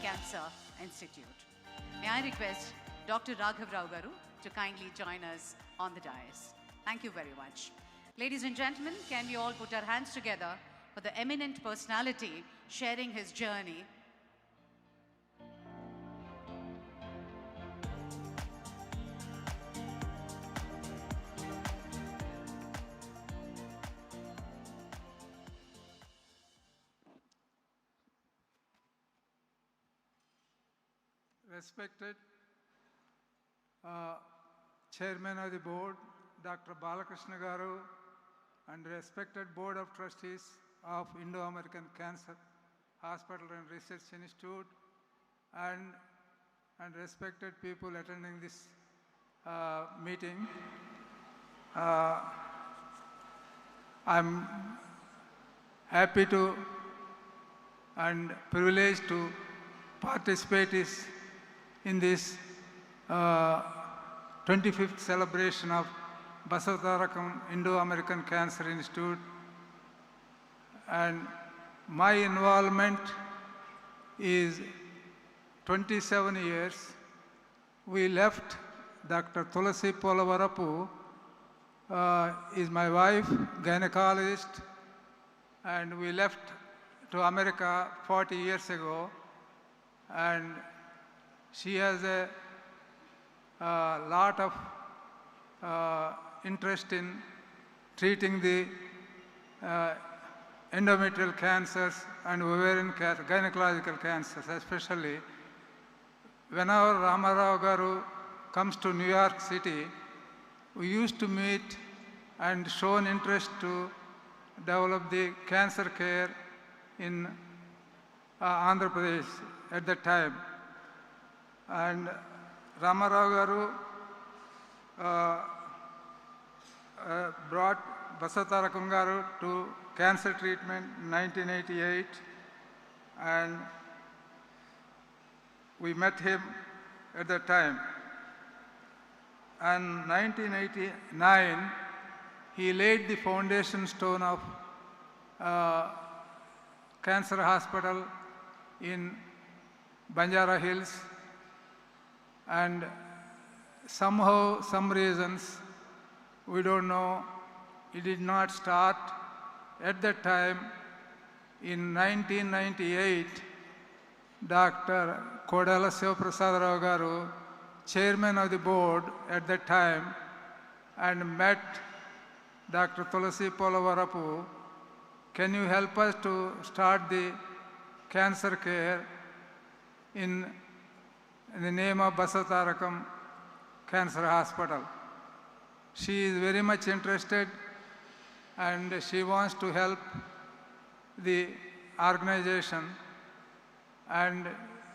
Cancer Institute. May I request Dr. Raghav Rao Garu to kindly join us on the dais. Thank you very much. Ladies and gentlemen, can we all put our hands together for the eminent personality sharing his journey. Respected Chairman of the Board, Dr. Balakrishna Garu, and respected Board of Trustees of Indo-American Cancer Hospital and Research Institute, and respected people attending this meeting. I'm happy to and privileged to participate in this 25th celebration of Basavatarakam Indo-American Cancer Institute. And my involvement is 27 years. We left Dr. Tulasi Polavarapu, is my wife, gynecologist, and we left to America 40 years ago. And she has a lot of interest in treating the endometrial cancers and ovarian cancer, gynecological cancers especially. Whenever Ramarao Garu comes to New York City, we used to meet and show an interest to develop the cancer care in Andhra Pradesh at that time. And Ramarao Garu brought Basavatarakam Garu to cancer treatment in 1988, and we met him at that time. And 1989, he laid the foundation stone of cancer hospital in Banjara Hills, and somehow, some reasons, we don't know, it did not start. At that time, in 1998, Dr. Kodala Sivaprasad Rao Garu, chairman of the board at that time, and met Dr. Tulasi Polavarapu. Can you help us to start the cancer care in the name of Basavatarakam Cancer Hospital? She is very much interested and she wants to help the organization, and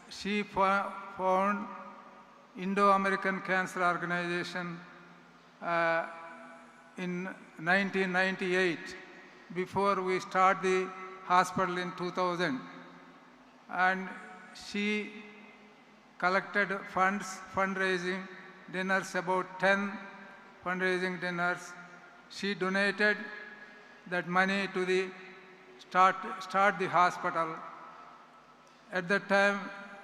she found Indo-American Cancer Organization in 1998, before we start the hospital in 2000. And she collected funds, fundraising dinners, about 10 fundraising dinners. She donated that money to the start the hospital. At that time,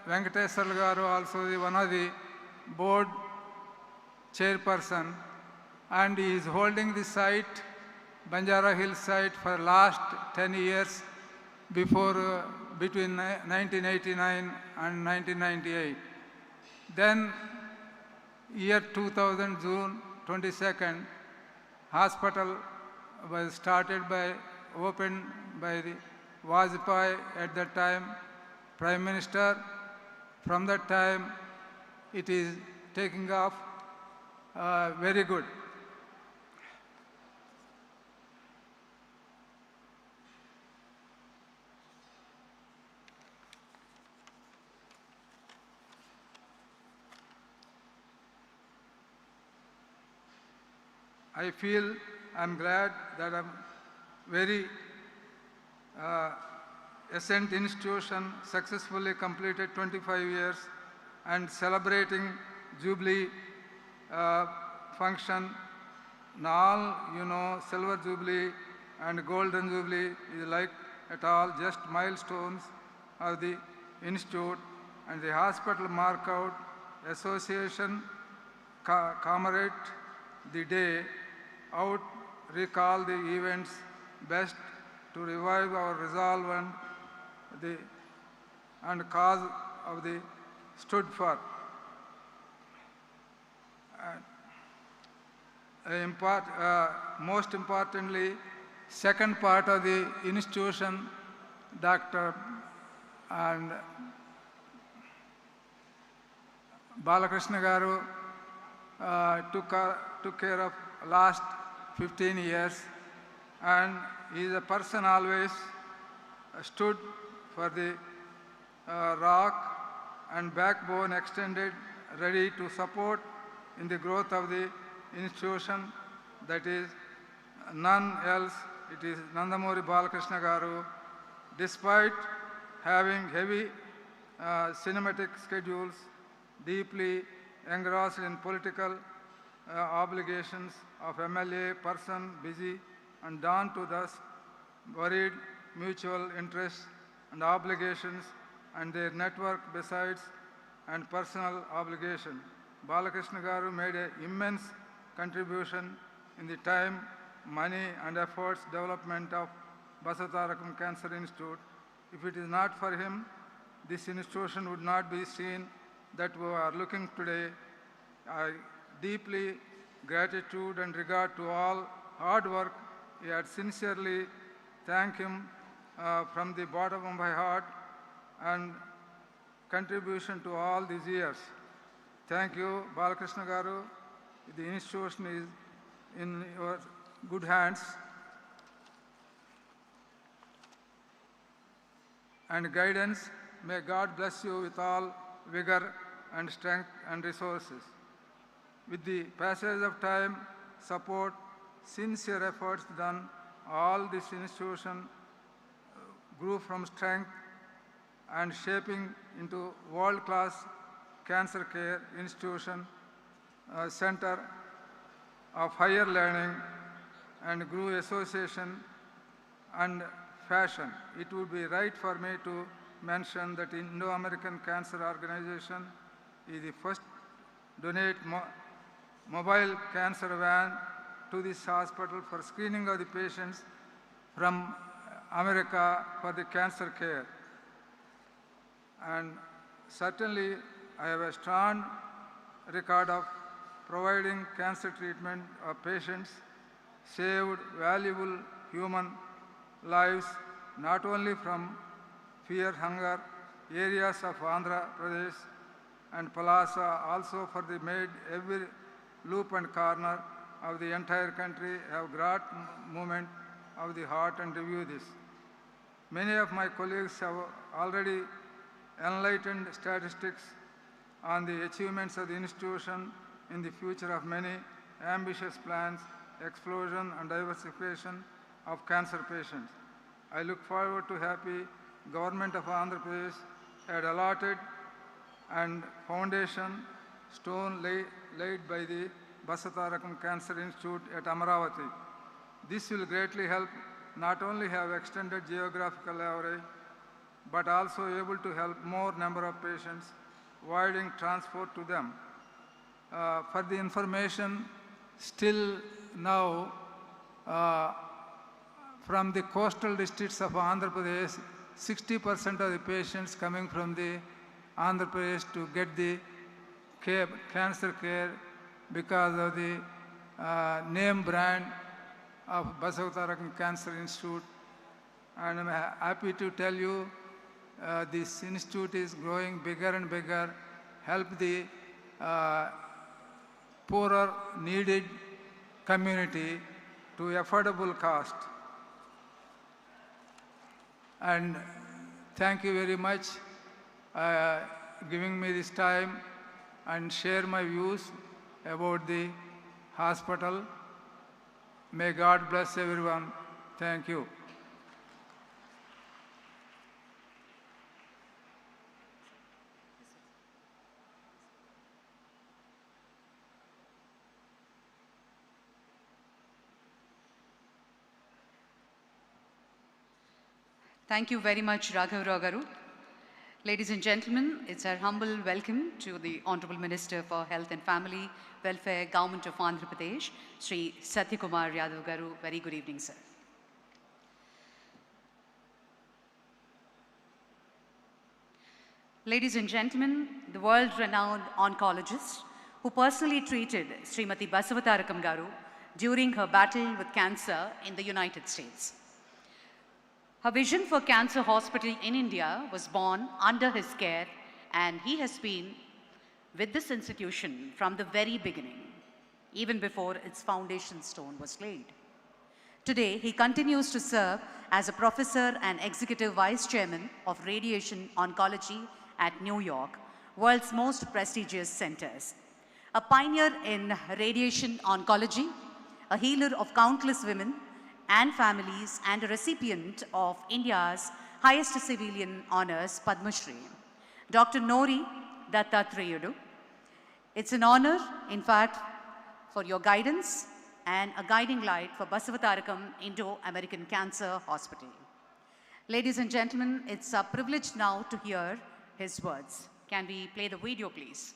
Venkateswara Garu also one of the board chairperson, and he is holding the site, Banjara Hill site, for last 10 years before between 1989 and 1998. Then year 2000, June 22nd, hospital was opened by the Vajpayee at that time, Prime Minister. From that time, it is taking off very good. I feel I'm glad that I'm very ascent institution successfully completed 25 years and celebrating Jubilee function. Now, you know, Silver Jubilee and Golden Jubilee is like at all just milestones of the institute, and the hospital mark out association commemorate the day out, recall the events best to revive our resolve and cause of the stood for. Most importantly, second part of the institution, Dr. and Balakrishna Garu took care of last 15 years, and he is a person always stood for the rock and backbone extended, ready to support in the growth of the institution. That is none else, it is Nandamuri Balakrishna Garu. Despite having heavy cinematic schedules, deeply engrossed in political obligations of MLA person, busy and dawn to dusk, worried mutual interests and obligations and their network besides and personal obligation. Balakrishna Garu made an immense contribution in the time, money and efforts development of Basavatarakam Cancer Institute. If it is not for him, this institution would not be seen that we are looking today. I deeply gratitude and regard to all hard work. I had sincerely thank him from the bottom of my heart and contribution to all these years. Thank you, Balakrishna Garu. The institution is in your good hands and guidance. May God bless you with all vigor and strength and resources. With the passage of time, support, sincere efforts done, all this institution grew from strength and shaping into world-class cancer care institution, center of higher learning and grew association and fashion. It would be right for me to mention that Indo-American Cancer Organization is the first donate mobile cancer van to this hospital for screening of the patients from America for the cancer care. And certainly I have a strong record of providing cancer treatment of patients, saved valuable human lives, not only from fear, hunger, areas of Andhra Pradesh and Palasa, also for the made every loop and corner of the entire country have great movement of the heart and review this. Many of my colleagues have already enlightened statistics on the achievements of the institution in the future of many ambitious plans, explosion and diversification of cancer patients. I look forward to happy Government of Andhra Pradesh had allotted and foundation stone laid by the Basavatarakam Cancer Institute at Amaravati. This will greatly help not only have extended geographical area, but also able to help more number of patients, avoiding transport to them. For the information, still now, from the coastal districts of Andhra Pradesh, 60% of the patients coming from the Andhra Pradesh to get the cancer care because of the name brand of Basavatarakam Cancer Institute. And I'm happy to tell you this institute is growing bigger and bigger, help the poorer, needed community to affordable cost. And thank you very much giving me this time and share my views about the hospital. May God bless everyone. Thank you. Thank you very much, Raghav Garu. Ladies and gentlemen, it's our humble welcome to the Honorable Minister for Health and Family Welfare, Government of Andhra Pradesh, Sri Satyakumar Yadav Garu. Very good evening, sir. Ladies and gentlemen, the world-renowned oncologist who personally treated Srimati Basavatarakam Garu during her battle with cancer in the United States. Her vision for cancer hospital in India was born under his care, and he has been with this institution from the very beginning, even before its foundation stone was laid. Today, he continues to serve as a professor and executive vice chairman of radiation oncology at New York, world's most prestigious centers. A pioneer in radiation oncology, a healer of countless women and families, and a recipient of India's highest civilian honors, Padma Shri, Dr. Nori Dattatreyu. It's an honor, in fact, for your guidance and a guiding light for Basavatarakam Indo-American Cancer Hospital. Ladies and gentlemen, it's a privilege now to hear his words. Can we play the video, please?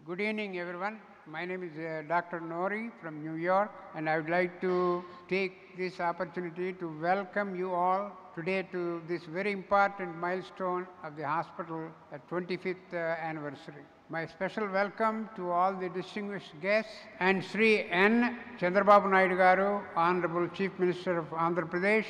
Good evening, everyone. My name is Dr. Nori from New York, and I would like to take this opportunity to welcome you all today to this very important milestone of the hospital at 25th anniversary. My special welcome to all the distinguished guests and Sri N. Chandrababu Naidu Garu, Honorable Chief Minister of Andhra Pradesh,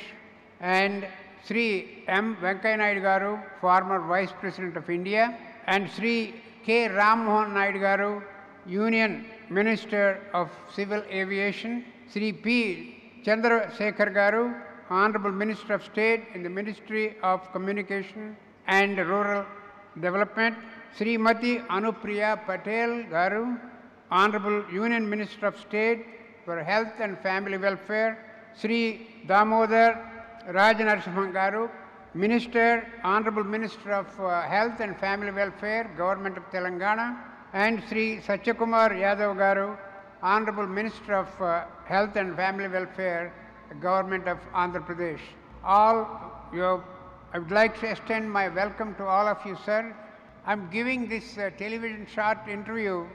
and Sri M. Venkaiah Naidu Garu, former Vice President of India, and Sri K. Ram Mohan Naidu Garu, Union Minister of Civil Aviation, Sri P. Chandrasekhar Garu, Honorable Minister of State in the Ministry of Communication and Rural Development, Srimati Anupriya Patel Garu, Honorable Union Minister of State for Health and Family Welfare, Sri Damodar Rajanarasimhan Garu, Minister, Honorable Minister of Health and Family Welfare, Government of Telangana, and Sri Satyakumar Yadav Garu, Honorable Minister of Health and Family Welfare, Government of Andhra Pradesh. I would like to extend my welcome to all of you, sir. I'm giving this television short interview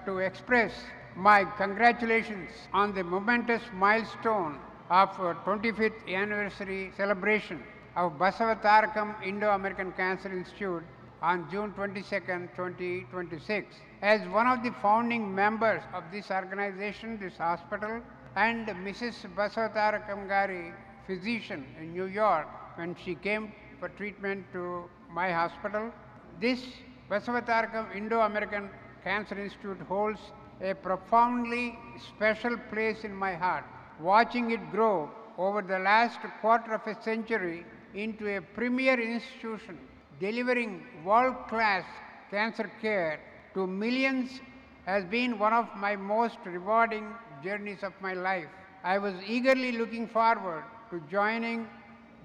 to express my congratulations on the momentous milestone of 25th anniversary celebration of Basavatarakam Indo-American Cancer Institute on June 22nd, 2026. As one of the founding members of this organization, this hospital, and Mrs. Basavatarakam Gari, physician in New York, when she came for treatment to my hospital, this Basavatarakam Indo-American Cancer Institute holds a profoundly special place in my heart. Watching it grow over the last quarter of a century into a premier institution delivering world-class cancer care to millions has been one of my most rewarding journeys of my life. I was eagerly looking forward to joining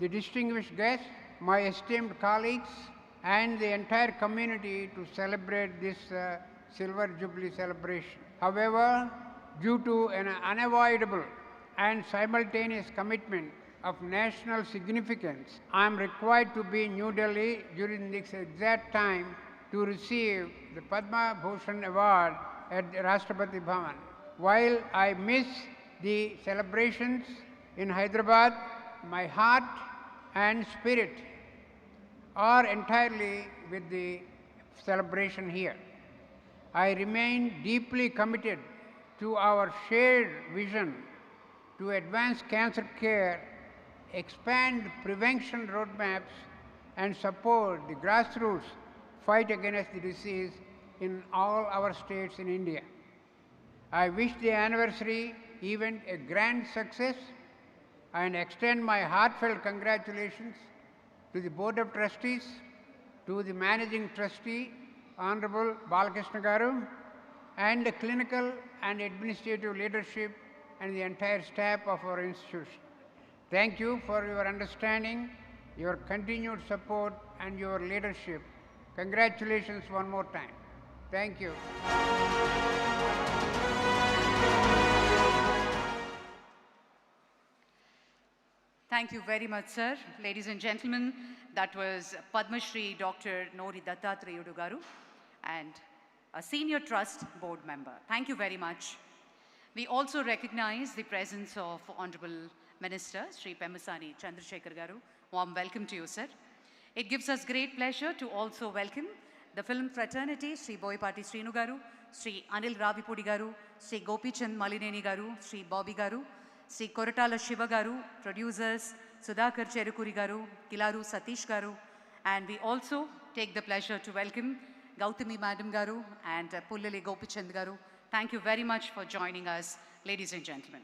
the distinguished guests, my esteemed colleagues, and the entire community to celebrate this Silver Jubilee celebration. However, due to an unavoidable and simultaneous commitment of national significance, I am required to be in New Delhi during this exact time to receive the Padma Bhushan Award at the Rashtrapati Bhavan. While I miss the celebrations in Hyderabad, my heart and spirit are entirely with the celebration here. I remain deeply committed to our shared vision to advance cancer care, expand prevention roadmaps, and support the grassroots fight against the disease in all our states in India. I wish the anniversary event a grand success and extend my heartfelt congratulations to the Board of Trustees, to the Managing Trustee, Honorable Balakrishna Garu, and the clinical and administrative leadership and the entire staff of our institution. Thank you for your understanding, your continued support, and your leadership. Congratulations one more time. Thank you. Thank Thank you very much, sir. Ladies and gentlemen, that was Padma Shri Dr. Nori Dattatreya Garu and a senior trust board member. Thank you very much. We also recognize the presence of Honorable Minister Sri Pemasani Chandrasekhar Garu. Warm welcome to you, sir. It gives us great pleasure to also welcome the film fraternity, Sri Boypati Srinu Garu, Sri Anil Ravipudi Garu, Sri Gopichand Malineni Garu, Sri Bobby Garu, Sri Koratala Shiva Garu, producers Sudhakar Cherukuri Garu, Kilaru Satish Garu, and we also take the pleasure to welcome Gautami Madam Garu and Pullali Gopichand Garu. Thank you very much for joining us, ladies and gentlemen.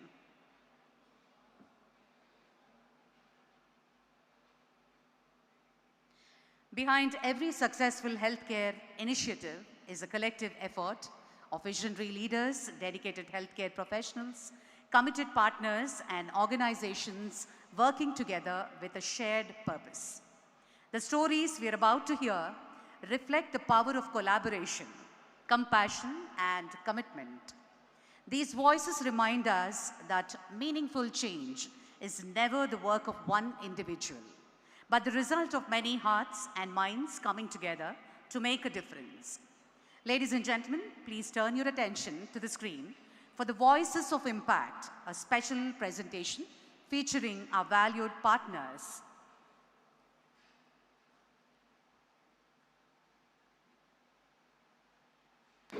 Behind every successful healthcare initiative is a collective effort of visionary leaders, dedicated healthcare professionals, committed partners and organizations working together with a shared purpose. The stories we are about to hear reflect the power of collaboration, compassion and commitment. These voices remind us that meaningful change is never the work of one individual, but the result of many hearts and minds coming together to make a difference. Ladies and gentlemen, please turn your attention to the screen for the Voices of Impact, a special presentation featuring our valued partners.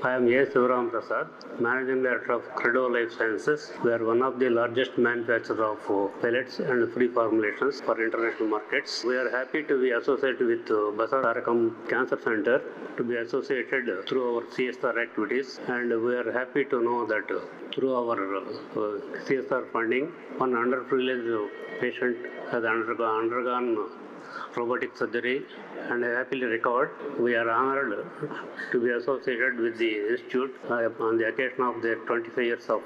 I am A. Sivaram Prasad, Managing Director of Credo Life Sciences. We are one of the largest manufacturers of pellets and free formulations for international markets. We are happy to be associated with Basavatarakam Cancer Center, to be associated through our CSR activities, and we are happy to know that through our CSR funding, one underprivileged patient has undergone robotic surgery and happily recovered. We are honored to be associated with the institute on the occasion of their 25 years of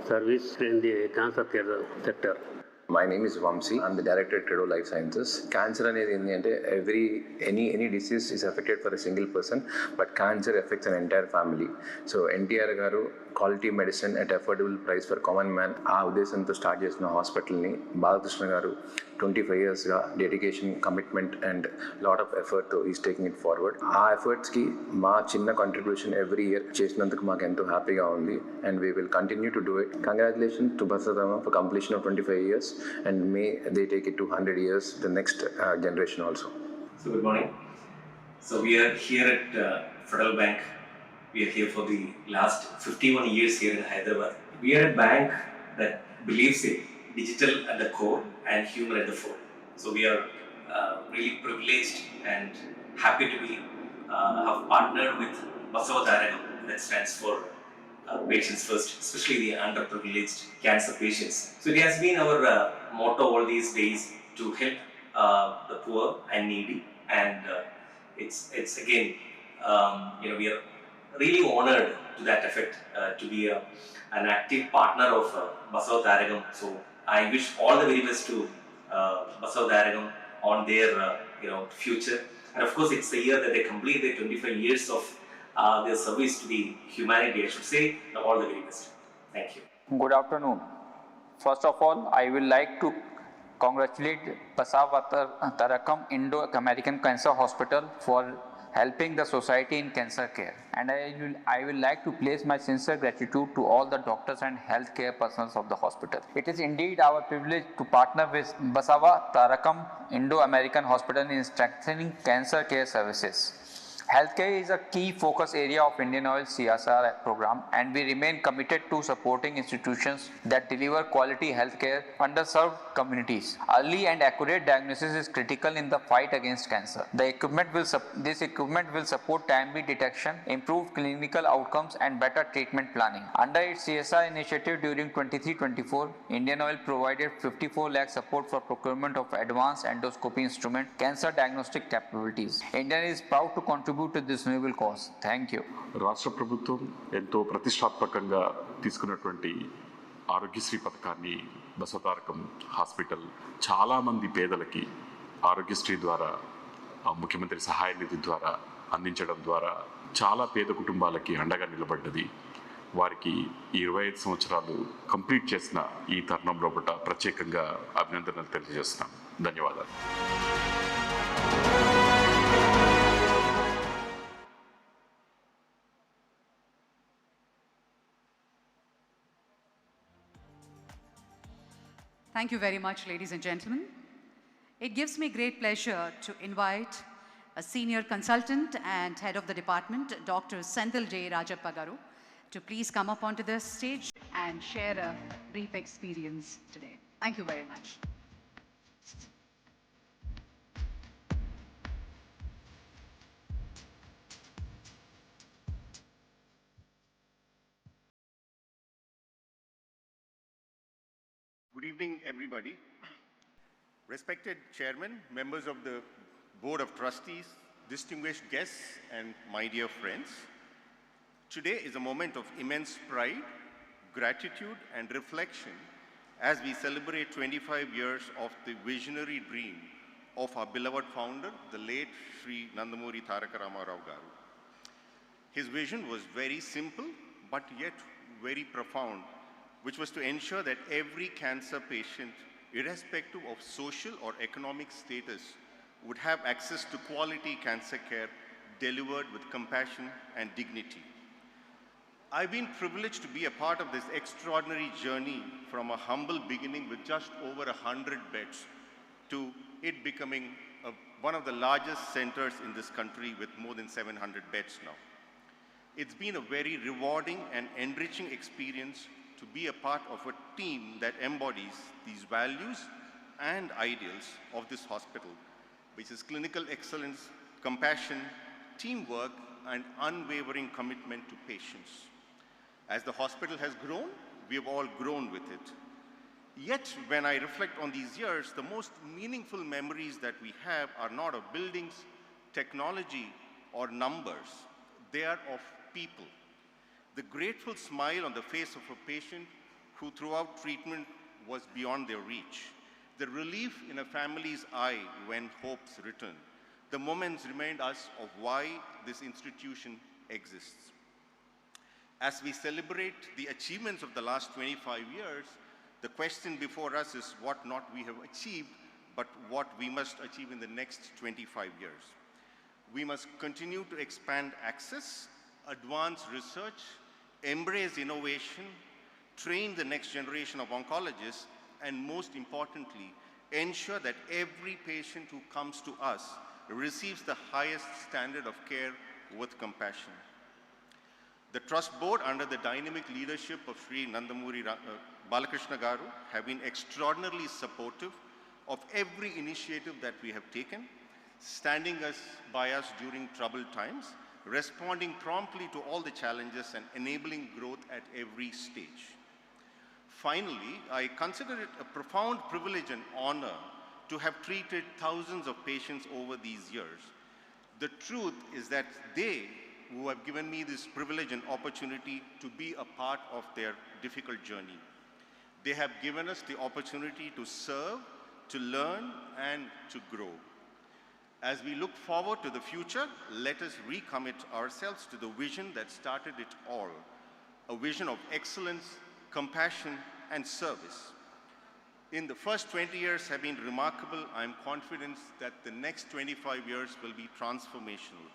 service in the cancer care sector. My name is Vamsi. I'm the director at Credo Life Sciences. Cancer is any disease is affected for a single person, but cancer affects an entire family. So NTR garu quality medicine at affordable price for common man. Aa uddeshamtho start chesina hospital ni Balakrishna garu 25 years ga dedication, commitment and lot of effort is taking it forward. Aa efforts ki ma chinna contribution every year chesinanduku maaku ento happy ga undi, and we will continue to do it. Congratulations to Basavatarakam for completion of 25 years. And may they take it to 100 years, the next generation also. So good morning. So we are here at Federal Bank. We are here for the last 51 years here in Hyderabad. We are a bank that believes in digital at the core and human at the fore. So we are really privileged and happy to be have partnered with Basavatarakam, that stands for patients first, especially the underprivileged cancer patients. So it has been our motto all these days to help the poor and needy, and it's again we are really honored to that effect to be an active partner of Basavatarakam. So I wish all the very best to Basavatarakam on their future, and of course it's the year that they complete their 25 years of their service to the humanity. I should say all the very best. Thank you. Good afternoon. First of all, I will like to congratulate Basavatarakam Indo-American Cancer Hospital for helping the society in cancer care. And I will like to place my sincere gratitude to all the doctors and healthcare personnel of the hospital. It is indeed our privilege to partner with Basavatarakam Indo-American Hospital in strengthening cancer care services. Healthcare is a key focus area of Indian Oil CSR program, and we remain committed to supporting institutions that deliver quality healthcare to underserved communities. Early and accurate diagnosis is critical in the fight against cancer. This equipment will support timely detection, improved clinical outcomes and better treatment planning. Under its CSR initiative during 23-24, Indian Oil provided 54 lakh support for procurement of advanced endoscopy instrument, cancer diagnostic capabilities. India is proud to contribute to this noble cause. Thank you. రాష్ట్ర ప్రభుత్వం ఎంతో ప్రతిష్టాత్మకంగా తీసుకున్నటువంటి ఆరోగ్యశ్రీ పథకాన్ని Basavatarakam hospital చాలామంది పేదలకి ఆరోగ్యశ్రీ ద్వారా ముఖ్యమంత్రి సహాయ నిధి ద్వారా అందించడం ద్వారా చాలా పేద కుటుంబాలకి అండగా నిలబడ్డది. వారికి ఈ 25 సంవత్సరాలు కంప్లీట్ చేసిన ఈ తరుణంలో ప్రత్యేకంగా అభినందనలు తెలియజేస్తున్నాను. ధన్యవాదాలు. Thank you very much, ladies and gentlemen. It gives me great pleasure to invite a senior consultant and head of the department, Dr. Senthil J. Rajappa Garu, to please come up onto the stage and share a brief experience today. Thank you very much. Good evening, everybody. Respected Chairman, members of the Board of Trustees, distinguished guests, and my dear friends. Today is a moment of immense pride, gratitude, and reflection as we celebrate 25 years of the visionary dream of our beloved founder, the late Sri Nandamuri Taraka Ramarao Garu. His vision was very simple, but yet very profound, which was to ensure that every cancer patient, irrespective of social or economic status, would have access to quality cancer care delivered with compassion and dignity. I've been privileged to be a part of this extraordinary journey from a humble beginning with just over 100 beds to it becoming one of the largest centers in this country with more than 700 beds now. It's been a very rewarding and enriching experience to be a part of a team that embodies these values and ideals of this hospital, which is clinical excellence, compassion, teamwork, and unwavering commitment to patients. As the hospital has grown, we have all grown with it. Yet, when I reflect on these years, the most meaningful memories that we have are not of buildings, technology, or numbers. They are of people. The grateful smile on the face of a patient who throughout treatment was beyond their reach. The relief in a family's eye when hopes return. The moments remind us of why this institution exists. As we celebrate the achievements of the last 25 years, the question before us is what not we have achieved, but what we must achieve in the next 25 years. We must continue to expand access, advance research, embrace innovation, train the next generation of oncologists, and most importantly, ensure that every patient who comes to us receives the highest standard of care with compassion. The Trust Board, under the dynamic leadership of Sri Nandamuri Balakrishna Garu, have been extraordinarily supportive of every initiative that we have taken, standing by us during troubled times, responding promptly to all the challenges and enabling growth at every stage. Finally, I consider it a profound privilege and honor to have treated thousands of patients over these years. The truth is that they who have given me this privilege and opportunity to be a part of their difficult journey. They have given us the opportunity to serve, to learn, and to grow. As we look forward to the future, let us recommit ourselves to the vision that started it all, a vision of excellence, compassion, and service. In the first 20 years have been remarkable. I am confident that the next 25 years will be transformational.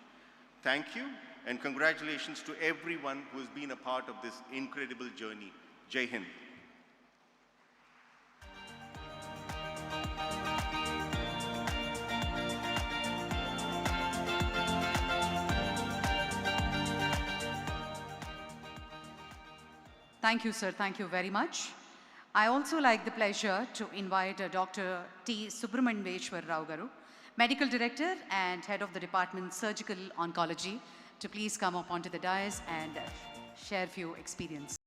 Thank you, and congratulations to everyone who has been a part of this incredible journey. Jai Hind. Thank you, sir. Thank you very much. I also like the pleasure to invite Dr. T. Subramanyeshwar Rao Garu, Medical Director and Head of the Department Surgical Oncology, to please come up onto the dais and share few experiences.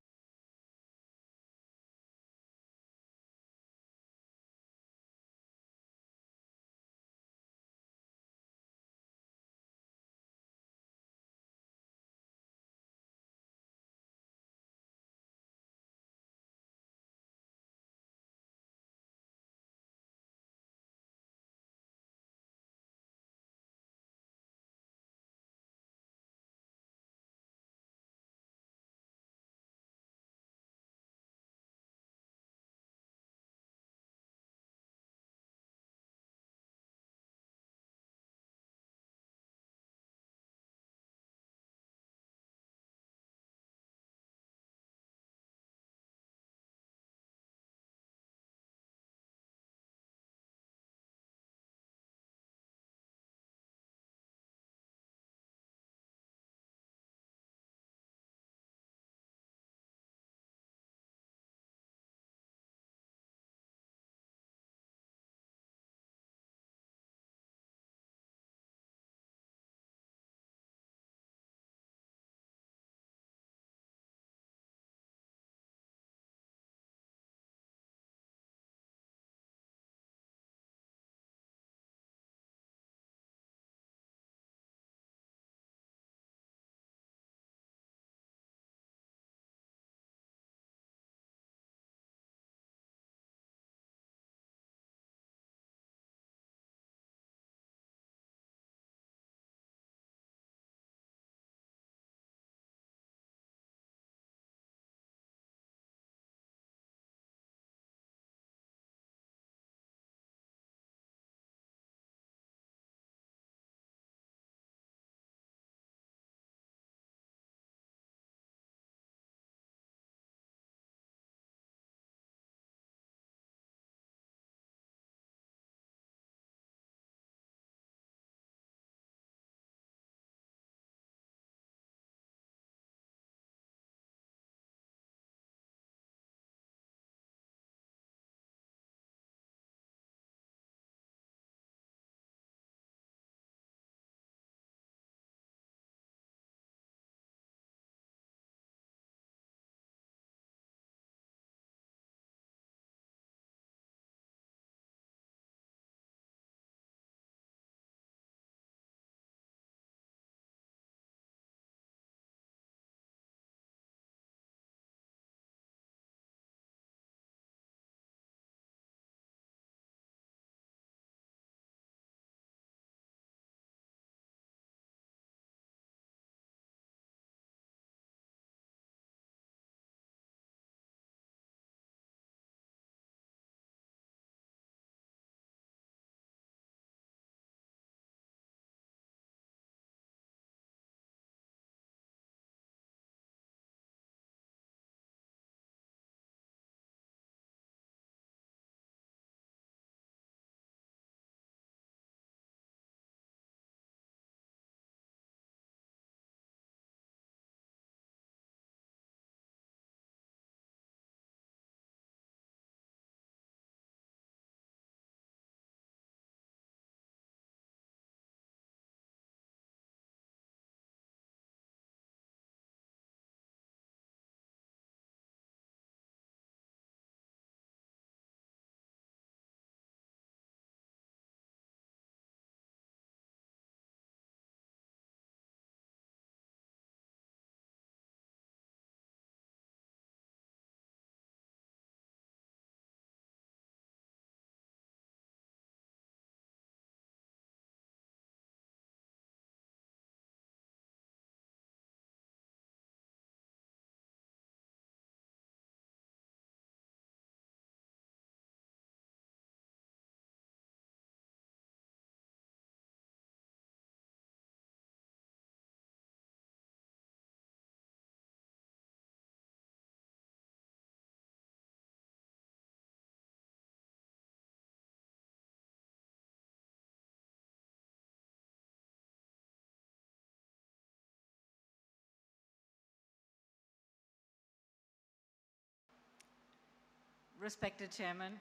respected Chairman,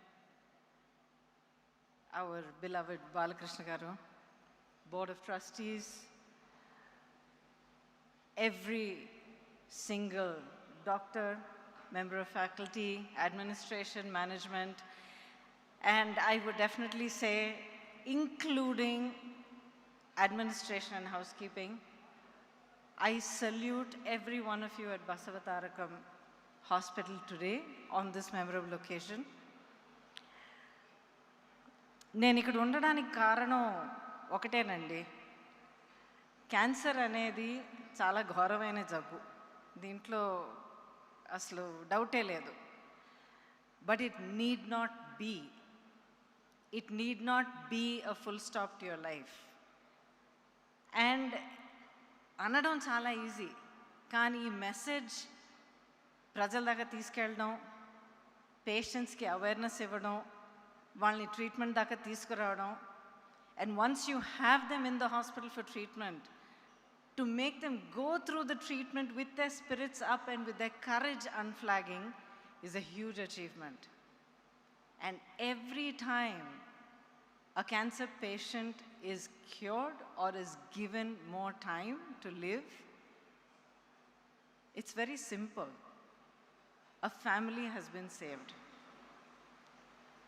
our beloved Balakrishna Garu, Board of Trustees, every single doctor, member of faculty, administration, management, and I would definitely say including administration and housekeeping. I salute every one of you at Basavatarakam Hospital today on this memorable occasion. నేను ఇక్కడ ఉండడానికి కారణం ఒకటేనండి. Cancer అనేది చాలా ఘోరమైన జబ్బు, దీంట్లో అసలు డౌటే లేదు. But it need not be a full stop to your life. And అనడం చాలా ఈజీ, కానీ ఈ మెసేజ్ ప్రజల దాకా తీసుకెళ్ళడం, పేషెంట్స్కి అవేర్నెస్ ఇవ్వడం, వాళ్ళని ట్రీట్మెంట్ దాకా తీసుకురావడం, and once you have them in the hospital for treatment, to make them go through the treatment with their spirits up and with their courage unflagging is a huge achievement. And every time a cancer patient is cured or is given more time to live, it's very simple. A family has been saved.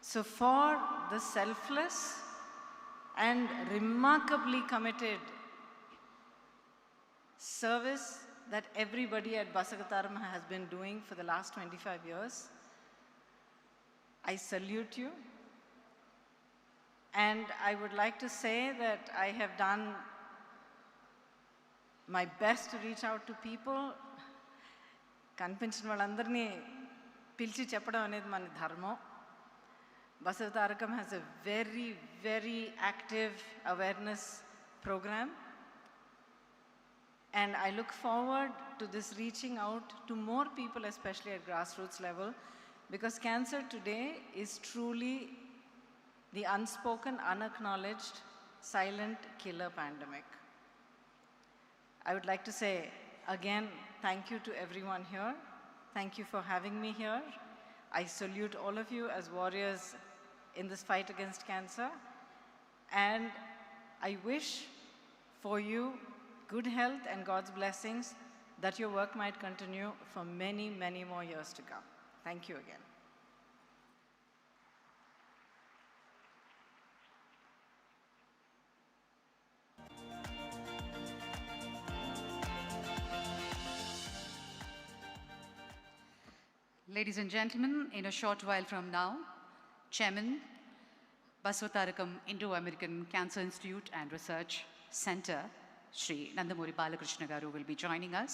So for the selfless and remarkably committed service that everybody at Basavatarakam has been doing for the last 25 years, I salute you. And I would like to say that I have done my best to reach out to people. కనిపించిన వాళ్ళందరినీ పిలిచి చెప్పడం అనేది మన ధర్మం. Basavatarakam has a very, very active awareness program. And I look forward to this reaching out to more people, especially at grassroots level, because cancer today is truly the unspoken, unacknowledged, silent killer pandemic. I would like to say again, thank you to everyone here. Thank you for having me here. I salute all of you as warriors in this fight against cancer. And I wish for you good health and God's blessings, that your work might continue for many, many more years to come. Thank you again. Ladies and gentlemen, in a short while from now, Chairman, Basavatarakam Indo-American Cancer Institute and Research Center, Shri Nandamuri Balakrishna Garu, will be joining us,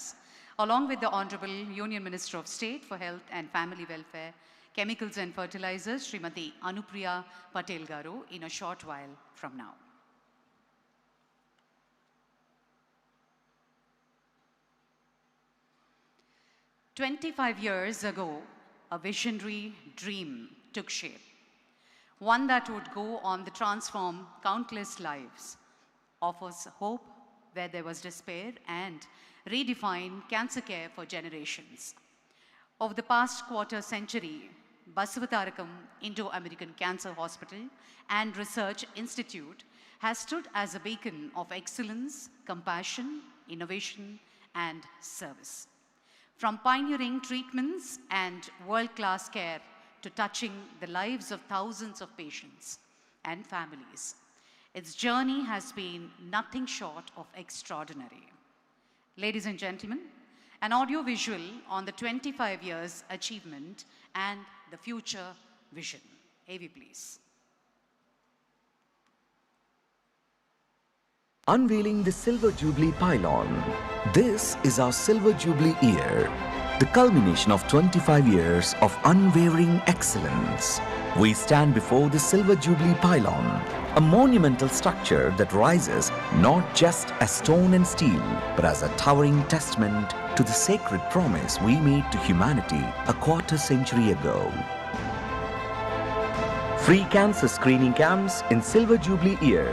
along with the Honorable Union Minister of State for Health and Family Welfare, Chemicals and Fertilizers, Srimati Anupriya Patel Garu, in a short while from now. "25 years ago, a visionary dream took shape, one that would go on to transform countless lives, offers hope where there was despair, and redefine cancer care for generations. Over the past quarter century, Basavatarakam Indo-American Cancer Hospital and Research Institute has stood as a beacon of excellence, compassion, innovation, and service. From pioneering treatments and world-class care to touching the lives of thousands of patients and families, its journey has been nothing short of extraordinary. Ladies and gentlemen, an audio-visual on the 25 years achievement and the future vision. AV, please. Unveiling the Silver Jubilee pylon. This is our Silver Jubilee year, the culmination of 25 years of unwavering excellence. We stand before the Silver Jubilee pylon, a monumental structure that rises not just as stone and steel, but as a towering testament to the sacred promise we made to humanity a quarter century ago. Free cancer screening camps in Silver Jubilee year.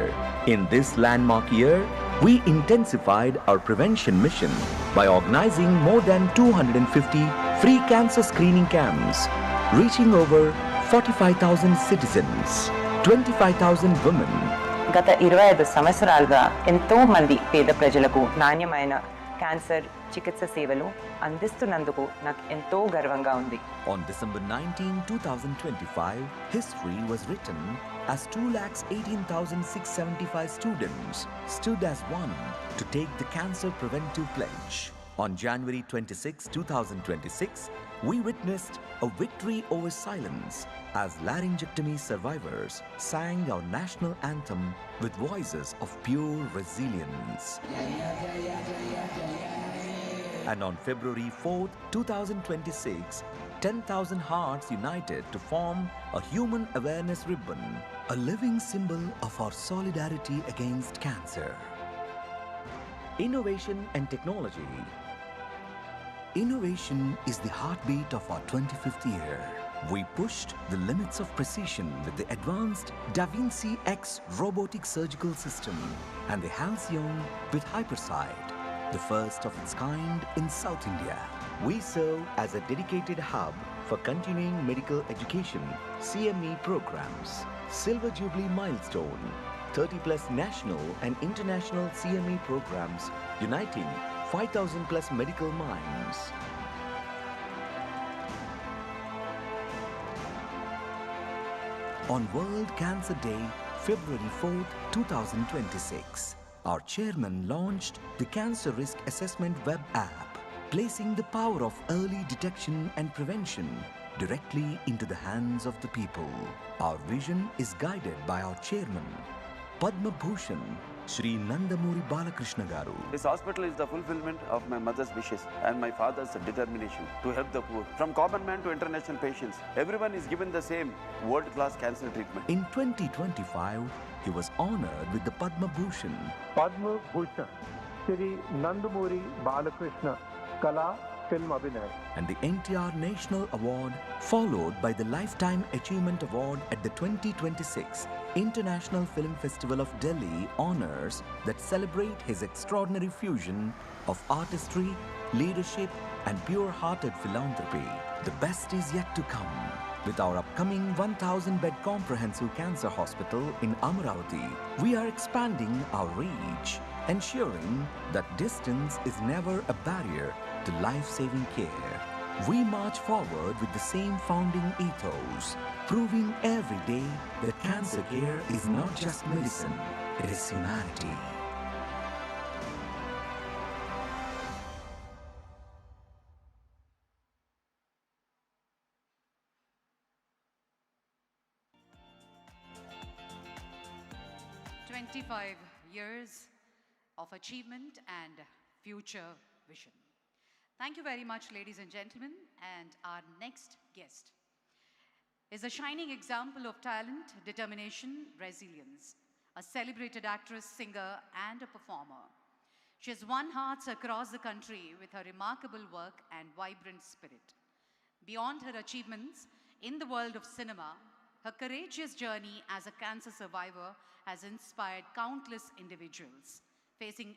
In this landmark year, we intensified our prevention mission by organizing more than 250 free cancer screening camps. reaching over 45,000 citizens, 25,000 women. గత 25 సంవత్సరాలుగా ఎంతో మంది పేద ప్రజలకు నాణ్యమైన cancer చికిత్స సేవలు అందిస్తున్నందుకు నాకు ఎంతో గర్వంగా ఉంది. On December 19, 2025, history was written as 2,18,675 students stood as one to take the Cancer Preventive Pledge. On January 26, 2026, we witnessed a victory over silence as laryngectomy survivors sang our national anthem with voices of pure resilience. And on February 4th, 2026, 10,000 hearts united to form a human awareness ribbon, a living symbol of our solidarity against cancer. Innovation and technology. Innovation is the heartbeat of our 25th year. We pushed the limits of precision with the advanced Da Vinci X robotic surgical system and the Halcyon with Hypersight, the first of its kind in South India. We serve as a dedicated hub for continuing medical education, CME programs, Silver Jubilee milestone, 30 plus national and international CME programs uniting 5,000 plus medical minds. On World Cancer Day, February 4th, 2026, our chairman launched the Cancer Risk Assessment web app, placing the power of early detection and prevention directly into the hands of the people. Our vision is guided by our chairman, Padma Bhushan, Shri Nandamuri Balakrishna Garu. This hospital is the fulfillment of my mother's wishes and my father's determination to help the poor. From common man to international patients, everyone is given the same world-class cancer treatment. In 2025, he was honored with the Padma Bhushan. Padma Bhushan, Shri Nandamuri Balakrishna, Kala Film Abhinay. And the NTR National Award, followed by the Lifetime Achievement Award at the 2026 International Film Festival of Delhi honors that celebrate his extraordinary fusion of artistry, leadership, and pure-hearted philanthropy. The best is yet to come. With our upcoming 1,000-bed comprehensive cancer hospital in Amaravati, we are expanding our reach, ensuring that distance is never a barrier to life-saving care. We march forward with the same founding ethos, proving every day that cancer care is not just medicine, it is humanity. Years of achievement and future vision. Thank you very much, ladies and gentlemen. And our next guest is a shining example of talent, determination, resilience, a celebrated actress, singer, and a performer. She has won hearts across the country with her remarkable work and vibrant spirit. Beyond her achievements in the world of cinema, her courageous journey as a cancer survivor has inspired countless individuals facing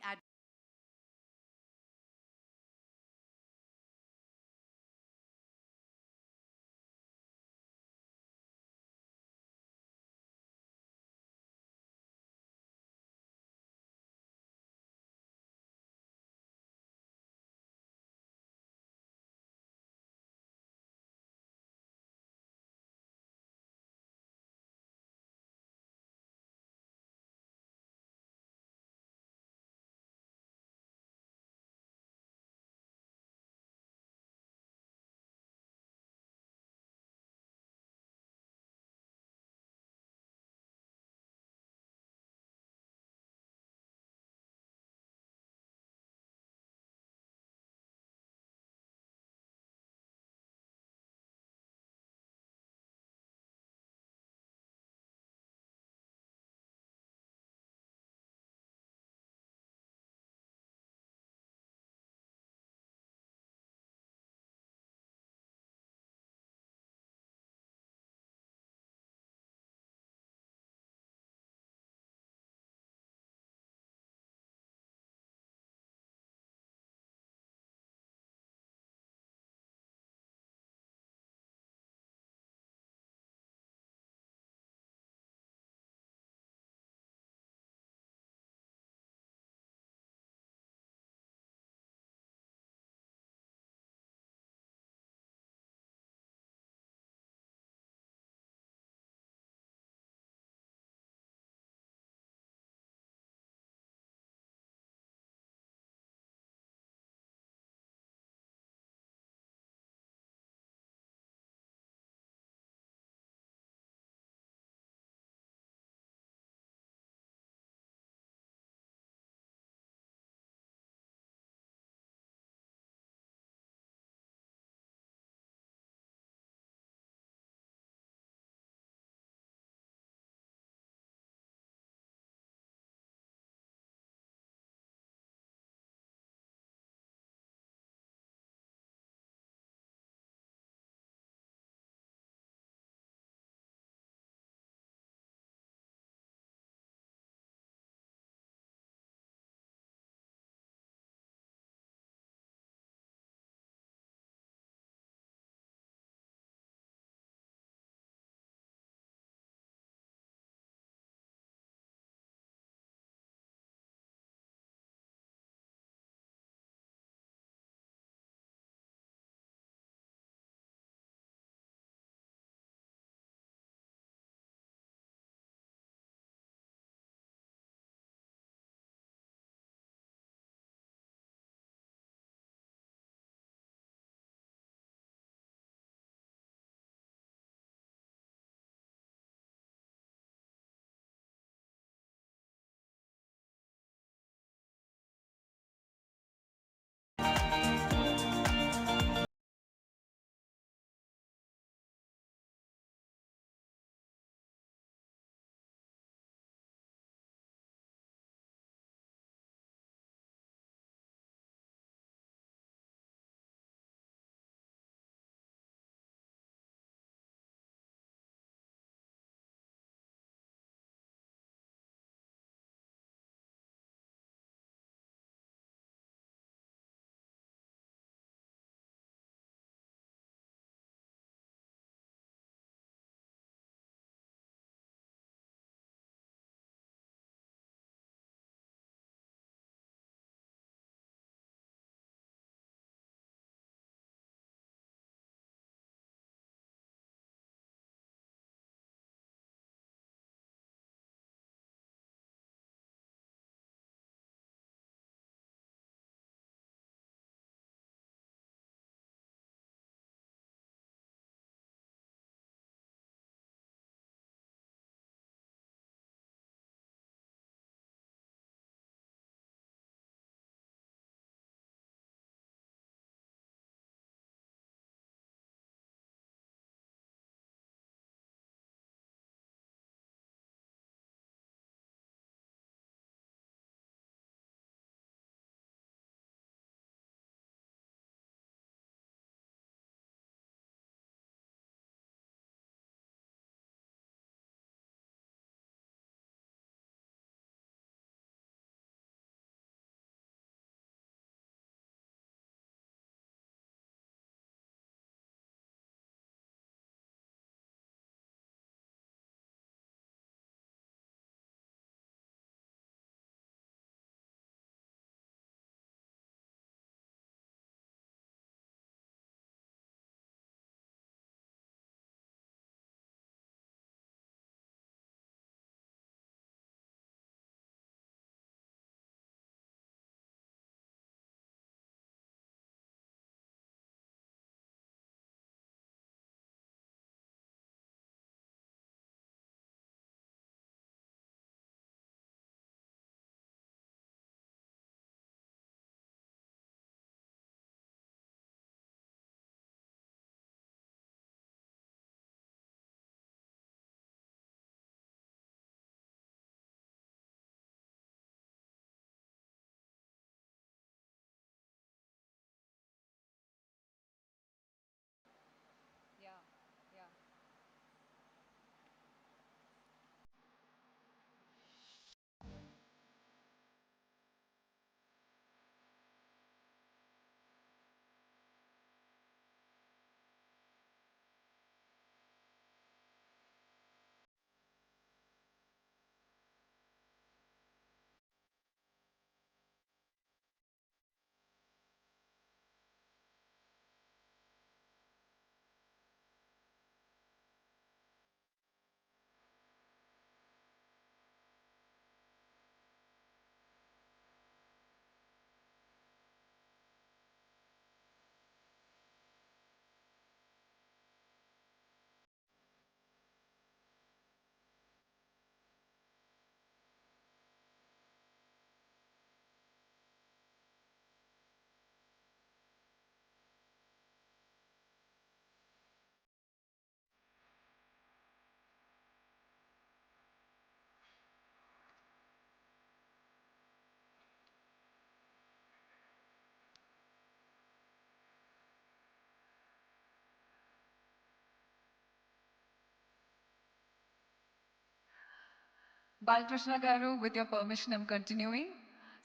Balakrishna Garu, with your permission, I'm continuing.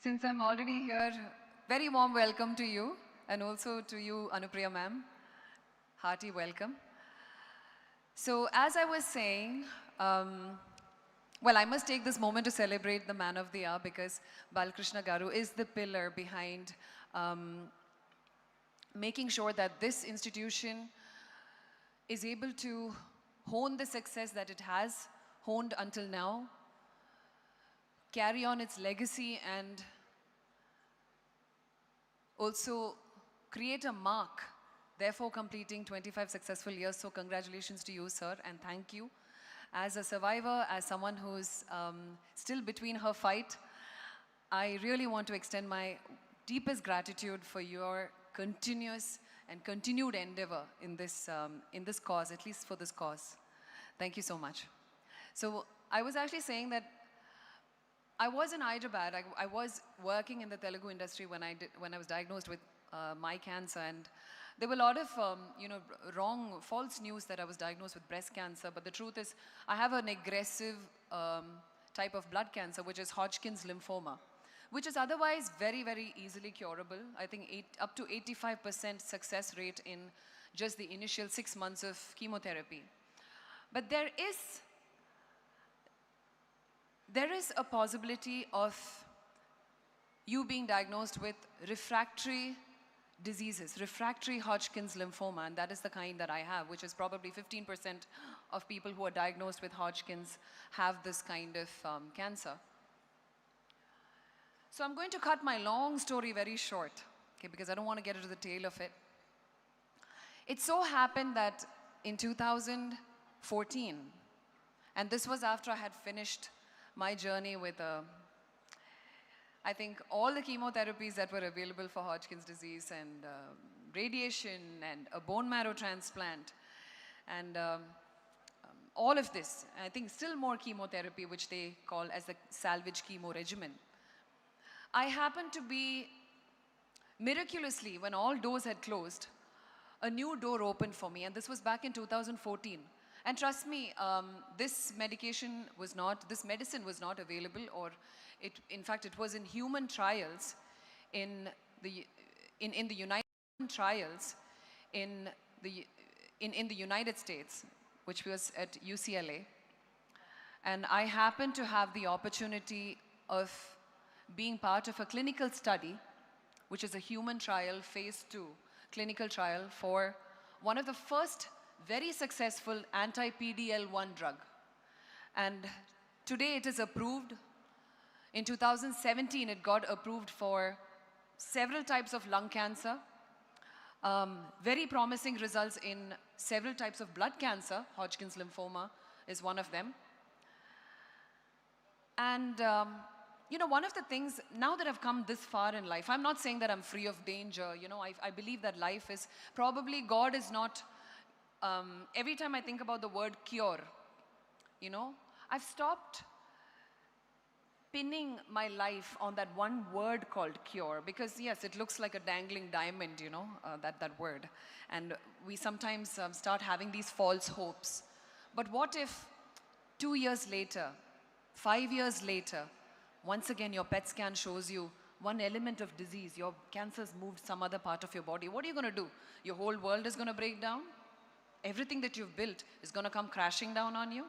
Since I'm already here, very warm welcome to you, and also to you, Anupriya ma'am. Hearty welcome. So as I was saying, well, I must take this moment to celebrate the man of the hour, because Balakrishna Garu is the pillar behind making sure that this institution is able to hone the success that it has honed until now, carry on its legacy, and also create a mark, therefore completing 25 successful years. So congratulations to you, sir, and thank you. As a survivor, as someone who's still between her fight, I really want to extend my deepest gratitude for your continuous and continued endeavor in this cause, at least for this cause. Thank you so much. So I was actually saying that I was in Hyderabad. I was working in the Telugu industry when I was diagnosed with my cancer, and there were a lot of wrong, false news that I was diagnosed with breast cancer. But the truth is, I have an aggressive type of blood cancer, which is Hodgkin's lymphoma, which is otherwise very, very easily curable. I think up to 85% success rate in just the initial 6 months of chemotherapy. But there is a possibility of you being diagnosed with refractory diseases, refractory Hodgkin's lymphoma, and that is the kind that I have, which is probably 15% of people who are diagnosed with Hodgkin's have this kind of cancer. So I'm going to cut my long story very short, okay, because I don't want to get into the tail of it. It so happened that in 2014, and this was after I had finished my journey with I think all the chemotherapies that were available for Hodgkin's disease, and radiation, and a bone marrow transplant, and all of this. I think still more chemotherapy, which they call as the salvage chemo regimen. I happened to be, miraculously, when all doors had closed, a new door opened for me, and this was back in 2014. And trust me, this medicine was not available, or in fact, it was in human trials in the United States, which was at UCLA. And I happened to have the opportunity of being part of a clinical study, which is a human trial, phase 2 clinical trial for one of the first very successful anti-PD-L1 drug. And today it is approved. In 2017, it got approved for several types of lung cancer, very promising results in several types of blood cancer. Hodgkin's lymphoma is one of them. And one of the things, now that I've come this far in life, I'm not saying that I'm free of danger. I believe that life is, probably God is not, every time I think about the word cure, I've stopped pinning my life on that one word called cure, because yes, it looks like a dangling diamond, that word. And we sometimes start having these false hopes. But what if 2 years later, 5 years later, once again your PET scan shows you one element of disease, your cancer's moved some other part of your body? What are you going to do? Your whole world is going to break down? Everything that you've built is going to come crashing down on you?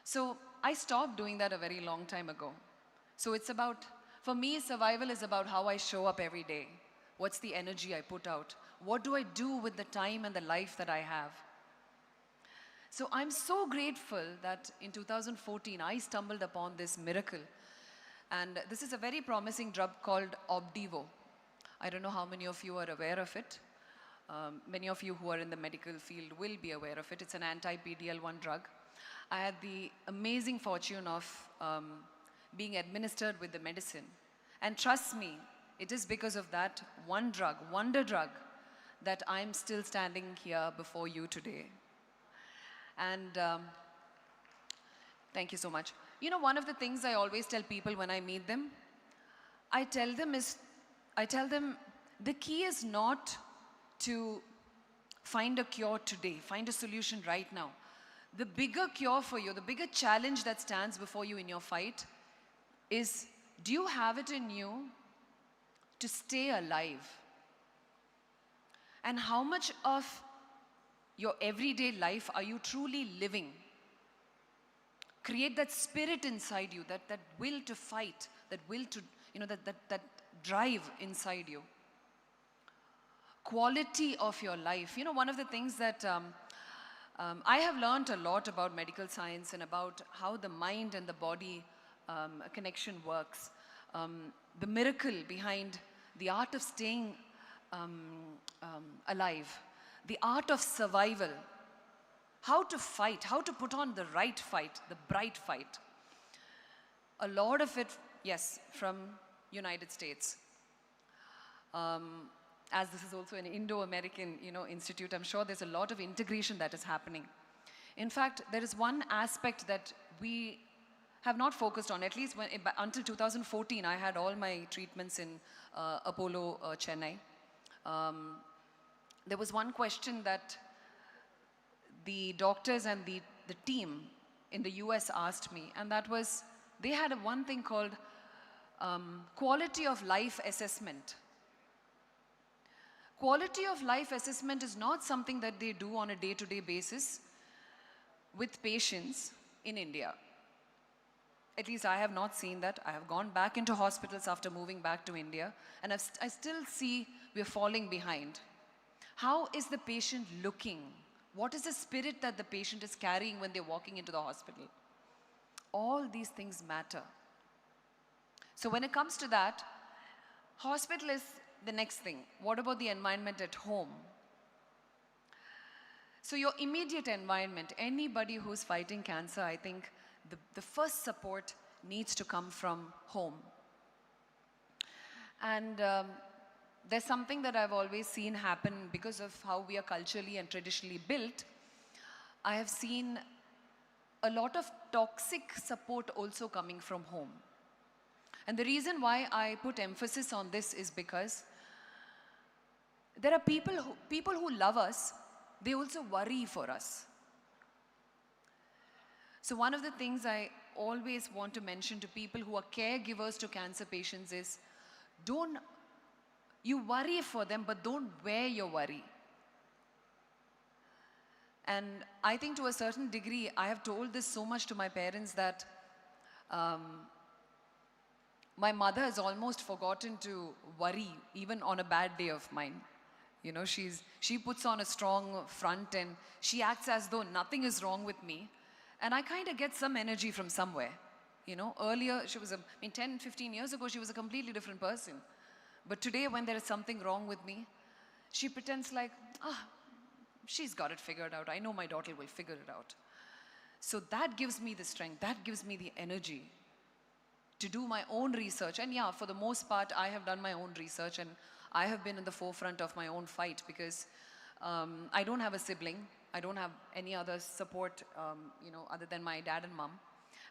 So I stopped doing that a very long time ago. So it's about, for me, survival is about how I show up every day. What's the energy I put out? What do I do with the time and the life that I have? So I'm so grateful that in 2014, I stumbled upon this miracle. And this is a very promising drug called Opdivo. I don't know how many of you are aware of it. Many of you who are in the medical field will be aware of it. It's an anti-PD-L1 drug. I had the amazing fortune of being administered with the medicine. And trust me, it is because of that one drug, wonder drug, that I'm still standing here before you today. And thank you so much. One of the things I always tell people when I meet them, I tell them the key is not to find a cure today, find a solution right now. the bigger cure for you, the bigger challenge that stands before you in your fight is, do you have it in you to stay alive? And how much of your everyday life are you truly living? Create that spirit inside you, that will to fight, that will to, that drive inside you. Quality of your life. One of the things that I have learned a lot about medical science and about how the mind and the body connection works. The miracle behind the art of staying alive, the art of survival, how to fight, how to put on the right fight, the bright fight. A lot of it, yes, from United States. As this is also an Indo-American, institute, I'm sure there's a lot of integration that is happening. In fact, there is one aspect that we have not focused on, at least until 2014, I had all my treatments in Apollo, Chennai. There was one question that the doctors and the team in the US asked me, and that was, they had one thing called quality of life assessment. Quality of life assessment is not something that they do on a day-to-day basis with patients in India. At least I have not seen that. I have gone back into hospitals after moving back to India, and I still see we're falling behind. How is the patient looking? What is the spirit that the patient is carrying when they're walking into the hospital? All these things matter. So when it comes to that, hospital is the next thing. What about the environment at home? So your immediate environment, anybody who's fighting cancer, I think the first support needs to come from home. And there's something that I've always seen happen because of how we are culturally and traditionally built. I have seen a lot of toxic support also coming from home. And the reason why I put emphasis on this is because there are people who love us, they also worry for us. So one of the things I always want to mention to people who are caregivers to cancer patients is, you worry for them, but don't wear your worry. And I think to a certain degree, I have told this so much to my parents that my mother has almost forgotten to worry, even on a bad day of mine. She puts on a strong front and she acts as though nothing is wrong with me. And I kind of get some energy from somewhere. Earlier, she was 10, 15 years ago, she was a completely different person. But today, when there is something wrong with me, she pretends like, she's got it figured out. I know my daughter will figure it out. So that gives me the strength, that gives me the energy to do my own research. And yeah, for the most part, I have done my own research and I have been in the forefront of my own fight because I don't have a sibling. I don't have any other support, other than my dad and mom.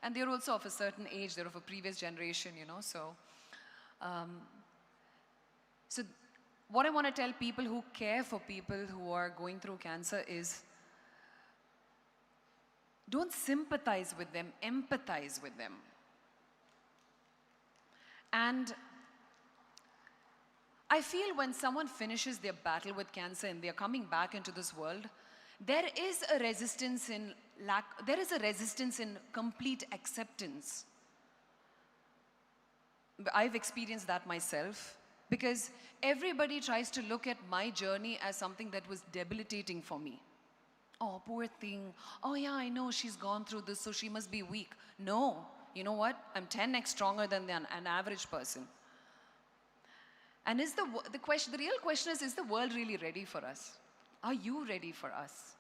And they're also of a certain age, they're of a previous generation, so. So what I want to tell people who care for people who are going through cancer is, don't sympathize with them, empathize with them. And I feel when someone finishes their battle with cancer and they're coming back into this world, there is a resistance in complete acceptance. I've experienced that myself because everybody tries to look at my journey as something that was debilitating for me. Oh, poor thing. Oh yeah, I know she's gone through this, so she must be weak. No, you know what? I'm 10x stronger than an average person. And the real question is the world really ready for us? Are you ready for us?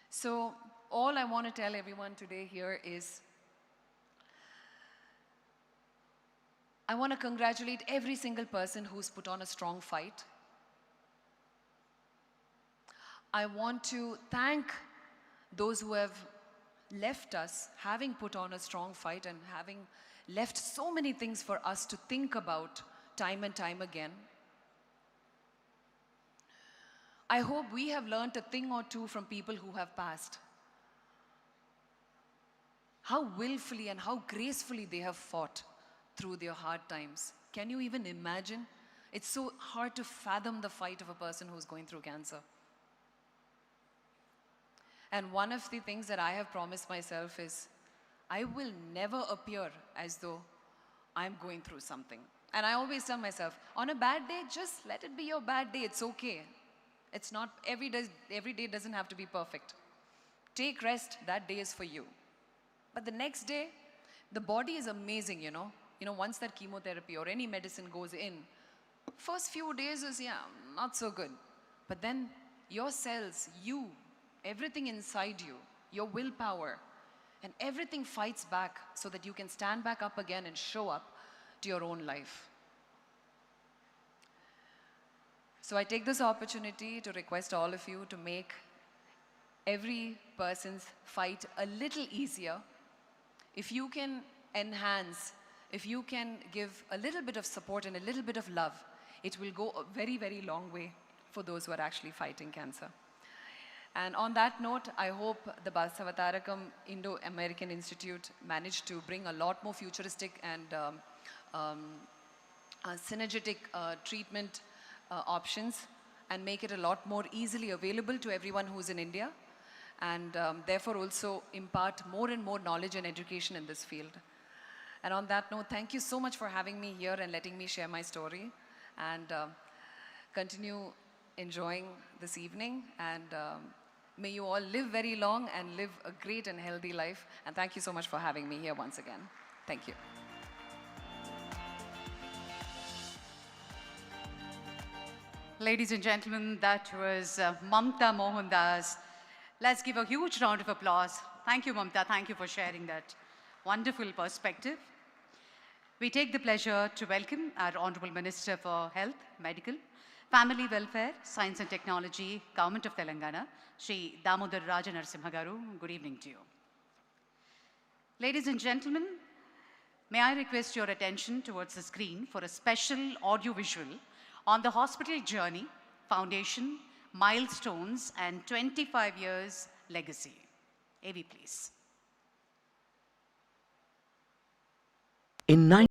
So all I want to tell everyone today here is, I want to congratulate every single person who's put on a strong fight. I want to thank those who have left us, having put on a strong fight and having left so many things for us to think about time and time again. I hope we have learnt a thing or two from people who have passed. How willfully and how gracefully they have fought through their hard times. Can you even imagine? It's so hard to fathom the fight of a person who's going through cancer. And one of the things that I have promised myself is, I will never appear as though I'm going through something. And I always tell myself, on a bad day, just let it be your bad day, it's okay. It's not, every day doesn't have to be perfect. Take rest, that day is for you. But the next day, the body is amazing, you know. Once that chemotherapy or any medicine goes in, first few days is, not so good. But then your cells, you, everything inside you, your willpower, and everything fights back so that you can stand back up again and show up to your own life. So I take this opportunity to request all of you to make every person's fight a little easier. If you can enhance, if you can give a little bit of support and a little bit of love, it will go a very, very long way for those who are actually fighting cancer. And on that note, I hope the Basavatarakam Indo-American Institute managed to bring a lot more futuristic and synergetic treatment options and make it a lot more easily available to everyone who's in India, and therefore also impart more and more knowledge and education in this field. And on that note, thank you so much for having me here and letting me share my story, and continue enjoying this evening, and may you all live very long and live a great and healthy life. And thank you so much for having me here once again. Thank you. Ladies and gentlemen, that was Mamta Mohandas. Let's give a huge round of applause. Thank you, Mamta. Thank you for sharing that wonderful perspective. We take the pleasure to welcome our Honorable Minister for Health, Medical, Family Welfare, Science and Technology, Government of Telangana, Shri Damodar Raja Narasimha Garu. Good evening to you. Ladies and gentlemen, may I request your attention towards the screen for a special audio-visual on the hospital journey, foundation, milestones, and 25 years legacy. AV, please. In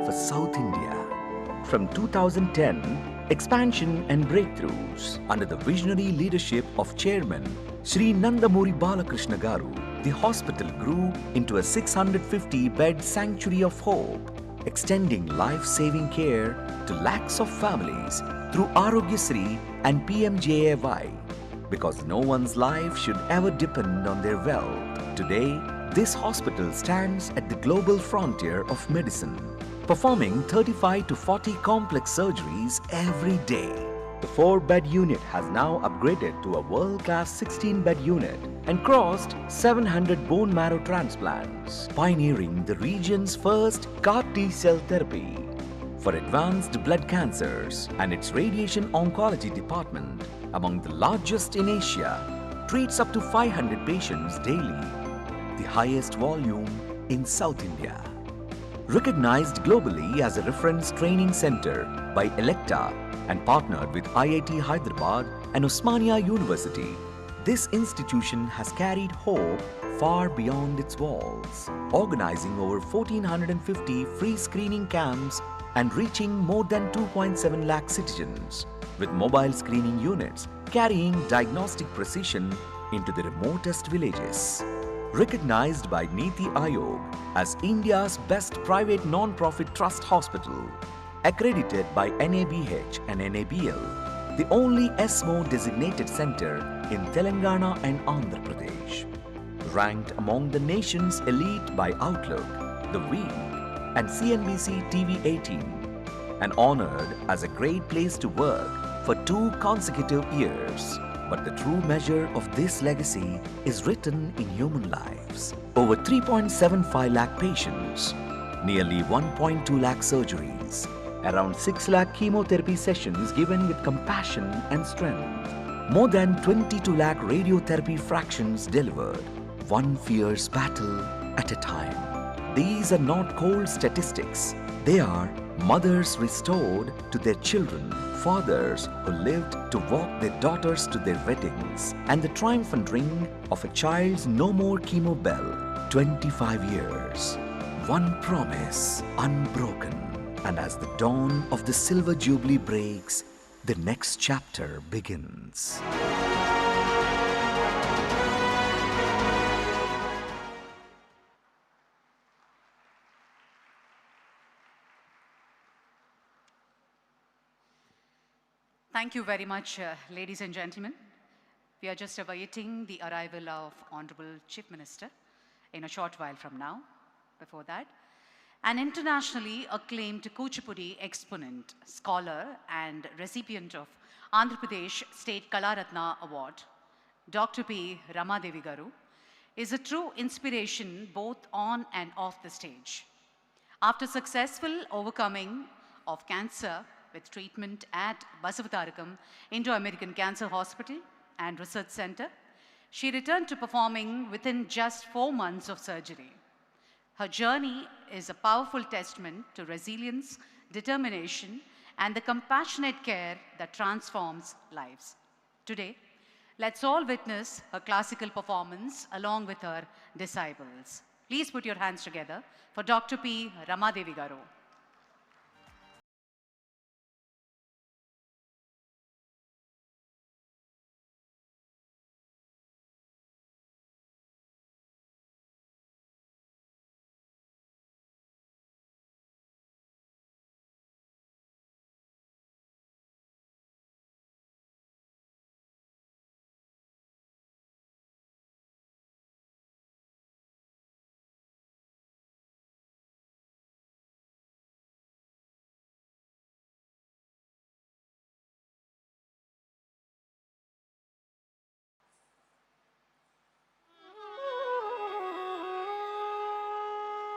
for South India. From 2010, expansion and breakthroughs under the visionary leadership of Chairman Sri Nandamuri Balakrishna Garu, the hospital grew into a 650-bed sanctuary of hope, extending life-saving care to lakhs of families through Arogyasri and PMJAY. Because no one's life should ever depend on their wealth. Today, this hospital stands at the global frontier of medicine, performing 35 to 40 complex surgeries every day. The 4-bed unit has now upgraded to a world-class 16-bed unit and crossed 700 bone marrow transplants, pioneering the region's first CAR T-cell therapy for advanced blood cancers, and its radiation oncology department, among the largest in Asia, treats up to 500 patients daily, the highest volume in South India. Recognized globally as a reference training center by Electa and partnered with IIT Hyderabad and Osmania University, this institution has carried hope far beyond its walls, organizing over 1,450 free screening camps and reaching more than 2.7 lakh citizens, with mobile screening units carrying diagnostic precision into the remotest villages. Recognized by Niti Aayog as India's best private non-profit trust hospital, accredited by NABH and NABL, the only ESMO designated center in Telangana and Andhra Pradesh. Ranked among the nation's elite by Outlook, The Week, and CNBC TV 18, and honored as a great place to work for 2 consecutive years. But the true measure of this legacy is written in human lives. Over 3.75 lakh patients, nearly 1.2 lakh surgeries, around 6 lakh chemotherapy sessions given with compassion and strength, more than 22 lakh radiotherapy fractions delivered, one fierce battle at a time. These are not cold statistics. They are mothers restored to their children, fathers who lived to walk their daughters to their weddings, and the triumphant ring of a child's no more chemo bell. 25 years, one promise unbroken. And as the dawn of the silver jubilee breaks, the next chapter begins. Thank you very much, ladies and gentlemen. We are just awaiting the arrival of Honorable Chief Minister in a short while from now. Before that, an internationally acclaimed Kuchipudi exponent, scholar, and recipient of Andhra Pradesh State Kalaratna Award, Dr. P. Ramadevi Garu, is a true inspiration both on and off the stage. After successful overcoming of cancer with treatment at Basavatarakam Indo-American Cancer Hospital and Research Center, she returned to performing within just 4 months of surgery. Her journey is a powerful testament to resilience, determination, and the compassionate care that transforms lives. Today, let's all witness her classical performance along with her disciples. Please put your hands together for Dr. P. Ramadevi Garu.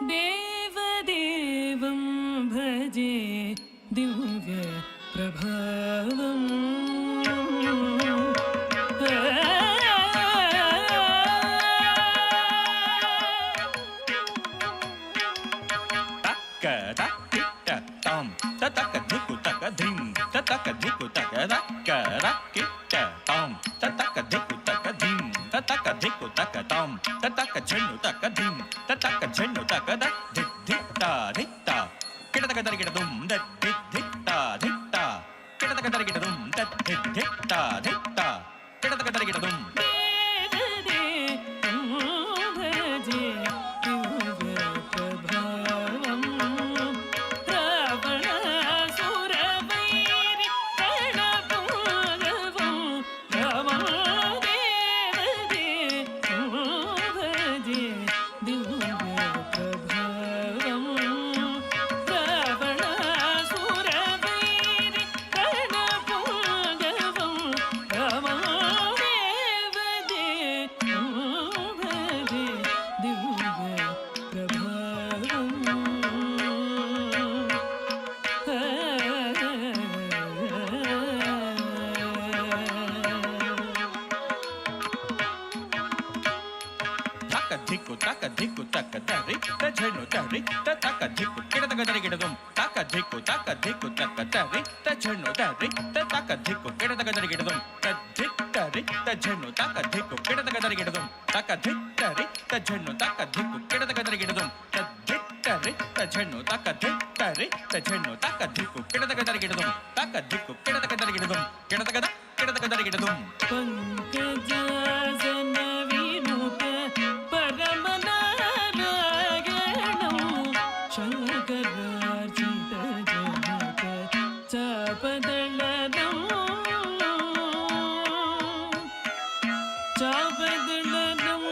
देवदेवं भजे दिव्य प्रभावम् तक तक तम तक धिकु तक धिम तक धिकु तक रक रकिट तम तक धिकु तक धिम तक धिकु तक तम तक झनु तक धिम तक झनु तक ध धिक धिक ता धिक ता किट तक द తద్దిద్దిత్తా దిత్తా కిటతక తరిగిటదుం తద్దిద్దిత్తా దిత్తా కిటతక తరిగిటదుం ధిక్కు తక ధిక్కు తక తరి తజను తరి తక ధిక్కు కిడతక తరిగిడదుం తక ధిక్కు తరి తజను తరి తక ధిక్కు కిడతక తరిగిడదుం తద్దిత్తరి తజను తక ధిక్కు కిడతక తరిగిడదుం తక ధిత్తరి తజను తక ధిక్కు కిడతక తరిగిడదుం తద్దిత్తరి తజను తక ధిత్తరి తజను తక ధిక్కు కిడతక తరిగిడదుం తక ధిక్కు కిడతక తరిగిడదుం కిడతక తరిగిడదుం పంకజాసన వినుత పరమనారాయణం శంకరార్చిత Janaka చాపదళనం చాపదళనం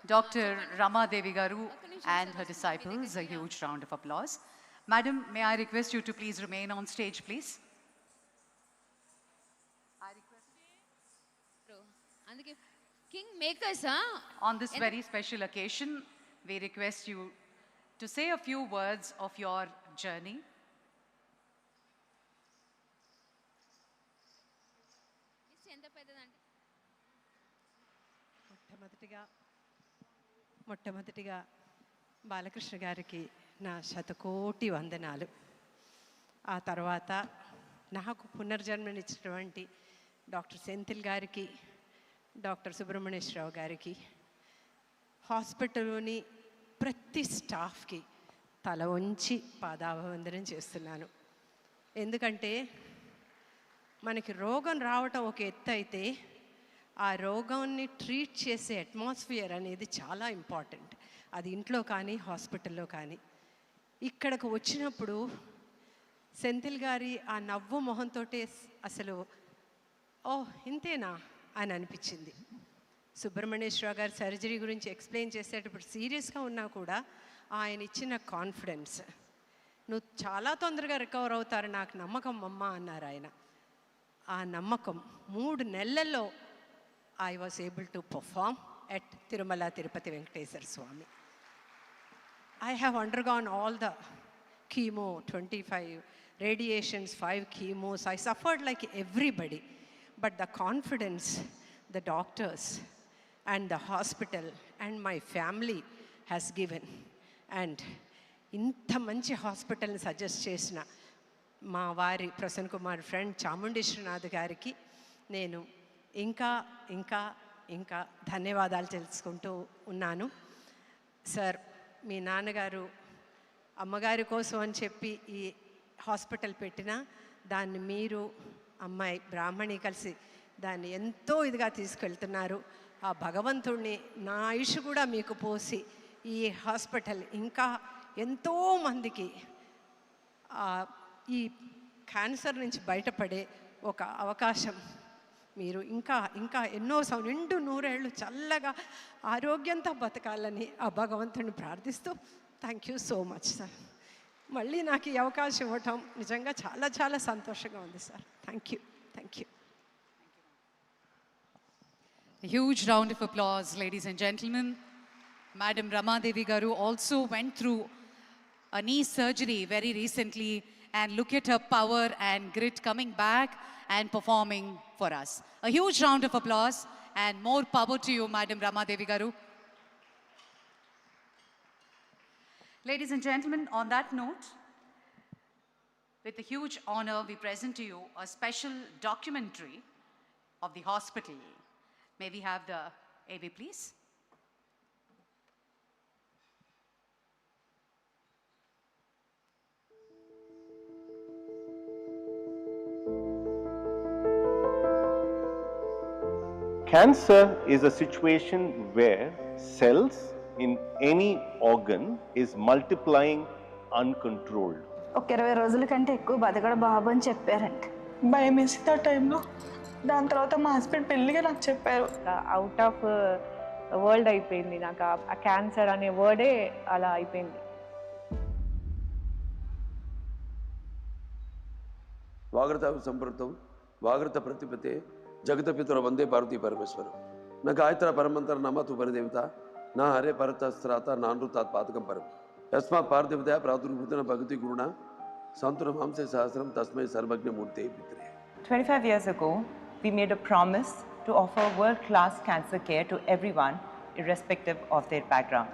Dr. Rama Devi Garu and her disciples, a huge round of applause. Madam, may I request you to please remain on stage, please? King makers, on this very special occasion, we request you to say a few words of your journey. మొట్టమొదటిగా బాలకృష్ణ గారికి నా శతకోటి వందనాలు. ఆ తర్వాత నాకు పునర్జన్మనిచ్చినటువంటి doctor Senthil గారికి, doctor Subrahmanyeswara Rao గారికి, హాస్పిటల్లోని ప్రతి స్టాఫ్కి తల వంచి పాదాభివందనం చేస్తున్నాను. ఎందుకంటే మనకి రోగం రావటం ఒక ఎత్తు అయితే ఆ రోగాన్ని ట్రీట్ చేసే అట్మాస్ఫియర్ అనేది చాలా ఇంపార్టెంట్. అది ఇంట్లో కానీ హాస్పిటల్లో కానీ. ఇక్కడికి వచ్చినప్పుడు సెంథిల్ గారి ఆ నవ్వు మొహంతో అసలు ఇంతేనా అని అనిపించింది. సుబ్రహ్మణ్యేశ్వరరావు గారి సర్జరీ గురించి ఎక్స్ప్లెయిన్ చేసేటప్పుడు సీరియస్గా ఉన్నా కూడా ఆయన ఇచ్చిన కాన్ఫిడెన్స్, నువ్వు చాలా తొందరగా రికవర్ అవుతారు, నాకు నమ్మకం అమ్మ అన్నారు ఆయన. ఆ నమ్మకం 3 నెలల్లో I was able to perform at Tirumala Tirupati Venkateswara Swami. I have undergone all the chemo, 25 radiations, 5 chemos. I suffered like everybody. But the confidence the doctors and the hospital and my family has given, and ఇంత మంచి హాస్పిటల్ని suggest చేసిన మా వారి Prasanna Kumar friend Chamundeswaranath గారికి నేను ఇంకా ఇంకా ఇంకా ధన్యవాదాలు తెలుసుకుంటూ ఉన్నాను. సార్, మీ నాన్నగారు అమ్మగారి కోసం అని చెప్పి ఈ హాస్పిటల్ పెట్టినా దాన్ని మీరు అమ్మాయి బ్రాహ్మణి కలిసి దాన్ని ఎంతో ఇదిగా తీసుకెళ్తున్నారు. ఆ భగవంతుడిని నా ఆయుష్ కూడా మీకు పోసి ఈ హాస్పిటల్ ఇంకా ఎంతోమందికి ఈ క్యాన్సర్ నుంచి బయటపడే ఒక అవకాశం మీరు ఇంకా ఇంకా ఎన్నో నిండు 100 ఏళ్ళు చల్లగా ఆరోగ్యంతో బతకాలని ఆ భగవంతుడిని ప్రార్థిస్తూ thank you so much sir. మళ్ళీ నాకు ఈ అవకాశం ఇవ్వటం నిజంగా చాలా చాలా సంతోషంగా ఉంది sir. Thank you, thank you. A huge round of applause, ladies and gentlemen. Madam Ramadevi Garu also went through a knee surgery very recently, and look at her power and grit coming back and performing for us. A huge round of applause and more power to you, Madam Ramadevi Garu. Ladies and gentlemen, on that note, with a huge honor, we present to you a special documentary of the hospital. May we have the AV, please? Cancer is a situation where cells in any organ is multiplying uncontrolled. ఒక 20 రోజుల కంటే ఎక్కువ బతకడం బాబు అని చెప్పారంట. భయం వేసింది ఆ టైంలో. దాని తర్వాత మా హస్బెండ్ పెళ్ళిగా నాకు చెప్పారు. అవుట్ ఆఫ్ వరల్డ్ అయిపోయింది నాకు ఆ క్యాన్సర్ అనే వర్డే అలా అయిపోయింది. వాగ్రత సంపృక్తం వాగ్రత ప్రతిపతే జగత పితర వందే పార్వతీ పరమేశ్వరం నా గాయత్ర పరమంతర నమ తు పరిదేవత నా హరే పరతస్త్రాత నానృతాత్ పాతకం పరం యస్మాత్ పార్థివతయా ప్రాదుర్భూతన భగతి గురుణ సంతున మాంసే సహస్రం తస్మై సర్వజ్ఞ మూర్తే Pitre. 25 years ago, we made a promise to offer world-class cancer care to everyone, irrespective of their background.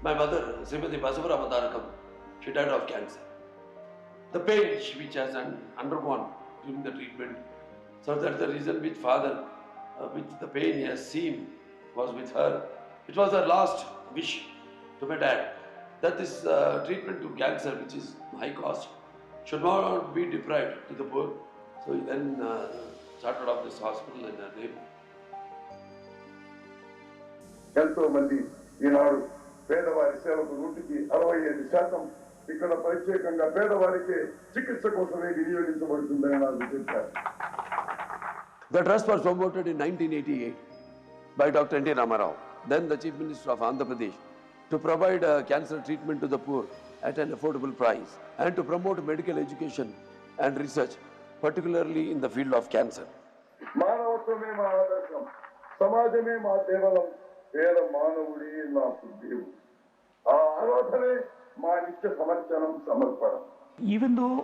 My mother, Srimati Basavatarakam, she died of cancer. The pain which has undergone during the treatment, so that's the reason which father, which the pain he has seen was with her. It was her last wish to my dad that this treatment to cancer, which is high cost, should not be deprived to the poor. So he then started off this hospital in her name. ఎంతో మంది ఈనాడు పేదవారి సేవకు 65% ఇక్కడ ప్రత్యేకంగా పేదవారికి చికిత్స కోసమే వినియోగించబడుతుందని నాకు చెప్పారు. The trust was promoted in 1988 by Dr. N.T. Ramarao, then the Chief Minister of Andhra Pradesh, to provide cancer treatment to the poor at an affordable price and to promote medical education and research, particularly in the field of cancer. మానవత్వమే మా ఆదర్శం, సమాజమే మా దేవాలయం, పేద మానవుడి నాకు దేవుడు. ఆ ఆరాధనే మా నిత్య సమర్చనం సమర్పణం. Even though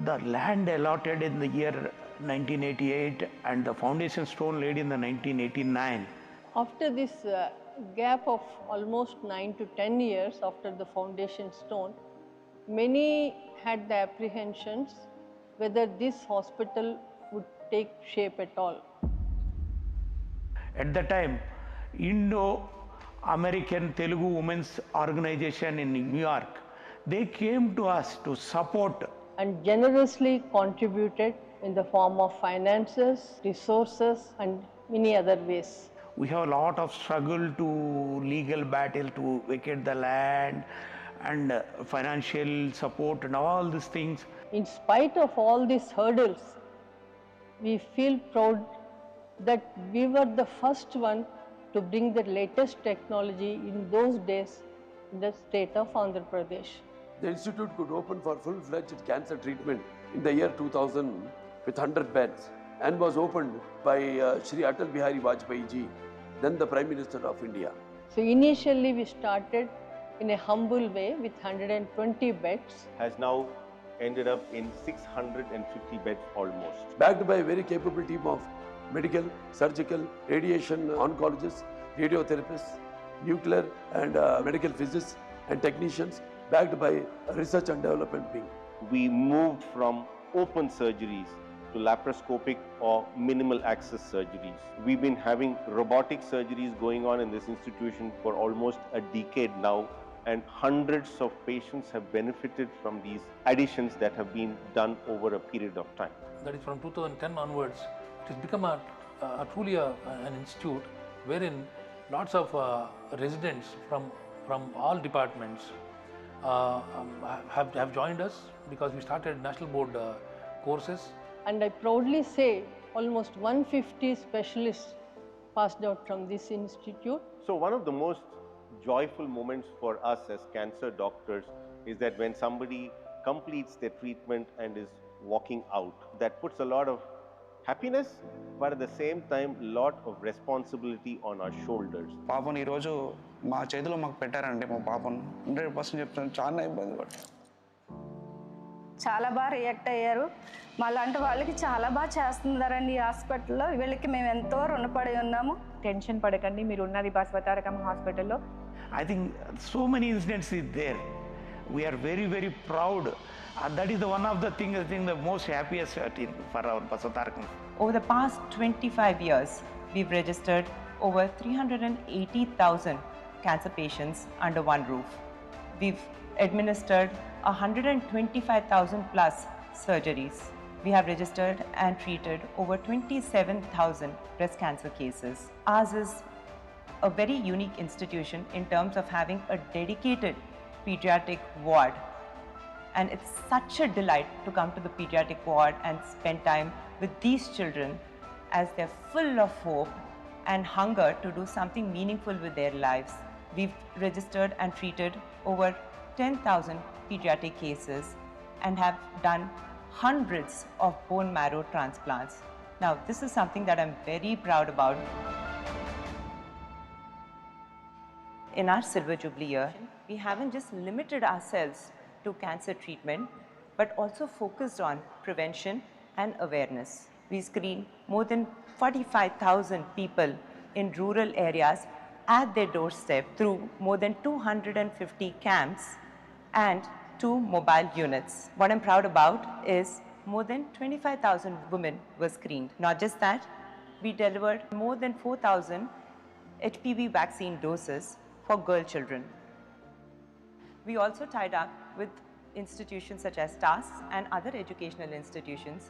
the land allotted in the year 1988 and the foundation stone laid in the 1989, after this gap of almost 9 to 10 years after the foundation stone, many had the apprehensions whether this hospital would take shape at all. at the time, Indo-American Telugu Women's Organization in New York, they came to us to support And generously contributed in the form of finances, resources, and many other ways. We have a lot of struggle to legal battle to vacate the land and financial support and all these things. In spite of all these hurdles, we feel proud that we were the first one to bring the latest technology in those days in the state of Andhra Pradesh. The institute could open for full-fledged cancer treatment in the year 2000 with 100 beds and was opened by Shri Atal Bihari Vajpayee ji, then the Prime Minister of India. So initially we started in a humble way with 120 beds. Has now ended up in 650 beds almost. Backed by a very capable team of medical, surgical, radiation oncologists, radiotherapists, nuclear and medical physicists and technicians, backed by a research and development wing. We moved from open surgeries to laparoscopic or minimal access surgeries. We've been having robotic surgeries going on in this institution for almost a decade now, and hundreds of patients have benefited from these additions that have been done over a period of time. That is from 2010 onwards, it has become truly an institute wherein lots of residents from all departments have joined us because we started national board courses. And I proudly say almost 150 specialists passed out from this institute. So one of the most joyful moments for us as cancer doctors is that when somebody completes their treatment and is walking out, that puts a lot of happiness, but at the same time, lot of responsibility on our shoulders. పాపను ఈరోజు మా చేతిలో మాకు పెట్టారండి. మా పాపను 100% చెప్తాను, చాలా ఇబ్బంది పడ్డాను. చాలా బాగా రియాక్ట్ అయ్యారు. మాలాంటి వాళ్ళకి చాలా బాగా చేస్తున్నారండి ఈ హాస్పిటల్లో. వీళ్ళకి మేము ఎంతో రుణపడి ఉన్నాము. టెన్షన్ పడకండి, మీరు ఉన్నది బసవతారకం హాస్పిటల్లో. I think so many incidents is there. We are very, very proud. That is one of the things, I think, the most happiest for our Basavatarakam. Over the past 25 years, we've registered over 380,000 cancer patients under one roof. We've administered 125,000 plus surgeries. We have registered and treated over 27,000 breast cancer cases. Ours is a very unique institution in terms of having a dedicated pediatric ward. And it's such a delight to come to the pediatric ward and spend time with these children as they're full of hope and hunger to do something meaningful with their lives. We've registered and treated over 10,000 pediatric cases and have done hundreds of bone marrow transplants. Now, this is something that I'm very proud about. In our Silver Jubilee year, we haven't just limited ourselves to cancer treatment, but also focused on prevention and awareness. We screen more than 45,000 people in rural areas at their doorstep through more than 250 camps and 2 mobile units. What I'm proud about is more than 25,000 women were screened. Not just that, we delivered more than 4,000 HPV vaccine doses for girl children. We also tied up with institutions such as TASC and other educational institutions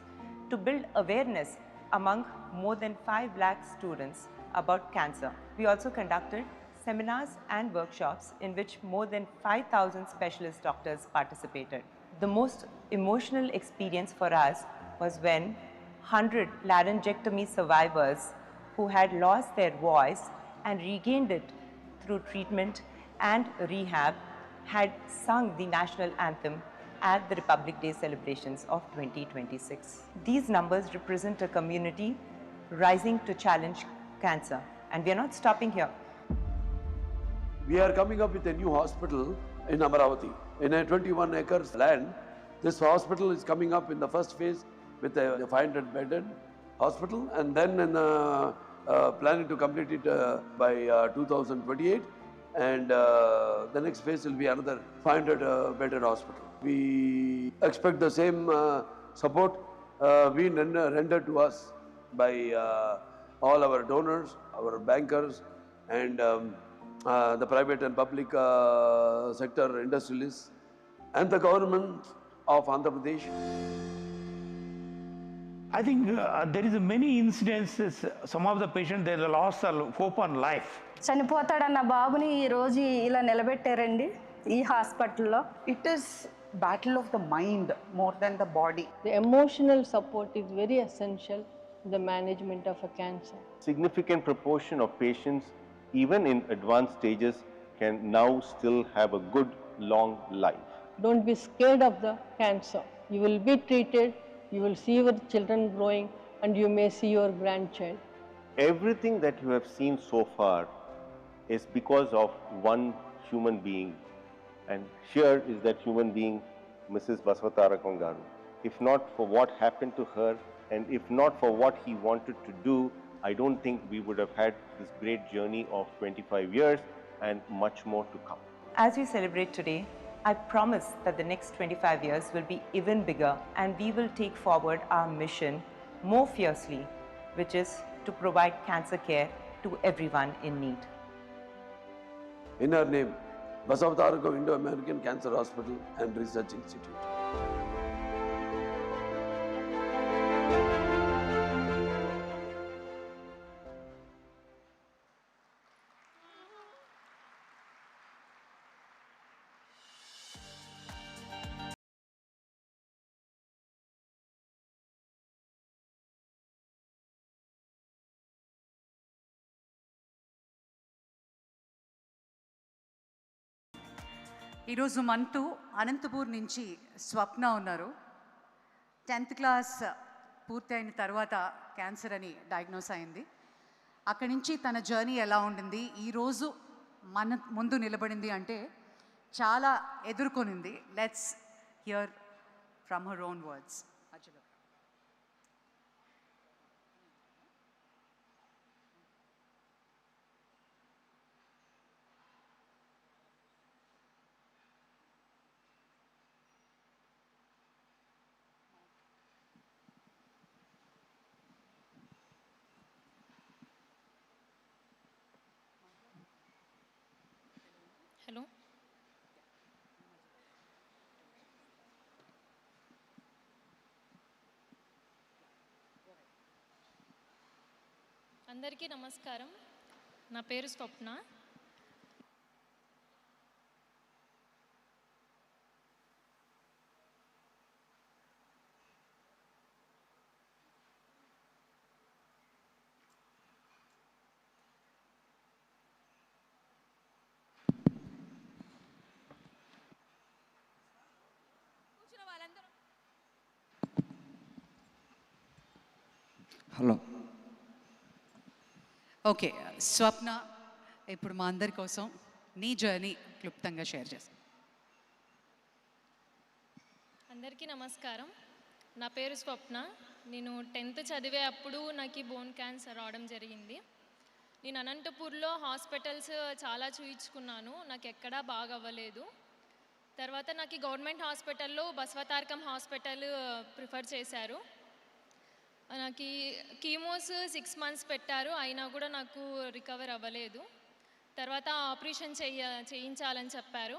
to build awareness among more than 5 lakh students about cancer. We also conducted seminars and workshops in which more than 5,000 specialist doctors participated. The most emotional experience for us was when 100 laryngectomy survivors who had lost their voice and regained it through treatment and rehab had sung the national anthem at the Republic Day celebrations of 2026. These numbers represent a community rising to challenge cancer, and we are not stopping here. We are coming up with a new hospital in Amaravati, in a 21 acres land. This hospital is coming up in the first phase with a 500-bedded hospital, and then planning to complete it by 2028. And the next phase will be another 500-bedded hospital. We expect the same support being rendered to us by all our donors, our bankers, and the private and public sector industrialists, and the government of Andhra Pradesh. I think there is many incidences. Some of the patients, they lost hope on life. చనిపోతాడన్న బాబుని ఈరోజు ఇలా నిలబెట్టారండి ఈ హాస్పిటల్లో. It is battle of the mind more than the body. The emotional support is very essential in the management of a cancer. Significant proportion of patients, even in advanced stages, can now still have a good long life. Don't be scared of the cancer. You will be treated, you will see your children growing, and you may see your grandchild. Everything that you have seen so far is because of one human being, and here is that human being, Mrs. Basavatarakam garu. If not for what happened to her, and if not for what he wanted to do, I don't think we would have had this great journey of 25 years and much more to come. As we celebrate today, I promise that the next 25 years will be even bigger, and we will take forward our mission more fiercely, which is to provide cancer care to everyone in need. In our name, Basavatarakam Indo-American Cancer Hospital and Research Institute. ఈరోజు మనతో అనంతపూర్ నుంచి స్వప్న ఉన్నారు. 10th class పూర్తయిన తర్వాత cancer అని diagnose అయింది. అక్కడి నుంచి తన జర్నీ ఎలా ఉండింది, ఈరోజు మన ముందు నిలబడింది అంటే చాలా ఎదుర్కొనింది. Let's hear from her own words. Hello, అందరికీ నమస్కారం. నా పేరు స్వప్న. హలో. ఓకే స్వప్న, ఇప్పుడు మా అందరి కోసం నీ జర్నీ క్లుప్తంగా షేర్ చేస్తాను. అందరికీ నమస్కారం. నా పేరు స్వప్న. నేను 10th చదివే అప్పుడు నాకు బోన్ క్యాన్సర్ రావడం జరిగింది. నేను అనంతపూర్లో హాస్పిటల్స్ చాలా చూయించుకున్నాను, నాకు ఎక్కడా బాగా అవ్వలేదు. తర్వాత నాకు గవర్నమెంట్ హాస్పిటల్లో బసవతారకం హాస్పిటల్ ప్రిఫర్ చేశారు. నాకు కీమోస్ 6 months పెట్టారు, అయినా కూడా నాకు రికవర్ అవ్వలేదు. తర్వాత ఆపరేషన్ చేయించాలని చెప్పారు.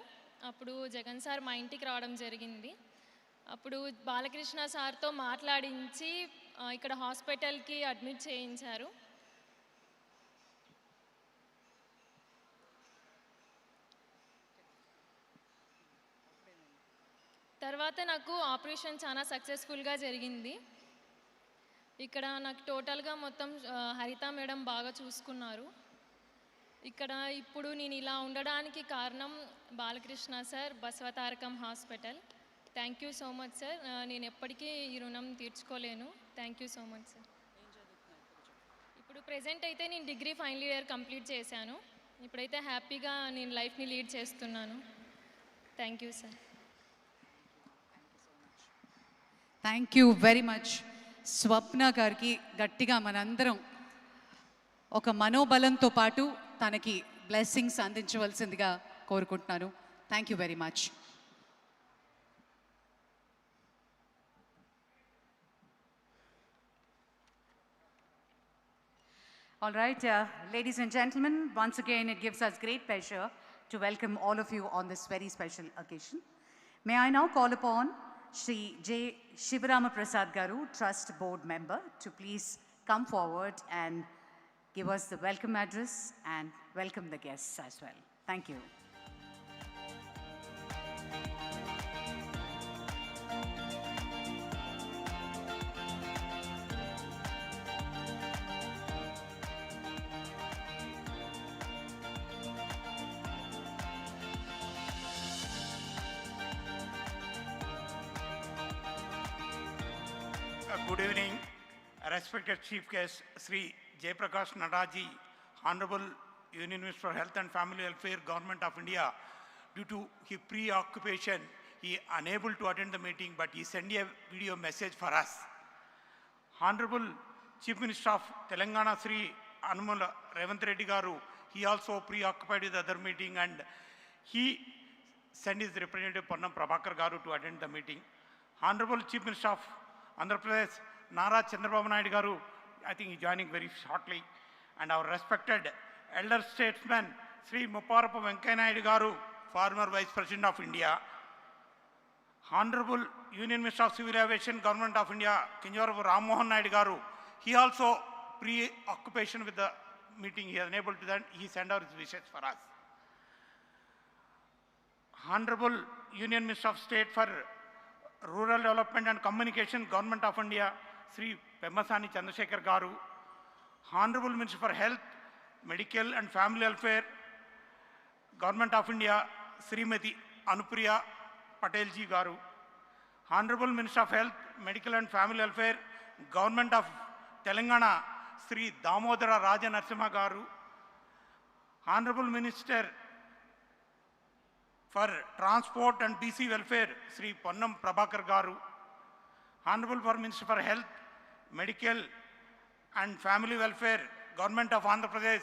అప్పుడు జగన్ సార్ మా ఇంటికి రావడం జరిగింది. అప్పుడు బాలకృష్ణ సార్తో మాట్లాడించి ఇక్కడ హాస్పిటల్కి అడ్మిట్ చేయించారు. తర్వాత నాకు ఆపరేషన్ చాలా సక్సెస్ఫుల్గా జరిగింది. ఇక్కడ నాకు టోటల్గా మొత్తం హరిత మేడం బాగా చూసుకున్నారు. ఇక్కడ ఇప్పుడు నేను ఇలా ఉండడానికి కారణం Balakrishna sir, Basavatarakam hospital. Thank you so much sir. నేను ఎప్పటికీ ఈ రుణం తీర్చుకోలేను. Thank you so much sir. ఇప్పుడు ప్రెజెంట్ అయితే నేను డిగ్రీ ఫైనల్ ఇయర్ కంప్లీట్ చేశాను. ఇప్పుడైతే హ్యాపీగా నేను లైఫ్ని లీడ్ చేస్తున్నాను. Thank you sir. Thank you very much. Swapna గారికి గట్టిగా మనందరం ఒక మనోబలంతో పాటు తనకి బ్లెస్సింగ్స్ అందించవలసిందిగా కోరుకుంటున్నాను. Thank you very much. All right, ladies and gentlemen, once again it gives us great pleasure to welcome all of you on this very special occasion. May I now call upon Shri J. Shivarama Prasad Garu, Trust Board Member, to please come forward and give us the welcome address and welcome the guests as well. Thank you. Good evening, respected Chief Guest Sri Jayaprakash Nadaji, Honorable Union Minister for Health and Family Welfare, Government of India. Due to his preoccupation, he unable to attend the meeting, but he sent a video message for us. Honorable Chief Minister of Telangana Sri Anumala Revanth Reddy Garu, he also preoccupied with other meeting and he sent his representative Ponnam Prabhakar Garu to attend the meeting. Honorable Chief Minister of Andhra Pradesh, Nara Chandrababu Naidu Garu, I think he's joining very shortly. And our respected elder statesman, Sri Mupparappu Venkaiah Naidu Garu, former Vice President of India. Honorable Union Minister of Civil Aviation, Government of India, Kinjarapu Ram Mohan Naidu Garu, he also preoccupation with the meeting, he is unable to then, he sent out his wishes for us. Honorable Union Minister of State for Rural Development and Communication, Government of India, Sri Pemmasani Chandrasekhar Garu. Honorable Minister for Health, Medical and Family Welfare, Government of India, Srimati Anupriya Patel Ji Garu. Honorable Minister of Health, Medical and Family Welfare, Government of Telangana, Sri Damodara Raja Narasimha Garu. Honorable Minister for Transport and BC Welfare, Sri Ponnam Prabhakar Garu. Honorable for Minister for Health, Medical and Family Welfare, Government of Andhra Pradesh,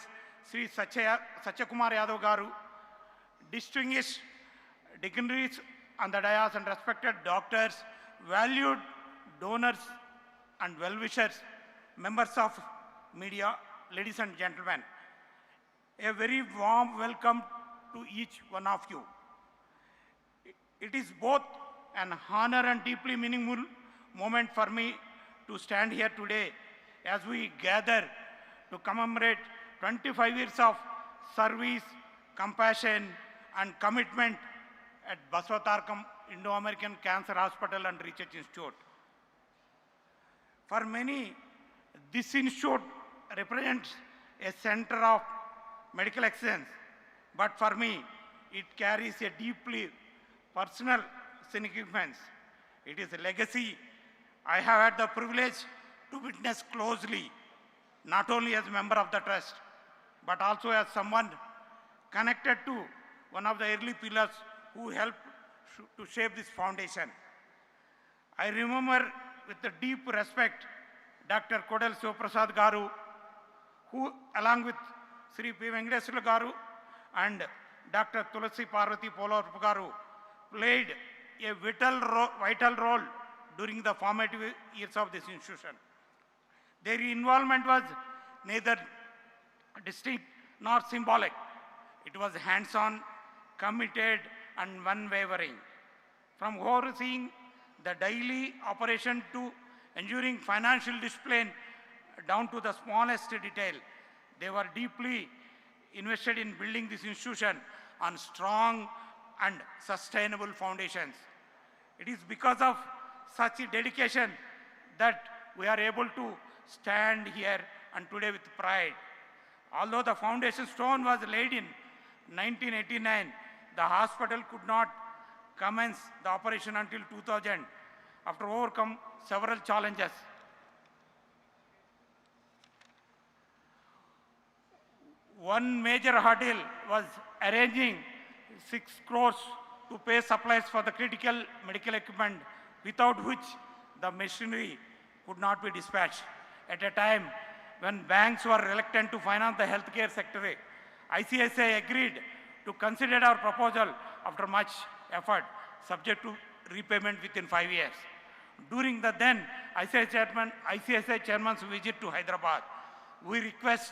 Sri Satyakumar Yadav Garu. Distinguished dignitaries on the dais and respected doctors, valued donors and well-wishers, members of media, ladies and gentlemen, a very warm welcome to each one of you. It is both an honor and deeply meaningful moment for me to stand here today as we gather to commemorate 25 years of service, compassion, and commitment at Basavatarakam Indo-American Cancer Hospital and Research Institute. For many, this institute represents a center of medical excellence, but for me, it carries a deeply personal significance. It is a legacy I have had the privilege to witness closely, not only as a member of the trust, but also as someone connected to one of the early pillars who helped to shape this foundation. I remember with a deep respect Dr. Kodal Sivaprasad Garu, who along with Sri P. Venkateswara Garu and Dr. Tulasi Parvati Polarpu Garu played a vital role during the formative years of this institution. Their involvement was neither distinct nor symbolic. It was hands-on, committed, and unwavering. From overseeing the daily operation to ensuring financial discipline down to the smallest detail, they were deeply invested in building this institution on strong and sustainable foundations. It is because of such dedication that we are able to stand here and today with pride. Although the foundation stone was laid in 1989, the hospital could not commence the operation until 2000 after overcome several challenges. One major hurdle was arranging 6 crores to pay supplies for the critical medical equipment, without which the machinery could not be dispatched. At a time when banks were reluctant to finance the healthcare sector, ICICI agreed to consider our proposal after much effort, subject to repayment within 5 years. During the then ICICI chairman's visit to Hyderabad, we request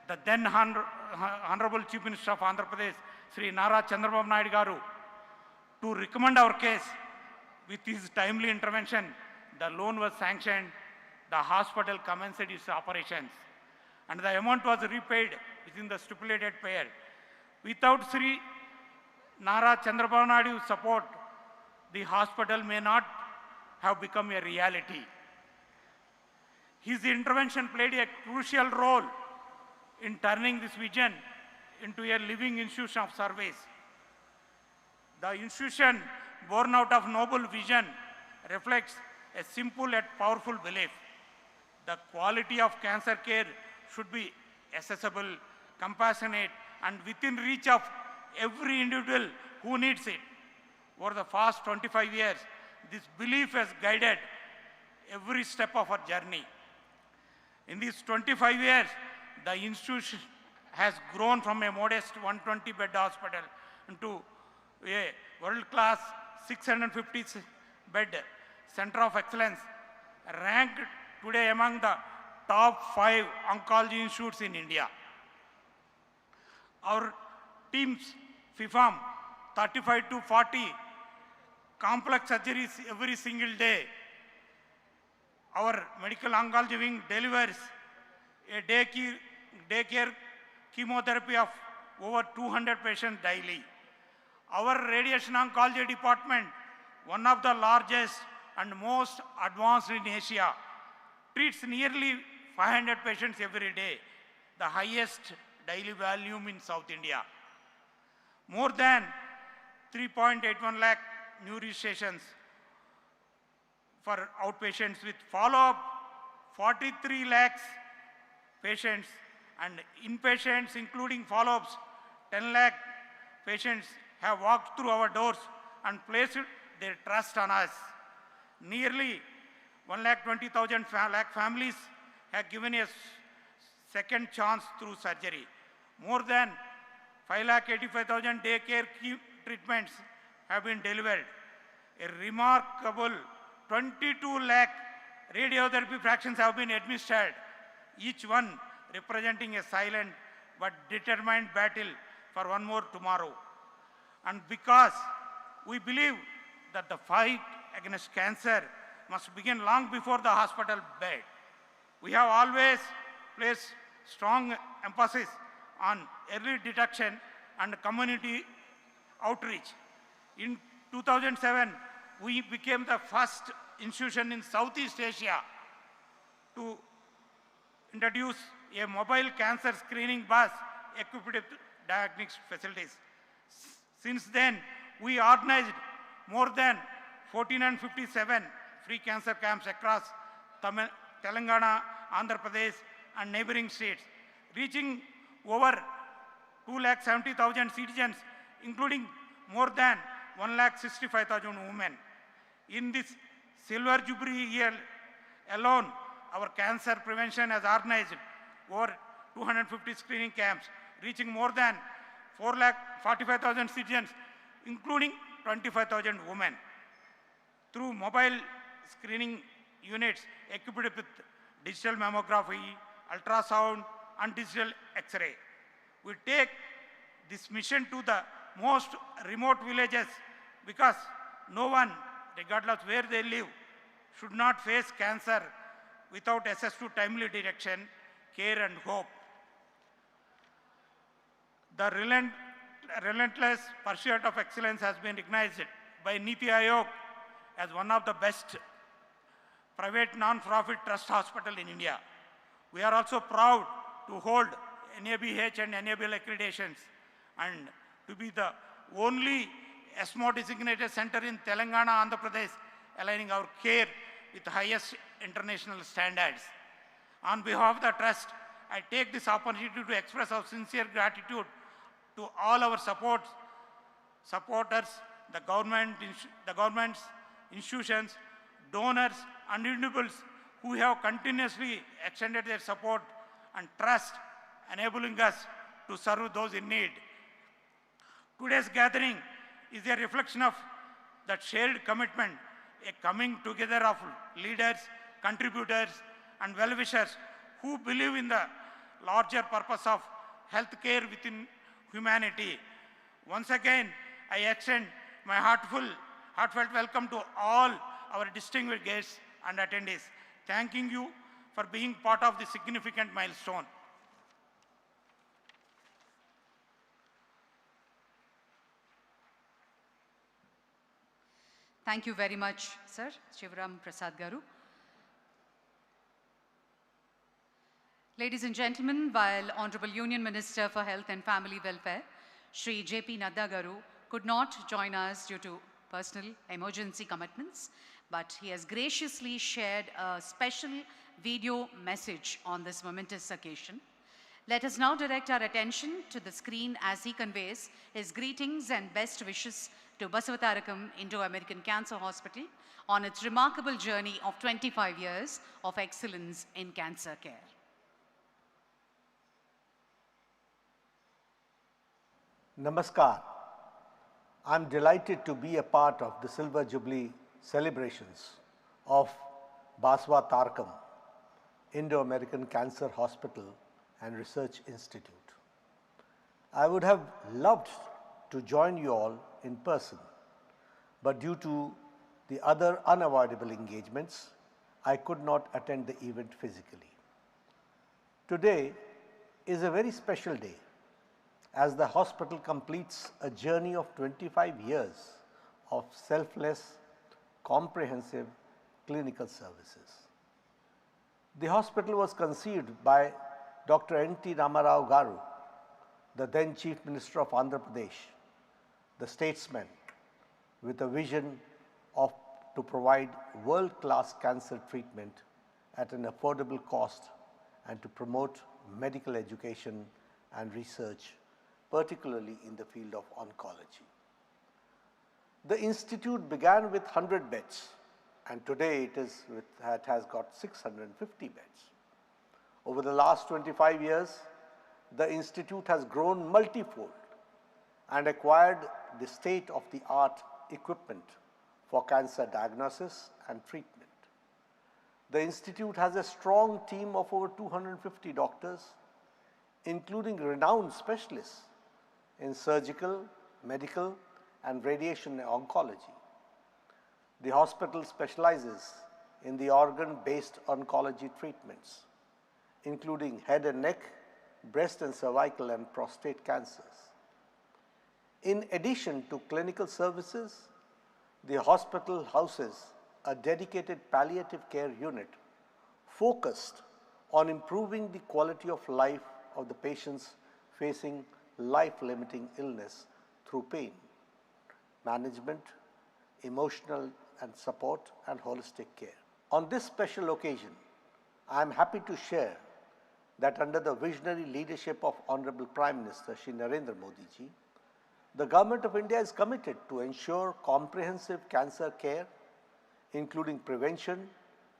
the then Honorable Chief Minister of Andhra Pradesh, Sri Nara Chandrababu Naidu Garu, to recommend our case. With his timely intervention, the loan was sanctioned, the hospital commenced its operations, and the amount was repaid within the stipulated period. Without Sri Nara Chandrababu Naidu's support, the hospital may not have become a reality. His intervention played a crucial role in turning this vision into a living institution of service. The institution, born out of noble vision, reflects a simple yet powerful belief. The quality of cancer care should be accessible, compassionate, and within reach of every individual who needs it. Over the past 25 years, this belief has guided every step of our journey. In these 25 years, the institution has grown from a modest 120-bed hospital into a world-class 650-bed center of excellence, ranked today among the top 5 oncology institutes in India. Our teams perform 35 to 40 complex surgeries every single day. Our medical oncology wing delivers a daycare chemotherapy of over 200 patients daily. Our radiation oncology department, one of the largest and most advanced in Asia, treats nearly 500 patients every day, the highest daily volume in South India. More than 3.81 lakh new registrations for outpatients with follow-up, 43 lakhs patients, and inpatients including follow-ups, 10 lakh patients have walked through our doors and placed their trust on us. Nearly 1,20,000 families have given a second chance through surgery. More than 5,85,000 daycare treatments have been delivered. A remarkable 22 lakh radiotherapy fractions have been administered, each one representing a silent but determined battle for one more tomorrow. And because we believe that the fight against cancer must begin long before the hospital bed, we have always placed strong emphasis on early detection and community outreach. In 2007, we became the first institution in Southeast Asia to introduce a mobile cancer screening bus equipped with diagnostic facilities. Since then, we organized more than 1,457 free cancer camps across Telangana, Andhra Pradesh, and neighboring states, reaching over 2,70,000 citizens, including more than 1,65,000 women. In this Silver Jubilee year alone, our cancer prevention has organized over 250 screening camps, reaching more than 4,45,000 citizens, including 25,000 women. Through mobile screening units equipped with digital mammography, ultrasound, and digital X-ray, we take this mission to the most remote villages because no one, regardless where they live, should not face cancer without access to timely detection, care, and hope. The relentless pursuit of excellence has been recognized by Niti Aayog as one of the best private non-profit trust hospital in India. We are also proud to hold NABH and NABL accreditations and to be the only ESMO designated center in Telangana, Andhra Pradesh, aligning our care with the highest international standards. On behalf of the trust, I take this opportunity to express our sincere gratitude to all our supporters, the governments, institutions, donors, and individuals who have continuously extended their support and trust, enabling us to serve those in need. Today's gathering is a reflection of that shared commitment, a coming together of leaders, contributors, and well-wishers who believe in the larger purpose of healthcare within humanity. Once again, I extend my heartfelt welcome to all our distinguished guests and attendees, thanking you for being part of this significant milestone. Thank you very much, sir, Shivaram Prasad Garu. Ladies and gentlemen, while Honorable Union Minister for Health and Family Welfare, Shri J.P. Nadda Garu, could not join us due to personal emergency commitments, but he has graciously shared a special video message on this momentous occasion. Let us now direct our attention to the screen as he conveys his greetings and best wishes to Basavatarakam Indo-American Cancer Hospital on its remarkable journey of 25 years of excellence in cancer care. Namaskar. I'm delighted to be a part of the Silver Jubilee celebrations of Basavatarakam Indo-American Cancer Hospital and Research Institute. I would have loved to join you all in person, but due to the other unavoidable engagements, I could not attend the event physically. Today is a very special day as the hospital completes a journey of 25 years of selfless, comprehensive clinical services. The hospital was conceived by Dr. N.T. Ramarao Garu, the then Chief Minister of Andhra Pradesh, the statesman, with a vision to provide world-class cancer treatment at an affordable cost and to promote medical education and research, particularly in the field of oncology. The institute began with 100 beds, and today it has got 650 beds. Over the last 25 years, the institute has grown multifold and acquired the state-of-the-art equipment for cancer diagnosis and treatment. The institute has a strong team of over 250 doctors, including renowned specialists in surgical, medical, and radiation oncology. The hospital specializes in the organ-based oncology treatments, including head and neck, breast and cervical and prostate cancers. In addition to clinical services, the hospital houses a dedicated palliative care unit focused on improving the quality of life of the patients facing life-limiting illness through pain, management, emotional and support, and holistic care. On this special occasion, I am happy to share that under the visionary leadership of Honorable Prime Minister Shri Narendra Modi ji, the Government of India is committed to ensure comprehensive cancer care, including prevention,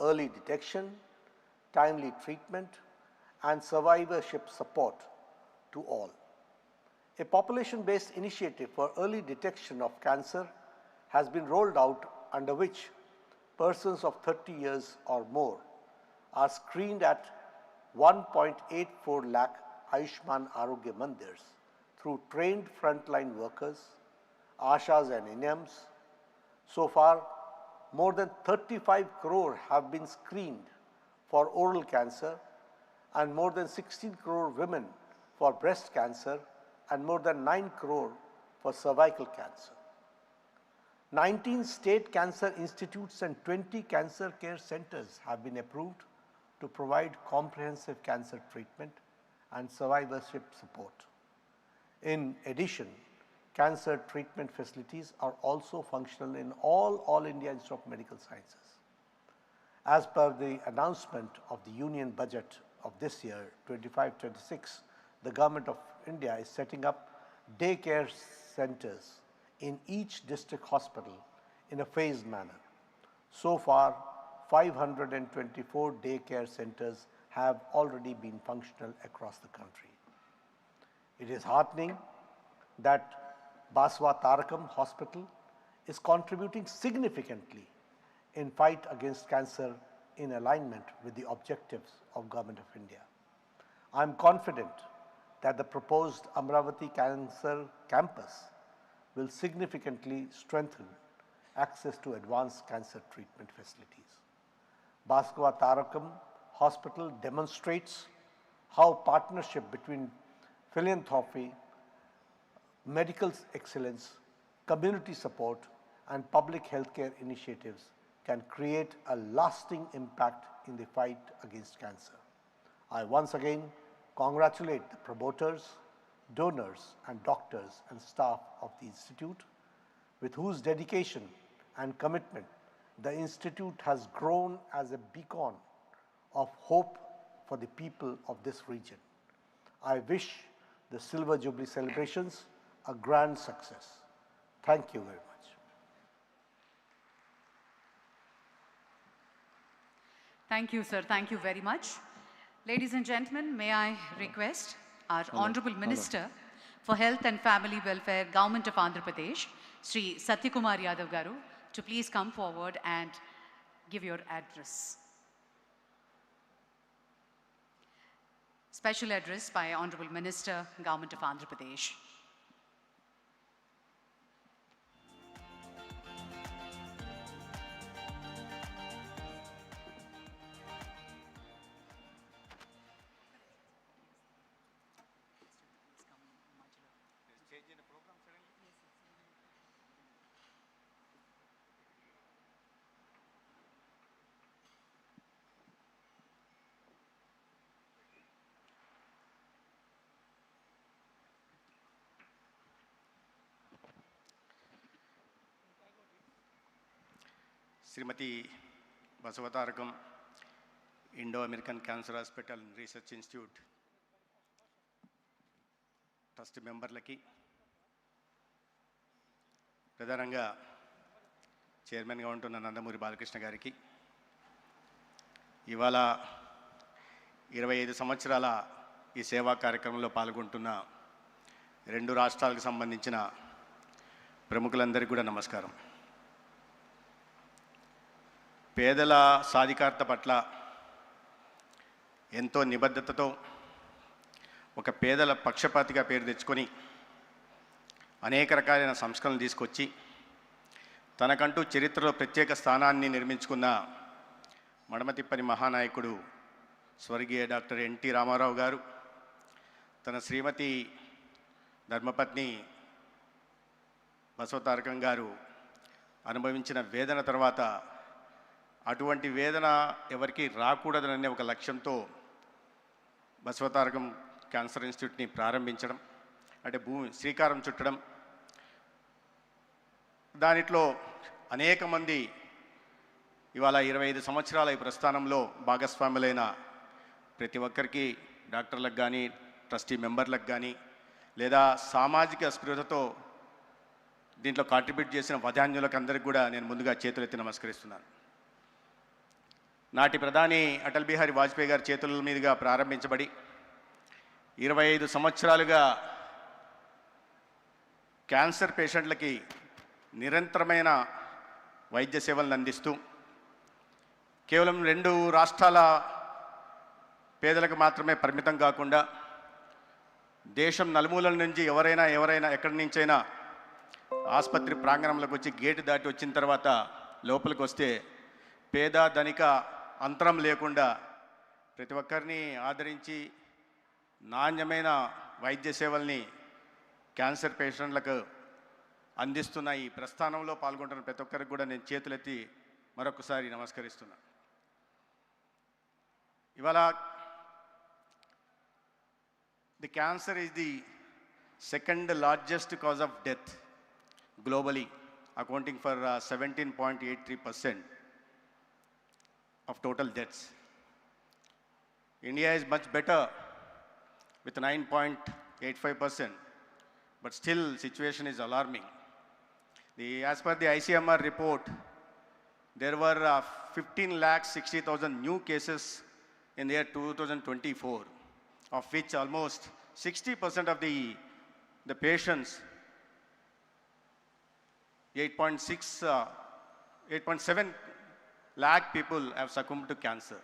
early detection, timely treatment, and survivorship support to all. A population-based initiative for early detection of cancer has been rolled out, under which persons of 30 years or more are screened at 1.84 lakh Ayushman Arogya Mandirs through trained frontline workers, Ashas and INEMs. So far, more than 35 crore have been screened for oral cancer and more than 16 crore women for breast cancer and more than 9 crore for cervical cancer. 19 state cancer institutes and 20 cancer care centers have been approved to provide comprehensive cancer treatment and survivorship support. In addition, cancer treatment facilities are also functional in all India Institute of Medical Sciences. As per the announcement of the Union Budget of this year, 25-26, the Government of India is setting up daycare centers in each district hospital in a phased manner. So far, 524 daycare centers have already been functional across the country. It is heartening that Basavatarakam Hospital is contributing significantly in fight against cancer in alignment with the objectives of Government of India. I am confident that the proposed Amaravati Cancer Campus will significantly strengthen access to advanced cancer treatment facilities. Basavatarakam Hospital demonstrates how partnership between philanthropy, medical excellence, community support, and public healthcare initiatives can create a lasting impact in the fight against cancer. I once again congratulate the promoters, donors, and doctors and staff of the Institute, with whose dedication and commitment the Institute has grown as a beacon of hope for the people of this region. I wish the Silver Jubilee celebrations a grand success. Thank you very much. Thank you, sir. Thank you very much. Ladies and gentlemen, may I request our Honorable Minister for Health and Family Welfare, Government of Andhra Pradesh, Sri Satyakumar Yadav Garu, to please come forward and give your address. Special address by Honorable Minister, Government of Andhra Pradesh. Srimati Basavatarakam Indo-American Cancer Hospital and Research Institute trust మెంబర్లకి, ప్రధానంగా చైర్మన్గా ఉంటున్న నందమూరి బాలకృష్ణ గారికి, ఇవాళ 25 సంవత్సరాల ఈ సేవా కార్యక్రమంలో పాల్గొంటున్న 2 రాష్ట్రాలకు సంబంధించిన ప్రముఖులందరికీ కూడా నమస్కారం. పేదల సాధికారత పట్ల ఎంతో నిబద్ధతతో ఒక పేదల పక్షపాతిగా పేరు తెచ్చుకొని అనేక రకాలైన సంస్కరణలు తీసుకొచ్చి తనకంటూ చరిత్రలో ప్రత్యేక స్థానాన్ని నిర్మించుకున్న మడమతిప్పని మహానాయకుడు స్వర్గీయ డాక్టర్ ఎన్టీ రామారావు గారు తన శ్రీమతి ధర్మపత్ని బసవతారకం గారు అనుభవించిన వేదన తర్వాత అటువంటి వేదన ఎవరికి రాకూడదనే ఒక లక్ష్యంతో బసవతారకం క్యాన్సర్ ఇన్స్టిట్యూట్ని ప్రారంభించడం, అంటే శ్రీకారం చుట్టడం, దానిట్లో అనేక మంది ఇవాళ 25 సంవత్సరాల ఈ ప్రస్థానంలో భాగస్వాములైన ప్రతి ఒక్కరికి, డాక్టర్లకు కానీ, ట్రస్టీ మెంబర్లకు కానీ, లేదా సామాజిక స్పృహతో దీంట్లో కాంట్రిబ్యూట్ చేసిన వదాన్యులకు అందరికీ కూడా నేను ముందుగా చేతులెత్తి నమస్కరిస్తున్నాను. నాటి ప్రధాని అటల్ బిహారీ వాజ్పేయి గారి చేతుల మీదుగా ప్రారంభించబడి 25 సంవత్సరాలుగా క్యాన్సర్ పేషెంట్లకి నిరంతరమైన వైద్య సేవలను అందిస్తూ కేవలం 2 రాష్ట్రాల పేదలకు మాత్రమే పరిమితం కాకుండా దేశం నలుమూలల నుంచి ఎవరైనా ఎక్కడి నుంచైనా ఆసుపత్రి ప్రాంగణంలోకి వచ్చి గేటు దాటి వచ్చిన తర్వాత లోపలికి వస్తే పేద ధనిక అంతరం లేకుండా ప్రతి ఒక్కరిని ఆదరించి నాణ్యమైన వైద్య సేవల్ని క్యాన్సర్ పేషెంట్లకు అందిస్తున్న ఈ ప్రస్థానంలో పాల్గొంటున్న ప్రతి ఒక్కరికి కూడా నేను చేతులెత్తి మరొకసారి నమస్కరిస్తున్నాను. ఇవాళ the cancer is the second largest cause of death globally, accounting for 17.83% of total deaths. India is much better with 9.85%, but still situation is alarming. As per the ICMR report, there were 15,60,000 new cases in the year 2024, of which almost 60% of the patients, 8.7 lakh people have succumbed to cancer.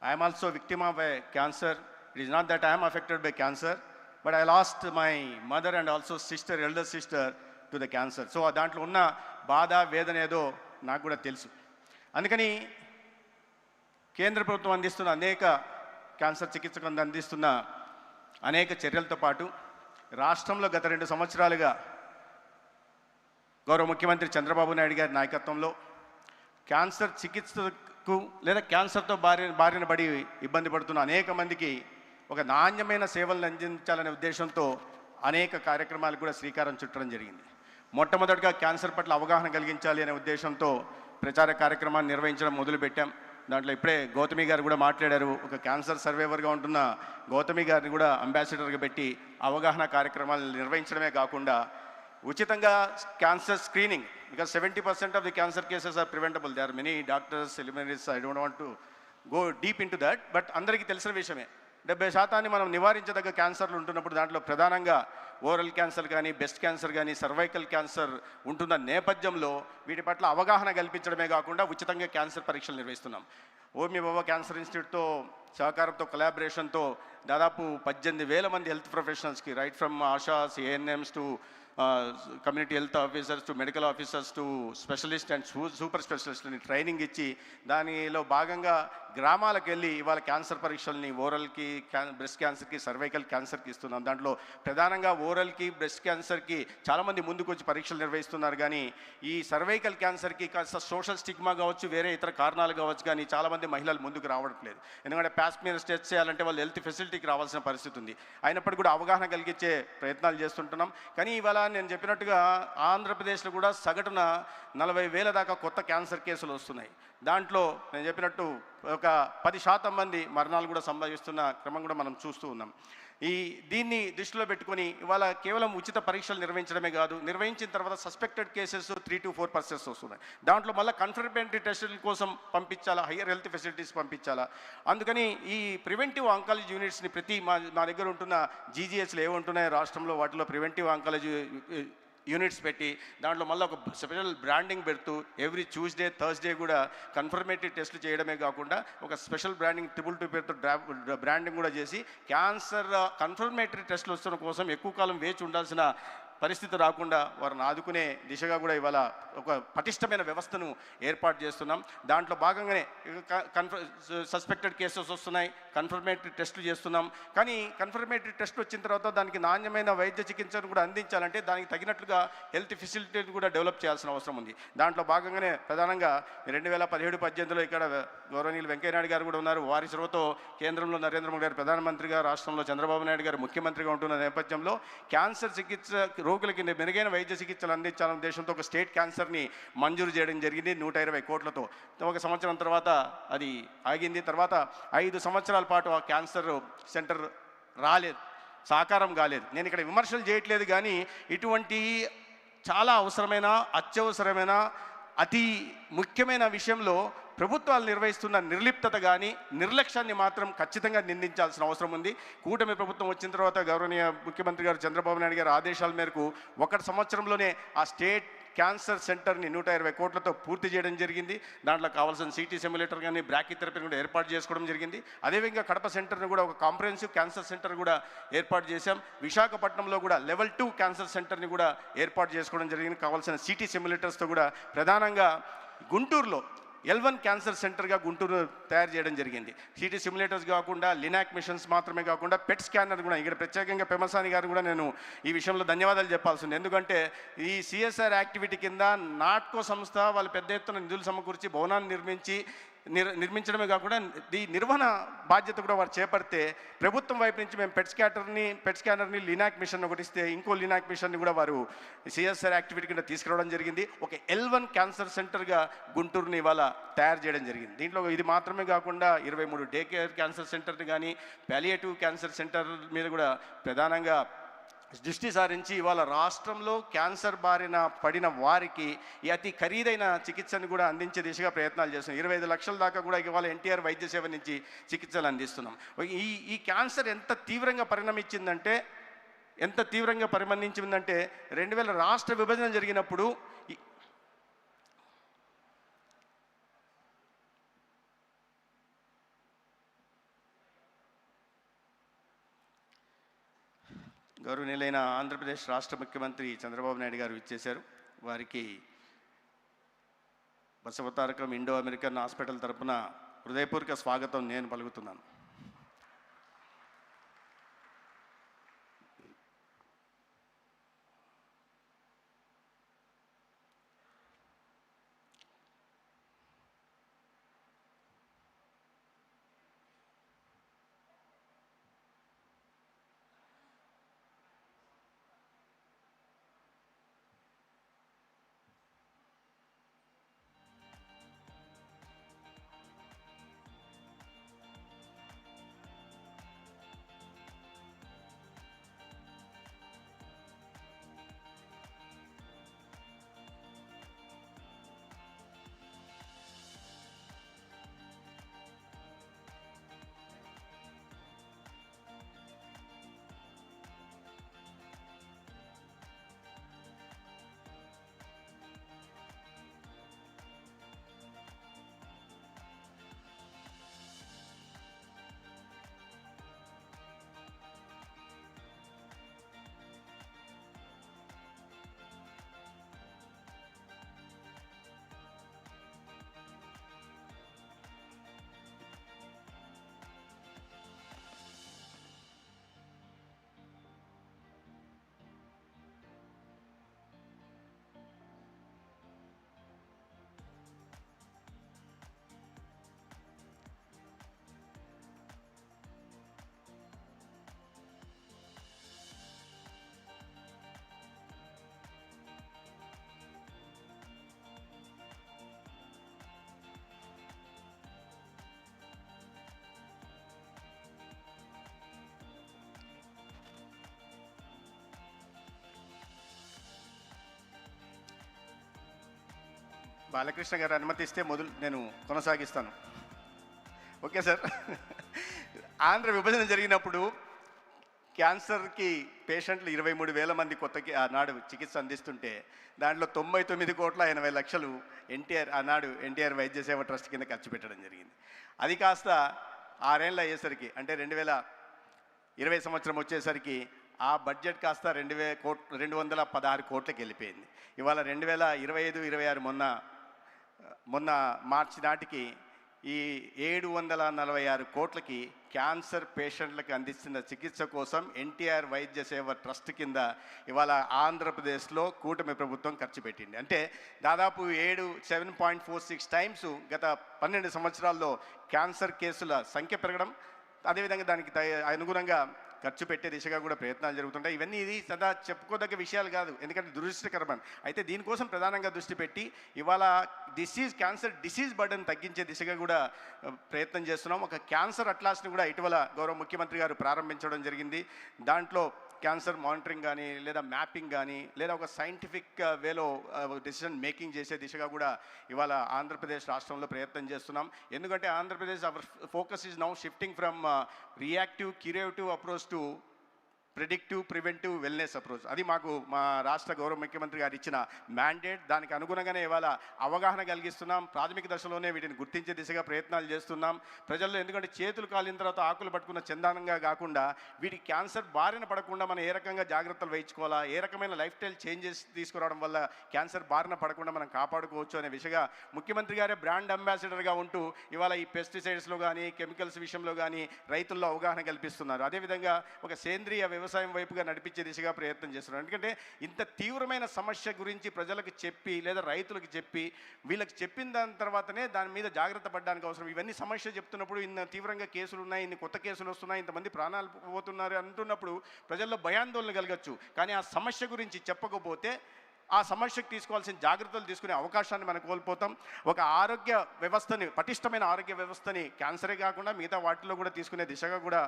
I am also a victim of a cancer. It is not that I am affected by cancer, but I lost my mother and also sister, elder sister, to the cancer. So దాంట్లో ఉన్న బాధ వేదన ఏదో నాకు కూడా తెలుసు. అందుకని కేంద్ర ప్రభుత్వం అందిస్తున్న అనేక క్యాన్సర్ చికిత్సకు అందిస్తున్న అనేక చర్యలతో పాటు రాష్ట్రంలో గత 2 సంవత్సరాలుగా గౌరవ ముఖ్యమంత్రి చంద్రబాబు నాయుడు గారి నాయకత్వంలో క్యాన్సర్ చికిత్సకు లేదా క్యాన్సర్తో బారిన పడి ఇబ్బంది పడుతున్న అనేక మందికి ఒక నాణ్యమైన సేవలను అందించాలనే ఉద్దేశంతో అనేక కార్యక్రమాలకు కూడా శ్రీకారం చుట్టడం జరిగింది. మొట్టమొదటిగా క్యాన్సర్ పట్ల అవగాహన కలిగించాలి అనే ఉద్దేశంతో ప్రచార కార్యక్రమాన్ని నిర్వహించడం మొదలుపెట్టాం. దాంట్లో ఇప్పుడే గౌతమి గారు కూడా మాట్లాడారు. ఒక క్యాన్సర్ సర్వైవర్గా ఉంటున్న గౌతమి గారిని కూడా అంబాసిడర్గా పెట్టి అవగాహన కార్యక్రమాలు నిర్వహించడమే కాకుండా ఉచితంగా cancer screening, because 70% of the cancer cases are preventable. They are many doctors, preliminaries, I don't want to go deep into that, but అందరికీ తెలిసిన విషయమే. 70% మనం నివారించదగ్గ క్యాన్సర్లు ఉంటున్నప్పుడు దాంట్లో ప్రధానంగా ఓరల్ క్యాన్సర్ కానీ, బ్రెస్ట్ క్యాన్సర్ కానీ, సర్వైకల్ క్యాన్సర్ ఉంటున్న నేపథ్యంలో వీటి పట్ల అవగాహన కల్పించడమే కాకుండా ఉచితంగా క్యాన్సర్ పరీక్షలు నిర్వహిస్తున్నాం. ఓమి బాబా క్యాన్సర్ ఇన్స్టిట్యూట్తో సహకారంతో, కొలాబరేషన్తో దాదాపు 18,000 మంది హెల్త్ ప్రొఫెషనల్స్కి, right from ASHAs, ANMs to community health officers to medical officers to specialist and super స్పెషలిస్ట్ని ట్రైనింగ్ ఇచ్చి దానిలో భాగంగా గ్రామాలకు వెళ్ళి ఇవాళ క్యాన్సర్ పరీక్షల్ని ఓరల్కి, బ్రెస్ట్ క్యాన్సర్కి, సర్వైకల్ క్యాన్సర్కి ఇస్తున్నాం. దాంట్లో ప్రధానంగా ఓరల్కి, బ్రెస్ట్ క్యాన్సర్కి చాలామంది ముందుకు వచ్చి పరీక్షలు నిర్వహిస్తున్నారు. కానీ ఈ సర్వైకల్ క్యాన్సర్కి కాస్త సోషల్ స్టిగ్మా కావచ్చు, వేరే ఇతర కారణాలు కావచ్చు, కానీ చాలామంది మహిళలు ముందుకు రావట్లేదు. ఎందుకంటే ప్యాస్ మీద టెస్ట్ చేయాలంటే వాళ్ళు హెల్త్ ఫెసిలిటీకి రావాల్సిన పరిస్థితి ఉంది. అయినప్పటికీ కూడా అవగాహన కలిగించే ప్రయత్నాలు చేస్తుంటున్నాం. కానీ ఇవాళ నేను చెప్పినట్టుగా ఆంధ్రప్రదేశ్లో కూడా సగటున 40,000 దాకా కొత్త క్యాన్సర్ కేసులు వస్తున్నాయి. దాంట్లో నేను చెప్పినట్టు ఒక 10% మంది మరణాలు కూడా సంభవిస్తున్న క్రమం కూడా మనం చూస్తూ ఉన్నాం. దీన్ని దృష్టిలో పెట్టుకొని ఇవాళ కేవలం ఉచిత పరీక్షలు నిర్వహించడమే కాదు, నిర్వహించిన తర్వాత సస్పెక్టెడ్ కేసెస్ 3 to 4% వస్తున్నాయి. దాంట్లో మళ్ళీ కన్ఫర్మేటరీ టెస్టుల కోసం పంపించాలా, హయ్యర్ హెల్త్ ఫెసిలిటీస్ పంపించాలా. అందుకని ఈ ప్రివెంటివ్ ఆంకాలజీ యూనిట్స్ని ప్రతి మా దగ్గర ఉంటున్న జీజీఎస్లు ఏముంటున్నాయో రాష్ట్రంలో వాటిలో ప్రివెంటివ్ ఆంకాలజీ యూనిట్స్ పెట్టి దాంట్లో మళ్ళీ ఒక స్పెషల్ బ్రాండింగ్ పెడుతూ ఎవ్రీ ట్యూస్డే, థర్స్డే కూడా కన్ఫర్మేటరీ టెస్టులు చేయడమే కాకుండా ఒక స్పెషల్ బ్రాండింగ్ 222 పేరుతో బ్రాండింగ్ కూడా చేసి క్యాన్సర్ కన్ఫర్మేటరీ టెస్టులు వస్తున్న కోసం ఎక్కువ కాలం వేచి ఉండాల్సిన పరిస్థితి రాకుండా వారిని ఆదుకునే దిశగా కూడా ఇవాళ ఒక పటిష్టమైన వ్యవస్థను ఏర్పాటు చేస్తున్నాం. దాంట్లో భాగంగానే సస్పెక్టెడ్ కేసెస్ వస్తున్నాయి, కన్ఫర్మేటరీ టెస్టులు చేస్తున్నాం. కానీ కన్ఫర్మేటరీ టెస్ట్ వచ్చిన తర్వాత దానికి నాణ్యమైన వైద్య చికిత్సను కూడా అందించాలంటే దానికి తగినట్లుగా హెల్త్ ఫెసిలిటీని కూడా డెవలప్ చేయాల్సిన అవసరం ఉంది. దాంట్లో భాగంగానే ప్రధానంగా 2017-18లో ఇక్కడ గౌరవనీయులు వెంకయ్యనాయుడు గారు కూడా ఉన్నారు. వారి చొరవతో కేంద్రంలో నరేంద్ర మోడీ గారు ప్రధానమంత్రిగా, రాష్ట్రంలో చంద్రబాబు నాయుడు గారు ముఖ్యమంత్రిగా ఉంటున్న నేపథ్యంలో క్యాన్సర్ చికిత్స రోగులకి మెరుగైన వైద్య చికిత్సలు అందించాలనే ఉద్దేశంతో ఒక స్టేట్ క్యాన్సర్ని మంజూరు చేయడం జరిగింది 120 కోట్లతో. 1 సంవత్సరం తర్వాత అది ఆగింది. తర్వాత 5 సంవత్సరాల పాటు ఆ క్యాన్సర్ సెంటర్ రాలేదు, సాకారం కాలేదు. నేను ఇక్కడ విమర్శలు చేయట్లేదు, కానీ ఇటువంటి చాలా అవసరమైన, అత్యవసరమైన, అతి ముఖ్యమైన విషయంలో ప్రభుత్వాలు నిర్వహిస్తున్న నిర్లిప్తత కానీ నిర్లక్ష్యాన్ని మాత్రం ఖచ్చితంగా నిందించాల్సిన అవసరం ఉంది. కూటమి ప్రభుత్వం వచ్చిన తర్వాత గౌరవనీయ ముఖ్యమంత్రి గారు చంద్రబాబు నాయుడు గారి ఆదేశాల మేరకు 1 సంవత్సరంలోనే ఆ స్టేట్ క్యాన్సర్ సెంటర్ని 120 కోట్లతో పూర్తి చేయడం జరిగింది. దాంట్లో కావాల్సిన సిటీ సిమ్యులేటర్ కానీ, బ్రాకీథెరపీని కూడా ఏర్పాటు చేసుకోవడం జరిగింది. అదేవిధంగా కడప సెంటర్ని కూడా ఒక కాంప్రహెన్సివ్ క్యాన్సర్ సెంటర్ కూడా ఏర్పాటు చేశాం. విశాఖపట్నంలో కూడా లెవెల్ 2 క్యాన్సర్ సెంటర్ని కూడా ఏర్పాటు చేసుకోవడం జరిగింది. కావాల్సిన సిటీ సిమ్యులేటర్స్తో కూడా ప్రధానంగా గుంటూరులో L1 క్యాన్సర్ సెంటర్గా గుంటూరు తయారు చేయడం జరిగింది. సిటీ సిమ్యులేటర్స్ కాకుండా లినాక్ మిషన్స్ మాత్రమే కాకుండా పెట్ స్కానర్ కూడా ఇక్కడ ప్రత్యేకంగా పెమసాని గారు కూడా నేను ఈ విషయంలో ధన్యవాదాలు చెప్పాల్సింది. ఎందుకంటే ఈ CSR యాక్టివిటీ కింద నాట్కో సంస్థ వాళ్ళు పెద్ద ఎత్తున నిధులు సమకూర్చి భవనాన్ని నిర్మించి నిర్మించడమే కాకుండా ఈ నిర్వహణ బాధ్యత కూడా వారు చేపడితే ప్రభుత్వం వైపు నుంచి మేము పెట్ స్కానర్ని లినాక్ మిషన్ ఒకటి ఇస్తే ఇంకో లినాక్ మిషన్ని కూడా వారు సిఎస్ఆర్ యాక్టివిటీ కింద తీసుకురావడం జరిగింది. ఒక L1 క్యాన్సర్ సెంటర్గా గుంటూరుని ఇవాళ తయారు చేయడం జరిగింది. దీంట్లో ఇది మాత్రమే కాకుండా 23 డే కేర్ క్యాన్సర్ సెంటర్ని కానీ పాలియేటివ్ క్యాన్సర్ సెంటర్ మీద కూడా ప్రధానంగా దృష్టి సారించి ఇవాళ రాష్ట్రంలో క్యాన్సర్ బారిన పడిన వారికి ఈ అతి ఖరీదైన చికిత్సను కూడా అందించే దిశగా ప్రయత్నాలు చేస్తున్నాం. 25 లక్షల దాకా కూడా ఇవాళ NTR వైద్య సేవ నుంచి చికిత్సలు అందిస్తున్నాం. ఈ క్యాన్సర్ ఎంత తీవ్రంగా పరిణమించిందంటే 2000 రాష్ట్ర విభజన జరిగినప్పుడు గౌరవనీయులైన ఆంధ్రప్రదేశ్ రాష్ట్ర ముఖ్యమంత్రి చంద్రబాబు నాయుడు గారు ఇచ్చేశారు. వారికి బసవతారకం ఇండో అమెరికన్ హాస్పిటల్ తరపున హృదయపూర్వక స్వాగతం నేను పలుకుతున్నాను. బాలకృష్ణ గారు అనుమతిస్తే నేను కొనసాగిస్తాను. Okay sir. ఆంధ్ర విభజన జరిగినప్పుడు క్యాన్సర్కి పేషెంట్లు 23,000 మంది కొత్తకి ఆనాడు చికిత్స అందిస్తుంటే దాంట్లో 99,80,00,000 ఆనాడు ఎన్టీఆర్ వైద్య సేవ ట్రస్ట్ కింద ఖర్చు పెట్టడం జరిగింది. అది కాస్త 6 ఏళ్ళు అయ్యేసరికి అంటే 2020 సంవత్సరం వచ్చేసరికి ఆ బడ్జెట్ కాస్త 216 కోట్లకి వెళ్ళిపోయింది. ఇవాళ 2025-26 మొన్న మార్చి నాటికి ఈ 746 కోట్లకి క్యాన్సర్ పేషెంట్లకు అందిస్తున్న చికిత్స కోసం ఎన్టీఆర్ వైద్య సేవ ట్రస్ట్ కింద ఇవాళ ఆంధ్రప్రదేశ్లో కూటమి ప్రభుత్వం ఖర్చు పెట్టింది. అంటే దాదాపు 7.46 టైమ్స్ గత 12 సంవత్సరాల్లో క్యాన్సర్ కేసుల సంఖ్య పెరగడం, అదేవిధంగా దానికి అనుగుణంగా ఖర్చు పెట్టే దిశగా కూడా ప్రయత్నాలు జరుగుతుంటాయి. ఇవన్నీ ఇది సదా చెప్పుకోదగ్గ విషయాలు కాదు, ఎందుకంటే దురదృష్టకరమని. అయితే దీనికోసం ప్రధానంగా దృష్టి పెట్టి ఇవాళ క్యాన్సర్ డిసీజ్ బర్డన్ తగ్గించే దిశగా కూడా ప్రయత్నం చేస్తున్నాం. ఒక క్యాన్సర్ అట్లాస్ని కూడా ఇటీవల గౌరవ ముఖ్యమంత్రి గారు ప్రారంభించడం జరిగింది. దాంట్లో క్యాన్సర్ మానిటరింగ్ కానీ లేదా మ్యాపింగ్ కానీ లేదా ఒక సైంటిఫిక్ వేలో డెసిషన్ మేకింగ్ చేసే దిశగా కూడా ఇవాళ ఆంధ్రప్రదేశ్ రాష్ట్రంలో ప్రయత్నం చేస్తున్నాం. ఎందుకంటే Andhra Pradesh our focus is now shifting from reactive curative approach to predictive preventive wellness approach. అది మాకు మా రాష్ట్ర గౌరవ ముఖ్యమంత్రి గారు ఇచ్చిన మ్యాండేట్. దానికి అనుగుణంగానే ఇవాళ అవగాహన కలిగిస్తున్నాం. ప్రాథమిక దశలోనే వీటిని గుర్తించే దిశగా ప్రయత్నాలు చేస్తున్నాం ప్రజల్లో. ఎందుకంటే చేతులు కాలిన తర్వాత ఆకులు పట్టుకున్న చందానంగా కాకుండా వీటి క్యాన్సర్ బారిన పడకుండా మనం ఏ రకంగా జాగ్రత్తలు వహించుకోవాలా, ఏ రకమైన లైఫ్ స్టైల్ చేంజెస్ తీసుకురావడం వల్ల క్యాన్సర్ బారిన పడకుండా మనం కాపాడుకోవచ్చు అనే విషయంగా ముఖ్యమంత్రి గారే బ్రాండ్ అంబాసిడర్గా ఉంటూ ఇవాళ ఈ పెస్టిసైడ్స్లో కానీ కెమికల్స్ విషయంలో కానీ రైతుల్లో అవగాహన కల్పిస్తున్నారు. అదేవిధంగా ఒక సేంద్రియ వ్యవసాయం వైపుగా నడిపించే దిశగా ప్రయత్నం చేస్తున్నారు. ఎందుకంటే ఇంత తీవ్రమైన సమస్య గురించి ప్రజలకు చెప్పి లేదా రైతులకు చెప్పి వీళ్ళకి చెప్పిన దాని తర్వాతనే దాని మీద జాగ్రత్త పడడానికి అవసరం. ఇవన్నీ సమస్య చెప్తున్నప్పుడు ఇన్ని తీవ్రంగా కేసులు ఉన్నాయి, ఇన్ని కొత్త కేసులు వస్తున్నాయి, ఇంతమంది ప్రాణాలు పోతున్నారు అంటున్నప్పుడు ప్రజల్లో భయాందోళన కలగచ్చు. కానీ ఆ సమస్య గురించి చెప్పకపోతే ఆ సమస్యకు తీసుకోవాల్సిన జాగ్రత్తలు తీసుకునే అవకాశాన్ని మనం కోల్పోతాం. ఒక ఆరోగ్య వ్యవస్థని, పటిష్టమైన ఆరోగ్య వ్యవస్థని క్యాన్సరే కాకుండా మిగతా వాటిలో కూడా తీసుకునే దిశగా కూడా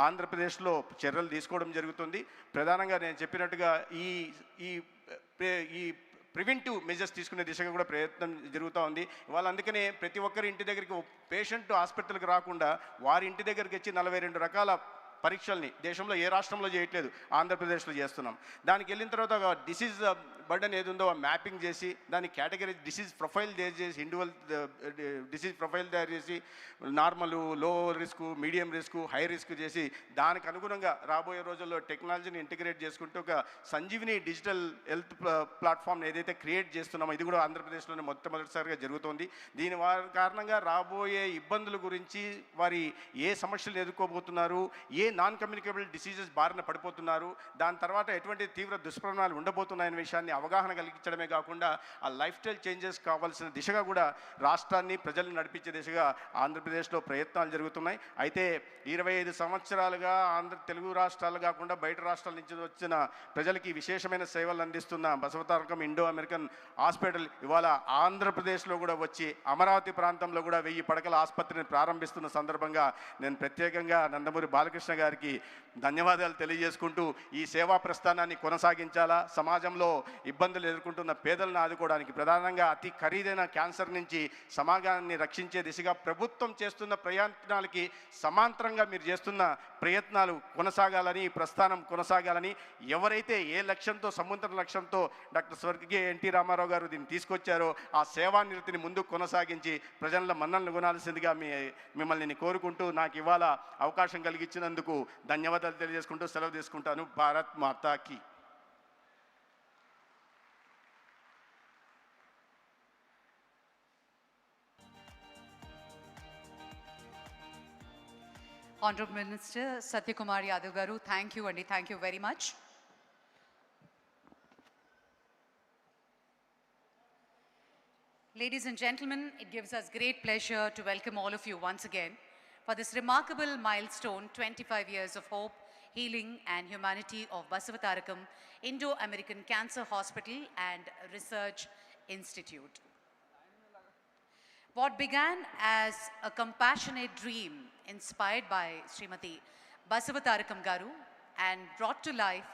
ఆంధ్రప్రదేశ్లో చర్యలు తీసుకోవడం జరుగుతుంది. ప్రధానంగా నేను చెప్పినట్టుగా ఈ ప్రివెంటివ్ మెజర్స్ తీసుకునే దిశగా కూడా ప్రయత్నం జరుగుతూ ఉంది. ఇవాళ అందుకనే ప్రతి ఒక్కరి ఇంటి దగ్గరికి పేషెంట్ హాస్పిటల్కి రాకుండా వారి ఇంటి దగ్గరికి వచ్చి 42 రకాల పరీక్షల్ని దేశంలో ఏ రాష్ట్రంలో చేయట్లేదు, ఆంధ్రప్రదేశ్లో చేస్తున్నాం. దానికి వెళ్ళిన తర్వాత ఒక డిసీజ్ బర్డన్ ఏది ఉందో మ్యాపింగ్ చేసి దాని కేటగిరీ డిసీజ్ ప్రొఫైల్ చేసి ఇండివిజువల్ డిసీజ్ ప్రొఫైల్ తయారు చేసి నార్మల్, లో risk, medium risk, high risk చేసి దానికి అనుగుణంగా రాబోయే రోజుల్లో టెక్నాలజీని ఇంటిగ్రేట్ చేసుకుంటూ ఒక సంజీవిని డిజిటల్ హెల్త్ ప్లాట్ఫామ్ ఏదైతే క్రియేట్ చేస్తున్నామో ఇది కూడా ఆంధ్రప్రదేశ్లోనే మొట్టమొదటిసారిగా జరుగుతోంది. దీని కారణంగా రాబోయే ఇబ్బందుల గురించి, వారి ఏ సమస్యలు ఎదుర్కోబోతున్నారు, ఏ నాన్ కమ్యూనికేబుల్ డిసీజెస్ బారిన పడిపోతున్నారు, దాని తర్వాత ఎటువంటి తీవ్ర దుష్పరిణామాలు ఉండబోతున్నాయనే విషయాన్ని అవగాహన కలిగించడమే కాకుండా ఆ లైఫ్ స్టైల్ చేంజెస్ కావాల్సిన దిశగా కూడా రాష్ట్రాన్ని, ప్రజల్ని నడిపించే దిశగా ఆంధ్రప్రదేశ్లో ప్రయత్నాలు జరుగుతున్నాయి. అయితే 25 సంవత్సరాలుగా తెలుగు రాష్ట్రాలు కాకుండా బయట రాష్ట్రాల నుంచి వచ్చిన ప్రజలకి విశేషమైన సేవలు అందిస్తున్న బసవతారకం ఇండో అమెరికన్ హాస్పిటల్ ఇవాళ ఆంధ్రప్రదేశ్లో కూడా వచ్చి అమరావతి ప్రాంతంలో కూడా 1000 పడకల ఆసుపత్రిని ప్రారంభిస్తున్న సందర్భంగా నేను ప్రత్యేకంగా నందమూరి బాలకృష్ణ గారికి ధన్యవాదాలు తెలియజేసుకుంటూ ఈ సేవా ప్రస్థానాన్ని కొనసాగించాలా, సమాజంలో ఇబ్బందులు ఎదుర్కొంటున్న పేదలను ఆదుకోవడానికి, ప్రధానంగా అతి ఖరీదైన క్యాన్సర్ నుంచి సమాజాన్ని రక్షించే దిశగా ప్రభుత్వం చేస్తున్న ప్రయత్నాలకి సమాంతరంగా మీరు చేస్తున్న ప్రయత్నాలు కొనసాగాలని, ఈ ప్రస్థానం కొనసాగాలని, ఎవరైతే ఏ లక్ష్యంతో, సముద్ర లక్ష్యంతో డాక్టర్ స్వర్గీయ ఎన్టీ రామారావు గారు దీన్ని తీసుకొచ్చారో ఆ సేవానిరతిని ముందుకు కొనసాగించి ప్రజల మన్ననలు కొనాల్సిందిగా మిమ్మల్ని కోరుకుంటూ నాకు ఇవాళ అవకాశం కలిగించినందుకు ధన్యవాదాలు తెలియజేసుకుంటూ సెలవు తీసుకుంటాను. భారత్ మాతాకి. Honorable Minister Satyakumar Yadav garu, thank you Andi, thank you very much. Ladies and gentlemen, it gives us great pleasure to welcome all of you once again for this remarkable milestone, 25 years of hope, healing and humanity of Basavatarakam Indo-American Cancer Hospital and Research Institute. What began as a compassionate dream inspired by Srimati Basavatarakam garu and brought to life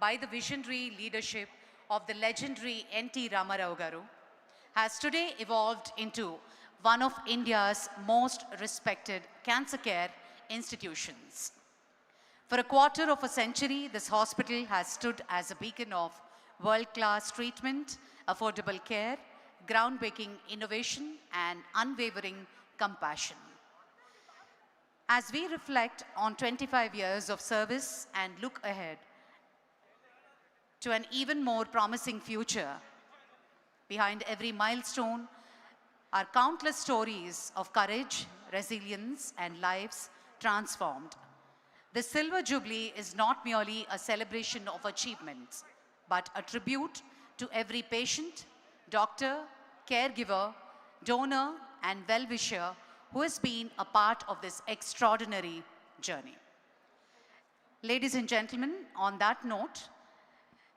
by the visionary leadership of the legendary N.T. Ramarao garu has today evolved into one of India's most respected cancer care institutions. For a quarter of a century, this hospital has stood as a beacon of world-class treatment, affordable care, groundbreaking innovation, and unwavering compassion. As we reflect on 25 years of service and look ahead to an even more promising future, behind every milestone are countless stories of courage, resilience, and lives transformed. The Silver Jubilee is not merely a celebration of achievements, but a tribute to every patient, doctor, caregiver, donor, and well-wisher who has been a part of this extraordinary journey. Ladies and gentlemen, on that note,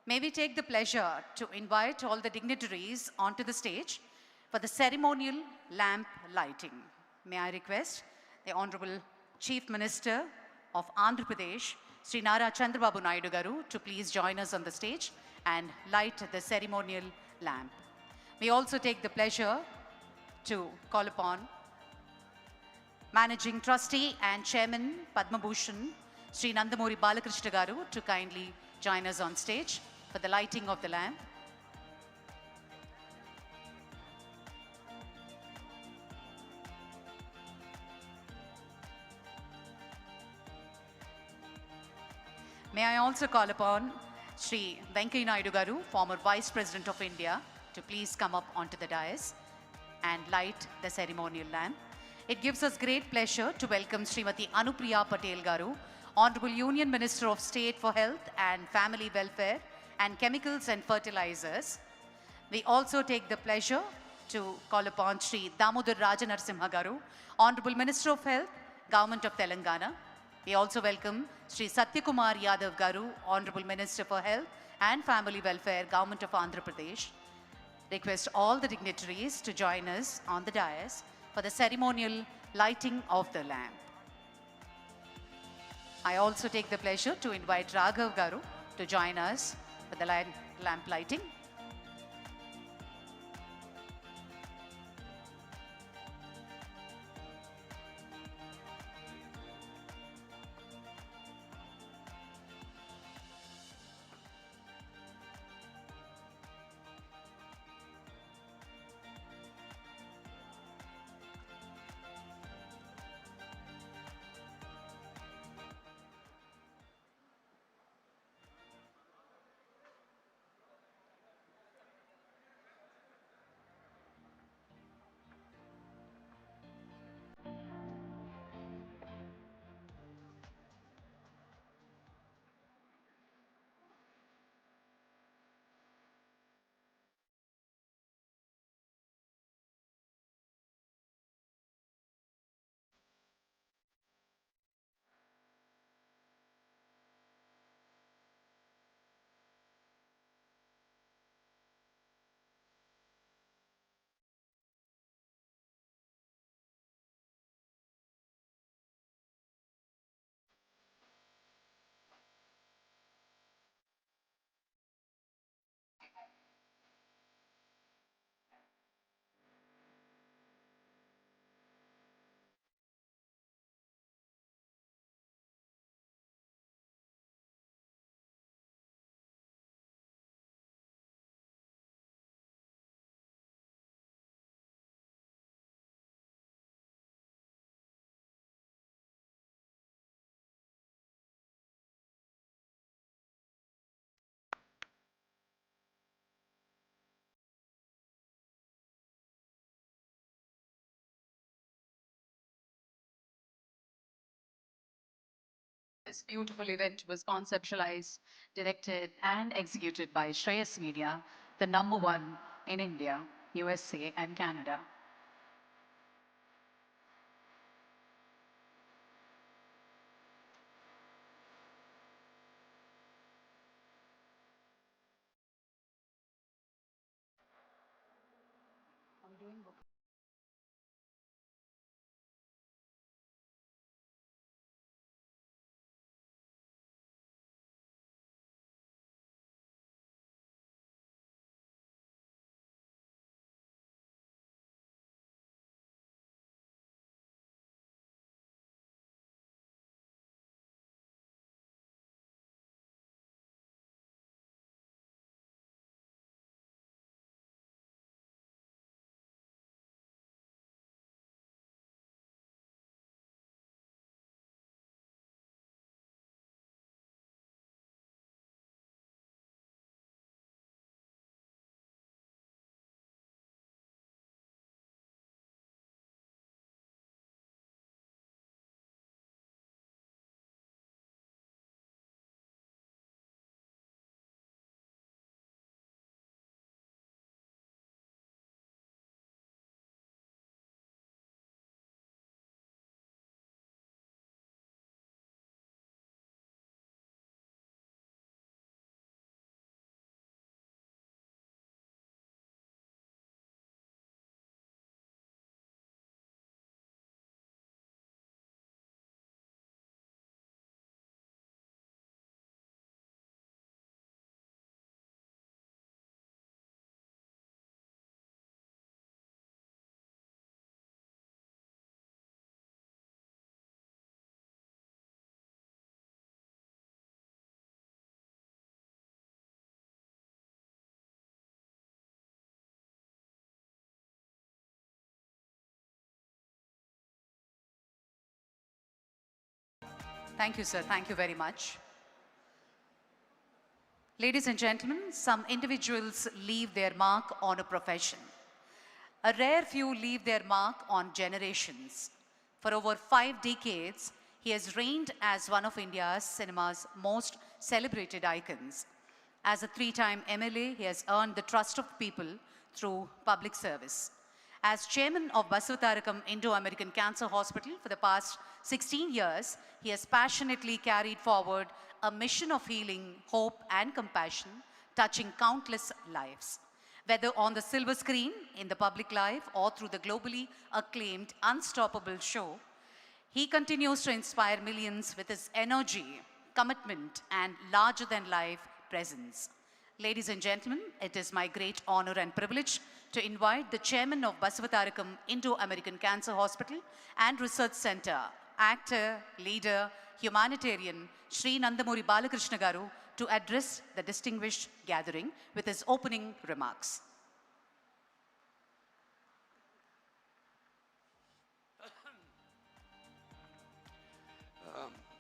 may we take the pleasure to invite all the dignitaries onto the stage for the ceremonial lamp lighting. May I request the Honorable Chief Minister of Andhra Pradesh, Sri Nara Chandrababu Naidu garu, to please join us on the stage and light the ceremonial lamp. We also take the pleasure to call upon Managing Trustee and Chairman Padma Bhushan, Sri Nandamuri Balakrishna garu, to kindly join us on stage for the lighting of the lamp. May I also call upon Sri Venkaiah Naidu garu, former Vice President of India, to please come up onto the dais and light the ceremonial lamp. It gives us great pleasure to welcome Srimati Anupriya Patel garu, Honorable Union Minister of State for Health and Family Welfare and Chemicals and Fertilizers. We also take the pleasure to call upon Sri Damodar Rajanarasimha Garu, Honorable Minister of Health, Government of Telangana. We also welcome Sri Satyakumar Yadav Garu, Honorable Minister for Health and Family Welfare, Government of Andhra Pradesh. Request all the dignitaries to join us on the dais for the ceremonial lighting of the lamp. I also take the pleasure to invite Raghav Garu to join us for the lamp lighting. This beautiful event was conceptualized, directed, and executed by Shreyas Media, the #1 in India, USA, and Canada. Thank you, sir. Thank you very much. Ladies and gentlemen, some individuals leave their mark on a profession. A rare few leave their mark on generations. For over 5 decades, he has reigned as one of India's cinema's most celebrated icons. As a 3-time MLA, he has earned the trust of the people through public service. As chairman of Basavatarakam Indo-American Cancer Hospital for the past 16 years, he has passionately carried forward a mission of healing, hope, and compassion, touching countless lives. Whether on the silver screen, in the public life, or through the globally acclaimed Unstoppable show, he continues to inspire millions with his energy, commitment, and larger-than-life presence. Ladies and gentlemen, it is my great honor and privilege to invite the chairman of Basavatarakam Indo-American Cancer Hospital and Research Center, actor, leader, humanitarian, Sri Nandamuri Balakrishna Garu, to address the distinguished gathering with his opening remarks.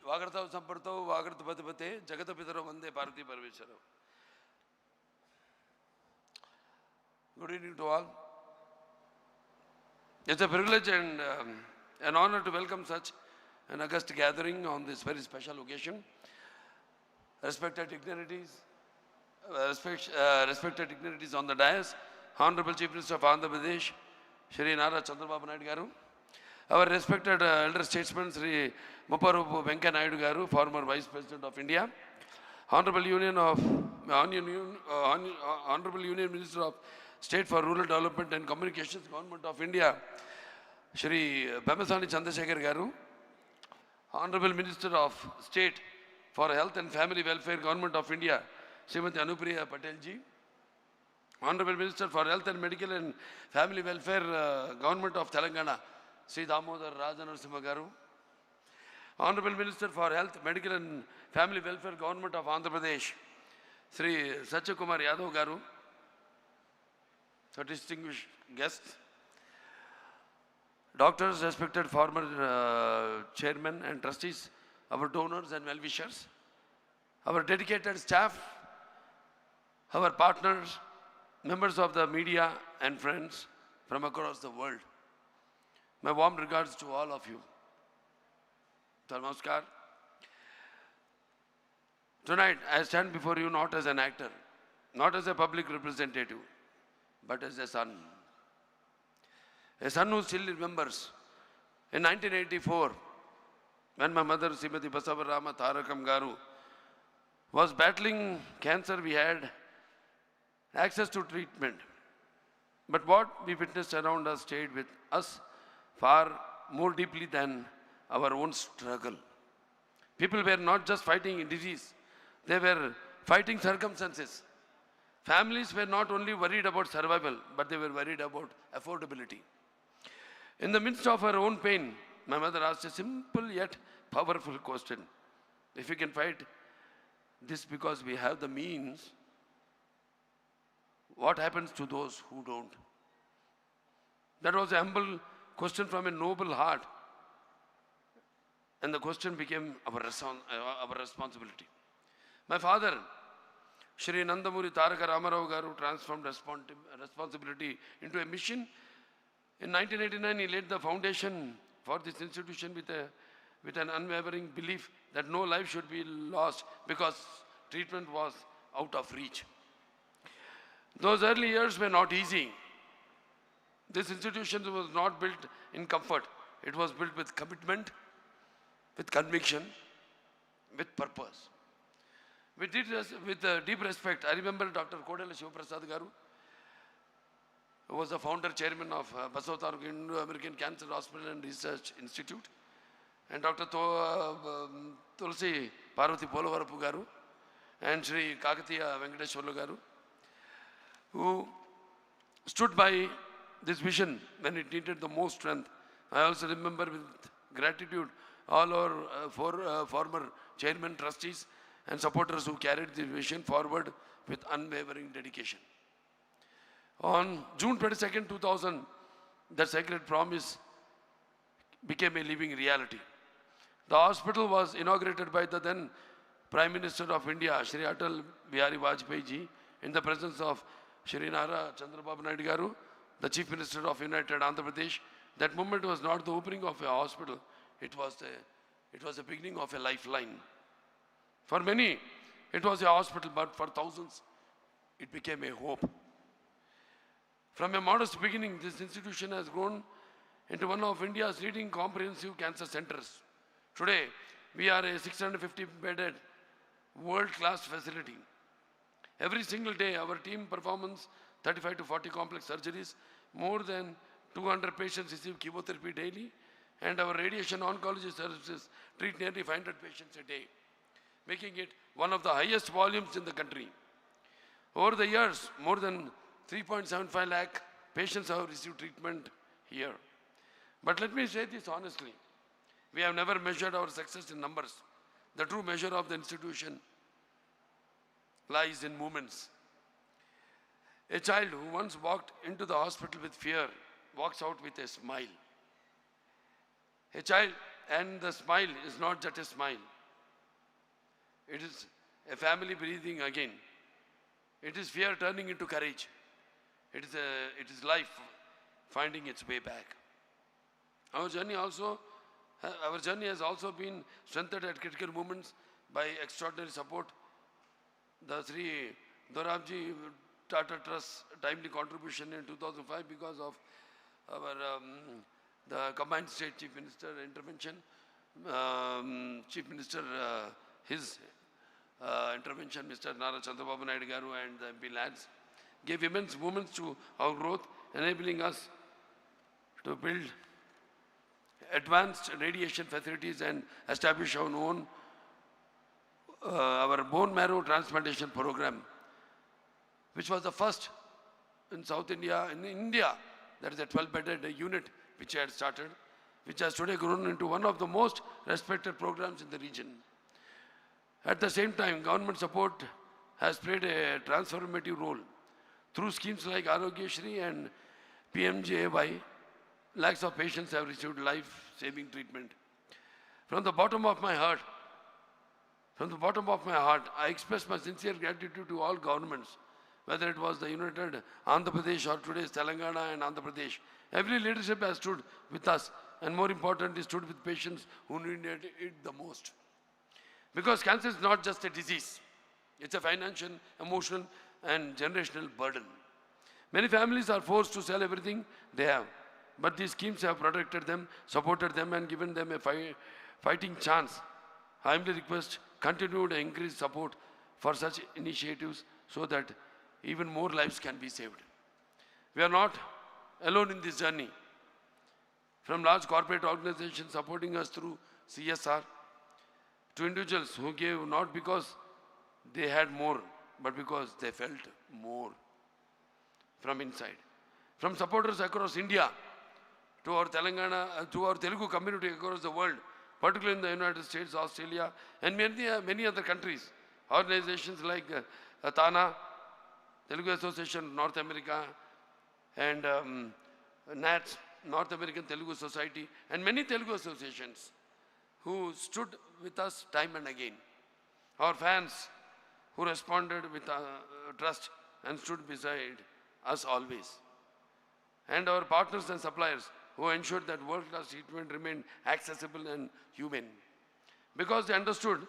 Vagratav Sampartau, Vagratapatipate, Jagatapitara Vande Bharati Parveshwara. Good evening to all. It's a privilege and an honor to welcome such an august gathering on this very special occasion. Respected dignitaries, on the dais, Honorable Chief Minister of Andhra Pradesh, Shri Nara Chandrababu Naidu Garu, our respected elder statesman, Sri Mupparupu Venkaiah Naidu Garu, former Vice President of India, Honorable Union Minister of State for Rural Development and Communications, Government of India, Shri Pemasani Chandrasekhar Garu, Honorable Minister of State for Health and Family Welfare, Government of India, Srimati Anupriya Patel ji, Honorable Minister for Health and Medical and Family Welfare, Government of Telangana, Sri Damodar Rajanarasimha Garu, Honorable Minister for Health, Medical and Family Welfare, Government of Andhra Pradesh, Sri Satyakumar Yadav Garu, so distinguished guests, doctors, respected former chairmen and trustees, our donors and well-wishers, our dedicated staff, our partners, members of the media and friends from across the world. My warm regards to all of you. Namaskar. Tonight, I stand before you not as an actor, not as a public representative, but as a son. A son who still remembers in 1984, when my mother, Srimati Basavatarakam Garu, was battling cancer, we had access to treatment. But what we witnessed around us stayed with us far more deeply than our own struggle. People were not just fighting disease, they were fighting circumstances. Families were not only worried about survival, but they were worried about affordability. In the midst of her own pain, my mother asked a simple yet powerful question. If we can fight this because we have the means, what happens to those who don't? That was a humble question from a noble heart. And the question became our responsibility. My father, Shri Nandamuri Taraka Ramarao Garu, transformed responsibility into a mission. In 1989, he laid the foundation for this institution with an unwavering belief that no life should be lost because treatment was out of reach. Those early years were not easy. This institution was not built in comfort. It was built with commitment, with conviction, with purpose. With deep respect, I remember Dr. Kodala Shivaprasad Garu, who was the founder chairman of Basavatarakam Indo-American Cancer Hospital and Research Institute, and Dr. Tulsi Parvati Polavarapu Garu, and Sri Kakatiya Venkateshwarlu Garu, who stood by this vision when it needed the most strength. I also remember with gratitude all our former chairman, trustees, and supporters who carried this vision forward with unwavering dedication. On June 22nd, 2000, the sacred promise became a living reality. The hospital was inaugurated by the then Prime Minister of India, Shri Atal Bihari Vajpayee ji, in the presence of Shri Nara Chandrababu Naidu Garu, the Chief Minister of United Andhra Pradesh. That moment was not the opening of a hospital, it was the It was the beginning of a lifeline. For many, it was a hospital, but for thousands, it became a hope. From a modest beginning, this institution has grown into one of India's leading comprehensive cancer centers. Today, we are a 650-bedded world-class facility. Every single day, our team performs 35 to 40 complex surgeries. More than 200 patients receive chemotherapy daily, and our radiation oncology services treat nearly 500 patients a day, making it one of the highest volumes in the country. Over the years, more than 3.75 lakh patients have received treatment here. But let me say this honestly, we have never measured our success in numbers. The true measure of the institution lies in movements. A child who once walked into the hospital with fear walks out with a smile. A child, and the smile is not just a smile. It is a family breathing again. It is fear turning into courage. It is life finding its way back. Our journey has also been strengthened at critical moments by extraordinary support. The Sri Dorabji Tata Trust timely contribution in 2005 because of our the combined state chief minister intervention, chief minister his intervention, Mr. Nara Chandrababu Naidu Garu and the MP lads gave immense movements to our growth, enabling us to build advanced radiation facilities and establish our own our bone marrow transplantation program, which was the first in South India, in India. That is a 12-bedded unit which had started, which has today grown into one of the most respected programs in the region. At the same time, government support has played a transformative role. Through schemes like Arogya Shri and PMJAY, lakhs of patients have received life-saving treatment. From the bottom of my heart, I express my sincere gratitude to all governments, whether it was the United Andhra Pradesh or today's Telangana and Andhra Pradesh. Every leadership has stood with us, and more importantly, stood with patients who needed it the most. Because cancer is not just a disease, it's a financial, emotional, and generational burden. Many families are forced to sell everything they have, but these schemes have protected them, supported them, and given them a fighting chance. I humbly request continued and increased support for such initiatives so that even more lives can be saved. We are not alone in this journey. From large corporate organizations supporting us through CSR, to individuals who gave not because they had more, but because they felt more from inside. From supporters across India to our Telangana, to our Telugu community across the world, particularly in the United States, Australia, and many other countries. Organizations like TANA, Telugu Association North America, and NATS, North American Telugu Society, and many Telugu associations who stood with us time and again. Our fans who responded with trust and stood beside us always. And our partners and suppliers who ensured that world-class treatment remained accessible and humane. Because they understood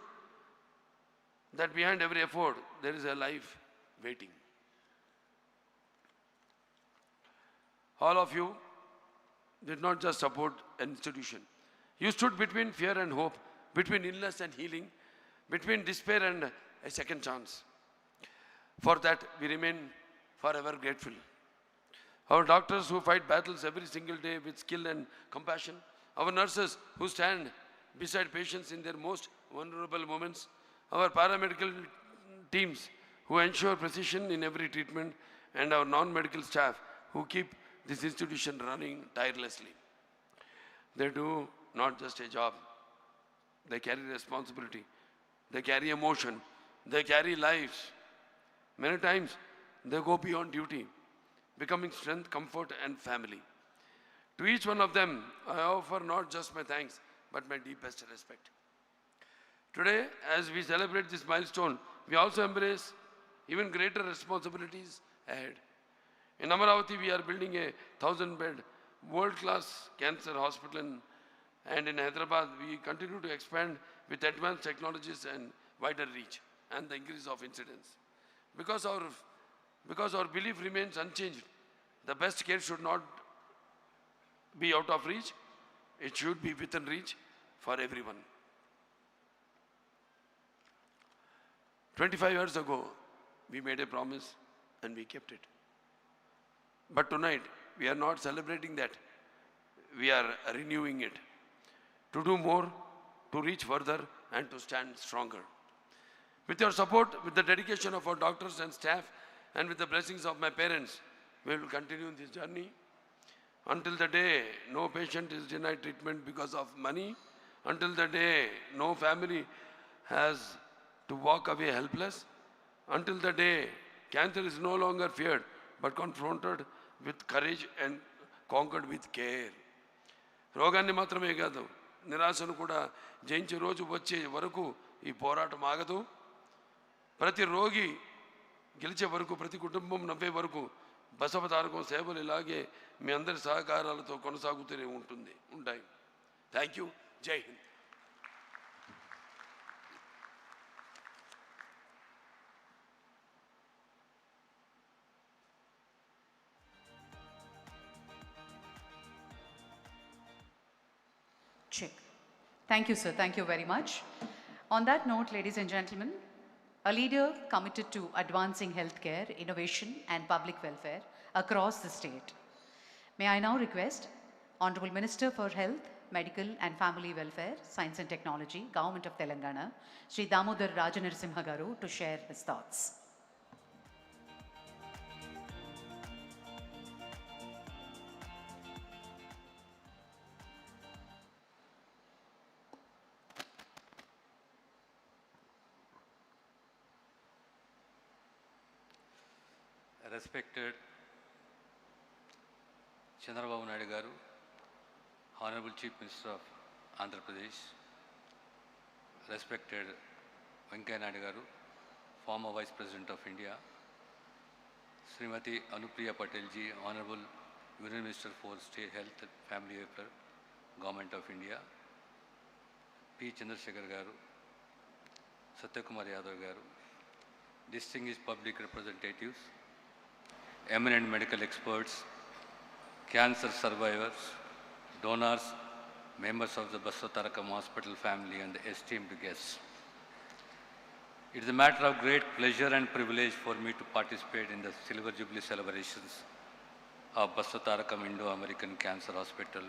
that behind every effort, there is a life waiting. All of you did not just support an institution. You stood between fear and hope, between illness and healing, between despair and a second chance. For that, we remain forever grateful. Our doctors who fight battles every single day with skill and compassion, our nurses who stand beside patients in their most vulnerable moments, our paramedical teams who ensure precision in every treatment, and our non-medical staff who keep this institution running tirelessly. They do not just a job, they carry responsibility, they carry emotion, they carry lives. Many times, they go beyond duty, becoming strength, comfort, and family. To each one of them, I offer not just my thanks, but my deepest respect. Today, as we celebrate this milestone, we also embrace even greater responsibilities ahead. In Amaravati, we are building a 1,000-bed world-class cancer hospital in And in Hyderabad, we continue to expand with advanced technologies and wider reach and the increase of incidence. Because our belief remains unchanged, the best care should not be out of reach, it should be within reach for everyone. 25 years ago, we made a promise and we kept it. But tonight, we are not celebrating that. We are renewing it. To do more, to reach further, and to stand stronger. With your support, with the dedication of our doctors and staff, and with the blessings of my parents, we will continue this journey until the day no patient is denied treatment because of money, until the day no family has to walk away helpless, until the day cancer is no longer feared but confronted with courage and conquered with care. రోగాన్ని మాత్రమే కాదు, నిరాశను కూడా జయించే రోజు వచ్చే వరకు ఈ పోరాటం ఆగదు. ప్రతి రోగి గెలిచే వరకు, ప్రతి కుటుంబం నవ్వే వరకు బసవతారకం సేవలు ఇలాగే మీ అందరి సహకారాలతో కొనసాగుతూనే ఉంటాయి. Thank you. జై Hind. Check. Thank you, sir. Thank you very much. On that note, ladies and gentlemen, a leader committed to advancing healthcare, innovation, and public welfare across the state. May I now request Honorable Minister for Health, Medical and Family Welfare, Science and Technology, Government of Telangana, Sri Damodar Rajanarasimha Garu, to share his thoughts. Respected Chandrababu Naidu Garu, Honorable Chief Minister of Andhra Pradesh, respected Venkaiah Naidu Garu, former Vice President of India, Srimati Anupriya Patel ji, Honorable Union Minister for State Health and Family Welfare, Government of India, P. Chandrasekhar Garu, Satyakumar Yadav Garu, distinguished public representatives, eminent medical experts, cancer survivors, donors, members of the Basavatarakam Hospital family, and the esteemed guests. It is a matter of great pleasure and privilege for me to participate in the Silver Jubilee celebrations of Basavatarakam Indo-American Cancer Hospital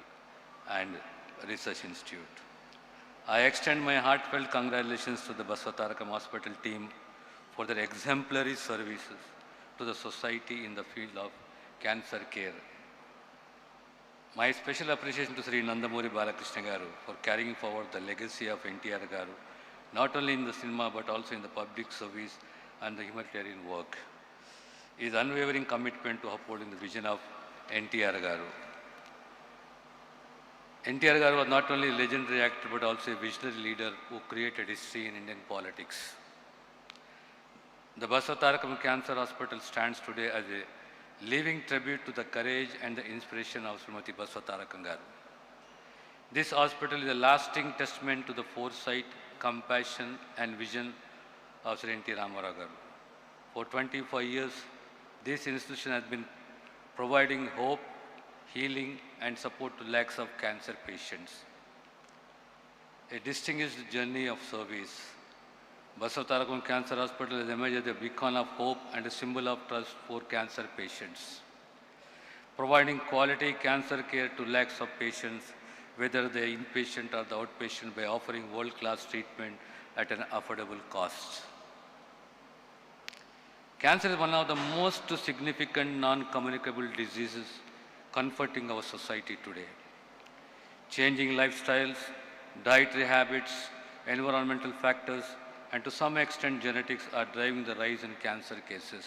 and Research Institute. I extend my heartfelt congratulations to the Basavatarakam Hospital team for their exemplary services to the society in the field of cancer care. My special appreciation to Sri Nandamuri Balakrishna Garu for carrying forward the legacy of NTR Garu, not only in the cinema but also in the public service and the humanitarian work. His unwavering commitment to upholding the vision of NTR Garu. NTR Garu was not only a legendary actor but also a visionary leader who created history in Indian politics. The Basavatarakam Cancer Hospital stands today as a living tribute to the courage and the inspiration of Srimati Basavatarakam Garu. This hospital is a lasting testament to the foresight, compassion, and vision of sr.NTR Amaravati Galam. For 25 years, this institution has been providing hope, healing, and support to lakhs of cancer patients. A distinguished journey of service. Basavatarakam Cancer Hospital has emerged as a beacon of hope and a symbol of trust for cancer patients, providing quality cancer care to lakhs of patients, whether they are inpatient or the outpatient, by offering world-class treatment at an affordable cost. Cancer is one of the most significant non-communicable diseases confronting our society today. Changing lifestyles, dietary habits, environmental factors, and to some extent genetics are driving the rise in cancer cases.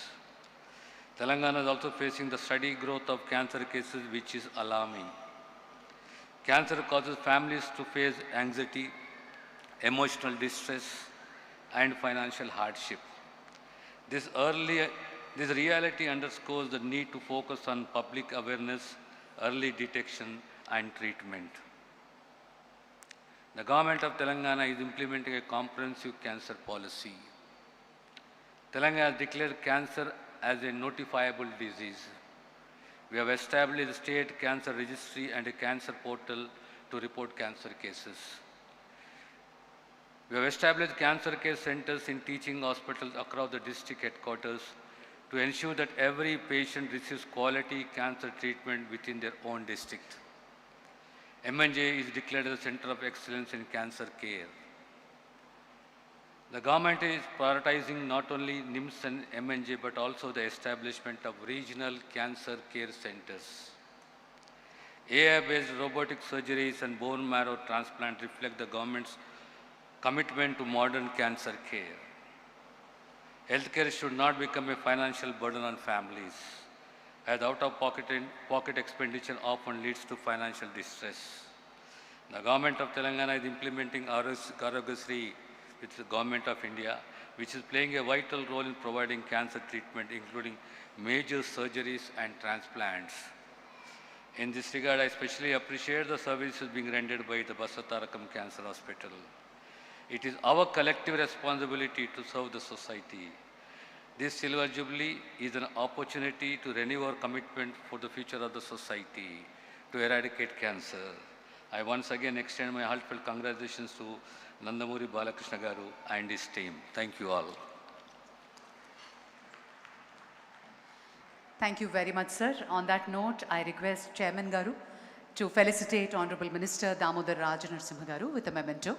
Telangana is also facing the steady growth of cancer cases, which is alarming. Cancer causes families to face anxiety, emotional distress, and financial hardship. This reality underscores the need to focus on public awareness, early detection, and treatment. The government of Telangana is implementing a comprehensive cancer policy. Telangana has declared cancer as a notifiable disease. We have established a state cancer registry and a cancer portal to report cancer cases. We have established cancer care centers in teaching hospitals across the district headquarters to ensure that every patient receives quality cancer treatment within their own district. MNJ is declared as a center of excellence in cancer care. The government is prioritizing not only NIMS and MNJ but also the establishment of regional cancer care centers. AI-based robotic surgeries and bone marrow transplant reflect the government's commitment to modern cancer care. Healthcare should not become a financial burden on families, as out-of-pocket expenditure often leads to financial distress. The government of Telangana is implementing Arogyasri with the government of India, which is playing a vital role in providing cancer treatment, including major surgeries and transplants. In this regard, I especially appreciate the services being rendered by the Basavatarakam Cancer Hospital. It is our collective responsibility to serve the society. This Silver Jubilee is an opportunity to renew our commitment for the future of the society, to eradicate cancer. I once again extend my heartfelt congratulations to Nandamuri Balakrishna Garu and his team. Thank you all. Thank you very much, sir. On that note, I request Chairman Garu to felicitate Honorable Minister Damodar Rajanarasimha Garu with a memento.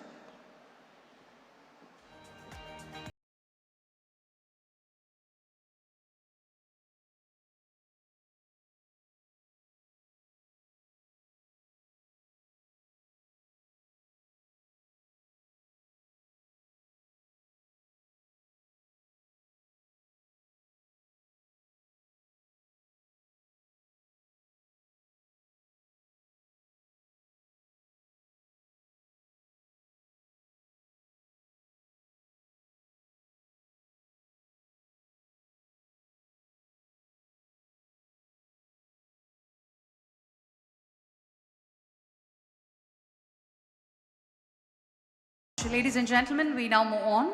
Ladies and gentlemen, we now move on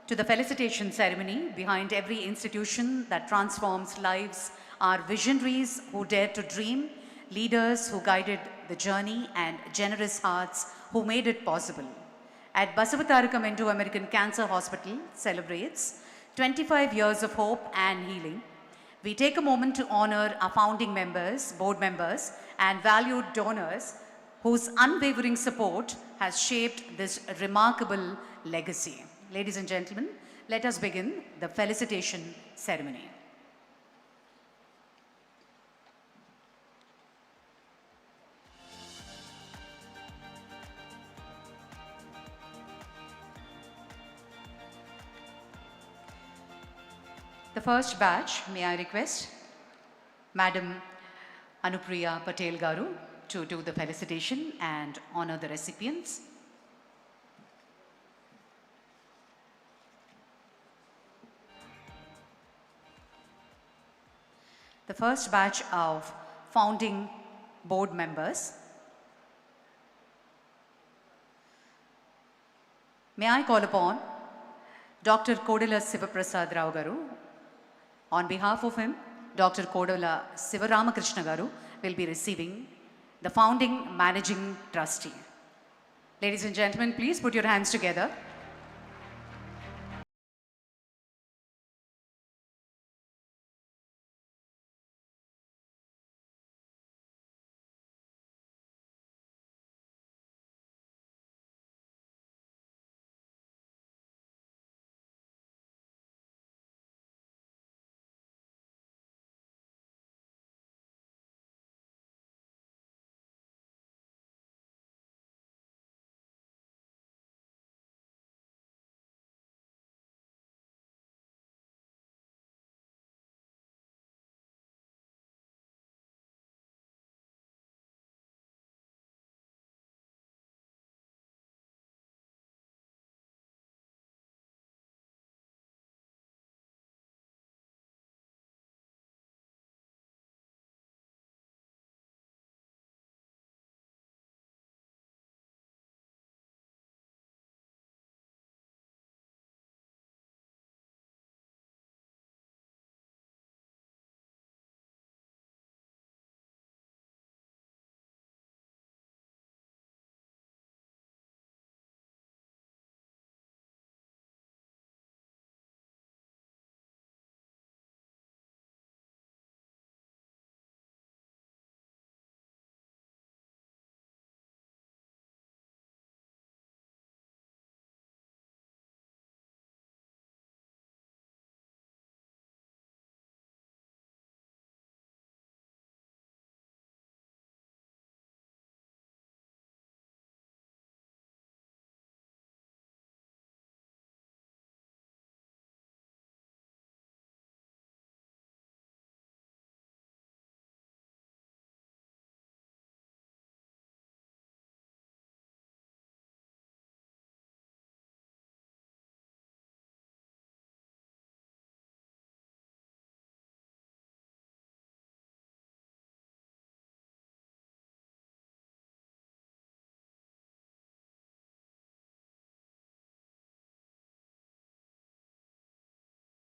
to the felicitation ceremony. Behind every institution that transforms lives are visionaries who dared to dream, leaders who guided the journey, and generous hearts who made it possible. At Basavatarakam Indo-American Cancer Hospital celebrates 25 years of hope and healing. We take a moment to honor our founding members, board members, and valued donors whose unwavering support has shaped this remarkable legacy. Ladies and gentlemen, let us begin the felicitation ceremony. The first batch, may I request Madam Anupriya Patel Garu to do the felicitation and honor the recipients. The first batch of founding board members. May I call upon Dr. Kodala Sivaprasad Rao Garu. On behalf of him, Dr. Kodala Sivaramakrishna Garu will be receiving the founding managing trustee. Ladies and gentlemen, please put your hands together.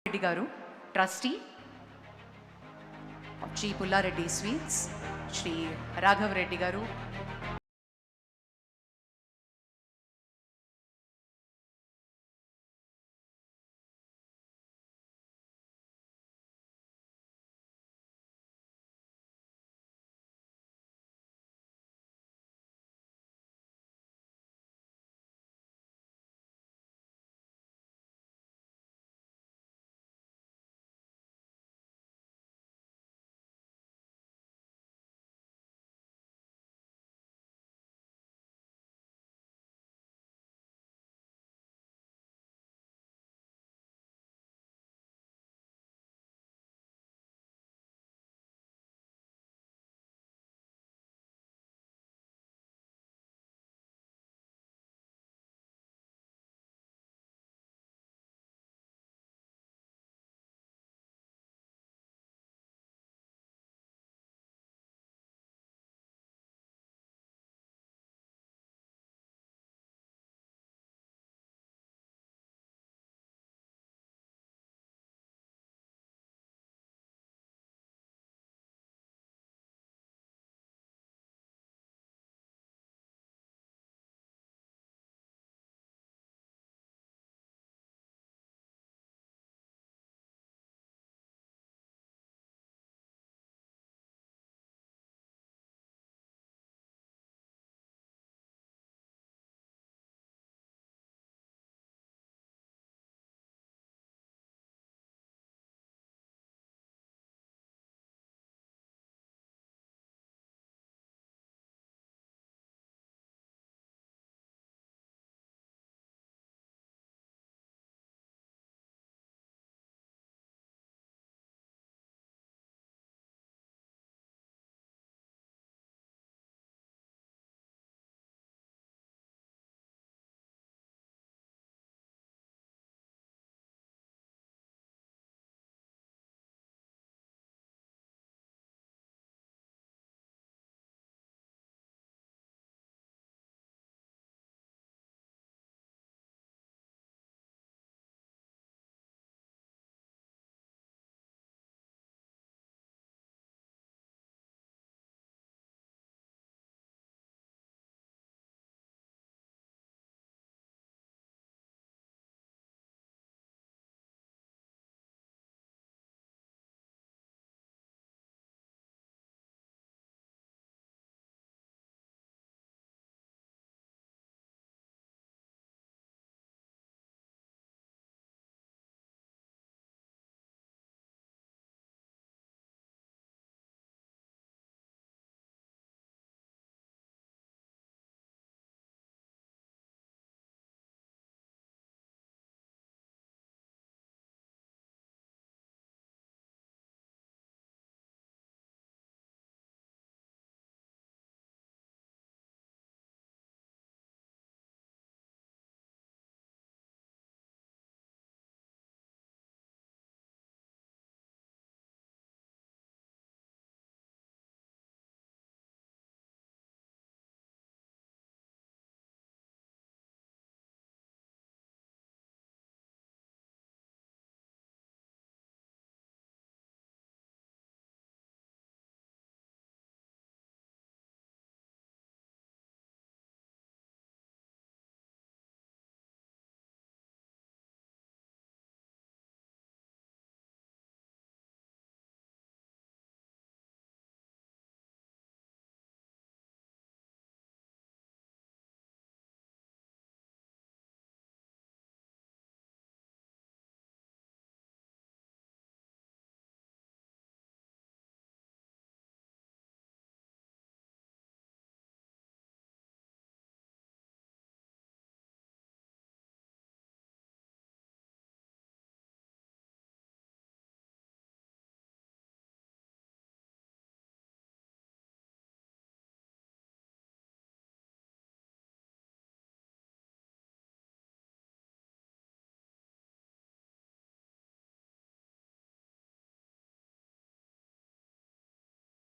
Reddy గారు, trustee Shri Pulla Reddy sweets, Shri Raghava Reddy గారు,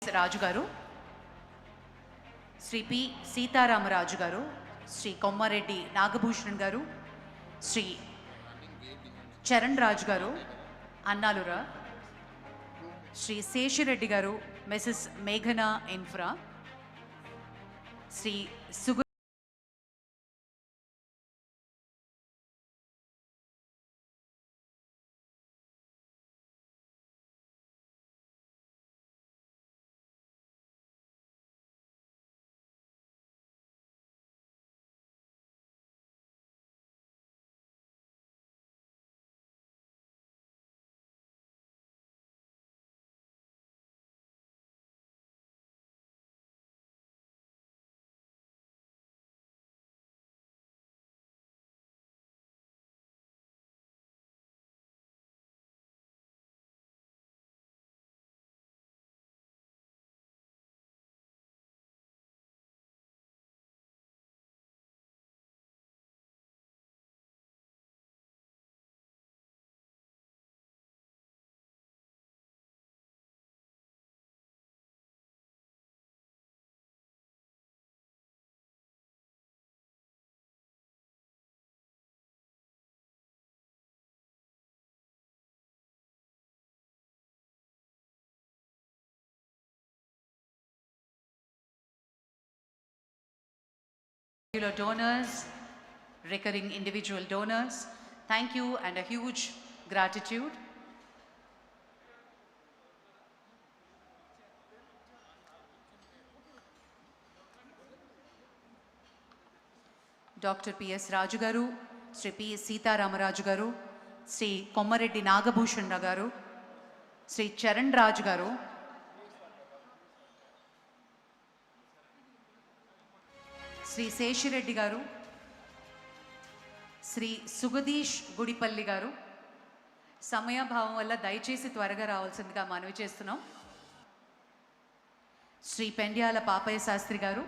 రాజు గారు, Shri P Sitaramaraju గారు, శ్రీ కొమ్మారెడ్డి నాగభూషణ్ గారు, శ్రీ చరణ్ రాజు గారు, అన్నాలురా, శ్రీ శేషిరెడ్డి గారు, Mrs మేఘనా infra, Shri Sugu donors, recurring individual donors. Thank you and a huge gratitude. Dr. P.S. Raju garu, Sri P. Sita Ramaraju garu, Sri Kommareddy Nagabhushan garu, Sri Charan Raj garu, Sri Seshi Reddy garu, Sri సుగదీష్ Gudipalli గారు, సమయాభావం వల్ల దయచేసి త్వరగా రావాల్సిందిగా మనవి చేస్తున్నాం. శ్రీ పెండ్యాల పాపయ్య శాస్త్రి గారు,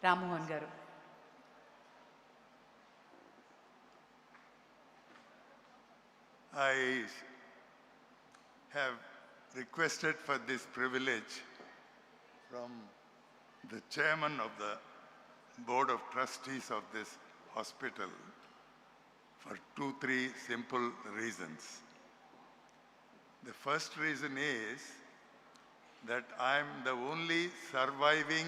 Ramohan Garu. I have requested for this privilege from the chairman of the Board of Trustees of this hospital for 2-3 simple reasons. The first reason is that I am the only surviving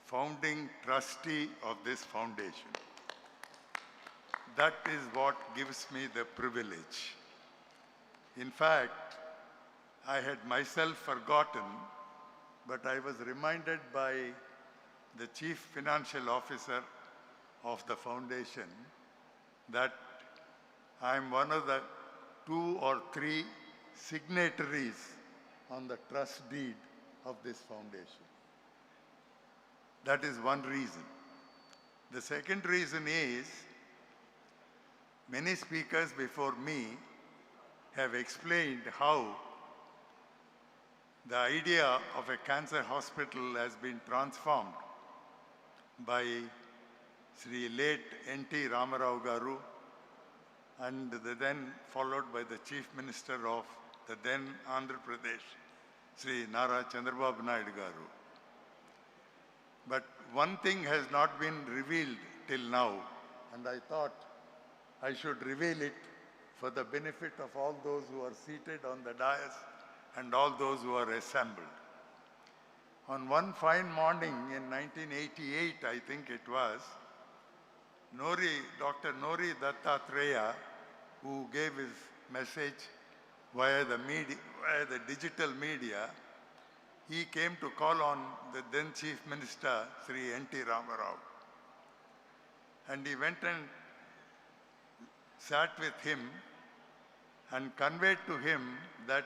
founding trustee of this foundation. That is what gives me the privilege. In fact, I had myself forgotten, but I was reminded by the Chief Financial Officer of the foundation that I am one of the 2 or 3 signatories on the trust deed of this foundation. That is one reason. The second reason is many speakers before me have explained how the idea of a cancer hospital has been transformed by Sri late N.T. Ramarao Garu and then followed by the Chief Minister of the then Andhra Pradesh, Sri Nara Chandrababu Naidu Garu. But one thing has not been revealed till now, and I thought I should reveal it for the benefit of all those who are seated on the dais and all those who are assembled. On one fine morning in 1988, I think it was, Dr. Nori Dattatreya, who gave his message via the media, via the digital media, he came to call on the then Chief Minister, Sri N.T. Ramarao. And he went and sat with him and conveyed to him that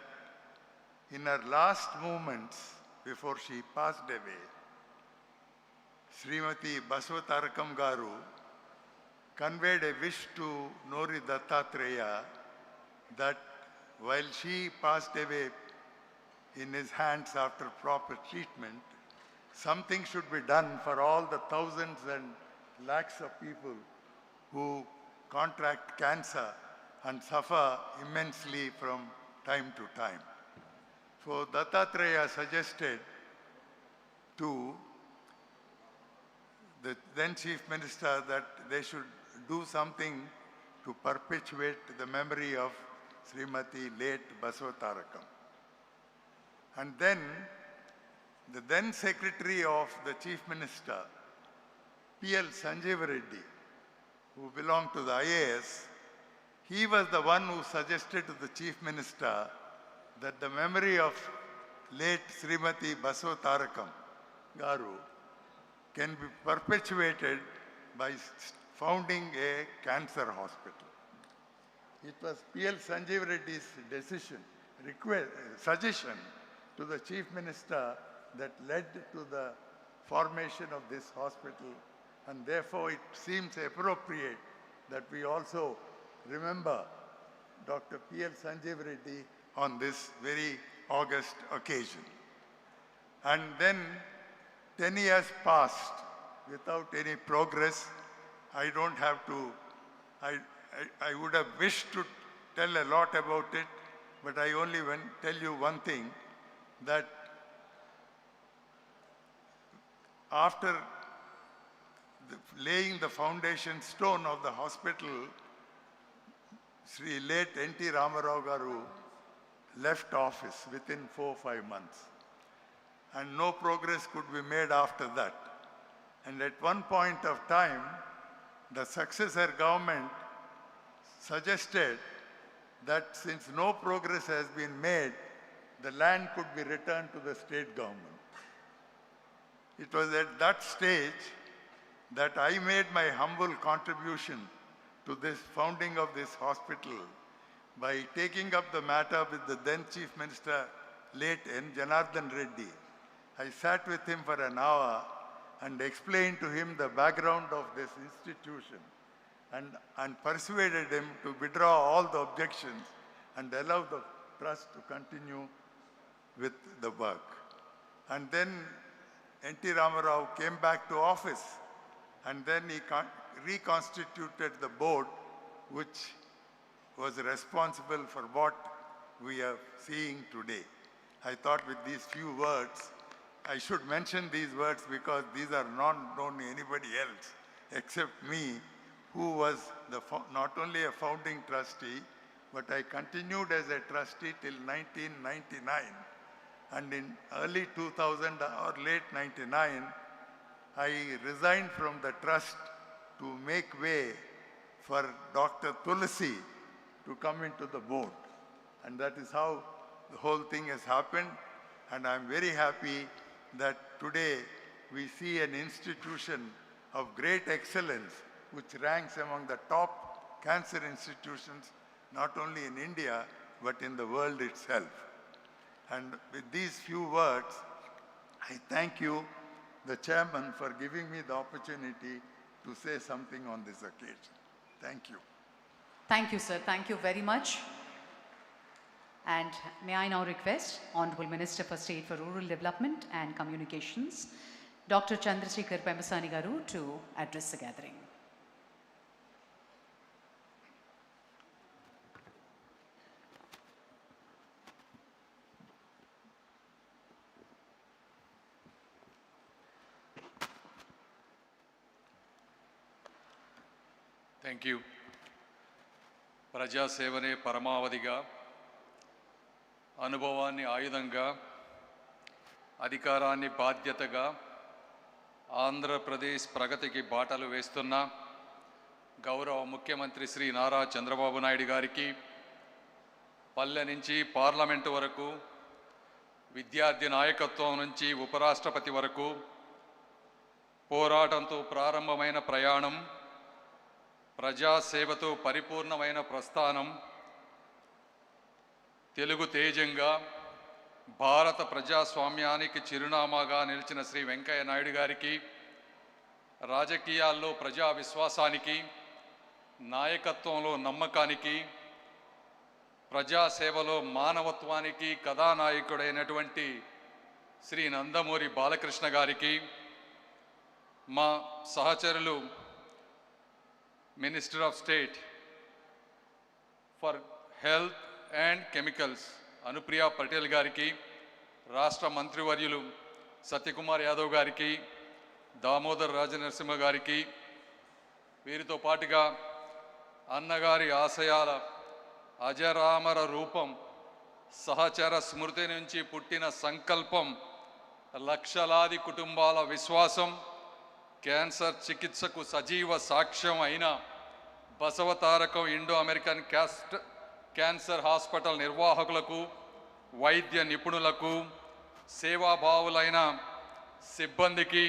in her last moments before she passed away, Srimati Basavatarakam Garu conveyed a wish to Nori Dattatreya that while she passed away in his hands after proper treatment, something should be done for all the thousands and lakhs of people who contract cancer and suffer immensely from time to time. So Dattatreya suggested to the then Chief Minister that they should do something to perpetuate the memory of Srimati late Basavatarakam. And then the then Secretary of the Chief Minister, P.L. Sanjeev Reddy, who belonged to the IAS, he was the one who suggested to the Chief Minister that the memory of late Srimati Basavatarakam Garu can be perpetuated by founding a cancer hospital. It was P.L. Sanjeev Reddy's suggestion to the Chief Minister that led to the formation of this hospital, and therefore it seems appropriate that we also remember Dr. P.L. Sanjeev Reddy on this very august occasion. And then 10 years passed without any progress. I don't have to, I would have wished to tell a lot about it, but I only tell you one thing, that after laying the foundation stone of the hospital, Sri late N.T. Ramarao Garu left office within 4 or 5 months. And no progress could be made after that. And at one point of time, the successor government suggested that since no progress has been made, the land could be returned to the state government. It was at that stage that I made my humble contribution to this founding of this hospital by taking up the matter with the then Chief Minister, late N. Janardhan Reddy. I sat with him for an hour and explained to him the background of this institution and persuaded him to withdraw all the objections and allow the trust to continue with the work. And then N.T. Ramarao came back to office, and then he reconstituted the board which was responsible for what we are seeing today. I thought with these few words, I should mention these words because these are not known to anybody else except me, who was not only a founding trustee, but I continued as a trustee till 1999. And in early 2000 or late 99, I resigned from the trust to make way for Dr. Tulsi to come into the board. And that is how the whole thing has happened. And I'm very happy that today we see an institution of great excellence which ranks among the top cancer institutions, not only in India, but in the world itself. And with these few words, I thank you, the chairman, for giving me the opportunity to say something on this occasion. Thank you. Thank you, sir. Thank you very much. And may I now request Honorable Minister for State for Rural Development and Communications, Dr. Chandrasekhar Pemasani Garu, to address the gathering. Thank you. ప్రజాసేవనే పరమావధిగా, అనుభవాన్ని ఆయుధంగా, అధికారాన్ని బాధ్యతగా ఆంధ్రప్రదేశ్ ప్రగతికి బాటలు వేస్తున్న గౌరవ ముఖ్యమంత్రి శ్రీ నారా చంద్రబాబు నాయుడు గారికి, పల్లె నుంచి పార్లమెంటు వరకు, విద్యార్థి నాయకత్వం నుంచి ఉపరాష్ట్రపతి వరకు పోరాటంతో ప్రారంభమైన ప్రయాణం, ప్రజాసేవతో పరిపూర్ణమైన ప్రస్థానం, తెలుగు తేజంగా భారత ప్రజాస్వామ్యానికి చిరునామాగా నిలిచిన శ్రీ వెంకయ్య నాయుడు గారికి, రాజకీయాల్లో ప్రజా విశ్వాసానికి, నాయకత్వంలో నమ్మకానికి, ప్రజాసేవలో మానవత్వానికి కథానాయకుడైనటువంటి శ్రీ నందమూరి బాలకృష్ణ గారికి, మా సహచరులు minister of state for health and chemicals Anupriya Patel గారికి, రాష్ట్ర మంత్రివర్యులు సత్యకుమార్ యాదవ్ గారికి, దామోదర్ రాజనరసింహ గారికి, వీరితో పాటుగా అన్నగారి ఆశయాల అజరామర రూపం, సహచర స్మృతి నుంచి పుట్టిన సంకల్పం, లక్షలాది కుటుంబాల విశ్వాసం, క్యాన్సర్ చికిత్సకు సజీవ సాక్ష్యం అయిన Basavatarakam Indo American cancer hospital నిర్వాహకులకు, వైద్య నిపుణులకు, సేవాభావులైన సిబ్బందికి,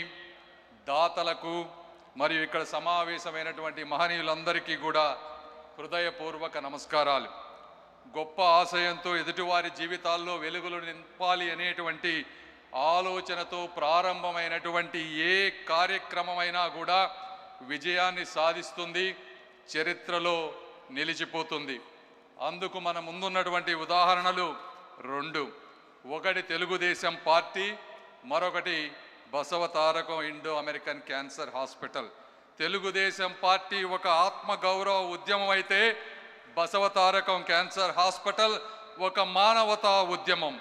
దాతలకు మరియు ఇక్కడ సమావేశమైనటువంటి మహనీయులందరికీ కూడా హృదయపూర్వక నమస్కారాలు. గొప్ప ఆశయంతో ఎదుటివారి జీవితాల్లో వెలుగులు నింపాలి అనేటువంటి ఆలోచనతో ప్రారంభమైనటువంటి ఏ కార్యక్రమమైనా కూడా విజయాన్ని సాధిస్తుంది, చరిత్రలో నిలిచిపోతుంది. అందుకు మన ముందున్నటువంటి ఉదాహరణలు రెండు. ఒకటి తెలుగుదేశం పార్టీ, మరొకటి Basavatarakam Indo American cancer hospital. Telugu Desam party ఒక ఆత్మగౌరవ ఉద్యమం అయితే బసవతారకం క్యాన్సర్ హాస్పిటల్ ఒక మానవతా ఉద్యమం.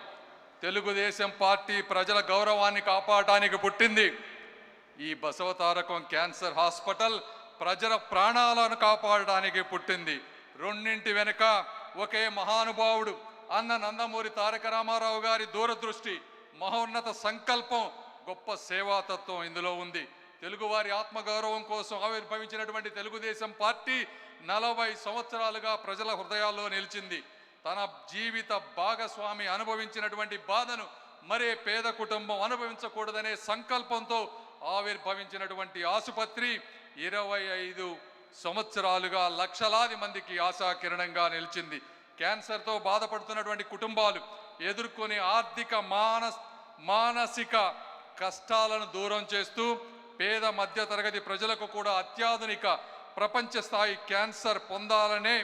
తెలుగుదేశం పార్టీ ప్రజల గౌరవాన్ని కాపాడటానికి పుట్టింది. ఈ బసవతారకం క్యాన్సర్ హాస్పిటల్ ప్రజల ప్రాణాలను కాపాడడానికి పుట్టింది. రెండింటి వెనుక ఒకే మహానుభావుడు అన్న నందమూరి తారక రామారావు గారి దూరదృష్టి, మహోన్నత సంకల్పం, గొప్ప సేవాతత్వం ఇందులో ఉంది. తెలుగువారి ఆత్మగౌరవం కోసం ఆవిర్భవించినటువంటి తెలుగుదేశం పార్టీ 40 సంవత్సరాలుగా ప్రజల హృదయాల్లో నిలిచింది. తన జీవిత భాగస్వామి అనుభవించినటువంటి బాధను మరే పేద కుటుంబం అనుభవించకూడదనే సంకల్పంతో ఆవిర్భవించినటువంటి ఆసుపత్రి 25 సంవత్సరాలుగా లక్షలాది మందికి ఆశాకిరణంగా నిలిచింది. క్యాన్సర్తో బాధపడుతున్నటువంటి కుటుంబాలు ఎదుర్కొనే ఆర్థిక మానసిక కష్టాలను దూరం చేస్తూ పేద మధ్యతరగతి ప్రజలకు కూడా అత్యాధునిక ప్రపంచ స్థాయి క్యాన్సర్ పొందాలనే,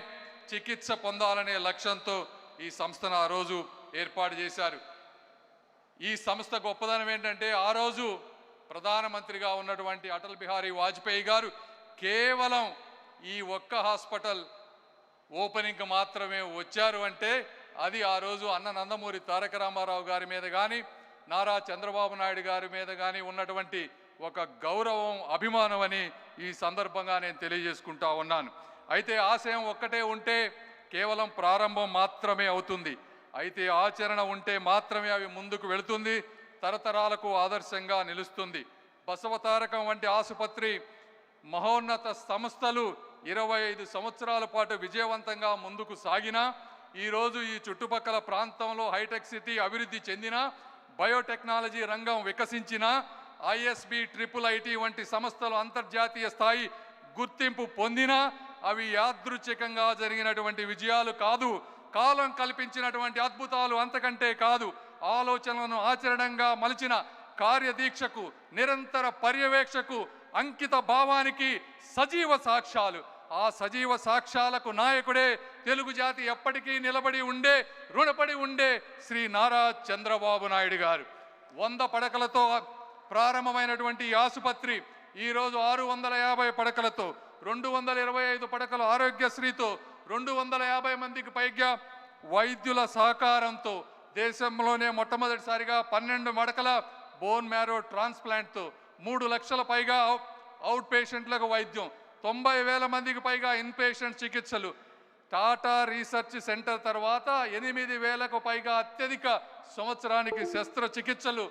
చికిత్స పొందాలనే లక్ష్యంతో ఈ సంస్థను ఆ రోజు ఏర్పాటు చేశారు. ఈ సంస్థ గొప్పదనం ఏంటంటే ఆ రోజు ప్రధానమంత్రిగా ఉన్నటువంటి అటల్ బిహారీ వాజ్పేయి గారు కేవలం ఈ ఒక్క హాస్పిటల్ ఓపెనింగ్కి మాత్రమే వచ్చారు అంటే అది ఆ రోజు అన్న నందమూరి తారక రామారావు గారి మీద కానీ నారా చంద్రబాబు నాయుడు గారి మీద కానీ ఉన్నటువంటి ఒక గౌరవం, అభిమానం అని ఈ సందర్భంగా నేను తెలియజేసుకుంటా ఉన్నాను. అయితే ఆశయం ఒక్కటే ఉంటే కేవలం ప్రారంభం మాత్రమే అవుతుంది. అయితే ఆచరణ ఉంటే మాత్రమే అవి ముందుకు వెళుతుంది, తరతరాలకు ఆదర్శంగా నిలుస్తుంది. బసవతారకం వంటి ఆసుపత్రి మహోన్నత సంస్థలు 25 సంవత్సరాల పాటు విజయవంతంగా ముందుకు సాగినా ఈరోజు ఈ చుట్టుపక్కల ప్రాంతంలో హైటెక్ సిటీ అభివృద్ధి చెందిన, బయోటెక్నాలజీ రంగం వికసించిన, ISB IIIT వంటి సంస్థలు అంతర్జాతీయ స్థాయి గుర్తింపు పొందినా అవి యాదృచ్ఛికంగా జరిగినటువంటి విజయాలు కాదు, కాలం కల్పించినటువంటి అద్భుతాలు అంతకంటే కాదు. ఆలోచనలను ఆచరణంగా మలిచిన కార్యదీక్షకు, నిరంతర పర్యవేక్షకు, అంకిత భావానికి సజీవ సాక్ష్యాలు. ఆ సజీవ సాక్ష్యాలకు నాయకుడే తెలుగు జాతి ఎప్పటికీ నిలబడి ఉండే, రుణపడి ఉండే శ్రీ నారా చంద్రబాబు నాయుడు గారు. 100 పడకలతో ప్రారంభమైనటువంటి ఈ ఆసుపత్రి ఈరోజు 650 పడకలతో, 225 పడకలు ఆరోగ్యశ్రీతో, 250 మందికి పైగా వైద్యుల సహకారంతో, దేశంలోనే మొట్టమొదటిసారిగా 12 మడకల బోన్ మ్యారో ట్రాన్స్ప్లాంట్తో, 3 లక్షల పైగా అవుట్ పేషెంట్లకు వైద్యం, 90,000 మందికి పైగా ఇన్ పేషెంట్ చికిత్సలు, టాటా రీసెర్చ్ సెంటర్ తర్వాత 8,000కు పైగా అత్యధిక సంవత్సరానికి శస్త్రచికిత్సలు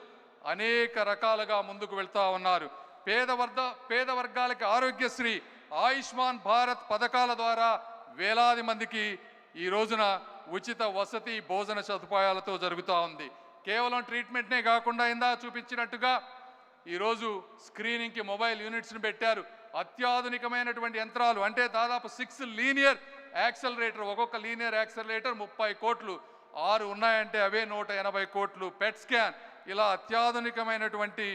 అనేక రకాలుగా ముందుకు వెళ్తూ ఉన్నారు. పేద వర్గాలకి ఆరోగ్యశ్రీ, ఆయుష్మాన్ భారత్ పథకాల ద్వారా వేలాది మందికి ఈ రోజున ఉచిత వసతి, భోజన సదుపాయాలతో జరుగుతూ ఉంది. కేవలం ట్రీట్మెంట్నే కాకుండా ఇందా చూపించినట్టుగా ఈరోజు స్క్రీనింగ్కి మొబైల్ యూనిట్స్ని పెట్టారు. అత్యాధునికమైనటువంటి యంత్రాలు, అంటే దాదాపు 6 లీనియర్ యాక్సలరేటర్, ఒక్కొక్క లీనియర్ యాక్సలరేటర్ 30 కోట్లు, 6 ఉన్నాయంటే అవే 180 కోట్లు. పెట్ స్కాన్, ఇలా అత్యాధునికమైనటువంటి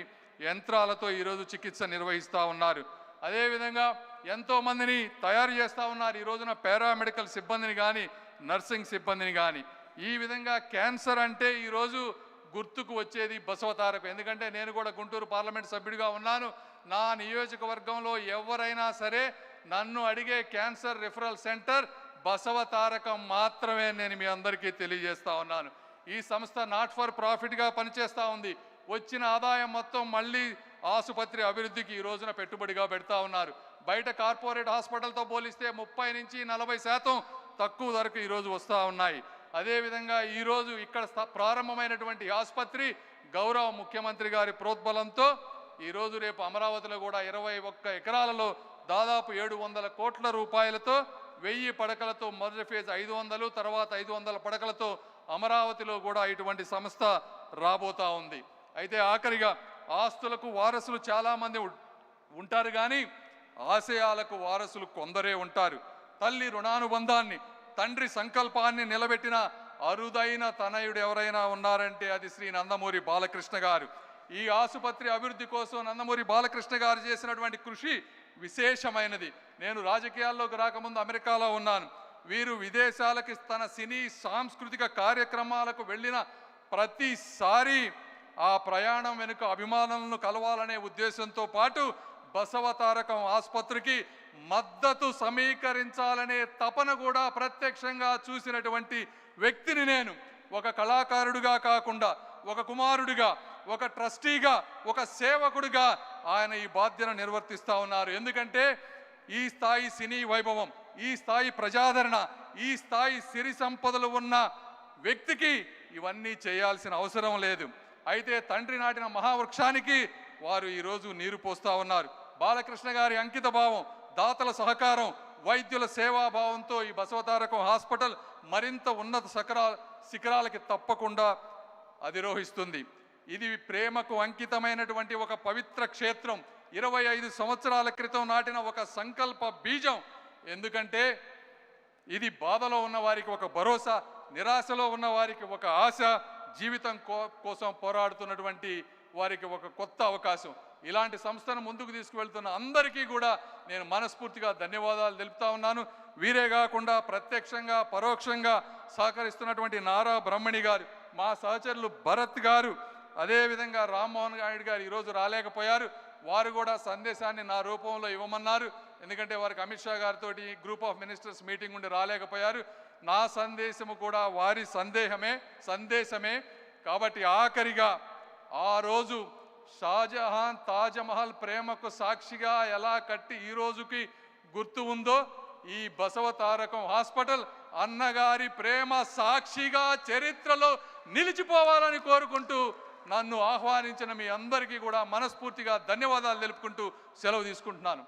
యంత్రాలతో ఈరోజు చికిత్స నిర్వహిస్తూ ఉన్నారు. అదేవిధంగా ఎంతోమందిని తయారు చేస్తూ ఉన్నారు ఈ రోజున, పారామెడికల్ సిబ్బందిని కానీ, నర్సింగ్ సిబ్బందిని కానీ. ఈ విధంగా క్యాన్సర్ అంటే ఈరోజు గుర్తుకు వచ్చేది బసవతారకం. ఎందుకంటే నేను కూడా గుంటూరు పార్లమెంట్ సభ్యుడిగా ఉన్నాను. నా నియోజకవర్గంలో ఎవరైనా సరే నన్ను అడిగే క్యాన్సర్ రిఫరల్ సెంటర్ బసవతారకం మాత్రమే నేను మీ అందరికీ తెలియజేస్తా ఉన్నాను. ఈ సంస్థ నాట్ ఫర్ ప్రాఫిట్గా పనిచేస్తూ ఉంది. వచ్చిన ఆదాయం మొత్తం మళ్ళీ ఆసుపత్రి అభివృద్ధికి ఈ రోజున పెట్టుబడిగా పెడతా ఉన్నారు. బయట కార్పొరేట్ హాస్పిటల్తో పోలిస్తే 30 నుంచి 40% తక్కువ ధరకు ఈరోజు వస్తూ ఉన్నాయి. అదేవిధంగా ఈరోజు ఇక్కడ ప్రారంభమైనటువంటి ఆసుపత్రి గౌరవ ముఖ్యమంత్రి గారి ప్రోద్బలంతో ఈరోజు రేపు అమరావతిలో కూడా 21 ఎకరాలలో దాదాపు 700 కోట్ల రూపాయలతో 1000 పడకలతో మొదటి ఫేజ్ 500, తర్వాత 500 పడకలతో అమరావతిలో కూడా ఇటువంటి సంస్థ రాబోతా ఉంది. అయితే ఆఖరిగా ఆస్తులకు వారసులు చాలామంది ఉంటారు, కానీ ఆశయాలకు వారసులు కొందరే ఉంటారు. తల్లి రుణానుబంధాన్ని, తండ్రి సంకల్పాన్ని నిలబెట్టిన అరుదైన తనయుడు ఎవరైనా ఉన్నారంటే అది శ్రీ నందమూరి బాలకృష్ణ గారు. ఈ ఆసుపత్రి అభివృద్ధి కోసం నందమూరి బాలకృష్ణ గారు చేసినటువంటి కృషి విశేషమైనది. నేను రాజకీయాల్లోకి రాకముందు అమెరికాలో ఉన్నాను. వీరు విదేశాలకి తన సినీ సాంస్కృతిక కార్యక్రమాలకు వెళ్ళిన ప్రతిసారి ఆ ప్రయాణం వెనుక అభిమానులను కలవాలనే ఉద్దేశంతో పాటు బసవతారకం ఆసుపత్రికి మద్దతు సమీకరించాలనే తపన కూడా ప్రత్యక్షంగా చూసినటువంటి వ్యక్తిని నేను. ఒక కళాకారుడిగా కాకుండా ఒక కుమారుడిగా, ఒక ట్రస్టీగా, ఒక సేవకుడిగా ఆయన ఈ బాధ్యతను నిర్వర్తిస్తూ ఉన్నారు. ఎందుకంటే ఈ స్థాయి సినీ వైభవం, ఈ స్థాయి ప్రజాదరణ, ఈ స్థాయి సిరి సంపదలు ఉన్న వ్యక్తికి ఇవన్నీ చేయాల్సిన అవసరం లేదు. అయితే తండ్రి నాటిన మహావృక్షానికి వారు ఈరోజు నీరు పోస్తూ ఉన్నారు. బాలకృష్ణ గారి అంకిత భావం, దాతల సహకారం, వైద్యుల సేవాభావంతో ఈ బసవతారకం హాస్పిటల్ మరింత ఉన్నత శిఖరాలకి తప్పకుండా అధిరోహిస్తుంది. ఇది ప్రేమకు అంకితమైనటువంటి ఒక పవిత్ర క్షేత్రం. 25 సంవత్సరాల క్రితం నాటిన ఒక సంకల్ప బీజం. ఎందుకంటే ఇది బాధలో ఉన్న వారికి ఒక భరోసా, నిరాశలో ఉన్న వారికి ఒక ఆశ, జీవితం కోసం పోరాడుతున్నటువంటి వారికి ఒక కొత్త అవకాశం. ఇలాంటి సంస్థను ముందుకు తీసుకువెళ్తున్న అందరికీ కూడా నేను మనస్ఫూర్తిగా ధన్యవాదాలు తెలుపుతా ఉన్నాను. వీరే కాకుండా ప్రత్యక్షంగా పరోక్షంగా సహకరిస్తున్నటువంటి నారా బ్రహ్మణి గారు, మా సహచరులు భరత్ గారు, అదేవిధంగా రామ్మోహన్ నాయుడు గారు ఈరోజు రాలేకపోయారు. వారు కూడా సందేశాన్ని నా రూపంలో ఇవ్వమన్నారు. ఎందుకంటే వారికి అమిత్ షా గారితో గ్రూప్ ఆఫ్ మినిస్టర్స్ మీటింగ్ ఉండి రాలేకపోయారు. నా సందేశము కూడా వారి సందేశమే. కాబట్టి ఆఖరిగా ఆ రోజు షాజహాన్ తాజ్మహల్ ప్రేమకు సాక్షిగా ఎలా కట్టి ఈ రోజుకి గుర్తు ఉందో, ఈ బసవతారకం హాస్పిటల్ అన్నగారి ప్రేమ సాక్షిగా చరిత్రలో నిలిచిపోవాలని కోరుకుంటూ నన్ను ఆహ్వానించిన మీ అందరికీ కూడా మనస్ఫూర్తిగా ధన్యవాదాలు తెలుపుకుంటూ సెలవు తీసుకుంటున్నాను.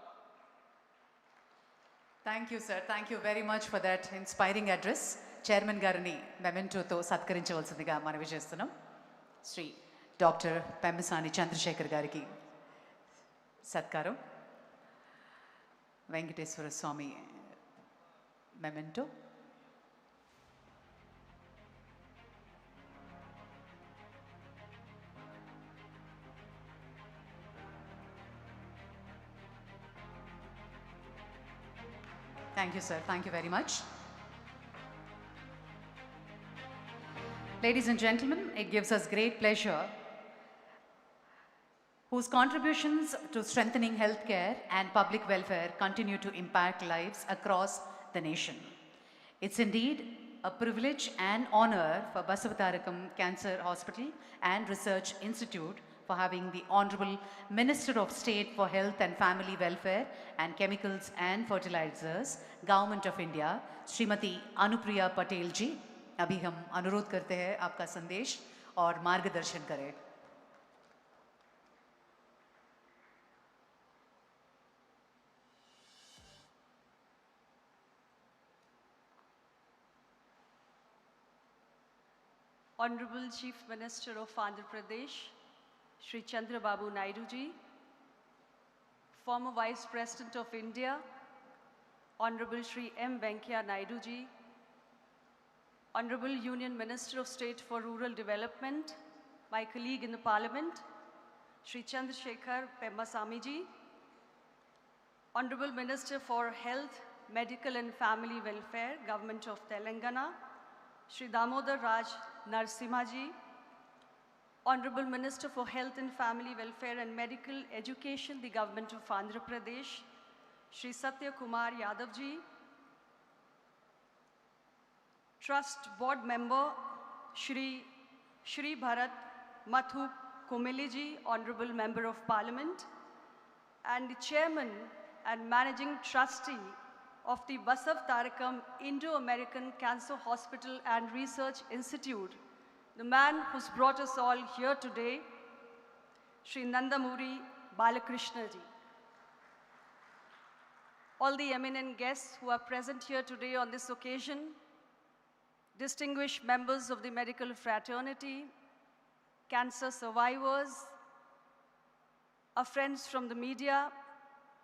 Thank you sir, thank you very much for that inspiring address. Chairman గారిని మెమెంటోతో సత్కరించవలసిందిగా మనవి చేస్తున్నాం. శ్రీ డాక్టర్ పెమ్మసాని చంద్రశేఖర్ గారికి సత్కారం. వెంకటేశ్వర స్వామి memento. Thank you, sir. Thank you very much. Ladies and gentlemen, it gives us great pleasure whose contributions to strengthening healthcare and public welfare continue to impact lives across the nation. It's indeed a privilege and honor for Basavatarakam Cancer Hospital and Research Institute for having the Honorable Minister of State for Health and Family Welfare and Chemicals and Fertilizers, Government of India, Srimati Anupriya Patel ji. अभी हम अनुरोध करते हैं आपका संदेश और मार्गदर्शन करें. Honorable Chief Minister of Andhra Pradesh, Shri Chandrababu Naidu ji, former Vice President of India, Honorable Shri M. Venkaiah Naidu ji, Honorable Union Minister of State for Rural Development, my colleague in the Parliament, Shri Chandrasekhar Pemmasamy ji, Honorable Minister for Health, Medical and Family Welfare, Government of Telangana, Shri Damodar Raj Narsimha ji, Honorable Minister for Health and Family Welfare and Medical Education, the Government of Andhra Pradesh, Shri Satya Kumar Yadav ji, Trust Board Member Shri Bharat Mathu Kumili ji, Honorable Member of Parliament, and the Chairman and Managing Trustee of the Basavatarakam Indo-American Cancer Hospital and Research Institute, the man who's brought us all here today, Shri Nandamuri Balakrishna ji. All the eminent guests who are present here today on this occasion, distinguished members of the medical fraternity, cancer survivors, our friends from the media,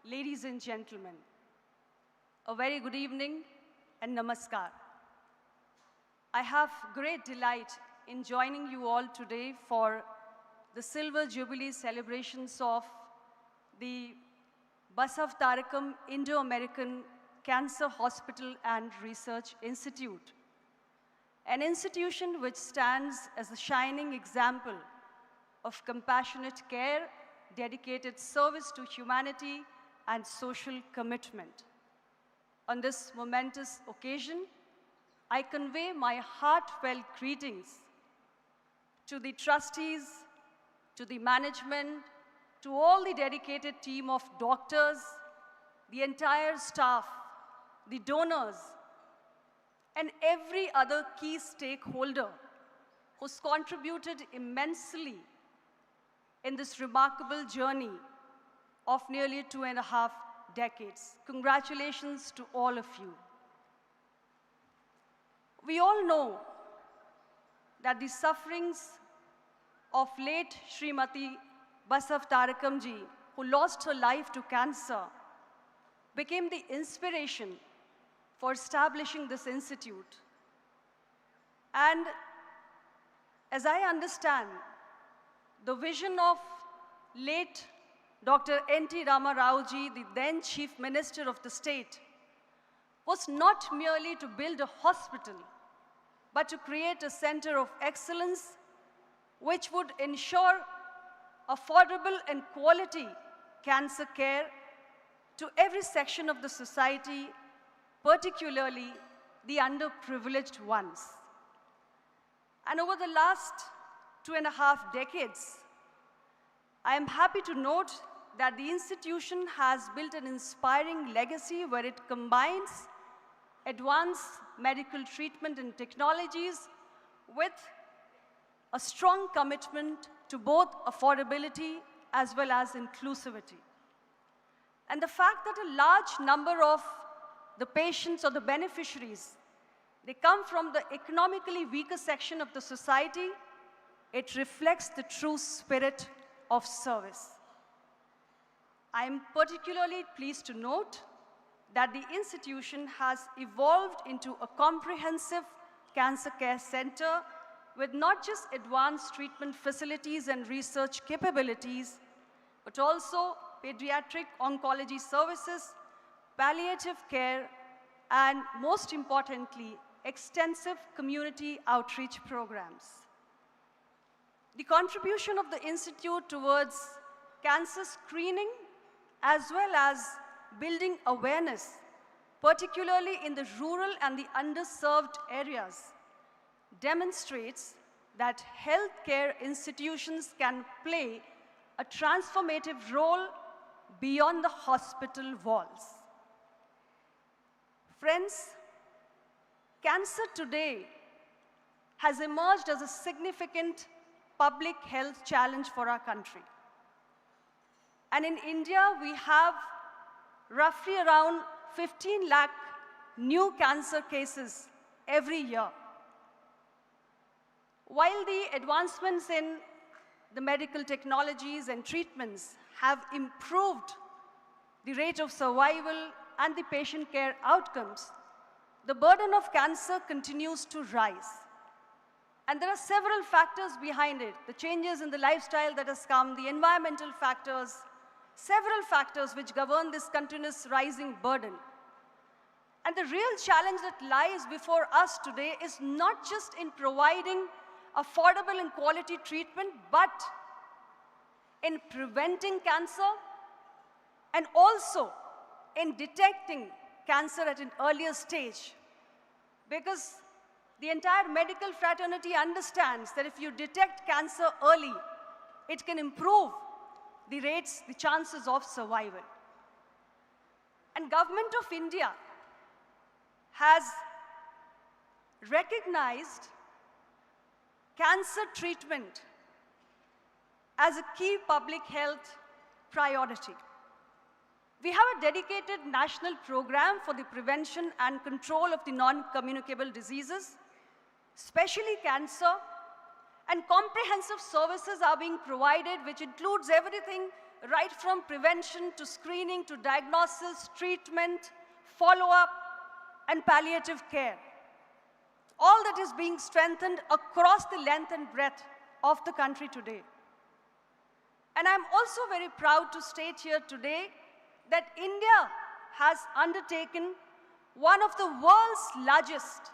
ladies and gentlemen, a very good evening and namaskar. I have great delight in joining you all today for the Silver Jubilee celebrations of the Basavatarakam Indo-American Cancer Hospital and Research Institute, an institution which stands as a shining example of compassionate care, dedicated service to humanity, and social commitment. On this momentous occasion, I convey my heartfelt greetings to the trustees, to the management, to all the dedicated team of doctors, the entire staff, the donors, and every other key stakeholder who's contributed immensely in this remarkable journey of nearly 2.5 decades. Congratulations to all of you. We all know that the sufferings of late Srimati Basavatarakam ji, who lost her life to cancer, became the inspiration for establishing this institute. And as I understand, the vision of late Dr. N.T. Rama Rao ji, the then Chief Minister of the state, was not merely to build a hospital, but to create a center of excellence which would ensure affordable and quality cancer care to every section of the society, particularly the underprivileged ones. And over the last 2.5 decades, I am happy to note that the institution has built an inspiring legacy where it combines advanced medical treatment and technologies with a strong commitment to both affordability as well as inclusivity. And the fact that a large number of the patients or the beneficiaries, they come from the economically weaker section of the society, it reflects the true spirit of service. I am particularly pleased to note that the institution has evolved into a comprehensive cancer care center with not just advanced treatment facilities and research capabilities, but also pediatric oncology services, palliative care, and most importantly, extensive community outreach programs. The contribution of the Institute towards cancer screening as well as building awareness, particularly in the rural and the underserved areas, demonstrates that healthcare institutions can play a transformative role beyond the hospital walls. Friends, cancer today has emerged as a significant public health challenge for our country. And in India, we have roughly around 15 lakh new cancer cases every year. While the advancements in the medical technologies and treatments have improved the rate of survival and the patient care outcomes, the burden of cancer continues to rise. And there are several factors behind it. The changes in the lifestyle that has come, the environmental factors, several factors which govern this continuous rising burden. And the real challenge that lies before us today is not just in providing affordable and quality treatment, but in preventing cancer and also in detecting cancer at an earlier stage. Because the entire medical fraternity understands that if you detect cancer early, it can improve the rates, the chances of survival. And Government of India has recognized cancer treatment as a key public health priority. We have a dedicated national program for the prevention and control of the non-communicable diseases, especially cancer, and comprehensive services are being provided, which includes everything right from prevention to screening to diagnosis, treatment, follow-up, and palliative care. All that is being strengthened across the length and breadth of the country today. And I'm also very proud to state here today that India has undertaken one of the world's largest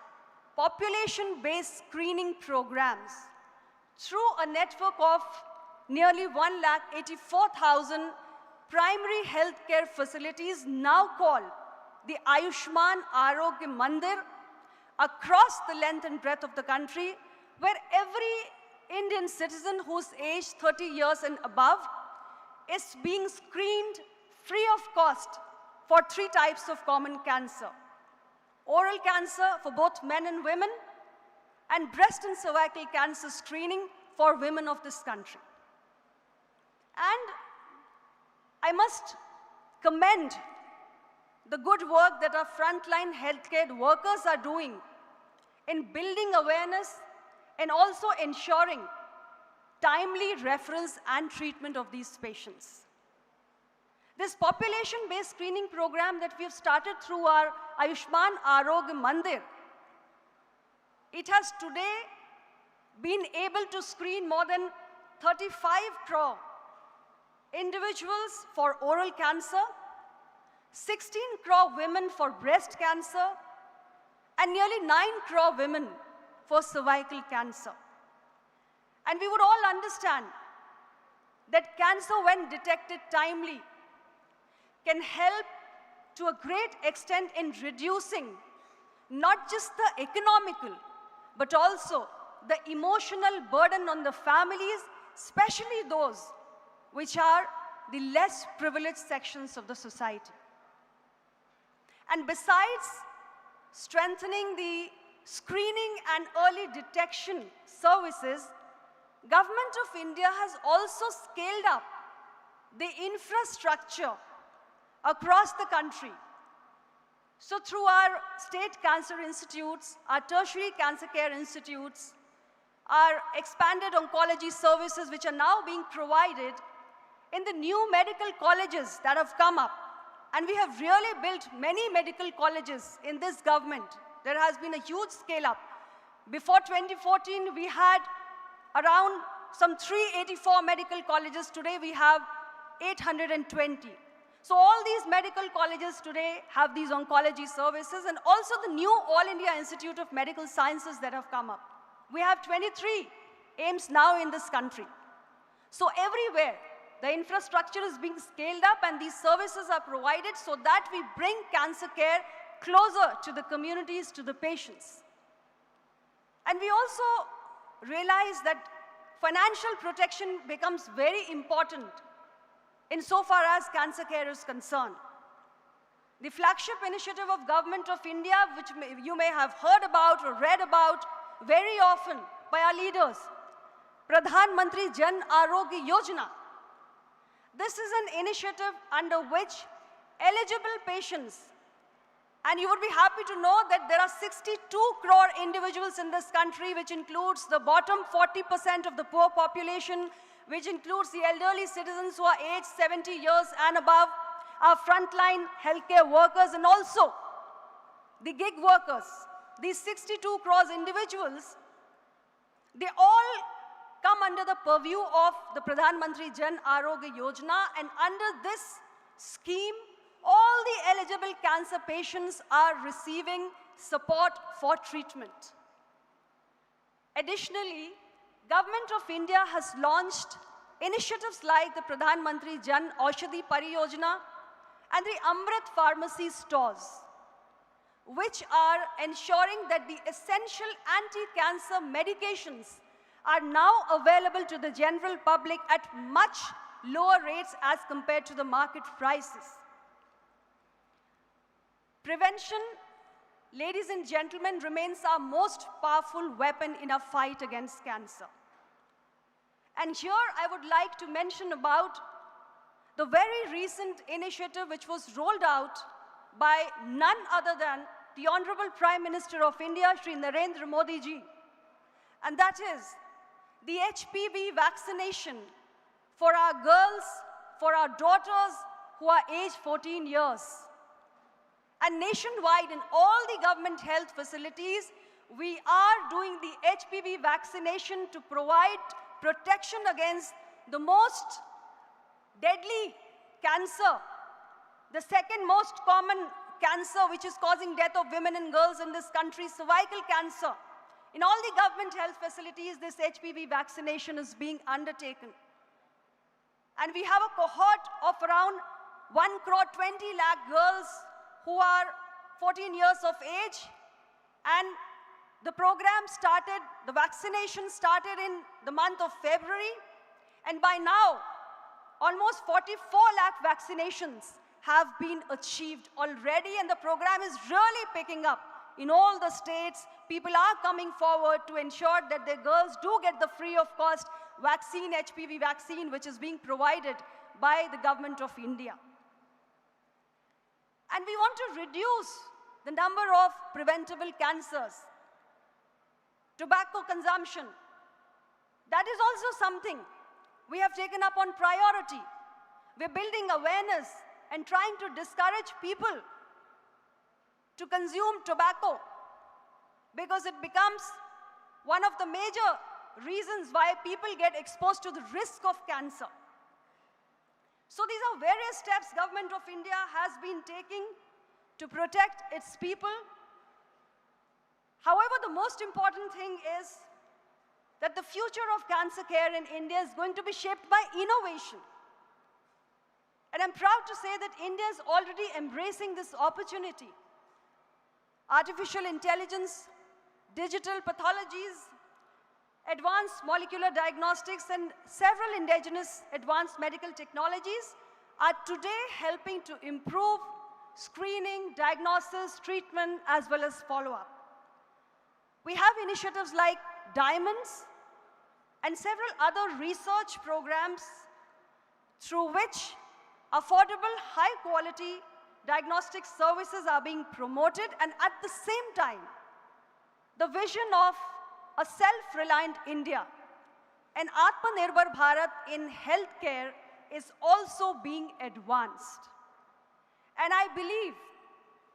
population-based screening programs through a network of nearly 184,000 primary healthcare facilities, now called the Ayushman Arogya Mandir, across the length and breadth of the country, where every Indian citizen who's aged 30 years and above is being screened free of cost for 3 types of common cancer: oral cancer for both men and women, and breast and cervical cancer screening for women of this country. And I must commend the good work that our frontline healthcare workers are doing in building awareness and also ensuring timely reference and treatment of these patients. This population-based screening program that we have started through our Ayushman Arogya Mandir, it has today been able to screen more than 35 crore individuals for oral cancer, 16 crore women for breast cancer, and nearly 9 crore women for cervical cancer. And we would all understand that cancer, when detected timely, can help to a great extent in reducing not just the economical, but also the emotional burden on the families, especially those which are the less privileged sections of the society. And besides strengthening the screening and early detection services, Government of India has also scaled up the infrastructure across the country. So through our state cancer institutes, our tertiary cancer care institutes, our expanded oncology services which are now being provided in the new medical colleges that have come up. And we have really built many medical colleges in this government. There has been a huge scale up. Before 2014, we had around some 384 medical colleges. Today we have 820. So all these medical colleges today have these oncology services, and also the new All India Institute of Medical Sciences that have come up. We have 23 AIIMS now in this country. So everywhere, the infrastructure is being scaled up and these services are provided so that we bring cancer care closer to the communities, to the patients. And we also realize that financial protection becomes very important insofar as cancer care is concerned. The flagship initiative of Government of India, which you may have heard about or read about very often by our leaders, Pradhan Mantri Jan Arogya Yojana. This is an initiative under which eligible patients, and you would be happy to know that there are 62 crore individuals in this country, which includes the bottom 40% of the poor population, which includes the elderly citizens who are aged 70 years and above, our frontline healthcare workers, and also the gig workers. These 62 crores individuals, they all come under the purview of the Pradhan Mantri Jan Arogya Yojana, and under this scheme, all the eligible cancer patients are receiving support for treatment. Additionally, Government of India has launched initiatives like the Pradhan Mantri Jan Aushadhi Pariyojana and the Amrit Pharmacy stores, which are ensuring that the essential anti-cancer medications are now available to the general public at much lower rates as compared to the market prices. Prevention, ladies and gentlemen, remains our most powerful weapon in our fight against cancer. And here I would like to mention about the very recent initiative which was rolled out by none other than the Honorable Prime Minister of India, Shri Narendra Modi ji. And that is the HPV vaccination for our girls, for our daughters who are aged 14 years. And nationwide in all the government health facilities, we are doing the HPV vaccination to provide protection against the most deadly cancer, the second most common cancer which is causing death of women and girls in this country, cervical cancer. In all the government health facilities, this HPV vaccination is being undertaken. And we have a cohort of around 1 crore 20 lakh girls who are 14 years of age, and the program started, the vaccination started in the month of February, and by now, almost 44 lakh vaccinations have been achieved already, and the program is really picking up. In all the states, people are coming forward to ensure that their girls do get the free of cost vaccine, HPV vaccine, which is being provided by the Government of India. And we want to reduce the number of preventable cancers. Tobacco consumption, that is also something we have taken up on priority. We're building awareness and trying to discourage people to consume tobacco because it becomes one of the major reasons why people get exposed to the risk of cancer. So these are various steps Government of India has been taking to protect its people. However, the most important thing is that the future of cancer care in India is going to be shaped by innovation. And I'm proud to say that India is already embracing this opportunity. Artificial intelligence, digital pathologies, advanced molecular diagnostics, and several indigenous advanced medical technologies are today helping to improve screening, diagnosis, treatment, as well as follow-up. We have initiatives like Diamonds and several other research programs through which affordable, high-quality diagnostic services are being promoted, and at the same time, the vision of a self-reliant India, an Atmanirbhar Bharat in healthcare is also being advanced. And I believe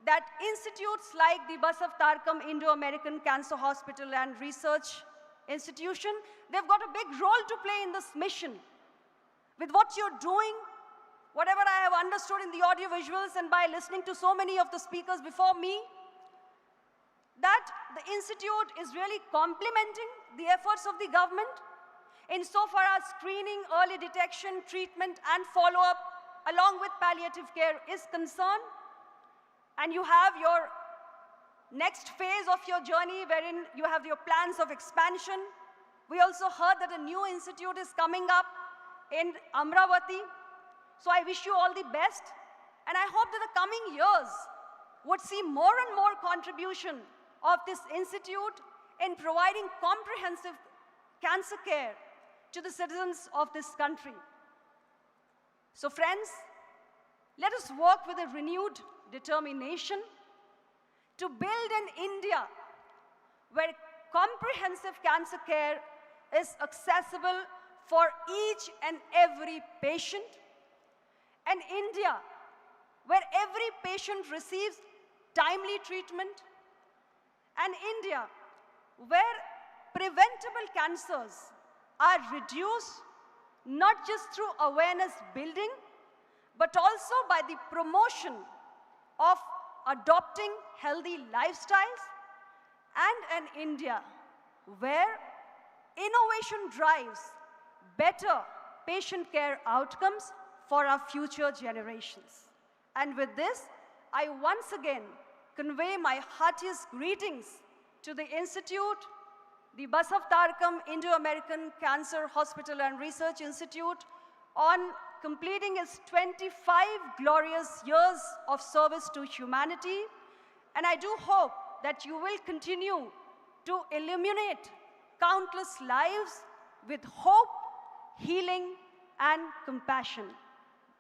that institutes like the Basavatarakam Indo-American Cancer Hospital and Research Institution, they've got a big role to play in this mission. With what you're doing, whatever I have understood in the audio visuals and by listening to so many of the speakers before me, that the institute is really complementing the efforts of the government insofar as screening, early detection, treatment, and follow-up along with palliative care is concerned. And you have your next phase of your journey wherein you have your plans of expansion. We also heard that a new institute is coming up in Amaravati. So I wish you all the best. And I hope that the coming years would see more and more contribution of this institute in providing comprehensive cancer care to the citizens of this country. So friends, let us work with a renewed determination to build an India where comprehensive cancer care is accessible for each and every patient, an India where every patient receives timely treatment, an India where preventable cancers are reduced not just through awareness building, but also by the promotion of adopting healthy lifestyles, and an India where innovation drives better patient care outcomes for our future generations. And with this, I once again convey my heartiest greetings to the Institute, the Basavatarakam Indo-American Cancer Hospital and Research Institute, on completing its 25 glorious years of service to humanity. And I do hope that you will continue to illuminate countless lives with hope, healing, and compassion.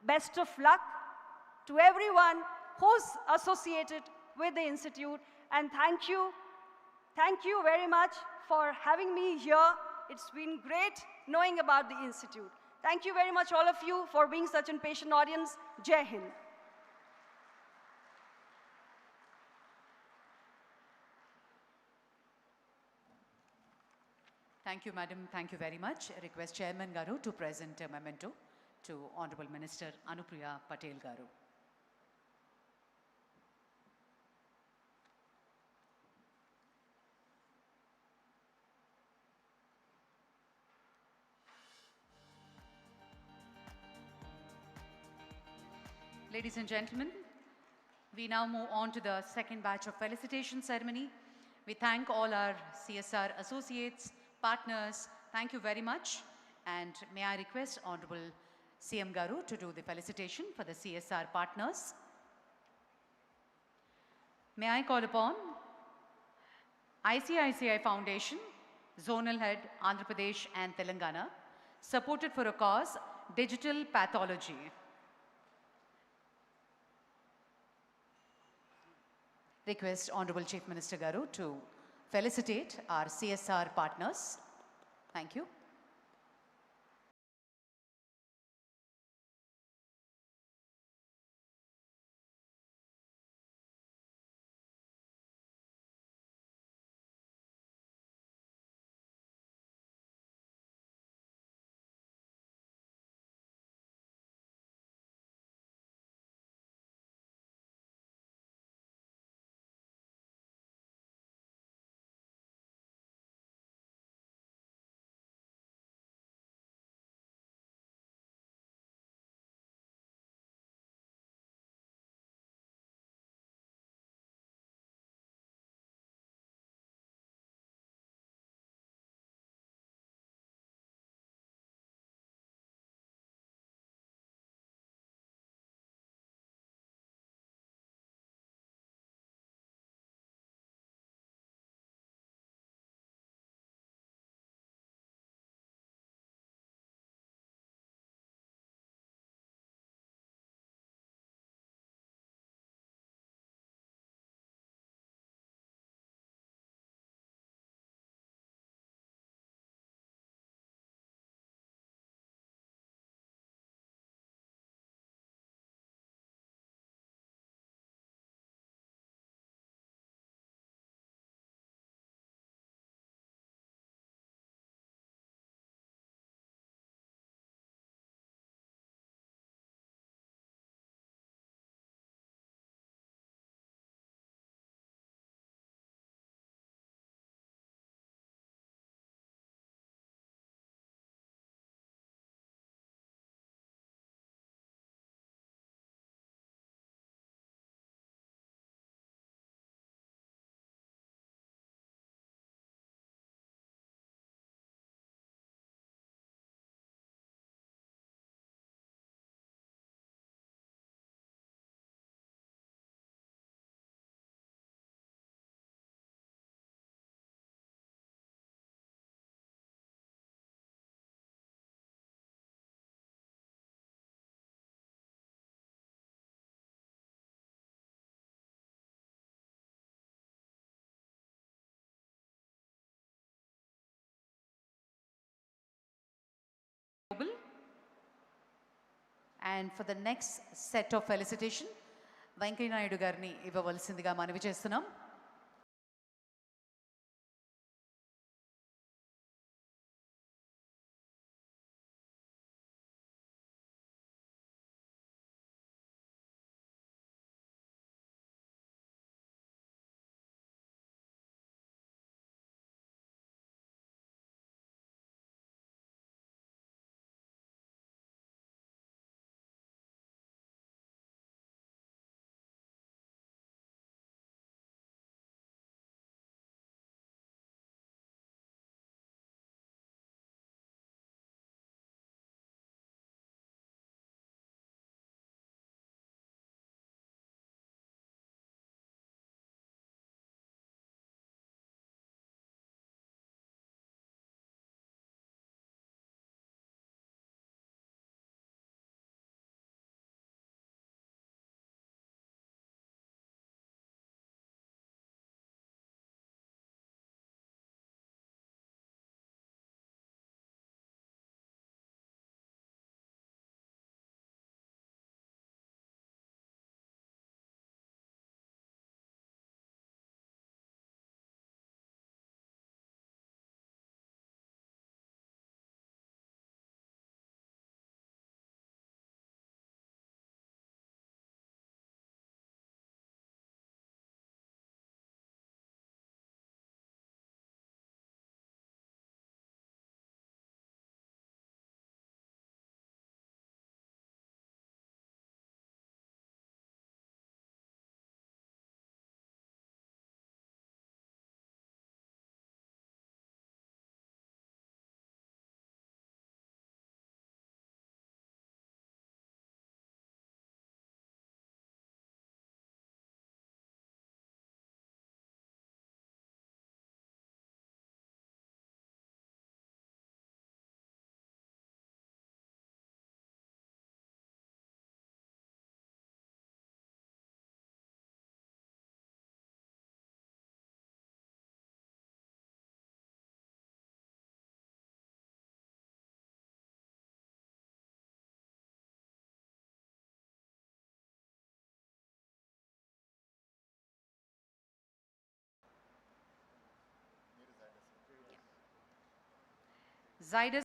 Best of luck to everyone who's associated with the Institute, and thank you very much for having me here. It's been great knowing about the Institute. Thank you very much, all of you, for being such a patient audience. Jai Hind. Thank you, Madam. Thank you very much. I request Chairman Garu to present a memento to Honorable Minister Anupriya Patel Garu. Ladies and gentlemen, we now move on to the second batch of felicitation ceremony. We thank all our CSR associates, partners. Thank you very much. And may I request Honorable CM Garu to do the felicitation for the CSR partners. May I call upon ICICI Foundation, Zonal Head, Andhra Pradesh and Telangana, supported for a cause, digital pathology. Request Honorable Chief Minister Garu to felicitate our CSR partners. Thank you. And for the next set of felicitation, Venkaya Naidu గారిని ఇవ్వవలసిందిగా మనవి చేస్తున్నాం. Zydus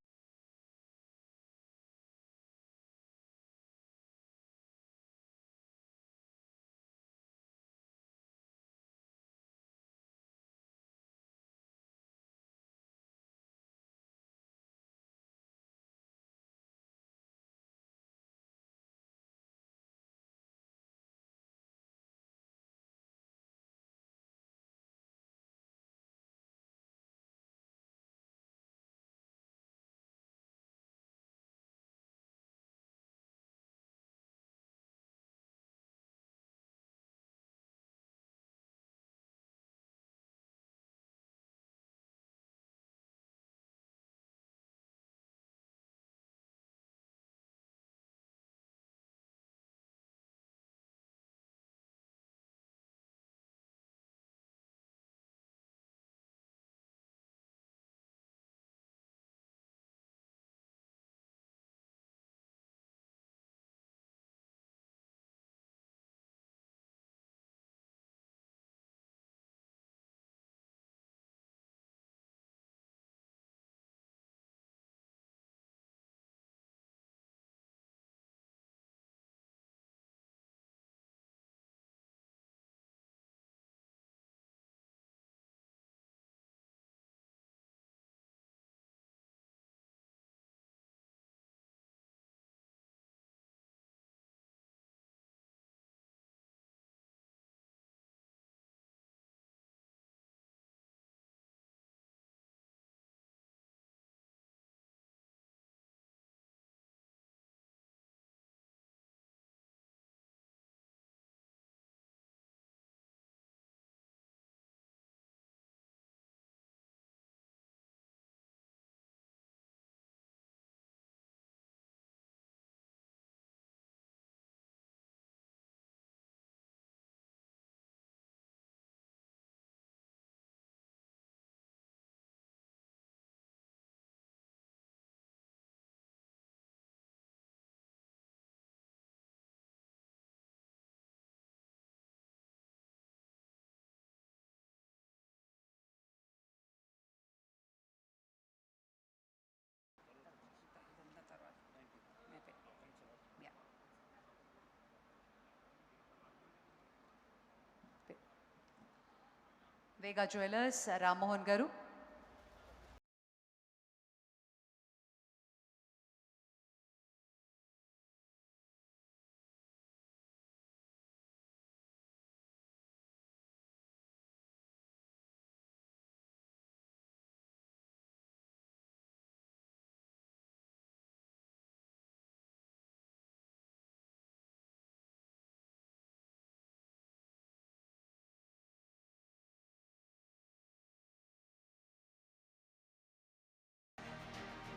వేగా jewellers Rammohan గారు.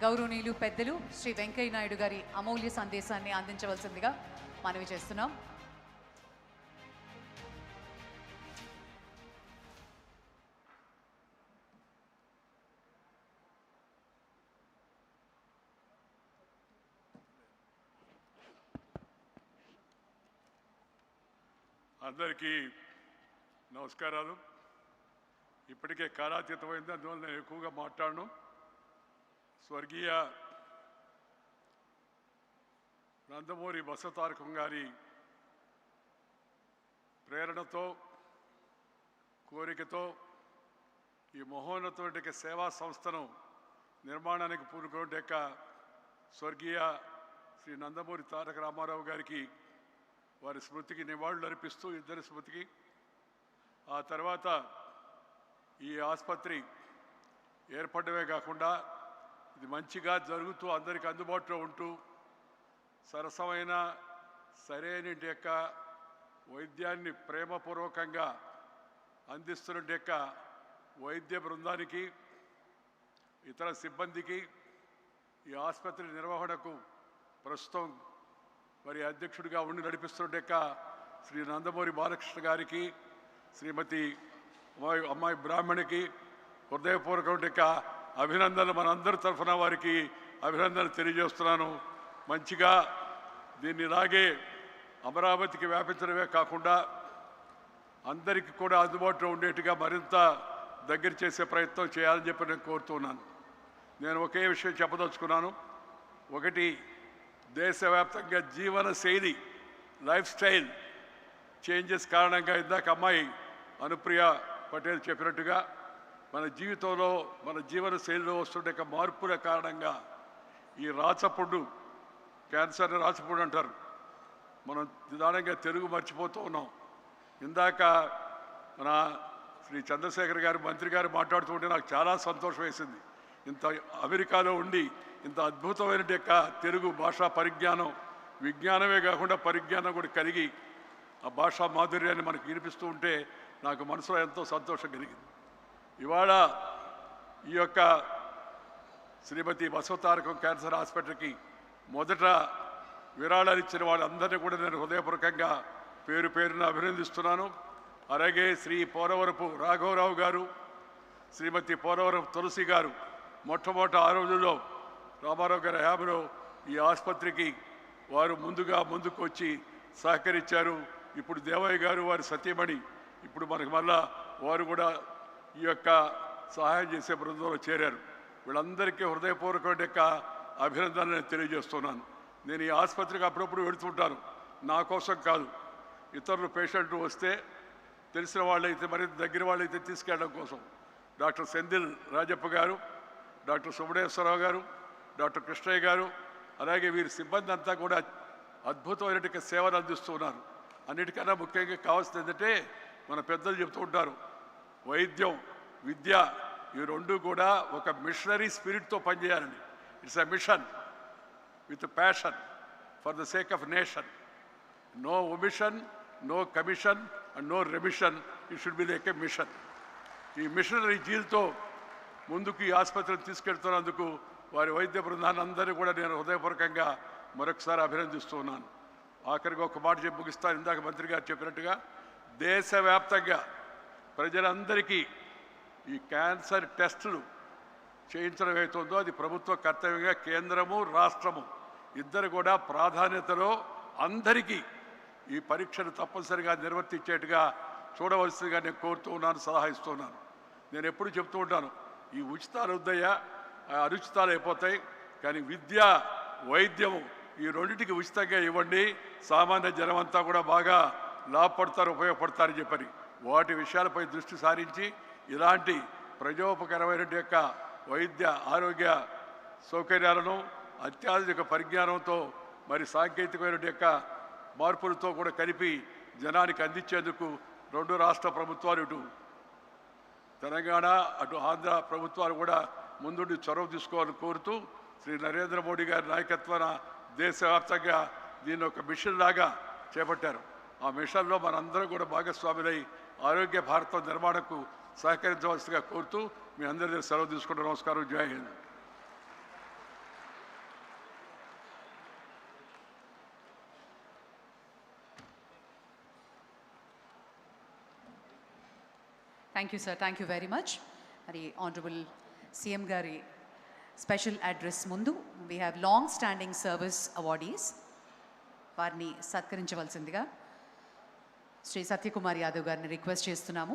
గౌరవనీయులు పెద్దలు శ్రీ వెంకయ్య నాయుడు గారి అమూల్య సందేశాన్ని అందించవలసిందిగా మనవి చేస్తున్నాం. అందరికీ నమస్కారాలు. ఇప్పటికే కాలాతీతమైంది, అందువల్ల నేను ఎక్కువగా మాట్లాడను. స్వర్గీయ నందమూరి బసవతారకం గారి ప్రేరణతో, కోరికతో ఈ మహోన్నతమైన సేవా సంస్థను నిర్మాణానికి పూనుకునే స్వర్గీయ శ్రీ నందమూరి తారక రామారావు గారికి వారి స్మృతికి నివాళులు అర్పిస్తూ, ఇద్దరి స్మృతికి, ఆ తర్వాత ఈ ఆసుపత్రి ఏర్పడమే కాకుండా ఇది మంచిగా జరుగుతూ అందరికీ అందుబాటులో ఉంటూ సరసమైన సరైన వైద్యాన్ని ప్రేమపూర్వకంగా అందిస్తున్న వైద్య బృందానికి, ఇతర సిబ్బందికి, ఈ ఆసుపత్రి నిర్వహణకు ప్రస్తుతం మరి అధ్యక్షుడిగా ఉండి నడిపిస్తున్న శ్రీ నందమూరి బాలకృష్ణ గారికి, శ్రీమతి అమ్మాయి బ్రాహ్మణికి హృదయపూర్వక అభినందనలు మనందరి తరఫున వారికి అభినందనలు తెలియజేస్తున్నాను. మంచిగా దీన్ని ఇలాగే అమరావతికి వ్యాపించడమే కాకుండా అందరికీ కూడా అందుబాటులో ఉండేట్టుగా మరింత దగ్గర చేసే ప్రయత్నం చేయాలని చెప్పి నేను కోరుతున్నాను. నేను ఒకే విషయం చెప్పదలుచుకున్నాను. ఒకటి, దేశవ్యాప్తంగా జీవన శైలి, లైఫ్ స్టైల్ చేంజెస్ కారణంగా ఇందాక అమ్మాయి అనుప్రియ పటేల్ చెప్పినట్టుగా మన జీవితంలో, మన జీవన శైలిలో వస్తుండే మార్పుల కారణంగా ఈ రాచపుండు, క్యాన్సర్ని రాచపుండు అంటారు, మనం నిదానంగా తెలుగు మర్చిపోతూ ఉన్నాం. ఇందాక మన శ్రీ చంద్రశేఖర్ గారు, మంత్రి గారు మాట్లాడుతూ ఉంటే నాకు చాలా సంతోషం వేసింది. ఇంత అమెరికాలో ఉండి ఇంత అద్భుతమైన తెలుగు భాషా పరిజ్ఞానం, విజ్ఞానమే కాకుండా పరిజ్ఞానం కూడా కలిగి ఆ భాషా మాధుర్యాన్ని మనకు వినిపిస్తూ ఉంటే నాకు మనసులో ఎంతో సంతోషం కలిగింది. ఇవాళ ఈ యొక్క శ్రీమతి బసవతారకం క్యాన్సర్ హాస్పిటల్కి మొదట విరాళాలు ఇచ్చిన వాళ్ళందరినీ కూడా నేను హృదయపూర్వకంగా పేరు పేరున అభినందిస్తున్నాను. అలాగే శ్రీ పోలవరపు రాఘవరావు గారు, శ్రీమతి పోలవరపు తులసి గారు మొట్టమొదట ఆ రోజుల్లో రామారావు గారి హయాంలో ఈ ఆసుపత్రికి వారు ముందుకు వచ్చి సహకరించారు. ఇప్పుడు దేవయ్య గారు, వారి సతీమణి ఇప్పుడు మనకు మళ్ళా వారు కూడా ఈ యొక్క సహాయం చేసే బృందంలో చేరారు. వీళ్ళందరికీ హృదయపూర్వక అభినందనలు తెలియజేస్తున్నాను. నేను ఈ ఆసుపత్రికి అప్పుడప్పుడు వెళుతుంటాను, నా కోసం కాదు, ఇతరులు పేషెంట్లు వస్తే తెలిసిన వాళ్ళైతే, మరి దగ్గర వాళ్ళైతే తీసుకెళ్ళడం కోసం. డాక్టర్ సెందిల్ రాజప్ప గారు, డాక్టర్ సుబ్రహ్మణ్యేశ్వరరావు గారు, డాక్టర్ కృష్ణయ్య గారు, అలాగే వీరి సిబ్బంది అంతా కూడా అద్భుతమైనటువంటి సేవలు అందిస్తున్నారు. అన్నిటికన్నా ముఖ్యంగా కావాల్సింది ఏంటంటే, మన పెద్దలు చెప్తూ ఉంటారు, వైద్యం, విద్య ఈ రెండు కూడా ఒక మిషనరీ స్పిరిట్తో పనిచేయాలని. It's a mission with passion for the sake of nation. No omission, no commission and no remission. It should be like a mission. ఈ మిషనరీ జీల్తో ముందుకు ఈ ఆసుపత్రిని తీసుకెళ్తున్నందుకు వారి వైద్య బృందాన్ని అందరినీ కూడా నేను హృదయపూర్వకంగా మరొకసారి అభినందిస్తున్నాను. ఆఖరిగా ఒక మాట చెప్పి ముగిస్తాను. ఇందాక మంత్రి గారు చెప్పినట్టుగా దేశవ్యాప్తంగా ప్రజలందరికీ ఈ క్యాన్సర్ టెస్టులు చేయించడం అవుతుందో అది ప్రభుత్వ కర్తవ్యంగా కేంద్రము, రాష్ట్రము ఇద్దరు కూడా ప్రాధాన్యతలో అందరికీ ఈ పరీక్షను తప్పనిసరిగా నిర్వర్తించేట్టుగా చూడవలసిందిగా నేను కోరుతూ ఉన్నాను, సలహా ఇస్తున్నాను. నేను ఎప్పుడు చెప్తూ ఉంటాను, ఈ ఉచితాలు వద్దయ్యా, అనుచితాలు అయిపోతాయి, కానీ విద్య, వైద్యము ఈ రెండింటికి ఉచితంగా ఇవ్వండి, సామాన్య జనం అంతా కూడా బాగా లాభపడతారు, ఉపయోగపడతారని చెప్పని వాటి విషయాలపై దృష్టి సారించి ఇలాంటి ప్రజోపకరమైన యొక్క వైద్య ఆరోగ్య సౌకర్యాలను అత్యాధునిక పరిజ్ఞానంతో మరి సాంకేతికమైన యొక్క మార్పులతో కూడా కలిపి జనానికి అందించేందుకు రెండు రాష్ట్ర ప్రభుత్వాలు ఇటు తెలంగాణ అటు ఆంధ్ర ప్రభుత్వాలు కూడా ముందుండి చొరవ తీసుకోవాలని కోరుతూ శ్రీ నరేంద్ర మోడీ గారి నాయకత్వాన దేశవ్యాప్తంగా దీన్ని ఒక మిషన్ లాగా చేపట్టారు. ఆ మిషన్లో మనందరం కూడా భాగస్వాములై ఆరోగ్య భారత నిర్మాణకు సహకరించవలసిగా కోరుతూ మీ అందరి దగ్గర సెలవు తీసుకుంటూ నమస్కారం. జై Hind. Thank you, sir. Thank you very much. Hari Honorable CM Gari special address mundu we have long standing service awardees వారిని సత్కరించవలసిందిగా శ్రీ సత్యకుమార్ యాదవ్ గారిని రిక్వెస్ట్ చేస్తున్నాము.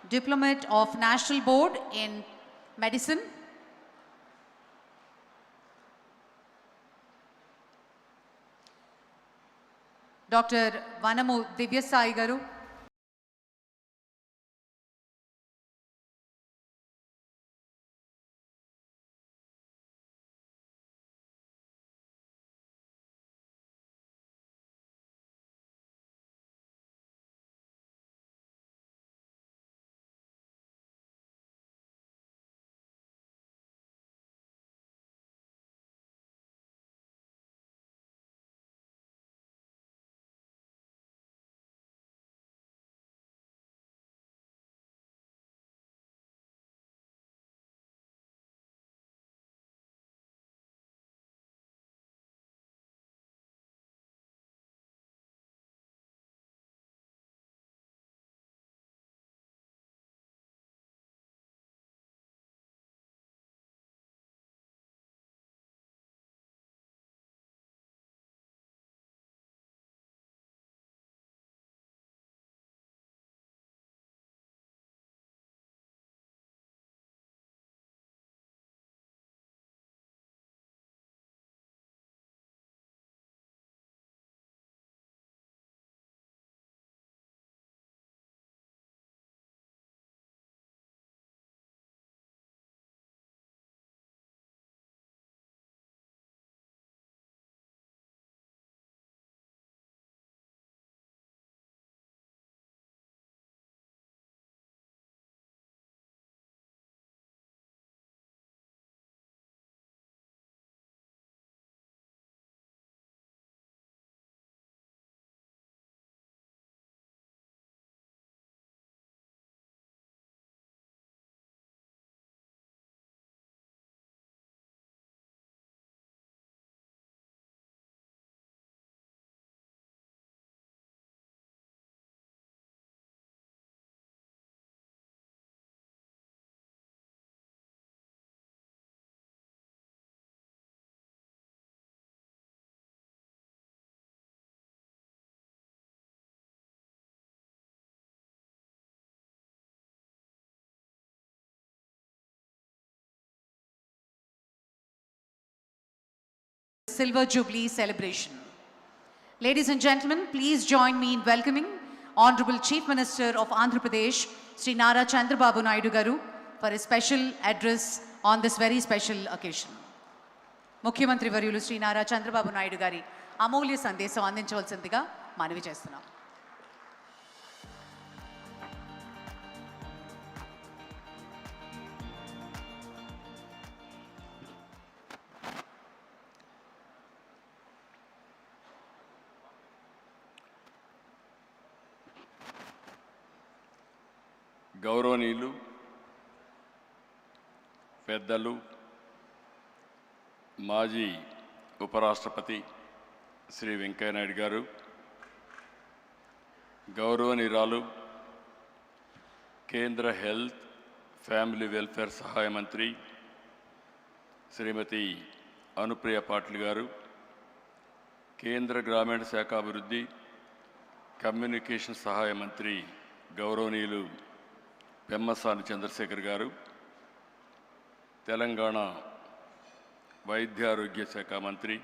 Diplomat of National Board in Medicine, Dr. Vanamu Divyasai Garu. Silver Jubilee celebration. Ladies and gentlemen, please join me in welcoming Honorable Chief Minister of Andhra Pradesh, Sri Nara Chandrababu Naidu Garu, for a special address on this very special occasion. ముఖ్యమంత్రి వర్యులు శ్రీ నారా చంద్రబాబు నాయుడు గారి అమూల్య సందేశం అందించవలసిందిగా మనవి చేస్తున్నాం. గౌరవనీయులు, పెద్దలు, మాజీ ఉపరాష్ట్రపతి శ్రీ వెంకయ్యనాయుడు గారు, గౌరవనీయురాలు కేంద్ర హెల్త్ ఫ్యామిలీ వెల్ఫేర్ సహాయ మంత్రి శ్రీమతి అనుప్రియ పాటిల్ గారు, కేంద్ర గ్రామీణ శాఖాభివృద్ధి కమ్యూనికేషన్ సహాయ మంత్రి గౌరవనీయులు పెమ్మసాని చంద్రశేఖర్ గారు, తెలంగాణ వైద్య ఆరోగ్య శాఖ మంత్రి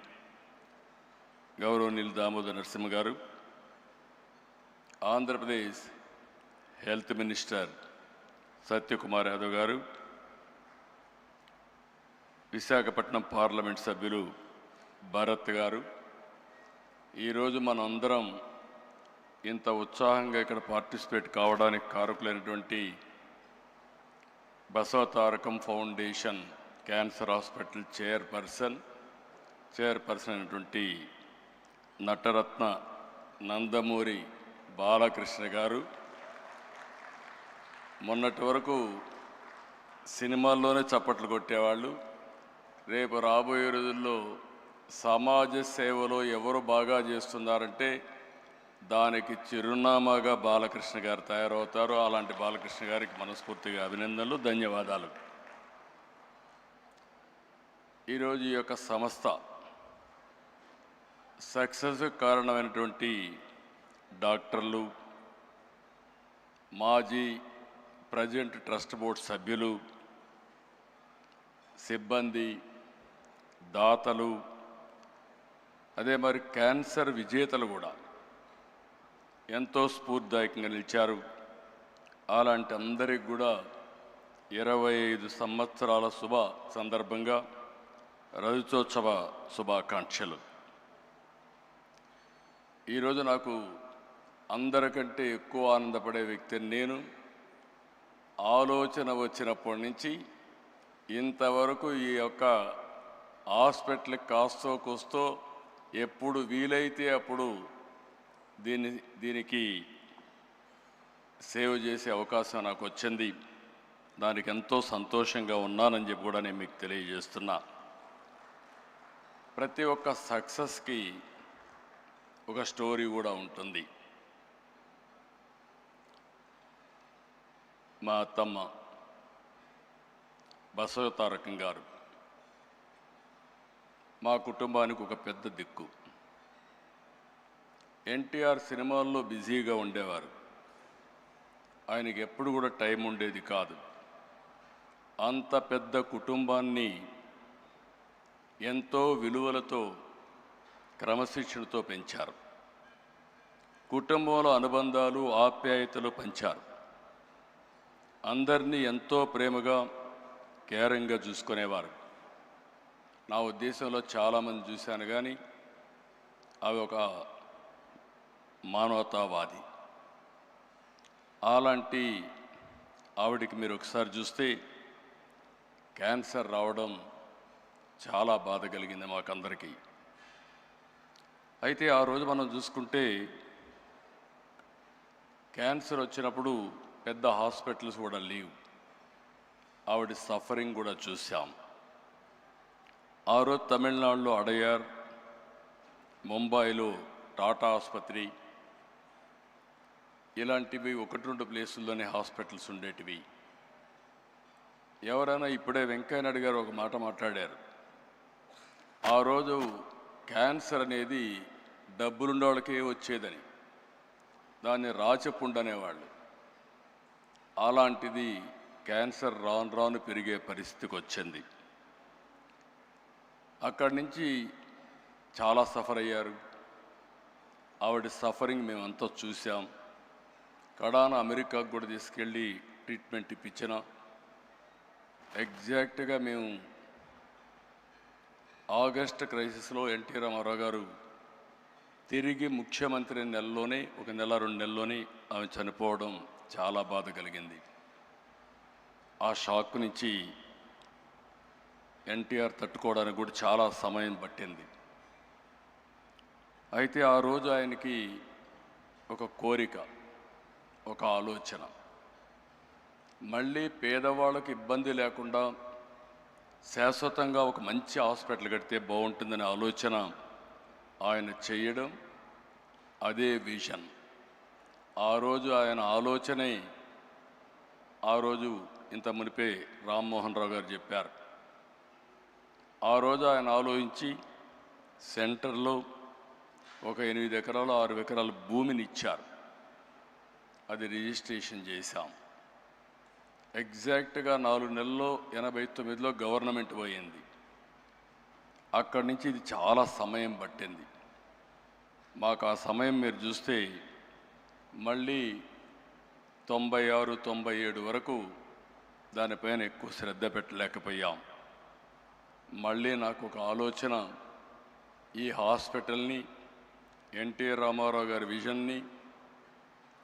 గౌరవనీయులు దామోదర్ నరసింహ గారు, ఆంధ్రప్రదేశ్ హెల్త్ మినిస్టర్ సత్యకుమార్ యాదవ్ గారు, విశాఖపట్నం పార్లమెంట్ సభ్యులు భరత్ గారు, ఈరోజు మనందరం ఇంత ఉత్సాహంగా ఇక్కడ పార్టిసిపేట్ కావడానికి కారకులైనటువంటి Basavatarakam foundation cancer hospital chairperson అయినటువంటి నటరత్న నందమూరి బాలకృష్ణ గారు, మొన్నటి వరకు సినిమాల్లోనే చప్పట్లు కొట్టేవాళ్ళు, రేపు రాబోయే రోజుల్లో సమాజ సేవలో ఎవరు బాగా చేస్తున్నారంటే దానికి చిరునామాగా బాలకృష్ణ గారు తయారవుతారు. అలాంటి బాలకృష్ణ గారికి మనస్ఫూర్తిగా అభినందనలు, ధన్యవాదాలు. ఈరోజు ఈ యొక్క సంస్థ సక్సెస్ కారణమైనటువంటి డాక్టర్లు, మాజీ ప్రజెంట్ ట్రస్ట్ బోర్డ్ సభ్యులు, సిబ్బంది, దాతలు, అదే మరి క్యాన్సర్ విజేతలు కూడా ఎంతో స్ఫూర్తిదాయకంగా నిలిచారు. అలాంటి అందరికి కూడా 25 సంవత్సరాల శుభ సందర్భంగా రజతోత్సవ శుభాకాంక్షలు. ఈరోజు నాకు అందరికంటే ఎక్కువ ఆనందపడే వ్యక్తిని నేను. ఆలోచన వచ్చినప్పటి నుంచి ఇంతవరకు ఈ యొక్క హాస్పిటల్కి కాస్తో కూస్తో ఎప్పుడు వీలైతే అప్పుడు దీనికి సేవ చేసే అవకాశం నాకు వచ్చింది. దానికి ఎంతో సంతోషంగా ఉన్నానని చెప్పి కూడా నేను మీకు తెలియజేస్తున్నా. ప్రతి ఒక్క సక్సెస్కి ఒక స్టోరీ కూడా ఉంటుంది. మా అత్తమ్మ బసవతారకం గారు మా కుటుంబానికి ఒక పెద్ద దిక్కు. ఎన్టీఆర్ సినిమాల్లో బిజీగా ఉండేవారు. ఆయనకి ఎప్పుడు కూడా టైం ఉండేది కాదు. అంత పెద్ద కుటుంబాన్ని ఎంతో విలువలతో, క్రమశిక్షణతో పెంచారు. కుటుంబంలో అనుబంధాలు, ఆప్యాయతలు పంచారు. అందరినీ ఎంతో ప్రేమగా, కేరింగ్గా చూసుకునేవారు. నా ఉద్దేశంలో చాలామంది చూశాను, కానీ అవి ఒక మానవతావాది. అలాంటి ఆవిడికి మీరు ఒకసారి చూస్తే క్యాన్సర్ రావడం చాలా బాధ కలిగింది మాకందరికీ. అయితే ఆ రోజు మనం చూసుకుంటే క్యాన్సర్ వచ్చినప్పుడు పెద్ద హాస్పిటల్స్ కూడా లేవు. ఆవిడ సఫరింగ్ కూడా చూసాం. ఆ రోజు తమిళనాడులో అడయార్, ముంబైలో టాటా ఆసుపత్రి, ఇలాంటివి 1-2 ప్లేసుల్లోనే హాస్పిటల్స్ ఉండేటివి. ఎవరైనా ఇప్పుడే వెంకయ్యనాయుడు గారు ఒక మాట మాట్లాడారు. ఆ రోజు క్యాన్సర్ అనేది డబ్బులున్న వాళ్ళకే వచ్చేదని, దాన్ని రాచపుండు అనేవాళ్ళు. అలాంటిది క్యాన్సర్ రాను రాను పెరిగే పరిస్థితికి వచ్చింది. అక్కడి నుంచి చాలా సఫర్ అయ్యారు. ఆవిడ సఫరింగ్ మేమంతా చూసాం. కడాన అమెరికాకు కూడా తీసుకెళ్ళి ట్రీట్మెంట్ ఇప్పించిన. ఎగ్జాక్ట్గా మేము ఆగస్ట్ క్రైసిస్లో ఎన్టీ రామారావు గారు తిరిగి ముఖ్యమంత్రి నెలలోనే, ఒక నెల 2 నెలల్లోనే ఆమె చనిపోవడం చాలా బాధ కలిగింది. ఆ షాక్ నుంచి ఎన్టీఆర్ తట్టుకోవడానికి కూడా చాలా సమయం పట్టింది. అయితే ఆ రోజు ఆయనకి ఒక కోరిక, ఒక ఆలోచన, మళ్ళీ పేదవాళ్ళకి ఇబ్బంది లేకుండా శాశ్వతంగా ఒక మంచి హాస్పిటల్ కడితే బాగుంటుందనే ఆలోచన ఆయన చేయడం, అదే విజన్. ఆ రోజు ఆయన ఆలోచనే ఆ రోజు ఇంత మునిపే రామ్మోహన్ రావు గారు చెప్పారు. ఆ రోజు ఆయన ఆలోచించి సెంటర్లో ఒక 8 ఎకరాలు 6 ఎకరాల భూమిని ఇచ్చారు. అది రిజిస్ట్రేషన్ చేశాం. ఎగ్జాక్ట్గా 4 నెలల్లో 89లో గవర్నమెంట్ పోయింది. అక్కడి నుంచి ఇది చాలా సమయం పట్టింది మాకు. ఆ సమయం మీరు చూస్తే మళ్ళీ 96, 97 వరకు దానిపైన ఎక్కువ శ్రద్ధ పెట్టలేకపోయాం. మళ్ళీ నాకు ఒక ఆలోచన, ఈ హాస్పిటల్ని ఎన్టీ రామారావు గారి విజన్ని,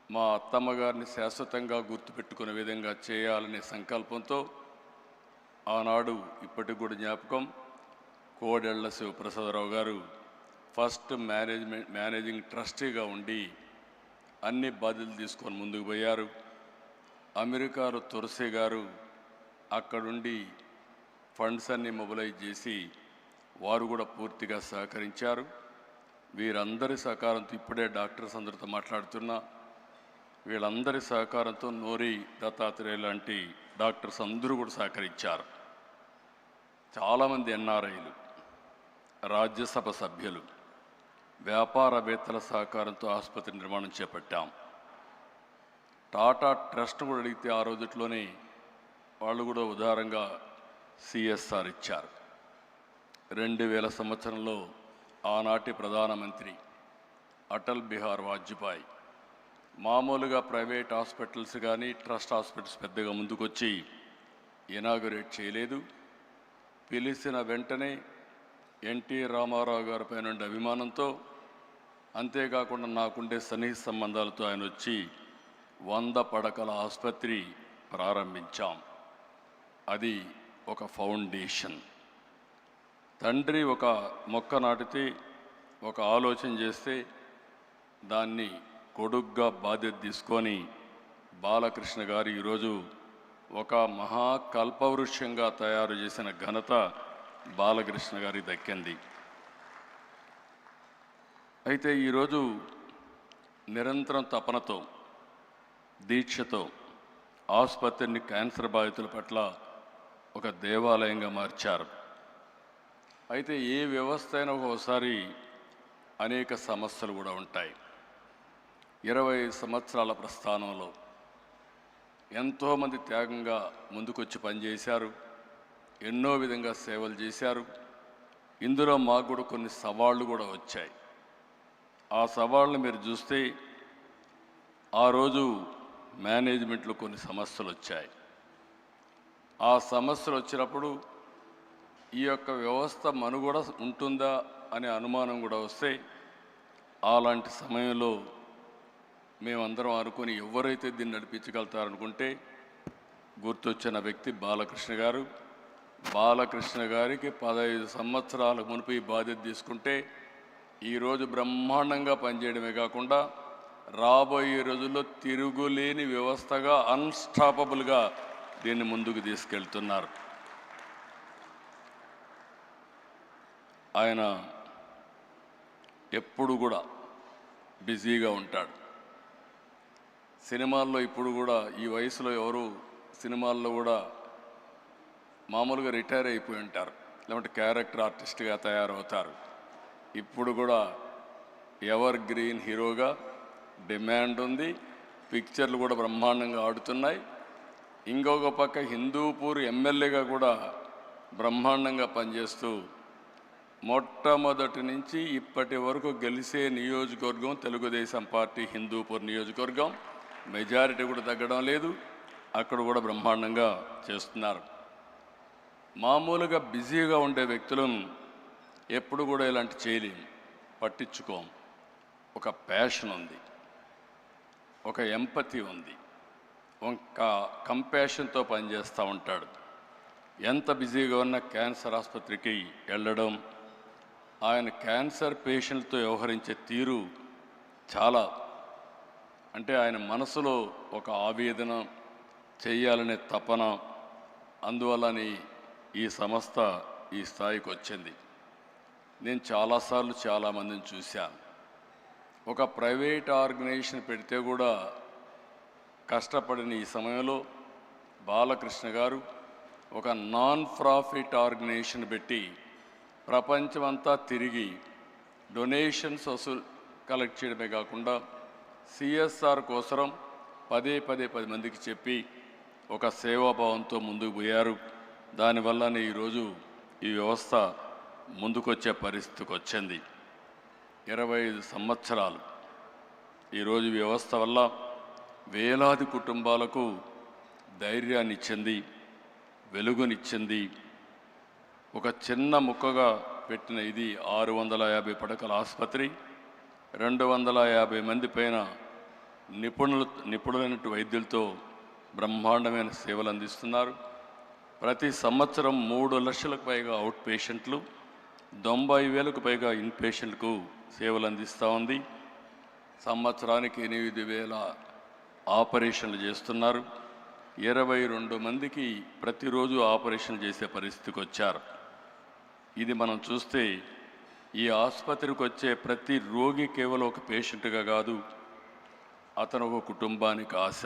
మా అత్తమ్మ గారిని శాశ్వతంగా గుర్తుపెట్టుకునే విధంగా చేయాలనే సంకల్పంతో ఆనాడు ఇప్పటికి కూడా జ్ఞాపకం, కోడెళ్ల శివప్రసాదరావు గారు ఫస్ట్ మేనేజింగ్ ట్రస్టీగా ఉండి అన్ని బాధ్యతలు తీసుకొని ముందుకు పోయారు. అమెరికాలో తులసి గారు అక్కడుండి ఫండ్స్ అన్నీ మొబిలైజ్ చేసి వారు కూడా పూర్తిగా సహకరించారు. వీరందరి సహకారంతో ఇప్పుడే డాక్టర్స్ అందరితో మాట్లాడుతున్నా, వీళ్ళందరి సహకారంతో నోరి దత్తాత్రేయ లాంటి డాక్టర్స్ అందరూ కూడా సహకరించారు. చాలామంది ఎన్ఆర్ఐలు, రాజ్యసభ సభ్యులు, వ్యాపారవేత్తల సహకారంతో ఆసుపత్రి నిర్మాణం చేపట్టాం. టాటా ట్రస్ట్ కూడా అడిగితే ఆ రోజుట్లోనే వాళ్ళు కూడా ఉదారంగా సిఎస్ఆర్ ఇచ్చారు. 2000 సంవత్సరంలో ఆనాటి ప్రధానమంత్రి అటల్ బిహారీ వాజ్పేయి మామూలుగా ప్రైవేట్ హాస్పిటల్స్ కానీ ట్రస్ట్ హాస్పిటల్స్ పెద్దగా ముందుకొచ్చి ఇనాగరేట్ చేయలేదు. పిలిచిన వెంటనే ఎన్టీ రామారావు గారి పైన అభిమానంతో, అంతేకాకుండా నాకుండే సన్నిహిత సంబంధాలతో ఆయన వచ్చి 100 పడకల ఆసుపత్రి ప్రారంభించాం. అది ఒక ఫౌండేషన్. తండ్రి ఒక మొక్క నాటితే, ఒక ఆలోచన చేస్తే దాన్ని కొడుగ్గా బాధ్యత తీసుకొని బాలకృష్ణ గారు ఈరోజు ఒక మహాకల్పవృక్షంగా తయారు చేసిన ఘనత బాలకృష్ణ గారికి దక్కింది. అయితే ఈరోజు నిరంతరం తపనతో, దీక్షతో ఆసుపత్రిని క్యాన్సర్ బాధితుల పట్ల ఒక దేవాలయంగా మార్చారు. అయితే ఏ వ్యవస్థ అయినా ఒకసారి అనేక సమస్యలు కూడా ఉంటాయి. 20 సంవత్సరాల ప్రస్థానంలో ఎంతోమంది త్యాగంగా ముందుకొచ్చి పనిచేశారు, ఎన్నో విధంగా సేవలు చేశారు. ఇందులో మాకు కూడా కొన్ని సవాళ్ళు కూడా వచ్చాయి. ఆ సవాళ్ళను మీరు చూస్తే ఆ రోజు మేనేజ్మెంట్లో కొన్ని సమస్యలు వచ్చాయి. ఆ సమస్యలు వచ్చినప్పుడు ఈ యొక్క వ్యవస్థ మనుగడ ఉంటుందా అనే అనుమానం కూడా వస్తే, అలాంటి సమయంలో మేమందరం అనుకుని ఎవరైతే దీన్ని నడిపించగలుగుతారనుకుంటే గుర్తొచ్చిన వ్యక్తి బాలకృష్ణ గారు. బాలకృష్ణ గారికి 15 సంవత్సరాల మునుపు ఈ బాధ్యత తీసుకుంటే ఈరోజు బ్రహ్మాండంగా పనిచేయడమే కాకుండా రాబోయే రోజుల్లో తిరుగులేని వ్యవస్థగా, అన్స్టాపబుల్గా దీన్ని ముందుకు తీసుకెళ్తున్నారు. ఆయన ఎప్పుడు కూడా బిజీగా ఉంటాడు. సినిమాల్లో ఇప్పుడు కూడా ఈ వయసులో ఎవరు సినిమాల్లో కూడా మామూలుగా రిటైర్ అయిపోయి ఉంటారు, లేదంటే క్యారెక్టర్ ఆర్టిస్ట్గా తయారవుతారు. ఇప్పుడు కూడా ఎవర్ గ్రీన్ హీరోగా డిమాండ్ ఉంది. పిక్చర్లు కూడా బ్రహ్మాండంగా ఆడుతున్నాయి. ఇంకొక పక్క హిందూపూర్ ఎమ్మెల్యేగా కూడా బ్రహ్మాండంగా పనిచేస్తూ మొట్టమొదటి నుంచి ఇప్పటి వరకు గెలిచే నియోజకవర్గం తెలుగుదేశం పార్టీ హిందూపూర్ నియోజకవర్గం. మెజారిటీ కూడా తగ్గడం లేదు, అక్కడ కూడా బ్రహ్మాండంగా చేస్తున్నారు. మామూలుగా బిజీగా ఉండే వ్యక్తులను ఎప్పుడు కూడా ఇలాంటి చేయలేము, పట్టించుకోం. ఒక ప్యాషన్ ఉంది, ఒక ఎంపతి ఉంది, ఒక కంపాషన్తో పనిచేస్తూ ఉంటాడు. ఎంత బిజీగా ఉన్న క్యాన్సర్ ఆసుపత్రికి వెళ్ళడం, ఆయన క్యాన్సర్ పేషెంట్తో వ్యవహరించే తీరు చాలా, అంటే ఆయన మనసులో ఒక ఆవేదన చేయాలనే తపన, అందువల్లనే ఈ సంస్థ ఈ స్థాయికి వచ్చింది. నేను చాలాసార్లు చాలామందిని చూశాను. ఒక ప్రైవేట్ ఆర్గనైజేషన్ పెడితే కూడా కష్టపడిన ఈ సమయంలో బాలకృష్ణ గారు ఒక నాన్ ప్రాఫిట్ ఆర్గనైజేషన్ పెట్టి ప్రపంచమంతా తిరిగి డొనేషన్స్ కలెక్ట్ చేయడమే కాకుండా సిఎస్ఆర్ కోసం పదే 10 మందికి చెప్పి ఒక సేవాభావంతో ముందుకు పోయారు. దానివల్లనే ఈరోజు ఈ వ్యవస్థ ముందుకొచ్చే పరిస్థితికి వచ్చింది. 25 సంవత్సరాలు ఈరోజు వ్యవస్థ వల్ల వేలాది కుటుంబాలకు ధైర్యాన్ని ఇచ్చింది, వెలుగునిచ్చింది. ఒక చిన్న ముక్కగా పెట్టిన ఇది 650 పడకల ఆసుపత్రి, 250 మంది పైన నిపుణులైన వైద్యులతో బ్రహ్మాండమైన సేవలు అందిస్తున్నారు. ప్రతి సంవత్సరం 3 లక్షలకు పైగా అవుట్ పేషెంట్లు, 90,000కు పైగా ఇన్ పేషెంట్లకు సేవలు అందిస్తూ ఉంది. సంవత్సరానికి 8,000 ఆపరేషన్లు చేస్తున్నారు. 22 మందికి ప్రతిరోజు ఆపరేషన్ చేసే పరిస్థితికి వచ్చారు. ఇది మనం చూస్తే ఈ ఆసుపత్రికి వచ్చే ప్రతి రోగి కేవలం ఒక పేషెంట్గా కాదు, అతను ఒక కుటుంబానికి ఆశ.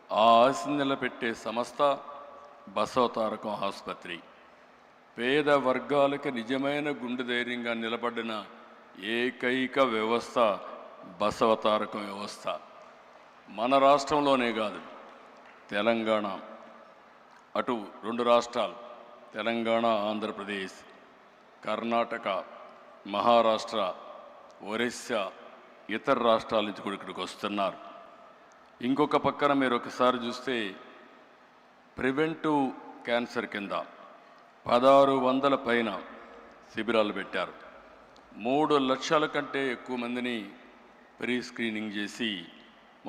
ఆ ఆశ నిలబెట్టే సంస్థ బసవతారకం ఆసుపత్రి. పేద వర్గాలకి నిజమైన గుండె ధైర్యంగా నిలబడిన ఏకైక వ్యవస్థ బసవతారకం వ్యవస్థ. మన రాష్ట్రంలోనే కాదు, తెలంగాణ, అటు 2 రాష్ట్రాలు తెలంగాణ, ఆంధ్రప్రదేశ్, కర్ణాటక, మహారాష్ట్ర, ఒరిస్సా, ఇతర రాష్ట్రాల నుంచి కూడా ఇక్కడికి వస్తున్నారు. ఇంకొక పక్కన మీరు ఒకసారి చూస్తే ప్రివెంటివ్ క్యాన్సర్ కింద 1600 పైన శిబిరాలు పెట్టారు. 3 లక్షల కంటే ఎక్కువ మందిని ప్రీ స్క్రీనింగ్ చేసి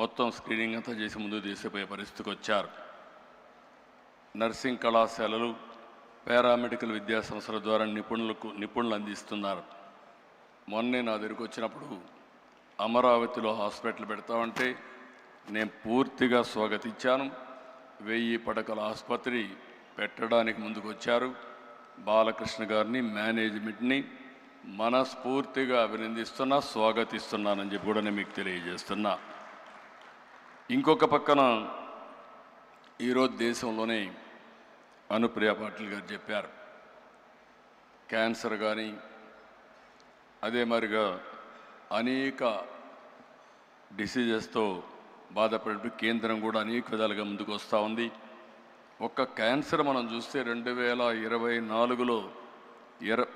మొత్తం స్క్రీనింగ్ అంతా చేసి ముందుకు తీసిపోయే పరిస్థితికి వచ్చారు. నర్సింగ్ కళాశాలలు, పారామెడికల్ విద్యా సంస్థల ద్వారా నిపుణులు అందిస్తున్నారు. మొన్నే నా దగ్గరికి వచ్చినప్పుడు అమరావతిలో హాస్పిటల్ పెడతామంటే నేను పూర్తిగా స్వాగతించాను. 1000 పడకల ఆసుపత్రి పెట్టడానికి ముందుకు వచ్చారు. బాలకృష్ణ గారిని, మేనేజ్మెంట్ని మనస్ఫూర్తిగా అభినందిస్తున్నా, స్వాగతిస్తున్నానని చెప్పి కూడా నేను మీకు తెలియజేస్తున్నా. ఇంకొక పక్కన ఈరోజు దేశంలోనే అనుప్రియ పాటిల్ గారు చెప్పారు, క్యాన్సర్ కానీ అదే మరిగా అనేక డిసీజెస్తో బాధపడే కేంద్రం కూడా అనేక విధాలుగా ముందుకు వస్తూ ఉంది. ఒక్క క్యాన్సర్ మనం చూస్తే 2024లో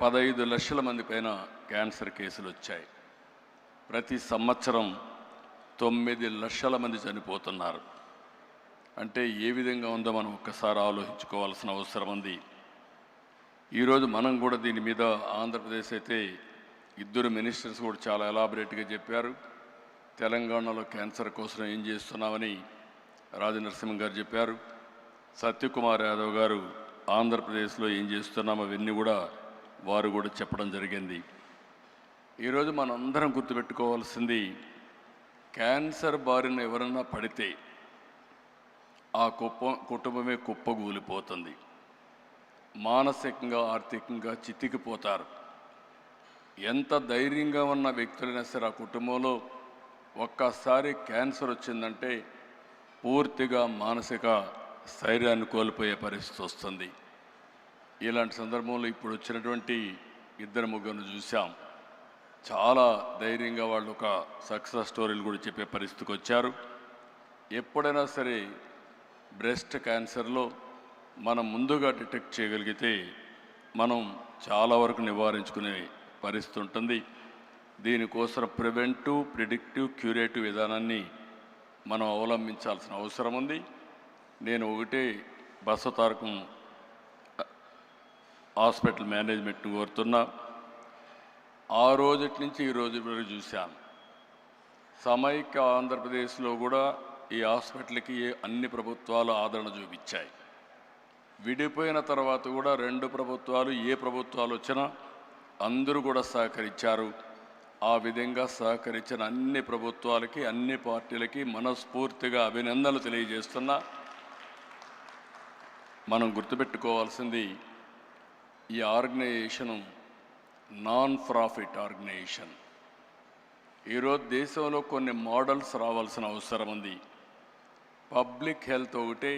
15 లక్షల మంది పైన క్యాన్సర్ కేసులు వచ్చాయి. ప్రతి సంవత్సరం 9 లక్షల మంది చనిపోతున్నారు. అంటే ఏ విధంగా ఉందో మనం ఒక్కసారి ఆలోచించుకోవాల్సిన అవసరం ఉంది. ఈరోజు మనం కూడా దీని మీద ఆంధ్రప్రదేశ్ అయితే 2 మినిస్టర్స్ కూడా చాలా ఎలాబరేట్గా చెప్పారు. తెలంగాణలో క్యాన్సర్ కోసం ఏం చేస్తున్నామని రాజనరసింహ గారు చెప్పారు. సత్యకుమార్ యాదవ్ గారు ఆంధ్రప్రదేశ్లో ఏం చేస్తున్నామో అవన్నీ కూడా వారు కూడా చెప్పడం జరిగింది. ఈరోజు మనందరం గుర్తుపెట్టుకోవాల్సింది, క్యాన్సర్ బారిన ఎవరన్నా పడితే ఆ కుటుంబమే కుప్పగూలిపోతుంది. మానసికంగా, ఆర్థికంగా చితికిపోతారు. ఎంత ధైర్యంగా ఉన్న వ్యక్తులైనా సరే ఆ కుటుంబంలో ఒక్కసారి క్యాన్సర్ వచ్చిందంటే పూర్తిగా మానసిక స్థైర్యాన్ని కోల్పోయే పరిస్థితి వస్తుంది. ఇలాంటి సందర్భంలో ఇప్పుడు వచ్చినటువంటి 2-3 చూసాం. చాలా ధైర్యంగా వాళ్ళు ఒక సక్సెస్ స్టోరీలు కూడా చెప్పే పరిస్థితికి వచ్చారు. ఎప్పుడైనా సరే బ్రెస్ట్ క్యాన్సర్లో మనం ముందుగా డిటెక్ట్ చేయగలిగితే మనం చాలా వరకు నివారించుకునే పరిస్థితి ఉంటుంది. దీనికోసం ప్రివెంటివ్, ప్రిడిక్టివ్, క్యూరేటివ్ విధానాన్ని మనం అవలంబించాల్సిన అవసరం ఉంది. నేను ఒకటే బసవతారకం హాస్పిటల్ మేనేజ్మెంట్ని కోరుతున్నా. ఆ రోజటి నుంచి ఈ రోజు వరకు చూశాను, సమైక్య ఆంధ్రప్రదేశ్లో కూడా ఈ హాస్పిటల్కి అన్ని ప్రభుత్వాలు ఆదరణ చూపించాయి. విడిపోయిన తర్వాత కూడా 2 ప్రభుత్వాలు, ఏ ప్రభుత్వాలు వచ్చినా అందరూ కూడా సహకరించారు. ఆ విధంగా సహకరించిన అన్ని ప్రభుత్వాలకి, అన్ని పార్టీలకి మనస్ఫూర్తిగా అభినందనలు తెలియజేస్తున్నా. మనం గుర్తుపెట్టుకోవాల్సింది, ఈ ఆర్గనైజేషను నాన్ ప్రాఫిట్ ఆర్గనైజేషన్. ఈరోజు దేశంలో కొన్ని మోడల్స్ రావాల్సిన అవసరం ఉంది. పబ్లిక్ హెల్త్ ఒకటే,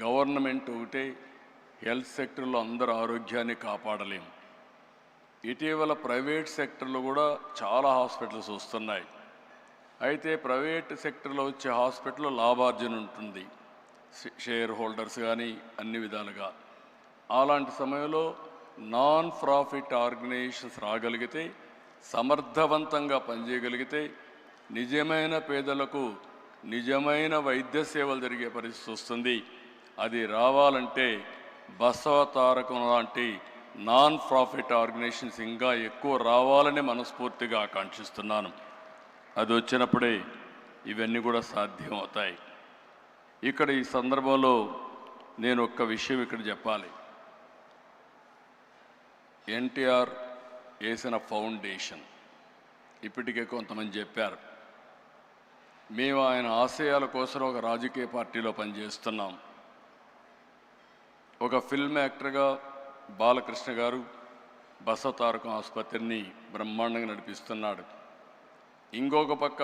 గవర్నమెంట్ ఒకటే, హెల్త్ సెక్టర్లో అందరూ ఆరోగ్యాన్ని కాపాడలేం. ఇటీవల ప్రైవేట్ సెక్టర్లో కూడా చాలా హాస్పిటల్స్ వస్తున్నాయి. అయితే ప్రైవేట్ సెక్టర్లో వచ్చే హాస్పిటల్లో లాభార్జన ఉంటుంది, షేర్ హోల్డర్స్ కానీ అన్ని విధాలుగా. అలాంటి సమయంలో నాన్ ప్రాఫిట్ ఆర్గనైజేషన్స్ రాగలిగితే, సమర్థవంతంగా పనిచేయగలిగితే నిజమైన పేదలకు నిజమైన వైద్య సేవలు జరిగే పరిస్థితి వస్తుంది. అది రావాలంటే బసవతారకం లాంటి నాన్ ప్రాఫిట్ ఆర్గనైజేషన్స్ ఇంకా ఎక్కువ రావాలని మనస్ఫూర్తిగా ఆకాంక్షిస్తున్నాను. అది వచ్చినప్పుడే ఇవన్నీ కూడా సాధ్యం అవుతాయి. ఇక్కడ ఈ సందర్భంలో నేను ఒక్క విషయం ఇక్కడ చెప్పాలి. ఎన్టీఆర్ వేసిన ఫౌండేషన్ ఇప్పటికే కొంతమంది చెప్పారు. మేము ఆయన ఆశయాల కోసం ఒక రాజకీయ పార్టీలో పనిచేస్తున్నాం. ఒక ఫిల్మ్ యాక్టర్గా బాలకృష్ణ గారు బసవతారకం ఆసుపత్రిని బ్రహ్మాండంగా నడిపిస్తున్నాడు. ఇంకొక పక్క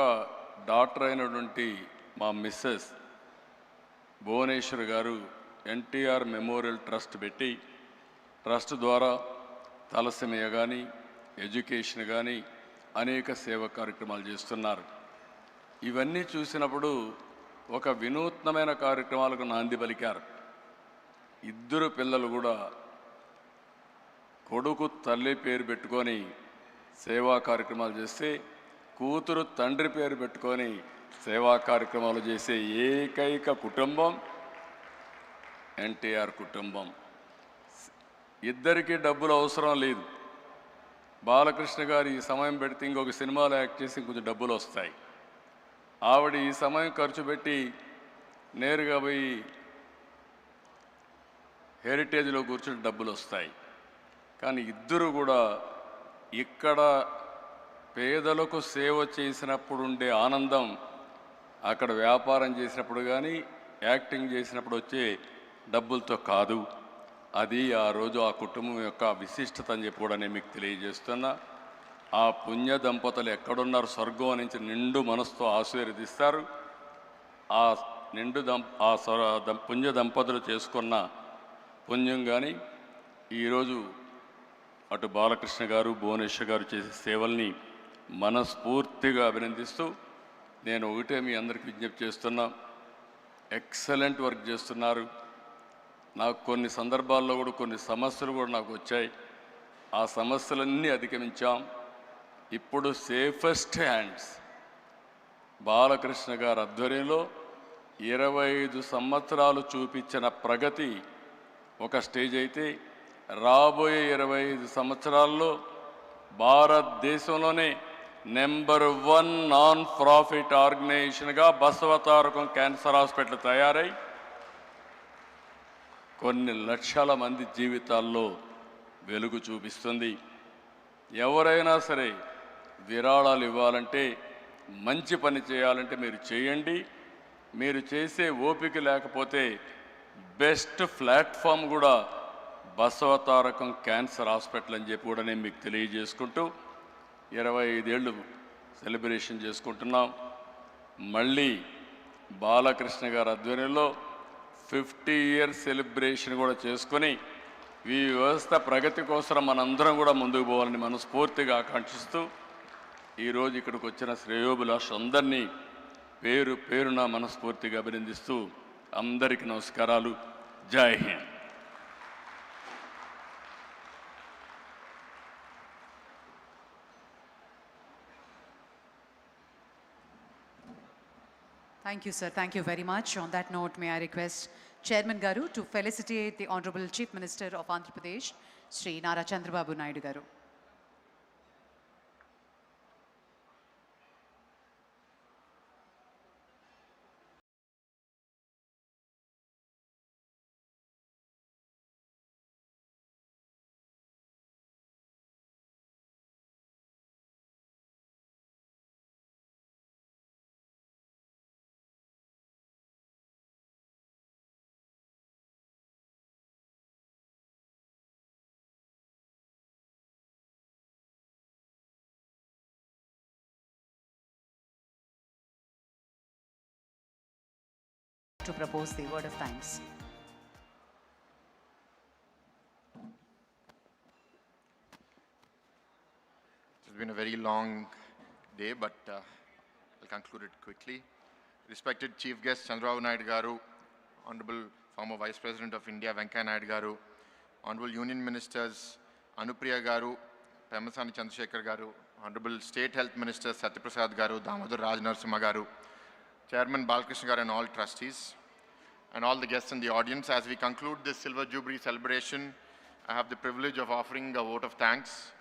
డాక్టర్ అయినటువంటి మా మిస్సెస్ భువనేశ్వర్ గారు ఎన్టీఆర్ మెమోరియల్ ట్రస్ట్ పెట్టి, ట్రస్ట్ ద్వారా తలసేమియా కానీ, ఎడ్యుకేషన్ కానీ అనేక సేవా కార్యక్రమాలు చేస్తున్నారు. ఇవన్నీ చూసినప్పుడు ఒక వినూత్నమైన కార్యక్రమాలకు నాంది పలికారు. 2 పిల్లలు కూడా కొడుకు తల్లి పేరు పెట్టుకొని సేవా కార్యక్రమాలు చేస్తే, కూతురు తండ్రి పేరు పెట్టుకొని సేవా కార్యక్రమాలు చేసే ఏకైక కుటుంబం ఎన్టీఆర్ కుటుంబం. ఇద్దరికీ డబ్బులు అవసరం లేదు. బాలకృష్ణ గారు ఈ సమయం పెడితే ఇంకొక సినిమాలో యాక్ట్ చేసి కొంచెం డబ్బులు వస్తాయి. ఆవిడ ఈ సమయం ఖర్చు పెట్టి నేరుగా పోయి హెరిటేజ్లో కూర్చుని డబ్బులు వస్తాయి. కానీ ఇద్దరు కూడా ఇక్కడ పేదలకు సేవ చేసినప్పుడు ఉండే ఆనందం అక్కడ వ్యాపారం చేసినప్పుడు కానీ, యాక్టింగ్ చేసినప్పుడు వచ్చే డబ్బులతో కాదు. అది ఆ రోజు ఆ కుటుంబం యొక్క విశిష్టత అని చెప్పి కూడా నేను మీకు తెలియజేస్తున్నా. ఆ పుణ్య దంపతులు ఎక్కడున్నారు, స్వర్గం నుంచి నిండు మనసుతో ఆశీర్వదిస్తారు. ఆ పుణ్య దంపతులు చేసుకున్న పుణ్యం కానీ ఈరోజు అటు బాలకృష్ణ గారు, భువనేశ్వర్ గారు చేసే సేవల్ని మనస్ఫూర్తిగా అభినందిస్తూ నేను ఒకటే మీ అందరికీ విజ్ఞప్తి చేస్తున్నా. ఎక్సలెంట్ వర్క్ చేస్తున్నారు. నాకు కొన్ని సందర్భాల్లో కూడా కొన్ని సమస్యలు కూడా నాకు వచ్చాయి. ఆ సమస్యలన్నీ అధిగమించాం. ఇప్పుడు సేఫెస్ట్ హ్యాండ్స్ బాలకృష్ణ గారి ఆధ్వర్యంలో 25 సంవత్సరాలు చూపించిన ప్రగతి ఒక స్టేజ్ అయితే, రాబోయే 25 సంవత్సరాల్లో భారతదేశంలోనే నెంబర్ 1 నాన్ ప్రాఫిట్ ఆర్గనైజేషన్గా బసవతారకం క్యాన్సర్ హాస్పిటల్ తయారై కొన్ని లక్షల మంది జీవితాల్లో వెలుగు చూపిస్తుంది. ఎవరైనా సరే విరాళాలు ఇవ్వాలంటే, మంచి పని చేయాలంటే మీరు చేయండి. మీరు చేసే ఓపిక లేకపోతే బెస్ట్ ప్లాట్ఫామ్ కూడా బసవతారకం క్యాన్సర్ హాస్పిటల్ అని చెప్పి కూడా నేను మీకు తెలియజేసుకుంటూ 25 ఏళ్ళు సెలబ్రేషన్ చేసుకుంటున్నాం. మళ్ళీ బాలకృష్ణ గారి ఆధ్వర్యంలో 50 ఇయర్స్ సెలబ్రేషన్ కూడా చేసుకొని ఈ వ్యవస్థ ప్రగతి కోసం మనందరం కూడా ముందుకు పోవాలని మనస్ఫూర్తిగా ఆకాంక్షిస్తూ ఈరోజు ఇక్కడికి వచ్చిన శ్రేయోభిలాష్ అందరినీ పేరు పేరున మనస్ఫూర్తిగా అభినందిస్తూ అందరికీ నమస్కారాలు. జై Hind. Thank you, sir. Thank you very much. On that note, may I request Chairman Garu to felicitate the Honorable Chief Minister of Andhra Pradesh, Sri Nara Chandrababu Naidu Garu. To propose the word of thanks. It's been a very long day, but I'll conclude it quickly. Respected Chief Guest Chandrababu Naidu Garu, Honorable former Vice President of India Venkaiah Naidu Garu, Honorable Union Ministers Anupriya Garu, Pemasani Chandrasekhar Garu, Honorable State Health Minister Satyaprasad Garu, Damodar Raj Narasimha Garu, Chairman Balakrishna Garu and all trustees, and all the guests in the audience. As we conclude this Silver Jubilee celebration, I have the privilege of offering a vote of thanks.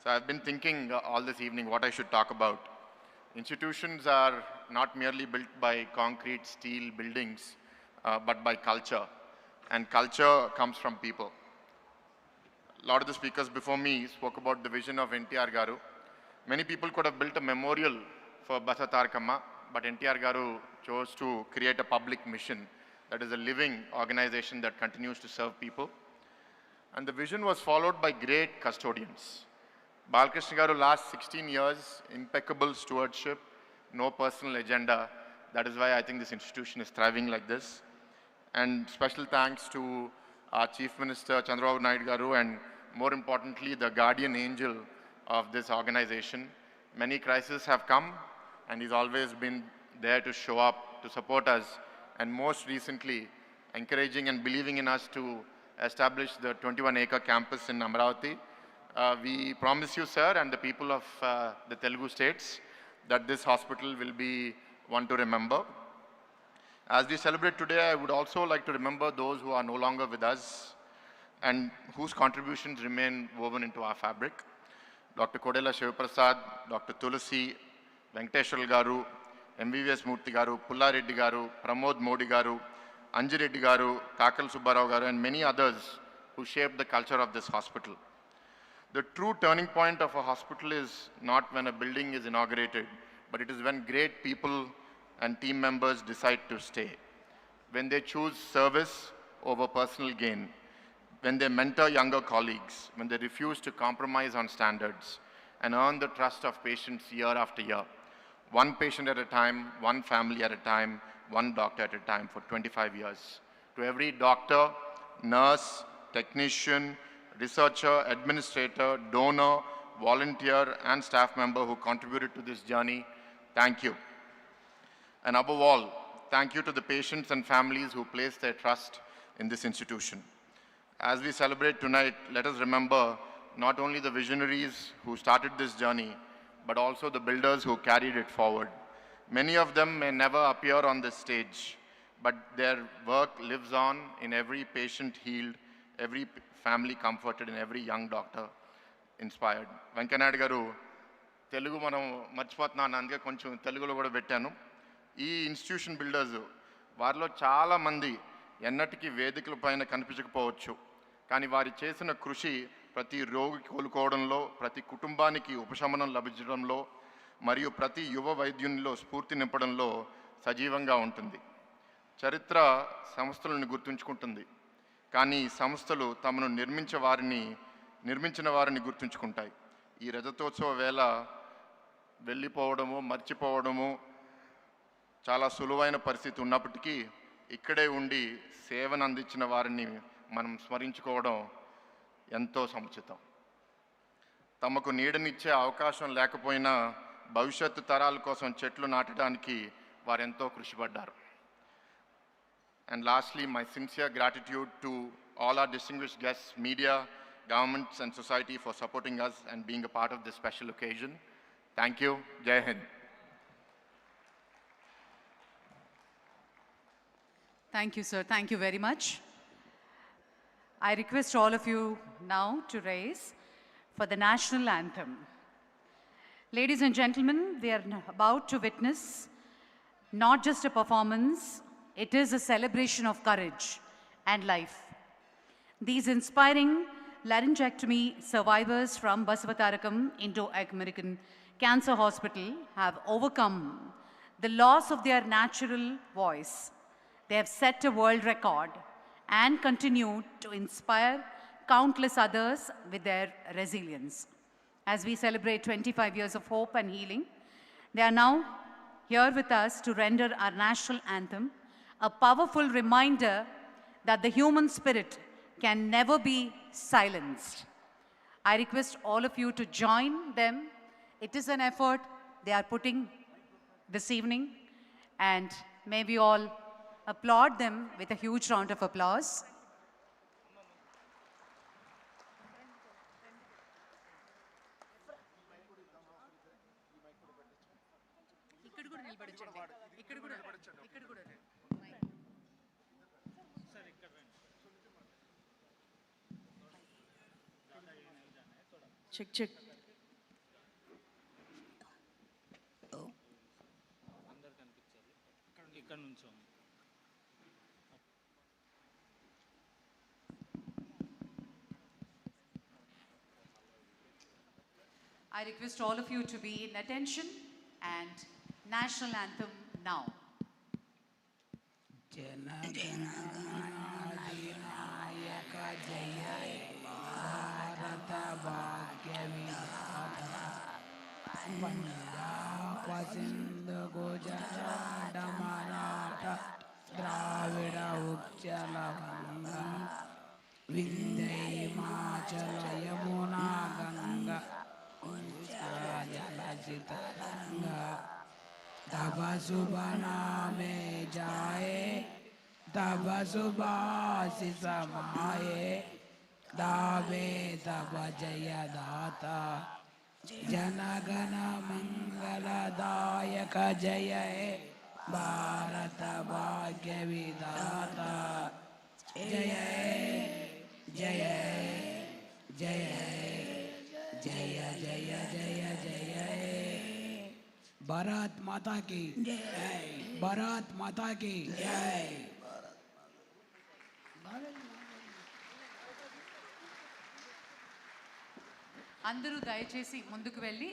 So I've been thinking all this evening what I should talk about. Institutions are not merely built by concrete, steel buildings, but by culture. And culture comes from people. A lot of the speakers before me spoke about the vision of NTR Garu. Many people could have built a memorial for Basavatarakam, but NTR Garu chose to create a public mission that is a living organization that continues to serve people. And the vision was followed by great custodians. Balakrishna Garu, last 16 years, impeccable stewardship, no personal agenda. That is why I think this institution is thriving like this. And special thanks to our Chief Minister Chandrababu Naidu Garu, and more importantly, the guardian angel of this organization. Many crises have come, and he's always been there to show up, to support us, and most recently, encouraging and believing in us to establish the 21-acre campus in Amaravati. We promise you, sir, and the people of the Telugu states, that this hospital will be one to remember. As we celebrate today, I would also like to remember those who are no longer with us and whose contributions remain woven into our fabric. Dr. Kodela Shivaprasad, Dr. Tulasi, Venkateshwar Garu, MVVS Murthy Garu, Pulla Reddy Garu, Pramod Modi Garu, Anji Reddy Garu, Kakal Subbarao Garu, and many others who shaped the culture of this hospital. The true turning point of a hospital is not when a building is inaugurated, but it is when great people and team members decide to stay. When they choose service over personal gain, when they mentor younger colleagues, when they refuse to compromise on standards and earn the trust of patients year after year. One patient at a time, one family at a time, one doctor at a time for 25 years. To every doctor, nurse, technician, researcher, administrator, donor, volunteer, and staff member who contributed to this journey, thank you. And above all, thank you to the patients and families who placed their trust in this institution. As we celebrate tonight, let us remember not only the visionaries who started this journey, but also the builders who carried it forward. Many of them may never appear on this stage, but their work lives on in every patient healed, every family comforted, and every young doctor inspired. Venkaiah Naidu Garu, Telugu manam marchipotunnaanu అందుకే కొంచెం తెలుగులో కూడా పెట్టాను. ఈ institution builders వారిలో చాలా మంది ఎన్నటికీ వేదికల పైన కనిపించకపోవచ్చు, కానీ వారి చేసిన కృషి ప్రతి రోగి కోలుకోవడంలో, ప్రతి కుటుంబానికి ఉపశమనం లభించడంలో మరియు ప్రతి యువ వైద్యునిలో స్ఫూర్తి నింపడంలో సజీవంగా ఉంటుంది. చరిత్ర సంస్థలను గుర్తుంచుకుంటుంది, కానీ సంస్థలు తమను నిర్మించిన వారిని గుర్తుంచుకుంటాయి. ఈ రజతోత్సవ వేళ వెళ్ళిపోవడము, మర్చిపోవడము చాలా సులువైన పరిస్థితి ఉన్నప్పటికీ ఇక్కడే ఉండి సేవను అందించిన వారిని మనం స్మరించుకోవడం ఎంతో సముచితం. తమకు నీడనిచ్చే అవకాశం లేకపోయినా భవిష్యత్తు తరాల కోసం చెట్లు నాటడానికి వారెంతో కృషిపడ్డారు. And lastly, my sincere gratitude to all our distinguished guests, media, governments and society for supporting us and being a part of this special occasion. Thank you. Jai Hind. Thank you, sir. Thank you very much. I request all of you now to raise for the national anthem. Ladies and gentlemen, we are about to witness not just a performance, it is a celebration of courage and life. These inspiring laryngectomy survivors from Basavatarakam Indo-American Cancer Hospital have overcome the loss of their natural voice. They have set a world record and continue to inspire countless others with their resilience. As we celebrate 25 years of hope and healing, they are now here with us to render our national anthem, a powerful reminder that the human spirit can never be silenced. I request all of you to join them. It is an effort they are putting this evening, and may we all applaud them with a huge round of applause. Check, check. I request all of you to be in attention and national anthem now. ద్రావిడ ఉచ్చల వింధ్య హిమాచల యమునా గంగ జలచితరంగ तब शुभ नामे जाए तब शुभाशिष समाए दावे तब जय दाता जनगण मंगलदायक जय हे भारत भाग्य विधाता जय जय जय जय जय जय जय भारत माता की जय भारत माता की जय అందరూ దయచేసి ముందుకు వెళ్ళి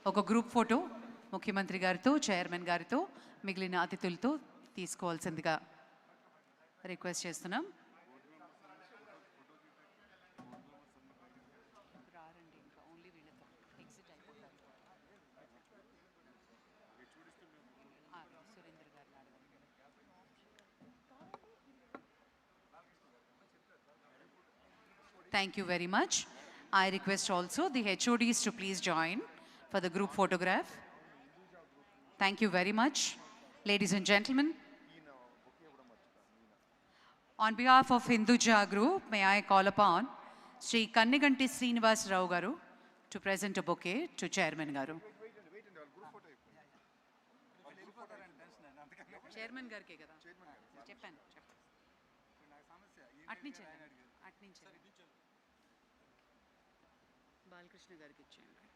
ఒక గ్రూప్ ఫోటో ముఖ్యమంత్రి గారితో చైర్మన్ గారితో మిగిలిన అతిథులతో తీసుకోవాల్సిందిగా రిక్వెస్ట్ చేస్తున్నాం. Thank you very much. I request also the HODs to please join for the group photograph. Thank you very much. Ladies and gentlemen, on behalf of Hinduja Group, may I call upon Sri Kanniganti Srinivas Rao Garu to present a bouquet to Chairman Garu. Chairman Garu ke kada? Cheppan. Atni Balakrishna గారికి ఇచ్చేయండి.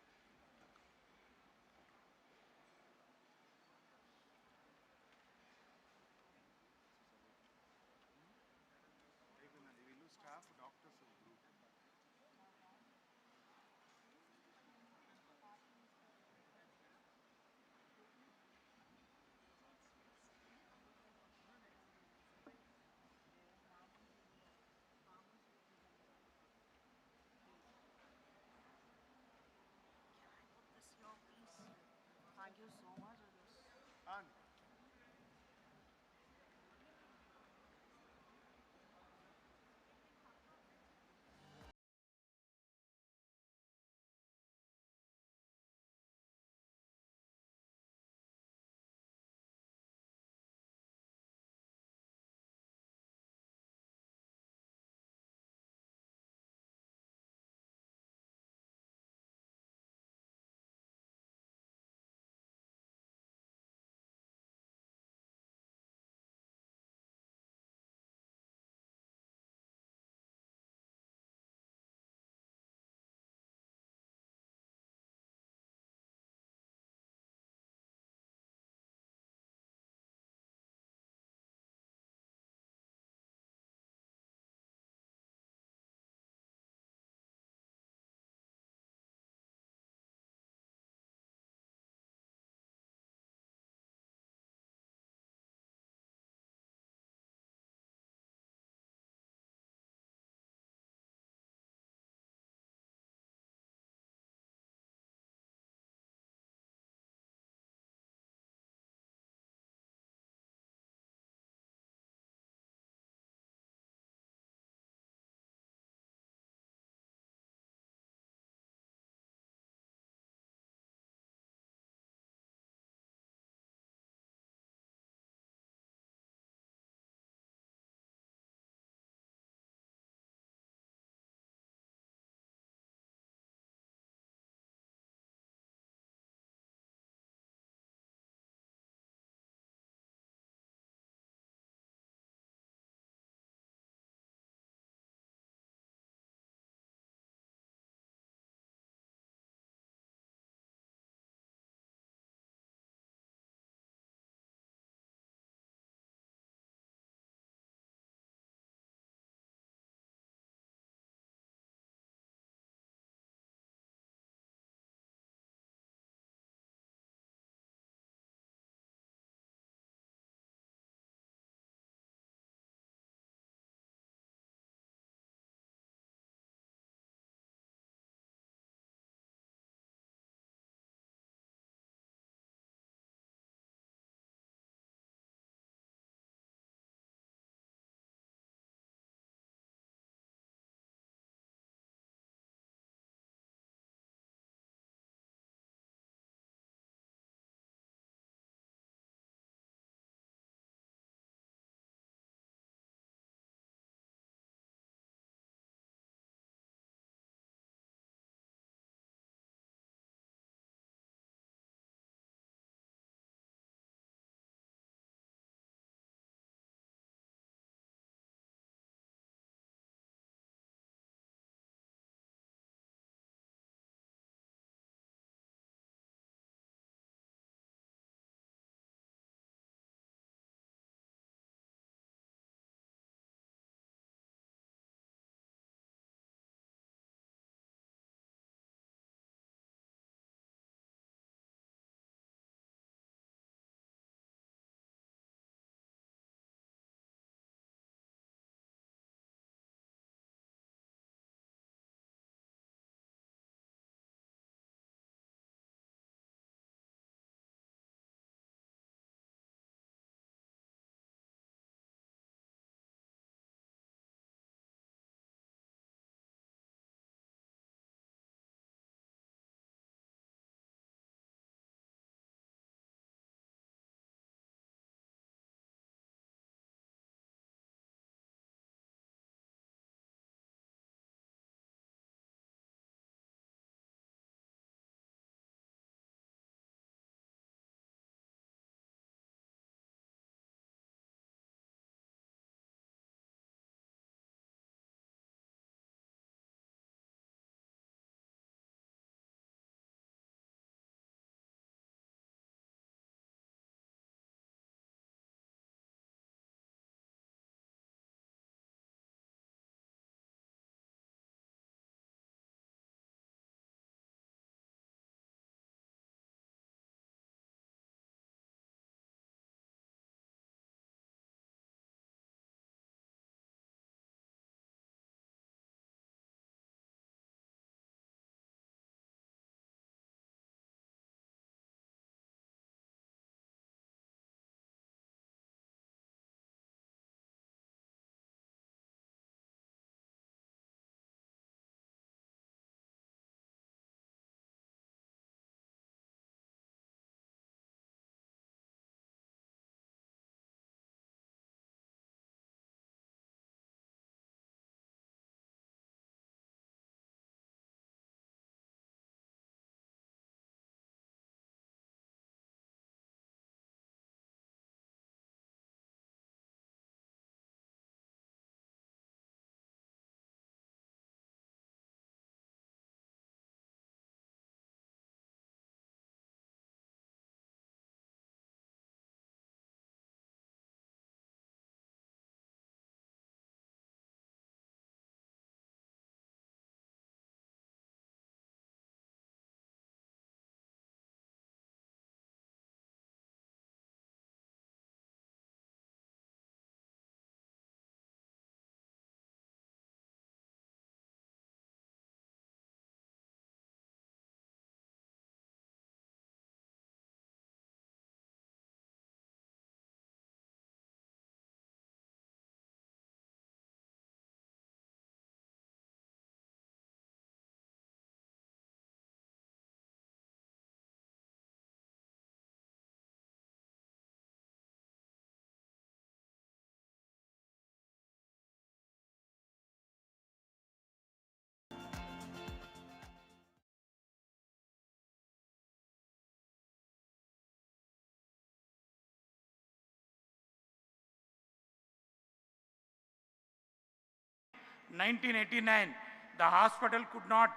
1989, the hospital could not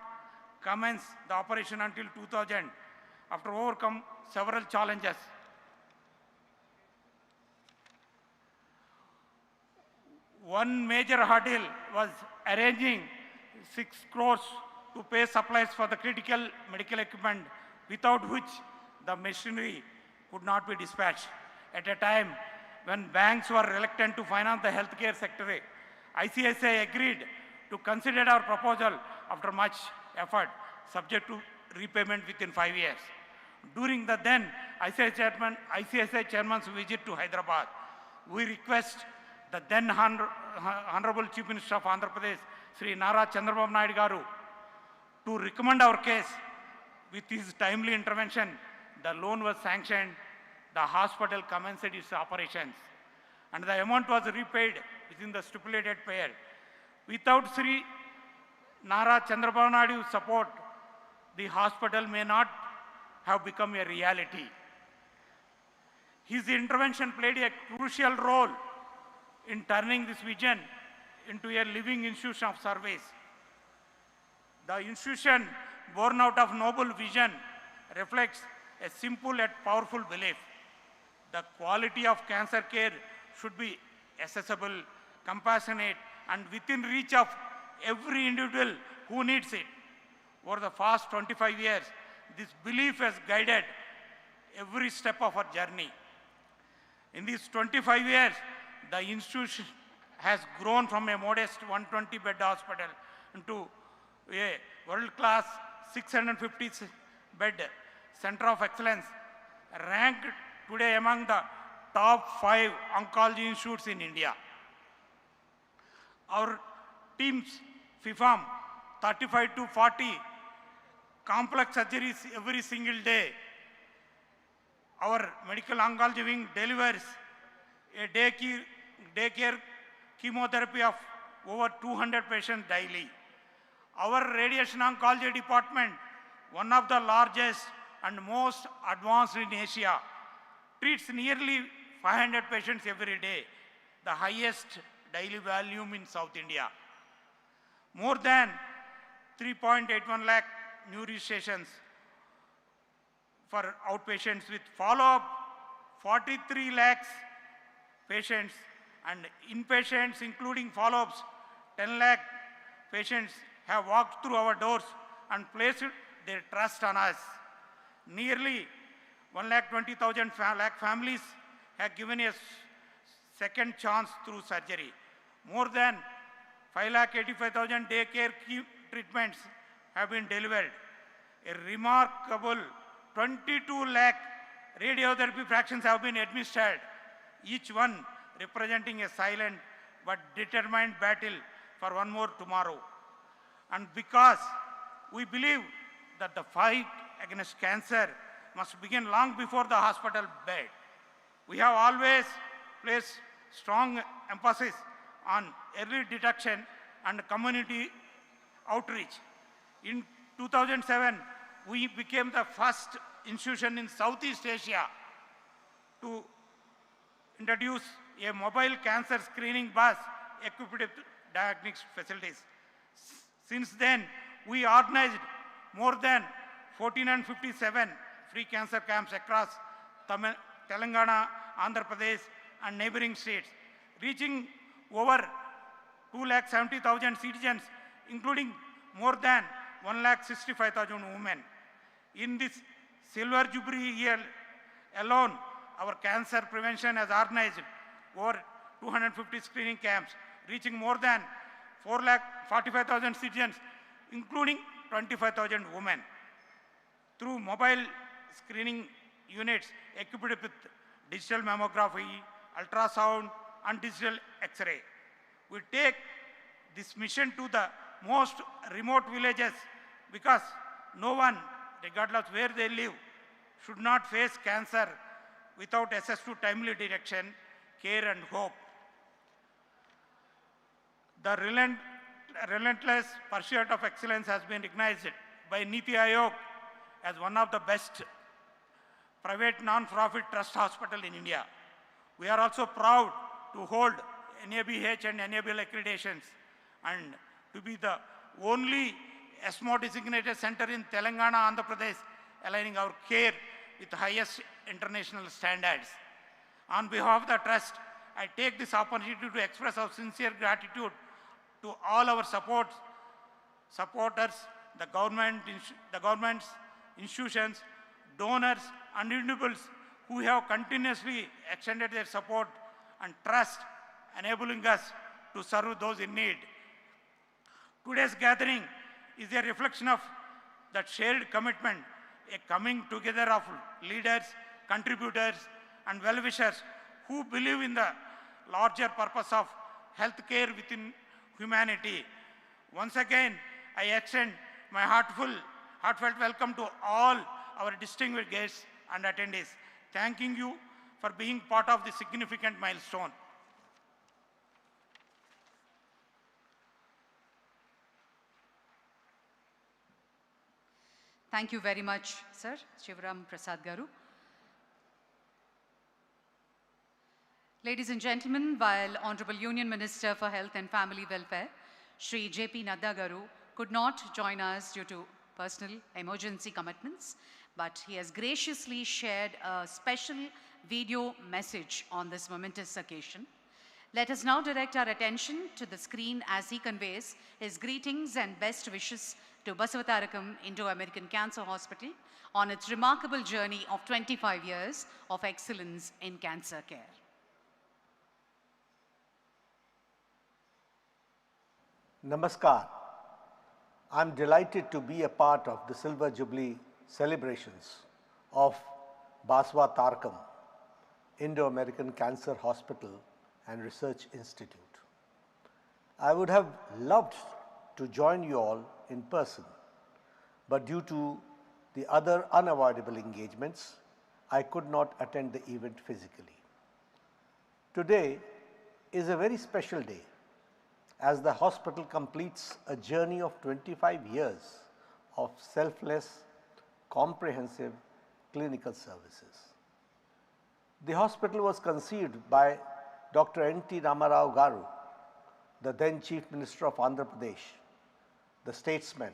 commence the operation until 2000 after overcome several challenges. One major hurdle was arranging 6 crores to pay supplies for the critical medical equipment, without which the machinery could not be dispatched. At a time when banks were reluctant to finance the healthcare sector, ICICI agreed to consider our proposal after much effort, subject to repayment within 5 years. During the then ICICI chairman's visit to Hyderabad, we request the then Honorable Chief Minister of Andhra Pradesh, Sri Nara Chandrababu Naidu Garu, to recommend our case. With his timely intervention, the loan was sanctioned, the hospital commenced its operations, and the amount was repaid within the stipulated period. Without Sri Nara Chandrababu Naidu's support, the hospital may not have become a reality. His intervention played a crucial role in turning this vision into a living institution of service. The institution, born out of noble vision, reflects a simple yet powerful belief. The quality of cancer care should be accessible, compassionate, and within reach of every individual who needs it. Over the past 25 years, this belief has guided every step of our journey. In these 25 years, the institution has grown from a modest 120-bed hospital into a world-class 650-bed center of excellence, ranked today among the top 5 oncology institutes in India. Our teams perform 35 to 40 complex surgeries every single day. Our medical oncology wing delivers a daycare chemotherapy of over 200 patients daily. Our radiation oncology department, one of the largest and most advanced in Asia, treats nearly 500 patients every day, the highest daily volume in South India. More than 3.81 lakh new registrations for outpatients with follow-up, 43 lakhs patients, and inpatients including follow-ups, 10 lakh patients have walked through our doors and placed their trust on us. Nearly 1,20,000 families have given a second chance through surgery. More than 5,85,000 daycare treatments have been delivered. A remarkable 22 lakh radiotherapy fractions have been administered, each one representing a silent but determined battle for one more tomorrow. And because we believe that the fight against cancer must begin long before the hospital bed, we have always placed strong emphasis on early detection and community outreach. In 2007, we became the first institution in Southeast Asia to introduce a mobile cancer screening bus equipped with diagnostic facilities. Since then, we organized more than 1,457 free cancer camps across Telangana, Andhra Pradesh, and neighboring states, reaching over 2,70,000 citizens, including more than 1,65,000 women. In this Silver Jubilee year alone, our cancer prevention has organized over 250 screening camps, reaching more than 4,45,000 citizens, including 25,000 women. Through mobile screening units equipped with digital mammography, ultrasound, and digital X-ray, we take this mission to the most remote villages because no one, regardless where they live, should not face cancer without access to timely detection, care, and hope. The relentless pursuit of excellence has been recognized by Niti Aayog as one of the best private non-profit trust hospital in India. We are also proud to hold NABH and NABL accreditations and to be the only ESMO designated center in Telangana, Andhra Pradesh, aligning our care with the highest international standards. On behalf of the Trust, I take this opportunity to express our sincere gratitude to all our supporters, the governments, institutions, donors, and individuals who have continuously extended their support and trust, enabling us to serve those in need. Today's gathering is a reflection of that shared commitment, a coming together of leaders, contributors, and well-wishers who believe in the larger purpose of healthcare within humanity. Once again, I extend my heartfelt welcome to all our distinguished guests and attendees, thanking you for being part of this significant milestone. Thank you very much, Sir Shivaram Prasad Garu. Ladies and gentlemen, while Honorable Union Minister for Health and Family Welfare, Shri J.P. Nadda Garu, could not join us due to personal emergency commitments, but he has graciously shared a special video message on this momentous occasion. Let us now direct our attention to the screen as he conveys his greetings and best wishes to Basavatarakam Indo-American Cancer Hospital on its remarkable journey of 25 years of excellence in cancer care. Namaskar. I'm delighted to be a part of the Silver Jubilee celebrations of Basavatarakam Indo-American Cancer Hospital and Research Institute. I would have loved to join you all in person, but due to the other unavoidable engagements, I could not attend the event physically. Today is a very special day as the hospital completes a journey of 25 years of selfless, comprehensive clinical services. The hospital was conceived by Dr. N.T. Ramarao Garu, the then Chief Minister of Andhra Pradesh, the statesman,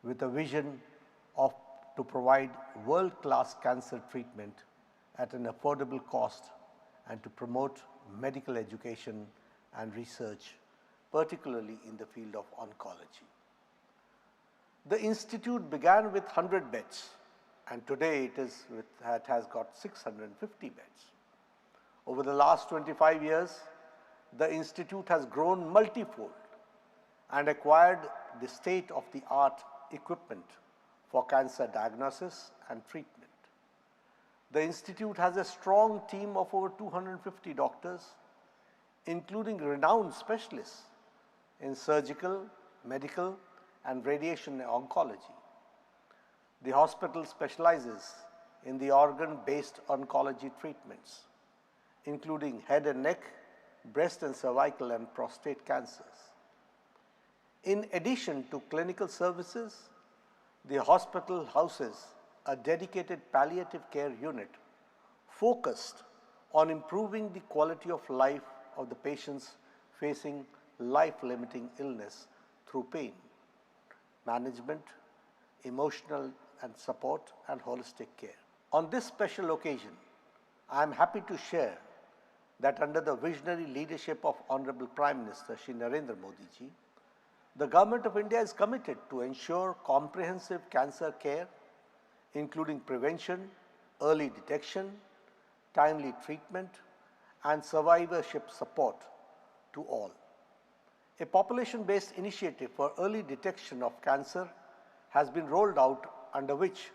with a vision to provide world-class cancer treatment at an affordable cost and to promote medical education and research, particularly in the field of oncology. The institute began with 100 beds, and today it has got 650 beds. Over the last 25 years, the institute has grown multifold and acquired the state-of-the-art equipment for cancer diagnosis and treatment. The institute has a strong team of over 250 doctors, including renowned specialists in surgical, medical, and radiation oncology. The hospital specializes in the organ-based oncology treatments, including head and neck, breast and cervical and prostate cancers. In addition to clinical services, the hospital houses a dedicated palliative care unit focused on improving the quality of life of the patients facing life-limiting illness through pain, management, emotional and support, and holistic care. On this special occasion, I am happy to share that under the visionary leadership of Honorable Prime Minister Shri Narendra Modi ji, the Government of India is committed to ensure comprehensive cancer care, including prevention, early detection, timely treatment, and survivorship support to all. A population-based initiative for early detection of cancer has been rolled out, under which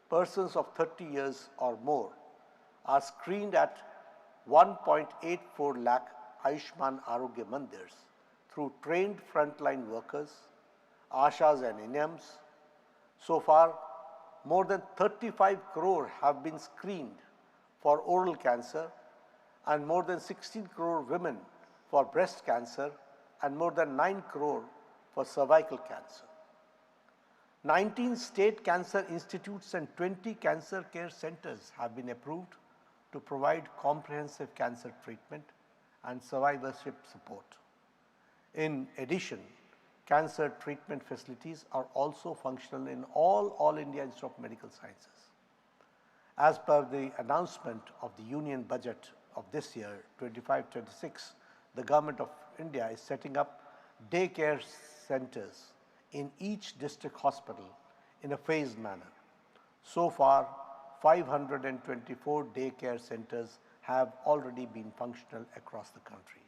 persons of 30 years or more are screened at 1.84 lakh Ayushman Arogya Mandirs through trained frontline workers, Ashas and INEMs. So far, more than 35 crore have been screened for oral cancer and more than 16 crore women for breast cancer and more than 9 crore for cervical cancer. 19 state cancer institutes and 20 cancer care centers have been approved to provide comprehensive cancer treatment and survivorship support. In addition, cancer treatment facilities are also functional in all India Institute of Medical Sciences. As per the announcement of the Union Budget of this year, 25-26, the Government of India is setting up daycare centers in each district hospital in a phased manner. So far, 524 daycare centers have already been functional across the country.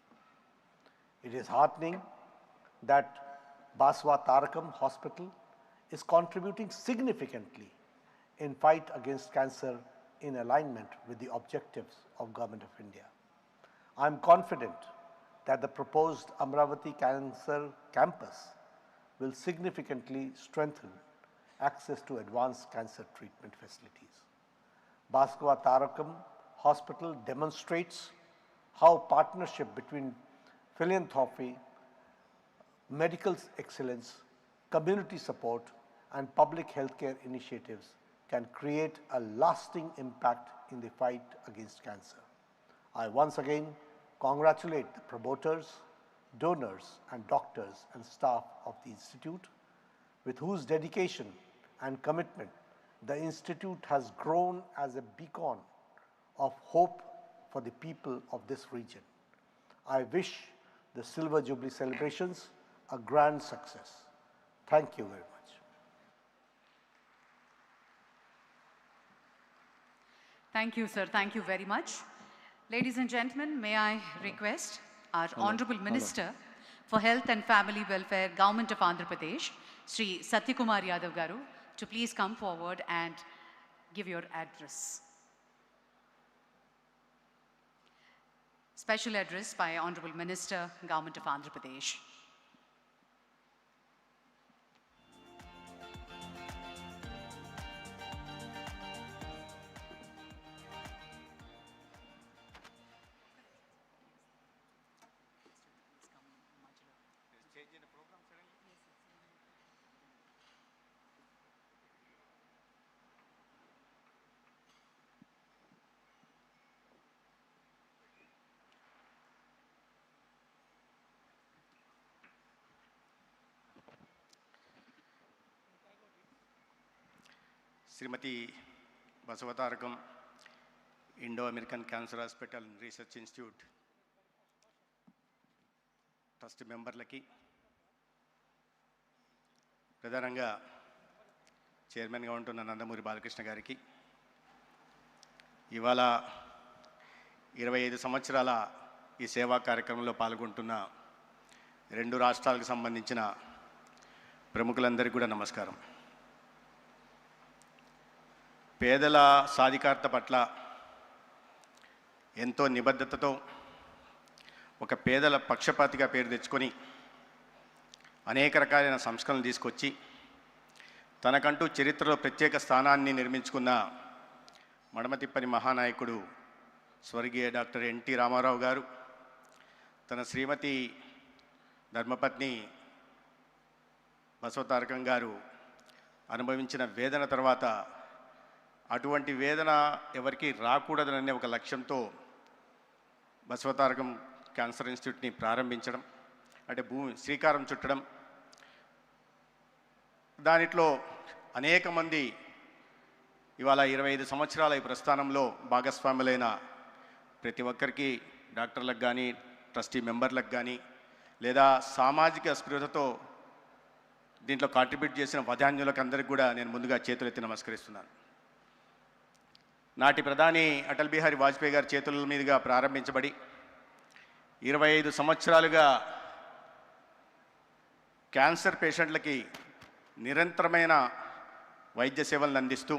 It is heartening that Basavatarakam Hospital is contributing significantly in fight against cancer in alignment with the objectives of Government of India. I am confident that the proposed Amaravati Cancer Campus will significantly strengthen access to advanced cancer treatment facilities. Basavatarakam Hospital demonstrates how partnership between philanthropy, medical excellence, community support, and public healthcare initiatives can create a lasting impact in the fight against cancer. I once again congratulate the promoters, donors, and doctors and staff of the Institute, with whose dedication and commitment the Institute has grown as a beacon of hope for the people of this region. I wish the Silver Jubilee celebrations a grand success. Thank you very much. Thank you, sir. Thank you very much. Ladies and gentlemen, may I request our Honorable Minister for Health and Family Welfare, Government of Andhra Pradesh, Sri Satyakumar Yadav Garu, to please come forward and give your address. Special address by Honorable Minister, Government of Andhra Pradesh. Srimati Basavatarakam Indo-American Cancer Hospital and Research Institute trust మెంబర్లకి, ప్రధానంగా చైర్మన్గా ఉంటున్న నందమూరి బాలకృష్ణ గారికి, ఇవాళ 25 సంవత్సరాల ఈ సేవా కార్యక్రమంలో పాల్గొంటున్న 2 రాష్ట్రాలకు సంబంధించిన ప్రముఖులందరికీ కూడా నమస్కారం. పేదల సాధికారత పట్ల ఎంతో నిబద్ధతతో ఒక పేదల పక్షపాతిగా పేరు తెచ్చుకొని అనేక రకాలైన సంస్కరణలు తీసుకొచ్చి తనకంటూ చరిత్రలో ప్రత్యేక స్థానాన్ని నిర్మించుకున్న మడమతిప్పని మహానాయకుడు స్వర్గీయ డాక్టర్ ఎన్టీ రామారావు గారు తన శ్రీమతి ధర్మపత్ని బసవతారకం గారు అనుభవించిన వేదన తర్వాత అటువంటి వేదన ఎవరికి రాకూడదనే ఒక లక్ష్యంతో బసవతారకం క్యాన్సర్ ఇన్స్టిట్యూట్ని ప్రారంభించడం, అంటే శ్రీకారం చుట్టడం, దానిలో అనేక మంది ఇవాళ 25 సంవత్సరాల ఈ ప్రస్థానంలో భాగస్వాములైన ప్రతి ఒక్కరికి, డాక్టర్లకు కానీ, ట్రస్టీ మెంబర్లకు కానీ, లేదా సామాజిక స్పృహతో దీంట్లో కాంట్రిబ్యూట్ చేసిన వదాన్యులకు అందరికీ కూడా నేను ముందుగా చేతులెత్తి నమస్కరిస్తున్నాను. నాటి ప్రధాని అటల్ బిహారీ వాజ్పేయి గారి చేతుల మీదుగా ప్రారంభించబడి 25 సంవత్సరాలుగా క్యాన్సర్ పేషెంట్లకి నిరంతరమైన వైద్య సేవలను అందిస్తూ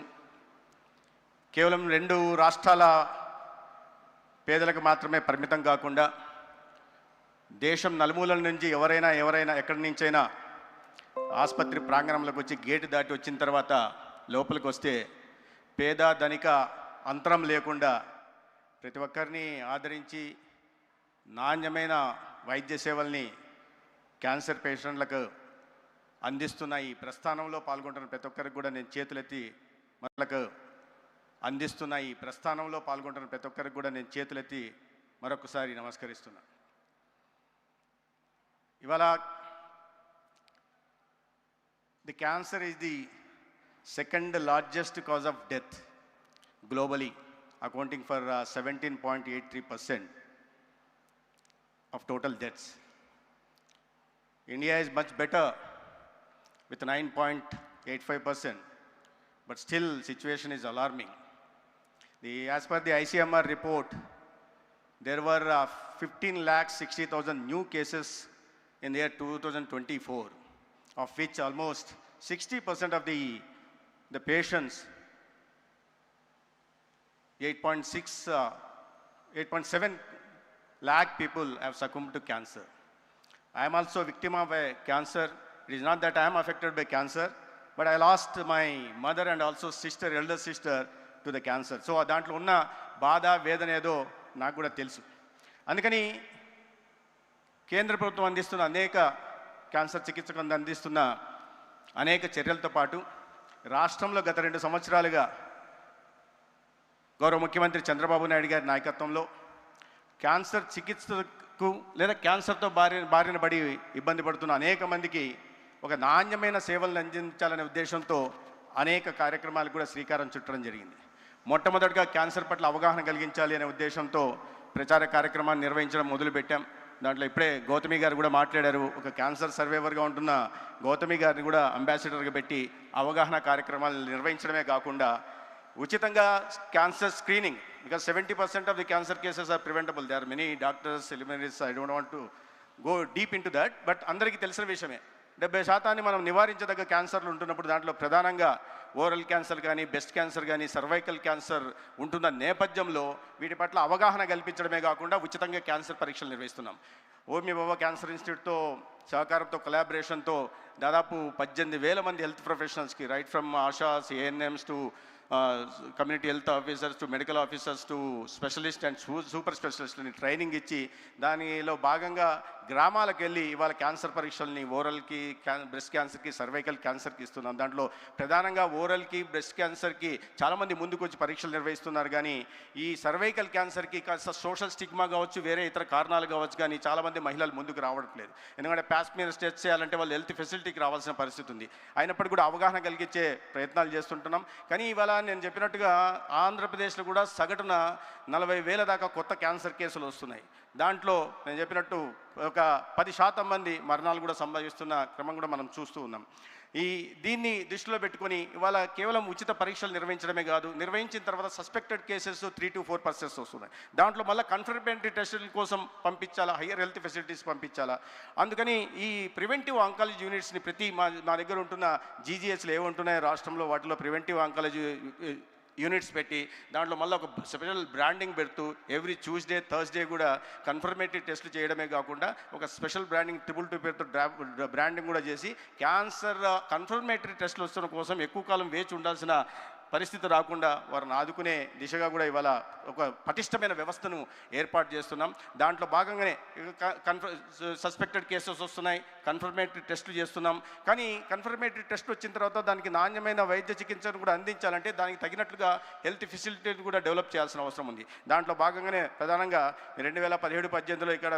కేవలం 2 రాష్ట్రాల పేదలకు మాత్రమే పరిమితం కాకుండా దేశం నలుమూలల నుంచి ఎవరైనా ఎక్కడి నుంచైనా ఆసుపత్రి ప్రాంగణంలోకి వచ్చి గేటు దాటి వచ్చిన తర్వాత లోపలికి వస్తే పేద ధనిక అంతరం లేకుండా ప్రతి ఒక్కరిని ఆదరించి నాణ్యమైన వైద్య సేవల్ని క్యాన్సర్ పేషెంట్లకు అందిస్తున్న ఈ ప్రస్థానంలో పాల్గొంటున్న ప్రతి ఒక్కరికి కూడా నేను చేతులెత్తి మరొకసారి నమస్కరిస్తున్నా. ఇవాళ the cancer is the second largest cause of death globally, accounting for 17.83% of total deaths. India is much better with 9.85%, but still situation is alarming. As per the ICMR report, there were 15,60,000 new cases in the year 2024, of which almost 60% of the patients, 8.7 lakh people have succumbed to cancer. I am also a victim of a cancer. It is not that I am affected by cancer, but I lost my mother and also sister, elder sister, to the cancer. So దాంట్లో ఉన్న బాధ వేదన ఏదో నాకు కూడా తెలుసు. అందుకని కేంద్ర ప్రభుత్వం అందిస్తున్న అనేక క్యాన్సర్ చికిత్సకు అందిస్తున్న అనేక చర్యలతో పాటు రాష్ట్రంలో గత 2 సంవత్సరాలుగా గౌరవ ముఖ్యమంత్రి చంద్రబాబు నాయుడు గారి నాయకత్వంలో క్యాన్సర్ చికిత్సకు లేదా క్యాన్సర్తో బారిన పడి ఇబ్బంది పడుతున్న అనేక మందికి ఒక నాణ్యమైన సేవలను అందించాలనే ఉద్దేశంతో అనేక కార్యక్రమాలకు కూడా శ్రీకారం చుట్టడం జరిగింది. మొట్టమొదటిగా క్యాన్సర్ పట్ల అవగాహన కలిగించాలి అనే ఉద్దేశంతో ప్రచార కార్యక్రమాన్ని నిర్వహించడం మొదలుపెట్టాం. దాంట్లో ఇప్పుడే గౌతమి గారు కూడా మాట్లాడారు. ఒక క్యాన్సర్ సర్వైవర్గా ఉంటున్న గౌతమి గారిని కూడా అంబాసిడర్గా పెట్టి అవగాహన కార్యక్రమాలు నిర్వహించడమే కాకుండా ఉచితంగా cancer screening, because 70% of the cancer cases are preventable. They are many doctors, preliminaries, I don't want to go deep into that, but అందరికీ తెలిసిన విషయమే. 70% మనం నివారించదగ్గ క్యాన్సర్లు ఉంటున్నప్పుడు దాంట్లో ప్రధానంగా ఓరల్ క్యాన్సర్ కానీ, బ్రెస్ట్ క్యాన్సర్ కానీ, సర్వైకల్ క్యాన్సర్ ఉంటున్న నేపథ్యంలో వీటి పట్ల అవగాహన కల్పించడమే కాకుండా ఉచితంగా క్యాన్సర్ పరీక్షలు నిర్వహిస్తున్నాం. ఓమి బాబా క్యాన్సర్ ఇన్స్టిట్యూట్తో సహకారంతో, కొలాబరేషన్తో దాదాపు 18,000 మంది హెల్త్ ప్రొఫెషనల్స్కి, right from ASHAs, ANMs to community health officers to medical officers to specialist and super స్పెషలిస్ట్ని ట్రైనింగ్ ఇచ్చి దానిలో భాగంగా గ్రామాలకు వెళ్ళి ఇవాళ క్యాన్సర్ పరీక్షల్ని ఓరల్కి, బ్రెస్ట్ క్యాన్సర్కి, సర్వైకల్ క్యాన్సర్కి ఇస్తున్నాం. దాంట్లో ప్రధానంగా ఓరల్కి, బ్రెస్ట్ క్యాన్సర్కి చాలామంది ముందుకు వచ్చి పరీక్షలు నిర్వహిస్తున్నారు. కానీ ఈ సర్వైకల్ క్యాన్సర్కి కాస్త సోషల్ స్టిగ్మా కావచ్చు, వేరే ఇతర కారణాలు కావచ్చు, కానీ చాలామంది మహిళలు ముందుకు రావట్లేదు. ఎందుకంటే ప్యాస్ మీద టెస్ట్ చేయాలంటే వాళ్ళు హెల్త్ ఫెసిలిటీకి రావాల్సిన పరిస్థితి ఉంది. అయినప్పటికీ కూడా అవగాహన కలిగించే ప్రయత్నాలు చేస్తుంటున్నాం. కానీ ఇవాళ నేను చెప్పినట్టుగా ఆంధ్రప్రదేశ్లో కూడా సగటున 40,000 దాకా కొత్త క్యాన్సర్ కేసులు వస్తున్నాయి. దాంట్లో నేను చెప్పినట్టు ఒక 10% మంది మరణాలు కూడా సంభవిస్తున్న క్రమం కూడా మనం చూస్తూ ఉన్నాం. దీన్ని దృష్టిలో పెట్టుకొని ఇవాళ కేవలం ఉచిత పరీక్షలు నిర్వహించడమే కాదు, నిర్వహించిన తర్వాత సస్పెక్టెడ్ కేసెస్ 3 to 4% వస్తున్నాయి. దాంట్లో మళ్ళీ కన్ఫర్మేటరీ టెస్టుల కోసం పంపించాలా, హయ్యర్ హెల్త్ ఫెసిలిటీస్ పంపించాలా. అందుకని ఈ ప్రివెంటివ్ ఆంకాలజీ యూనిట్స్ని ప్రతి మా దగ్గర ఉంటున్న జీజీహెచ్లు ఏముంటున్నాయో రాష్ట్రంలో వాటిలో ప్రివెంటివ్ ఆంకాలజీ యూనిట్స్ పెట్టి దాంట్లో మళ్ళీ ఒక స్పెషల్ బ్రాండింగ్ పెడుతూ ఎవ్రీ ట్యూస్డే, థర్స్డే కూడా కన్ఫర్మేటరీ టెస్టులు చేయడమే కాకుండా ఒక స్పెషల్ బ్రాండింగ్ 222 పేరుతో బ్రాండింగ్ కూడా చేసి క్యాన్సర్ కన్ఫర్మేటరీ టెస్టులు వస్తున్న కోసం ఎక్కువ కాలం వేచి ఉండాల్సిన పరిస్థితి రాకుండా వారిని ఆదుకునే దిశగా కూడా ఇవాళ ఒక పటిష్టమైన వ్యవస్థను ఏర్పాటు చేస్తున్నాం. దాంట్లో భాగంగానే సస్పెక్టెడ్ కేసెస్ వస్తున్నాయి, కన్ఫర్మేటరీ టెస్టులు చేస్తున్నాం. కానీ కన్ఫర్మేటరీ టెస్ట్ వచ్చిన తర్వాత దానికి నాణ్యమైన వైద్య చికిత్సను కూడా అందించాలంటే దానికి తగినట్లుగా హెల్త్ ఫెసిలిటీని కూడా డెవలప్ చేయాల్సిన అవసరం ఉంది. దాంట్లో భాగంగానే ప్రధానంగా 2017-18లో ఇక్కడ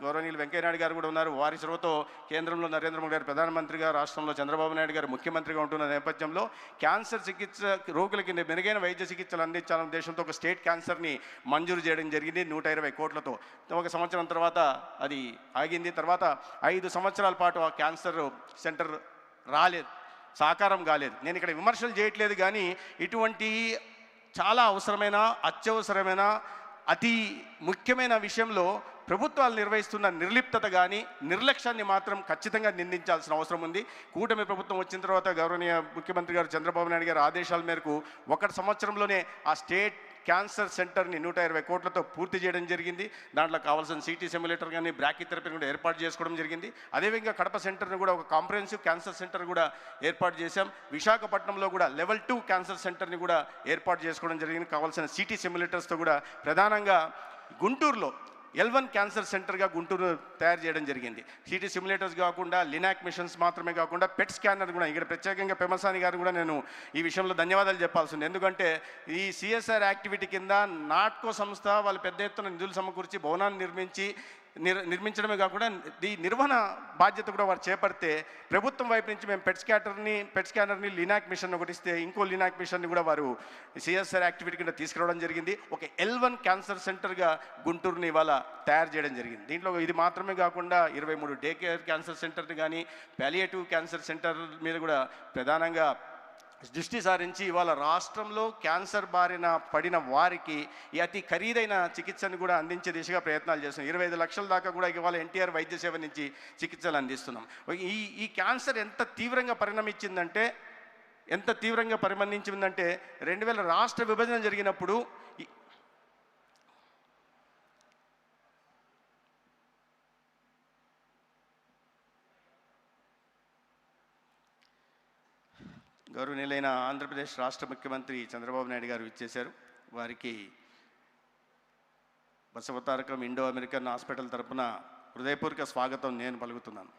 గౌరవనీయులు వెంకయ్యనాయుడు గారు కూడా ఉన్నారు. వారి చొరవతో కేంద్రంలో నరేంద్ర మోడీ గారు ప్రధానమంత్రిగా, రాష్ట్రంలో చంద్రబాబు నాయుడు గారు ముఖ్యమంత్రిగా ఉంటున్న నేపథ్యంలో క్యాన్సర్ చికిత్స రోగులకి మెరుగైన వైద్య చికిత్సలు అందించాలనే ఉద్దేశంతో ఒక స్టేట్ క్యాన్సర్ని మంజూరు చేయడం జరిగింది 120 కోట్లతో. ఒక సంవత్సరం తర్వాత అది ఆగింది. తర్వాత 5 సంవత్సరాల పాటు ఆ క్యాన్సర్ సెంటర్ రాలేదు, సాకారం కాలేదు. నేను ఇక్కడ విమర్శలు చేయట్లేదు, కానీ ఇటువంటి చాలా అవసరమైన, అత్యవసరమైన, అతి ముఖ్యమైన విషయంలో ప్రభుత్వాలు నిర్వహిస్తున్న నిర్లిప్తత కానీ నిర్లక్ష్యాన్ని మాత్రం ఖచ్చితంగా నిందించాల్సిన అవసరం ఉంది. కూటమి ప్రభుత్వం వచ్చిన తర్వాత గౌరవనీయ ముఖ్యమంత్రి గారు చంద్రబాబు నాయుడు గారి ఆదేశాల మేరకు 1 సంవత్సరంలోనే ఆ స్టేట్ క్యాన్సర్ సెంటర్ని 120 కోట్లతో పూర్తి చేయడం జరిగింది. దాంట్లో కావాల్సిన సిటీ సిమ్యులేటర్ కానీ, బ్రాకీథెరపీని కూడా ఏర్పాటు చేసుకోవడం జరిగింది. అదేవిధంగా కడప సెంటర్ని కూడా ఒక కాంప్రహెన్సివ్ క్యాన్సర్ సెంటర్ కూడా ఏర్పాటు చేశాం. విశాఖపట్నంలో కూడా లెవెల్ 2 క్యాన్సర్ సెంటర్ని కూడా ఏర్పాటు చేసుకోవడం జరిగింది. కావాల్సిన సిటీ సిమ్యులేటర్స్తో కూడా ప్రధానంగా గుంటూరులో L1 క్యాన్సర్ సెంటర్గా గుంటూరు తయారు చేయడం జరిగింది. సిటీ సిమ్యులేటర్స్ కాకుండా లినాక్ మిషన్స్ మాత్రమే కాకుండా పెట్ స్కానర్ కూడా ఇక్కడ ప్రత్యేకంగా పెమసాని గారు కూడా నేను ఈ విషయంలో ధన్యవాదాలు చెప్పాల్సింది. ఎందుకంటే ఈ CSR యాక్టివిటీ కింద నాట్కో సంస్థ వాళ్ళు పెద్ద ఎత్తున నిధులు సమకూర్చి భవనాన్ని నిర్మించి నిర్మించడమే కాకుండా ఈ నిర్వహణ బాధ్యత కూడా వారు చేపడితే ప్రభుత్వం వైపు నుంచి మేము పెట్ స్కానర్ని లినాక్ మిషన్ ఒకటి ఇస్తే ఇంకో లినాక్ మిషన్ని కూడా వారు సిఎస్ఆర్ యాక్టివిటీ కింద తీసుకురావడం జరిగింది. ఒక L1 క్యాన్సర్ సెంటర్గా గుంటూరుని ఇవాళ తయారు చేయడం జరిగింది. దీంట్లో ఇది మాత్రమే కాకుండా 23 డే కేర్ క్యాన్సర్ సెంటర్ని కానీ పాలియేటివ్ క్యాన్సర్ సెంటర్ మీద కూడా ప్రధానంగా దృష్టి సారించి ఇవాళ రాష్ట్రంలో క్యాన్సర్ బారిన పడిన వారికి ఈ అతి ఖరీదైన చికిత్సను కూడా అందించే దిశగా ప్రయత్నాలు చేస్తున్నాం. 25 లక్షల దాకా కూడా ఇవాళ ఎన్టీఆర్ వైద్య సేవ నుంచి చికిత్సలు అందిస్తున్నాం. ఈ క్యాన్సర్ ఎంత తీవ్రంగా పరిణమించిందంటే 2000 రాష్ట్ర విభజన జరిగినప్పుడు గౌరవనీయులైన ఆంధ్రప్రదేశ్ రాష్ట్ర ముఖ్యమంత్రి చంద్రబాబు నాయుడు గారు ఇచ్చేశారు. వారికి బసవతారకం ఇండో అమెరికన్ హాస్పిటల్ తరపున హృదయపూర్వక స్వాగతం నేను పలుకుతున్నాను.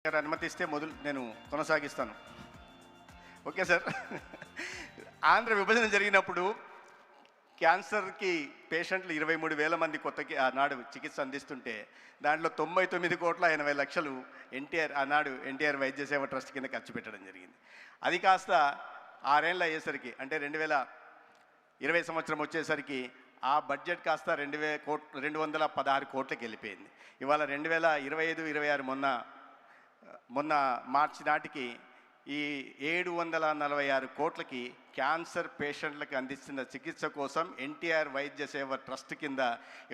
అనుమతిస్తే నేను కొనసాగిస్తాను. Okay sir. ఆంధ్ర విభజన జరిగినప్పుడు క్యాన్సర్కి పేషెంట్లు 23,000 మంది కొత్తకి ఆనాడు చికిత్స అందిస్తుంటే దాంట్లో 99,80,00,000 ఎన్టీఆర్ వైద్య సేవ ట్రస్ట్ కింద ఖర్చు పెట్టడం జరిగింది. అది కాస్త 6 ఏళ్ళు అయ్యేసరికి అంటే 2020 సంవత్సరం వచ్చేసరికి ఆ బడ్జెట్ కాస్త 216 కోట్లకి వెళ్ళిపోయింది. ఇవాళ 2025-26 మొన్న మార్చి నాటికి ఈ 746 కోట్లకి క్యాన్సర్ పేషెంట్లకు అందిస్తున్న చికిత్స కోసం ఎన్టీఆర్ వైద్య సేవ ట్రస్ట్ కింద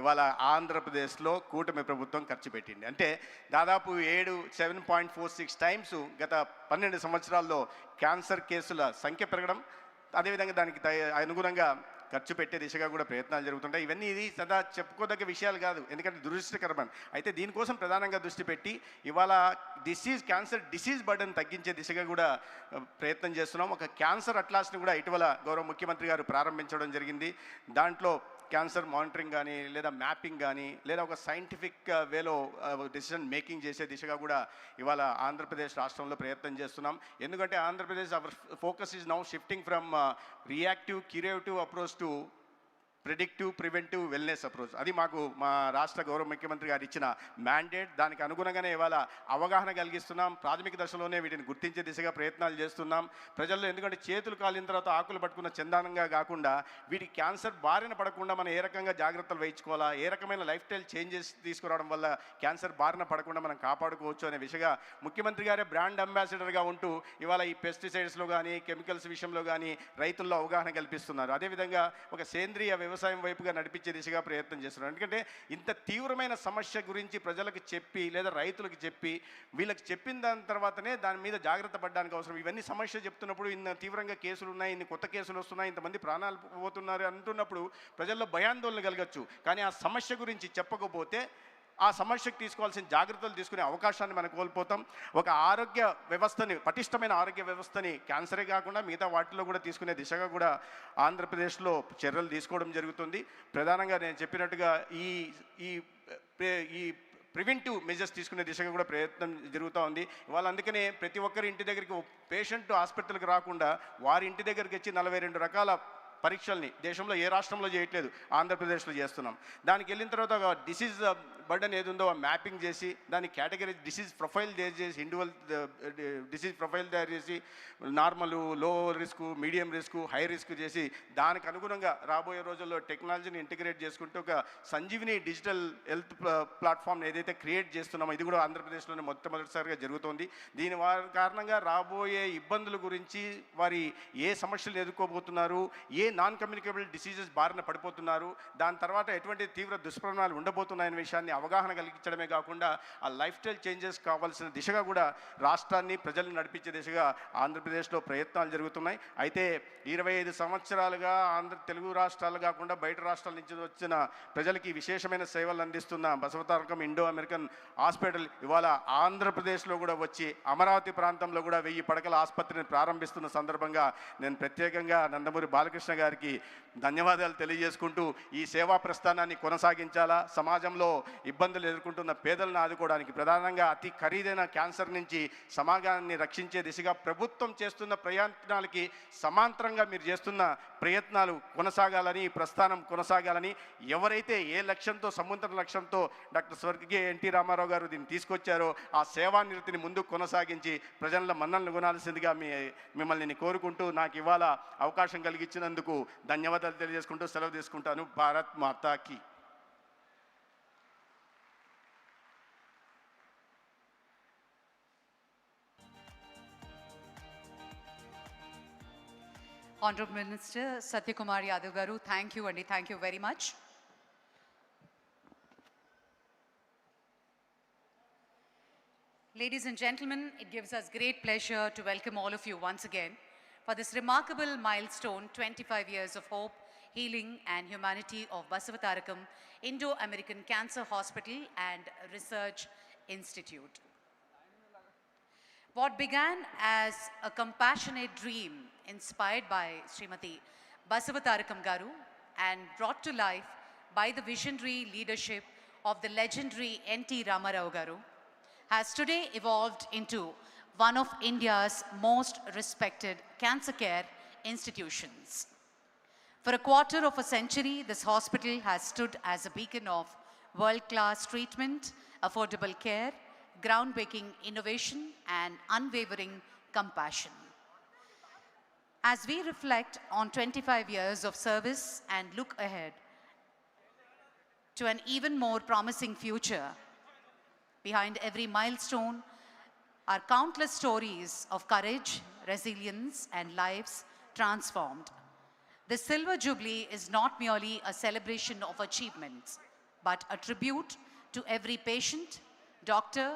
ఇవాళ ఆంధ్రప్రదేశ్లో కూటమి ప్రభుత్వం ఖర్చు పెట్టింది. అంటే దాదాపు 7.46 టైమ్స్ గత 12 సంవత్సరాల్లో క్యాన్సర్ కేసుల సంఖ్య పెరగడం, అదేవిధంగా దానికి అనుగుణంగా ఖర్చు పెట్టే దిశగా కూడా ప్రయత్నాలు జరుగుతుంటాయి. ఇవన్నీ ఇది సదా చెప్పుకోదగ్గ విషయాలు కాదు, ఎందుకంటే దురదృష్టకరం. అయితే దీనికోసం ప్రధానంగా దృష్టి పెట్టి ఇవాళ క్యాన్సర్ డిసీజ్ బర్డన్ తగ్గించే దిశగా కూడా ప్రయత్నం చేస్తున్నాం. ఒక క్యాన్సర్ అట్లాస్ని కూడా ఇటీవల గౌరవ ముఖ్యమంత్రి గారు ప్రారంభించడం జరిగింది. దాంట్లో క్యాన్సర్ మానిటరింగ్ కానీ లేదా మ్యాపింగ్ కానీ లేదా ఒక సైంటిఫిక్ వేలో డెసిషన్ మేకింగ్ చేసే దిశగా కూడా ఇవాళ ఆంధ్రప్రదేశ్ రాష్ట్రంలో ప్రయత్నం చేస్తున్నాం. ఎందుకంటే Andhra Pradesh our focus is now shifting from reactive curative approach to predictive preventive wellness approach. అది మాకు మా రాష్ట్ర గౌరవ ముఖ్యమంత్రి గారు ఇచ్చిన మ్యాండేట్. దానికి అనుగుణంగానే ఇవాళ అవగాహన కలిగిస్తున్నాం. ప్రాథమిక దశలోనే వీటిని గుర్తించే దిశగా ప్రయత్నాలు చేస్తున్నాం ప్రజల్లో. ఎందుకంటే చేతులు కాలిన తర్వాత ఆకులు పట్టుకున్న చందానంగా కాకుండా వీటికి క్యాన్సర్ బారిన పడకుండా మనం ఏ రకంగా జాగ్రత్తలు వహించుకోవాలా, ఏ రకమైన లైఫ్ స్టైల్ చేంజెస్ తీసుకురావడం వల్ల క్యాన్సర్ బారిన పడకుండా మనం కాపాడుకోవచ్చు అనే విషయంగా ముఖ్యమంత్రి గారే బ్రాండ్ అంబాసిడర్గా ఉంటూ ఇవాళ ఈ పెస్టిసైడ్స్లో కానీ కెమికల్స్ విషయంలో కానీ రైతుల్లో అవగాహన కల్పిస్తున్నారు. అదేవిధంగా ఒక సేంద్రియ వ్యవసాయం వైపుగా నడిపించే దిశగా ప్రయత్నం చేస్తున్నారు. ఎందుకంటే ఇంత తీవ్రమైన సమస్య గురించి ప్రజలకు చెప్పి లేదా రైతులకు చెప్పి వీళ్ళకి చెప్పిన దాని తర్వాతనే దాని మీద జాగ్రత్త పడడానికి అవసరం. ఇవన్నీ సమస్య చెప్తున్నప్పుడు ఇన్ని తీవ్రంగా కేసులు ఉన్నాయి, ఇన్ని కొత్త కేసులు వస్తున్నాయి, ఇంతమంది ప్రాణాలు పోతున్నారు అంటున్నప్పుడు ప్రజల్లో భయాందోళన కలగచ్చు. కానీ ఆ సమస్య గురించి చెప్పకపోతే ఆ సమస్యకు తీసుకోవాల్సిన జాగ్రత్తలు తీసుకునే అవకాశాన్ని మనం కోల్పోతాం. ఒక ఆరోగ్య వ్యవస్థని, పటిష్టమైన ఆరోగ్య వ్యవస్థని క్యాన్సరే కాకుండా మిగతా వాటిలో కూడా తీసుకునే దిశగా కూడా ఆంధ్రప్రదేశ్లో చర్యలు తీసుకోవడం జరుగుతుంది. ప్రధానంగా నేను చెప్పినట్టుగా ఈ ప్రివెంటివ్ మెజర్స్ తీసుకునే దిశగా కూడా ప్రయత్నం జరుగుతూ ఉంది. ఇవాళ అందుకనే ప్రతి ఒక్కరి ఇంటి దగ్గరికి పేషెంట్ హాస్పిటల్కి రాకుండా వారి ఇంటి దగ్గరికి వచ్చి 42 రకాల పరీక్షల్ని దేశంలో ఏ రాష్ట్రంలో చేయట్లేదు, ఆంధ్రప్రదేశ్లో చేస్తున్నాం. దానికి వెళ్ళిన తర్వాత ఒక డిసీజ్ బర్డన్ ఏది ఉందో మ్యాపింగ్ చేసి దాని కేటగిరీ డిసీజ్ ప్రొఫైల్ చేసి ఇండివిజువల్ డిసీజ్ ప్రొఫైల్ తయారు చేసి నార్మల్, లో risk, medium risk, high risk చేసి దానికి అనుగుణంగా రాబోయే రోజుల్లో టెక్నాలజీని ఇంటిగ్రేట్ చేసుకుంటూ ఒక సంజీవిని డిజిటల్ హెల్త్ ప్లాట్ఫామ్ ఏదైతే క్రియేట్ చేస్తున్నామో ఇది కూడా ఆంధ్రప్రదేశ్లోనే మొట్టమొదటిసారిగా జరుగుతుంది. దీని కారణంగా రాబోయే ఇబ్బందుల గురించి, వారి ఏ సమస్యలు ఎదుర్కోబోతున్నారు, ఏ నాన్ కమ్యూనికేబుల్ డిసీజెస్ బారిన పడిపోతున్నారు, దాని తర్వాత ఎటువంటి తీవ్ర దుష్పరిణామాలు ఉండబోతున్నాయనే విషయాన్ని అవగాహన కలిగించడమే కాకుండా ఆ లైఫ్ స్టైల్ చేంజెస్ కావాల్సిన దిశగా కూడా రాష్ట్రాన్ని, ప్రజల్ని నడిపించే దిశగా ఆంధ్రప్రదేశ్లో ప్రయత్నాలు జరుగుతున్నాయి. అయితే 25 సంవత్సరాలుగా తెలుగు రాష్ట్రాలు కాకుండా బయట రాష్ట్రాల నుంచి వచ్చిన ప్రజలకి విశేషమైన సేవలు అందిస్తున్న బసవతారకం ఇండో అమెరికన్ హాస్పిటల్ ఇవాళ ఆంధ్రప్రదేశ్లో కూడా వచ్చి అమరావతి ప్రాంతంలో కూడా 1000 పడకల ఆసుపత్రిని ప్రారంభిస్తున్న సందర్భంగా నేను ప్రత్యేకంగా నందమూరి బాలకృష్ణ గారికి ధన్యవాదాలు తెలియజేసుకుంటూ ఈ సేవా ప్రస్థానాన్ని కొనసాగించాలా, సమాజంలో ఇబ్బందులు ఎదుర్కొంటున్న పేదలను ఆదుకోవడానికి, ప్రధానంగా అతి ఖరీదైన క్యాన్సర్ నుంచి సమాజాన్ని రక్షించే దిశగా ప్రభుత్వం చేస్తున్న ప్రయత్నాలకి సమాంతరంగా మీరు చేస్తున్న ప్రయత్నాలు కొనసాగాలని, ఈ ప్రస్థానం కొనసాగాలని, ఎవరైతే ఏ లక్ష్యంతో, సముద్ర లక్ష్యంతో డాక్టర్ స్వర్గీయ ఎన్టీ రామారావు గారు దీన్ని తీసుకొచ్చారో ఆ సేవానిరతిని ముందుకు కొనసాగించి ప్రజల మన్ననలు కొనాల్సిందిగా మిమ్మల్ని కోరుకుంటూ నాకు ఇవాళ అవకాశం కలిగించినందుకు ధన్యవాదాలు తెలియజేసుకుంటూ సెలవు తీసుకుంటాను. భారత్ మాతాకి. Honorable Minister Satyakumar Yadav garu, thank you Andi, thank you very much. Ladies and gentlemen, it gives us great pleasure to welcome all of you once again for this remarkable milestone, 25 years of hope, healing and humanity of Basavatarakam Indo-American Cancer Hospital and Research Institute. What began as a compassionate dream inspired by Srimati Basavatarakam garu and brought to life by the visionary leadership of the legendary N.T. Ramarao garu has today evolved into one of India's most respected cancer care institutions. For a quarter of a century, this hospital has stood as a beacon of world-class treatment, affordable care, groundbreaking innovation, and unwavering compassion. As we reflect on 25 years of service and look ahead to an even more promising future, behind every milestone are countless stories of courage, resilience, and lives transformed. The Silver Jubilee is not merely a celebration of achievements, but a tribute to every patient, doctor,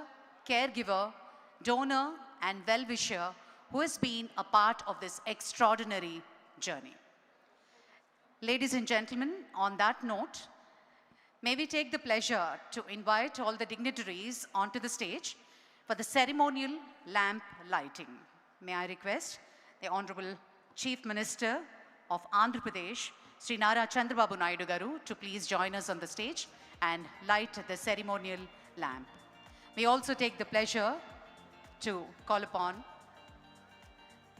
caregiver, donor, and well-wisher who has been a part of this extraordinary journey. Ladies and gentlemen, on that note, may we take the pleasure to invite all the dignitaries onto the stage for the ceremonial lamp lighting. May I request the Honorable Chief Minister of Andhra Pradesh, Sri Nara Chandrababu Naidu garu, to please join us on the stage and light the ceremonial lamp. We also take the pleasure to call upon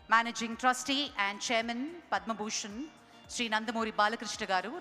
Managing Trustee and Chairman Padma Bhushan, Sri Nandamuri Balakrishna garu,